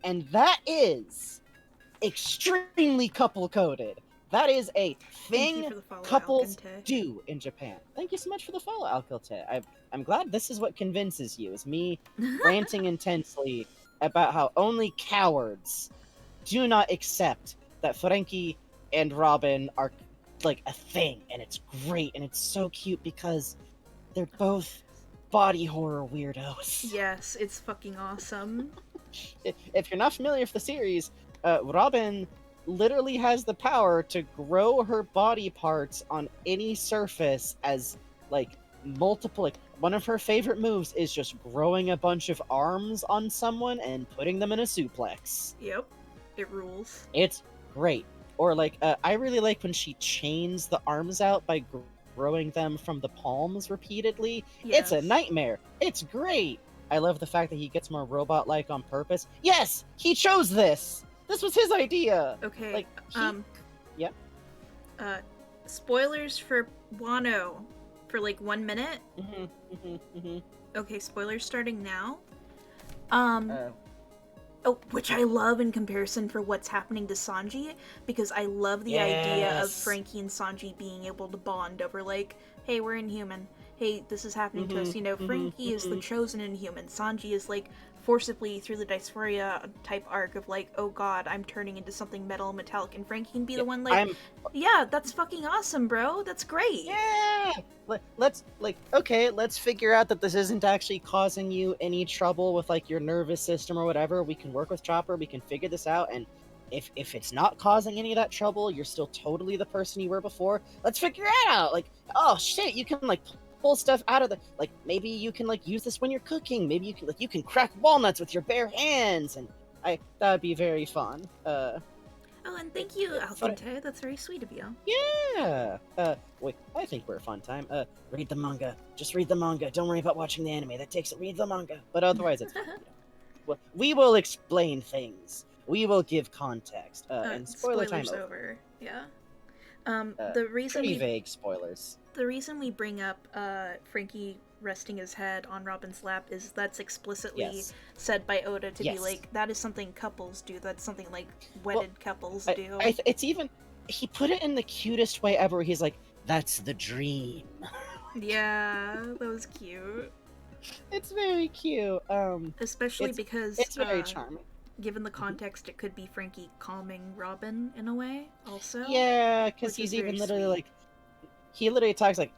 and that is extremely couple-coded. That is a thing couples do in Japan. Thank you so much for the follow, Alkilte. I'm glad this is what convinces you, is me ranting intensely about how only cowards do not accept that Frankie and Robin are like a thing, and it's great, and it's so cute because they're both body horror weirdos. Yes, it's fucking awesome. If you're not familiar with the series, Robin literally has the power to grow her body parts on any surface as like multiple. Like, one of her favorite moves is just growing a bunch of arms on someone and putting them in a suplex. Yep, it rules. It's great. Or like I really like when she chains the arms out by growing them from the palms repeatedly. Yes. It's a nightmare. It's great. I love the fact that he gets more robot-like on purpose. Yes, he chose this. This was his idea. Okay. Like, yeah. Spoilers for Wano for like 1 minute. Mm-hmm. Okay, spoilers starting now. Which I love in comparison for what's happening to Sanji, because I love the idea of Frankie and Sanji being able to bond over like, hey, we're inhuman. hey, this is happening to us. Mm-hmm, Frankie is the mm-hmm. chosen inhuman. Sanji is like forcibly through the dysphoria type arc of like, oh god, I'm turning into something metal and metallic, and Frankie can be Yeah, the one like, yeah, that's fucking awesome, bro. That's great. yeah. Let's okay. Let's figure out that this isn't actually causing you any trouble with like your nervous system or whatever. We can work with Chopper. We can figure this out, and if it's not causing any of that trouble, you're still totally the person you were before. Let's figure it out. Like, oh shit, you can like pull stuff out of the like. Maybe you can like use this when you're cooking. Maybe you can crack walnuts with your bare hands, and that'd be very fun. Oh, and thank you, Alfinte. That's very sweet of you. Yeah. Wait, I think we're a fun time. Read the manga. Just read the manga. Don't worry about watching the anime. That takes it. Read the manga. But otherwise, it's fine. Well, we will explain things. We will give context. And spoiler time over. Yeah. The reason pretty vague spoilers. The reason we bring up Frankie resting his head on Robin's lap is that's explicitly said by Oda to be like, that is something couples do. That's something like wedded couples do. It's even, he put it in the cutest way ever. He's like, that's the dream. Yeah, that was cute. It's very cute. Especially because it's very charming. Given the context, it could be Frankie calming Robin in a way, also. Yeah, because he's even literally like, he literally talks like,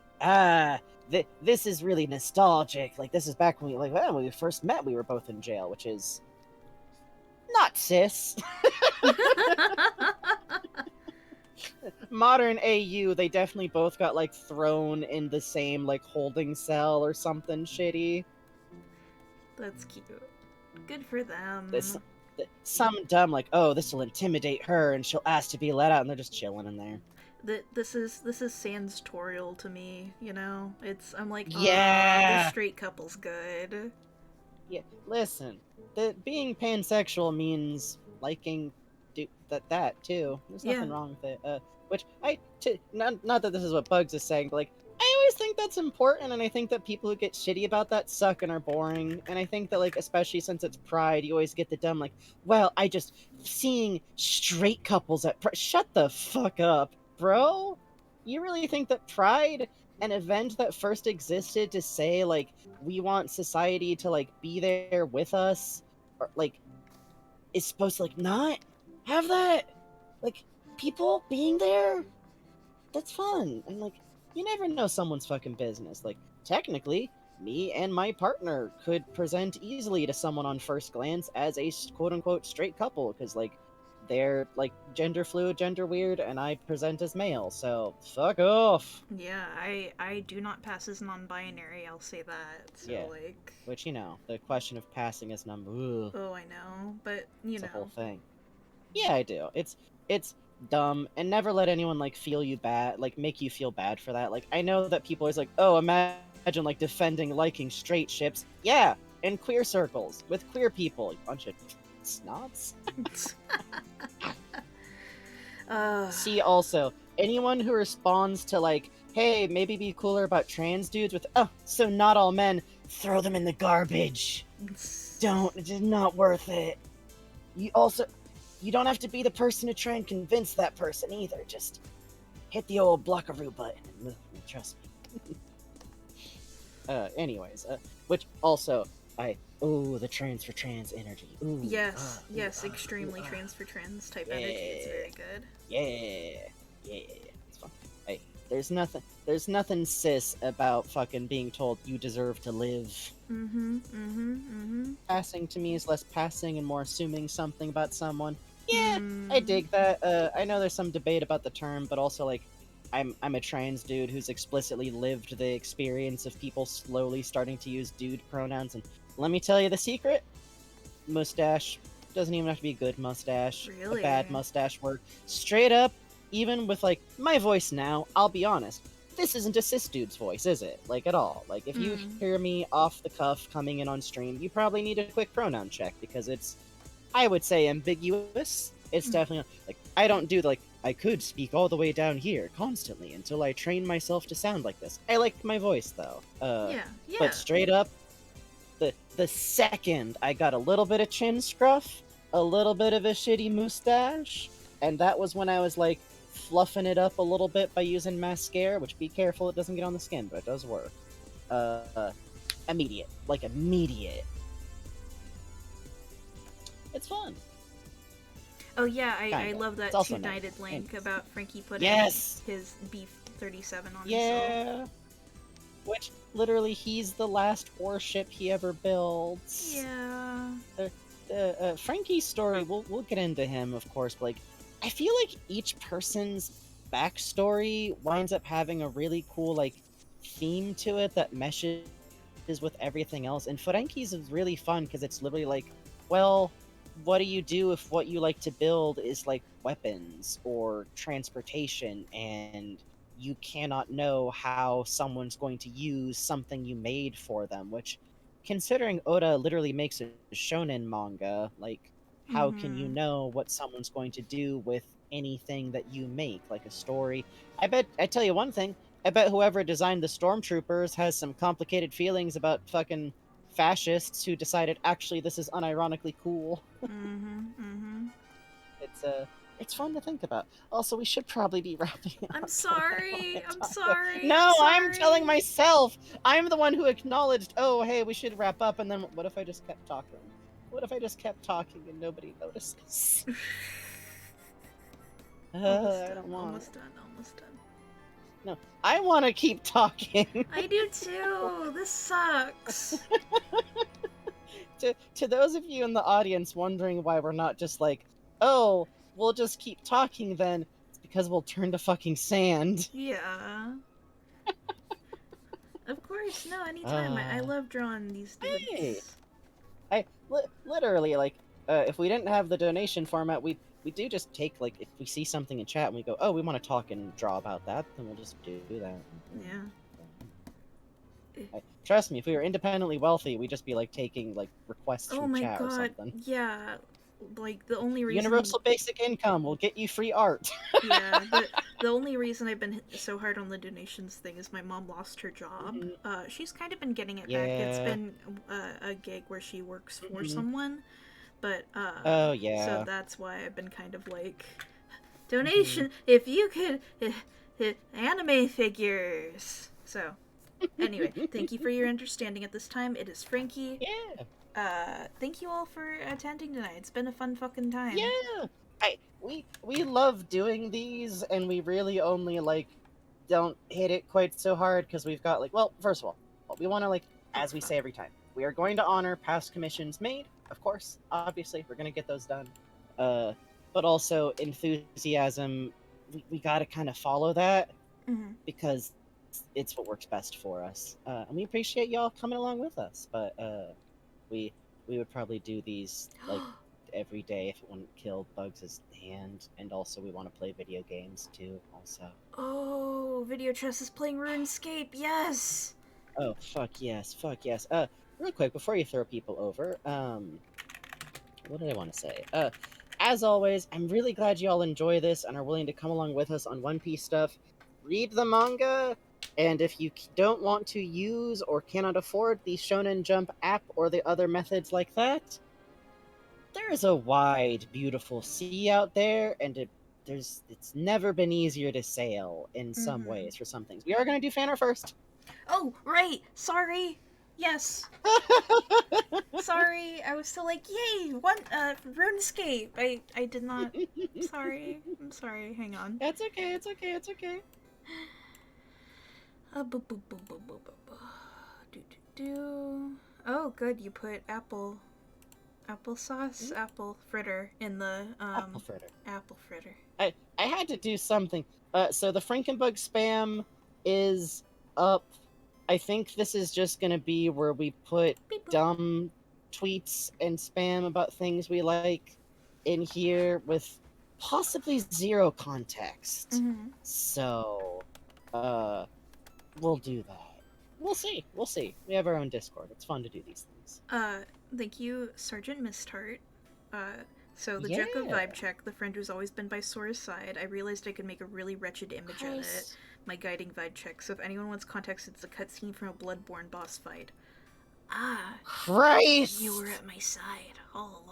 this is really nostalgic. Like, this is back when when we first met, we were both in jail, which is not cis. Modern AU, they definitely both got like thrown in the same like holding cell or something shitty. That's cute. Good for them. Some dumb like, oh, this will intimidate her and she'll ask to be let out, and they're just chilling in there. This is sans tutorial to me, I'm like, yeah, this straight couple's good. Yeah, listen, being pansexual means liking that too. There's nothing wrong with it. Which not that this is what Bugs is saying, but like, I always think that's important, and I think that people who get shitty about that suck and are boring. And I think that like, especially since it's Pride, you always get the dumb like, well, I just seeing straight couples at shut the fuck up, bro. You really think that Pride, an event that first existed to say like we want society to like be there with us, or like, is supposed to like not have that? Like, people being there, that's fun. And like, you never know someone's fucking business. Like, technically, me and my partner could present easily to someone on first glance as a quote-unquote straight couple, because like, they're like gender fluid, gender weird, and I present as male, so fuck off. Yeah, I do not pass as non-binary, I'll say that. So yeah, like, which, the question of passing as ugh. Oh, I know, but it's a whole thing. Yeah, I do. It's dumb, and never let anyone like feel you bad, like make you feel bad for that. Like, I know that people always like, oh, imagine like defending liking straight ships. Yeah, in queer circles with queer people, you bunch of snots. See, also, anyone who responds to like, hey, maybe be cooler about trans dudes with, oh, so not all men, throw them in the garbage. It's not worth it. You don't have to be the person to try and convince that person either. Just hit the old blockaroo button and move. Trust me. Anyways, which also, the trans for trans energy. Ooh, yes, extremely trans for trans type energy. It's very good. Yeah, it's fun. Hey, there's nothing cis about fucking being told you deserve to live. Passing to me is less passing and more assuming something about someone. Yeah, I dig that. I know there's some debate about the term, but also like, I'm a trans dude who's explicitly lived the experience of people slowly starting to use dude pronouns, and let me tell you the secret: mustache doesn't even have to be a good mustache. Really? A bad mustache work. Straight up, even with like my voice now, I'll be honest, this isn't a cis dude's voice, is it? Like, at all. Like, if you hear me off the cuff coming in on stream, you probably need a quick pronoun check, because it's, I would say, ambiguous. It's definitely like, I don't do like, I could speak all the way down here constantly until I train myself to sound like this. I like my voice though. Yeah. But straight up, the second I got a little bit of chin scruff, a little bit of a shitty mustache, and that was when I was like fluffing it up a little bit by using mascara, which, be careful, it doesn't get on the skin, but it does work. immediate. Like, immediate. It's fun. Oh yeah, I Kinda. love that It's also two-nighted nice. link Anyways. about Frankie putting Yes! his Beef-37 on himself. Yeah! Which, literally, he's the last warship he ever builds. Yeah. Frankie's story, we'll get into him, of course, but, like, I feel like each person's backstory winds up having a really cool, like, theme to it that meshes with everything else. And Frankie's is really fun because it's literally like, well, what do you do if what you like to build is like weapons or transportation and you cannot know how someone's going to use something you made for them, which, considering Oda literally makes a shonen manga, like, how can you know what someone's going to do with anything that you make, like a story? I tell you one thing, I bet whoever designed the stormtroopers has some complicated feelings about fucking fascists who decided actually this is unironically cool. It's fun to think about. Also, we should probably be wrapping up. I'm sorry. I'm sorry. No, I'm I'm telling myself. I'm the one who acknowledged, oh, hey, we should wrap up, and then what if I just kept talking? What if I just kept talking and nobody notices? I don't want. Almost done. No, I want to keep talking. I do too. This sucks. To those of you in the audience wondering why we're not just like, oh, we'll just keep talking then, it's because we'll turn to fucking sand. Yeah. Of course, no, anytime. I love drawing these dudes. Hey. Literally, like, if we didn't have the donation format, we do just take, like, if we see something in chat and we go, oh, we want to talk and draw about that, then we'll just do that. Yeah. Trust me, if we were independently wealthy, we'd just be, like, taking, like, requests from chat or something. Yeah. Like, the only reason... Universal basic income will get you free art. Yeah, the only reason I've been so hard on the donations thing is my mom lost her job. She's kind of been getting it back. It's been a gig where she works for someone, but oh yeah. So that's why I've been kind of like, donation if you could, anime figures. So anyway, thank you for your understanding at this time. It is Frankie. Yeah. Thank you all for attending tonight. It's been a fun fucking time. Yeah. We love doing these, and we really only, like, don't hit it quite so hard because we've got, like, well, first of all, we want to, like, as we say every time, we are going to honor past commissions made, of course, obviously, we're going to get those done, but also enthusiasm, we got to kind of follow that, because it's what works best for us, and we appreciate y'all coming along with us, but we would probably do these, like, every day if it wouldn't kill Bugs' hand, and also we want to play video games too, also. Oh, Video Chess is playing RuneScape, yes! Oh, fuck yes. Real quick, before you throw people over, what did I want to say? As always, I'm really glad you all enjoy this and are willing to come along with us on One Piece stuff. Read the manga, and if you don't want to use or cannot afford the Shonen Jump app or the other methods like that, there is a wide, beautiful sea out there, and it's never been easier to sail in some ways for some things. We are going to do fan art first. Oh, right. Sorry. Yes. Sorry. I was still like, yay, RuneScape. I did not. Sorry. I'm sorry. Hang on. It's okay. Oh, good. You put applesauce, apple fritter in the apple fritter. Apple fritter. I had to do something. So the Frankenbug spam is up. I think this is just gonna be where we put dumb tweets and spam about things we like in here with possibly zero context. So, we'll do that. We'll see. We have our own Discord. It's fun to do these things. Thank you, Sergeant Mistheart. So the Jekko vibe check, the friend who's always been by Sora's side, I realized I could make a really wretched image of it. My guiding vibe check. So if anyone wants context, it's a cutscene from a Bloodborne boss fight. Ah, Christ! You were at my side all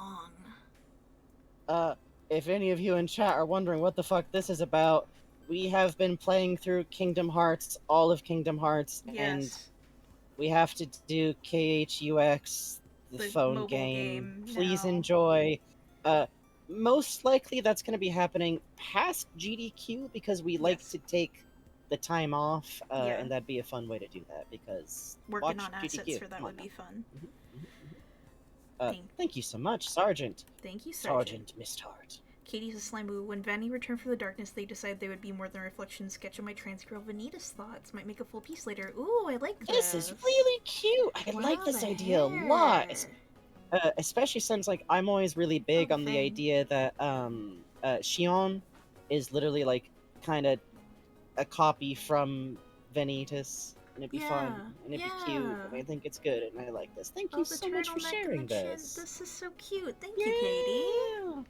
along. If any of you in chat are wondering what the fuck this is about, we have been playing through Kingdom Hearts, all of Kingdom Hearts, and we have to do KHUX, the The phone mobile game. game Please now. enjoy. Uh, most likely that's going to be happening past GDQ because we like Yes. to take the time off, Yeah. and that'd be a fun way to do that because Working watch on assets GDQ. for that Come on would be fun. now. Thank you so much, Sergeant. Thank you, Sergeant. Sergeant Mist Heart. Katie's a Slimoo. When Vanny returned from the darkness, they decided they would be more than a reflection sketch of my trans girl Vanita's thoughts. Might make a full piece later. Ooh, I like this. This is really cute. I Wow, like this the idea a hair. lot. Especially since like I'm always really big the on the thing. idea that Shion is literally like kind of a copy from Vanitas, and it'd be fun and it'd be cute. And I think it's good, and I like this. Thank you the so much for turtleneck and sharing the chin. this. This is so cute. Thank you, Katie.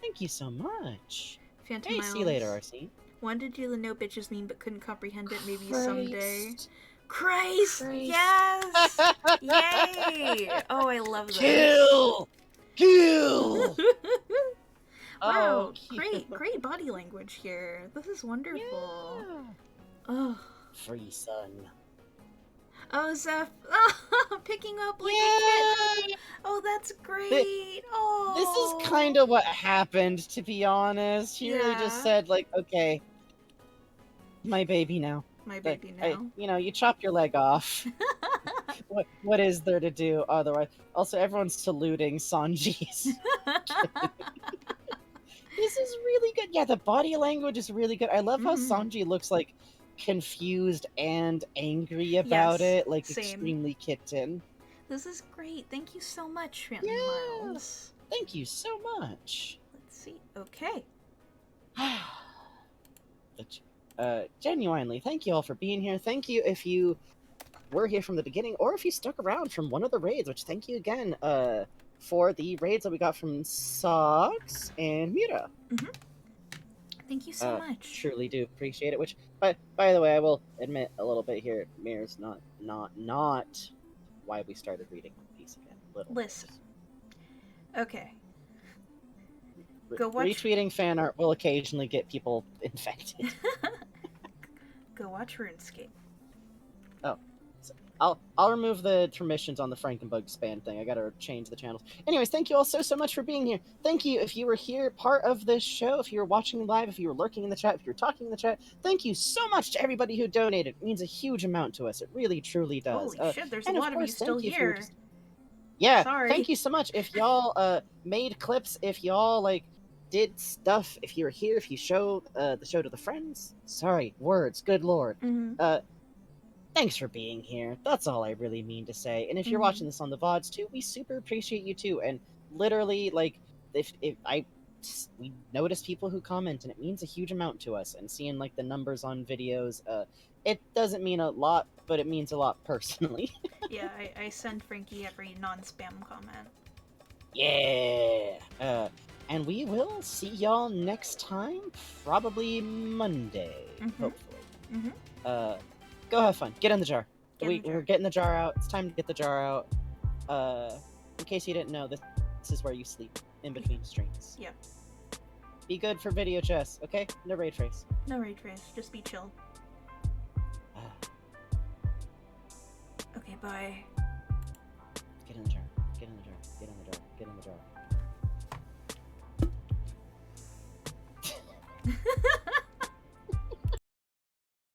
Thank you so much. Phantom Hey, Miles. see you later, RC. Wanted to do the no bitches meme, but couldn't comprehend it. Maybe Christ. someday. Christ! Christ. Yes! Yay! Oh, I love this. Kill! Kill! Wow, Oh, cute. great body language here. This is wonderful. Yeah. Oh, Free son. oh, Zeph, oh, picking up like a kitten. Oh, that's great. Oh, This is kind of what happened, to be honest. She really Yeah. just said, like, okay, my baby now. my Like, baby now. you chop your leg off. What is there to do otherwise? Also, everyone's saluting Sanji's. This is really good. Yeah, the body language is really good. I love how Mhm. Sanji looks like confused and angry about Yes, it, like same. extremely kitten. This is great. Thank you so much, Phantom Yeah. Miles. Thank you so much. Let's see. Okay. Genuinely, thank you all for being here. Thank you if you were here from the beginning, or if you stuck around from one of the raids, which thank you again for the raids that we got from Socks and Mira. Thank you so much. Truly do appreciate it. Which, by the way, I will admit a little bit here. Mira's not why we started reading One Piece again. Listen. Okay. Go watch- Retweeting fan art will occasionally get people infected. Go watch RuneScape. I'll remove the permissions on the Frankenbug span thing. I gotta change the channels. Anyways, thank you all so much for being here. Thank you if you were here, part of this show, if you were watching live, if you were lurking in the chat, if you were talking in the chat. Thank you so much to everybody who donated. It means a huge amount to us. It really, truly does. Holy shit, there's a and of lot of you course, still thank you if you were here. just- Yeah, Sorry. thank you so much. If y'all made clips, if y'all like did stuff, if you were here, if you showed the show to the friends. Sorry, words. Good lord. Thanks for being here. That's all I really mean to say. And if you're Mhm. watching this on the VODs too, we super appreciate you too. And literally, like, if we notice people who comment, and it means a huge amount to us. And seeing like the numbers on videos, it doesn't mean a lot, but it means a lot personally. Yeah, I send Frankie every non-spam comment. Yeah. And we will see y'all next time, probably Monday, hopefully. Go have fun. Get in the jar. We're getting the jar out. It's time to get the jar out. In case you didn't know, this is where you sleep in between streams. Yep. Be good for video chess, okay? No raid trace. No raid trace, just be chill. Okay, bye. Get in the jar. Get in the jar. Get in the jar. Get in the jar.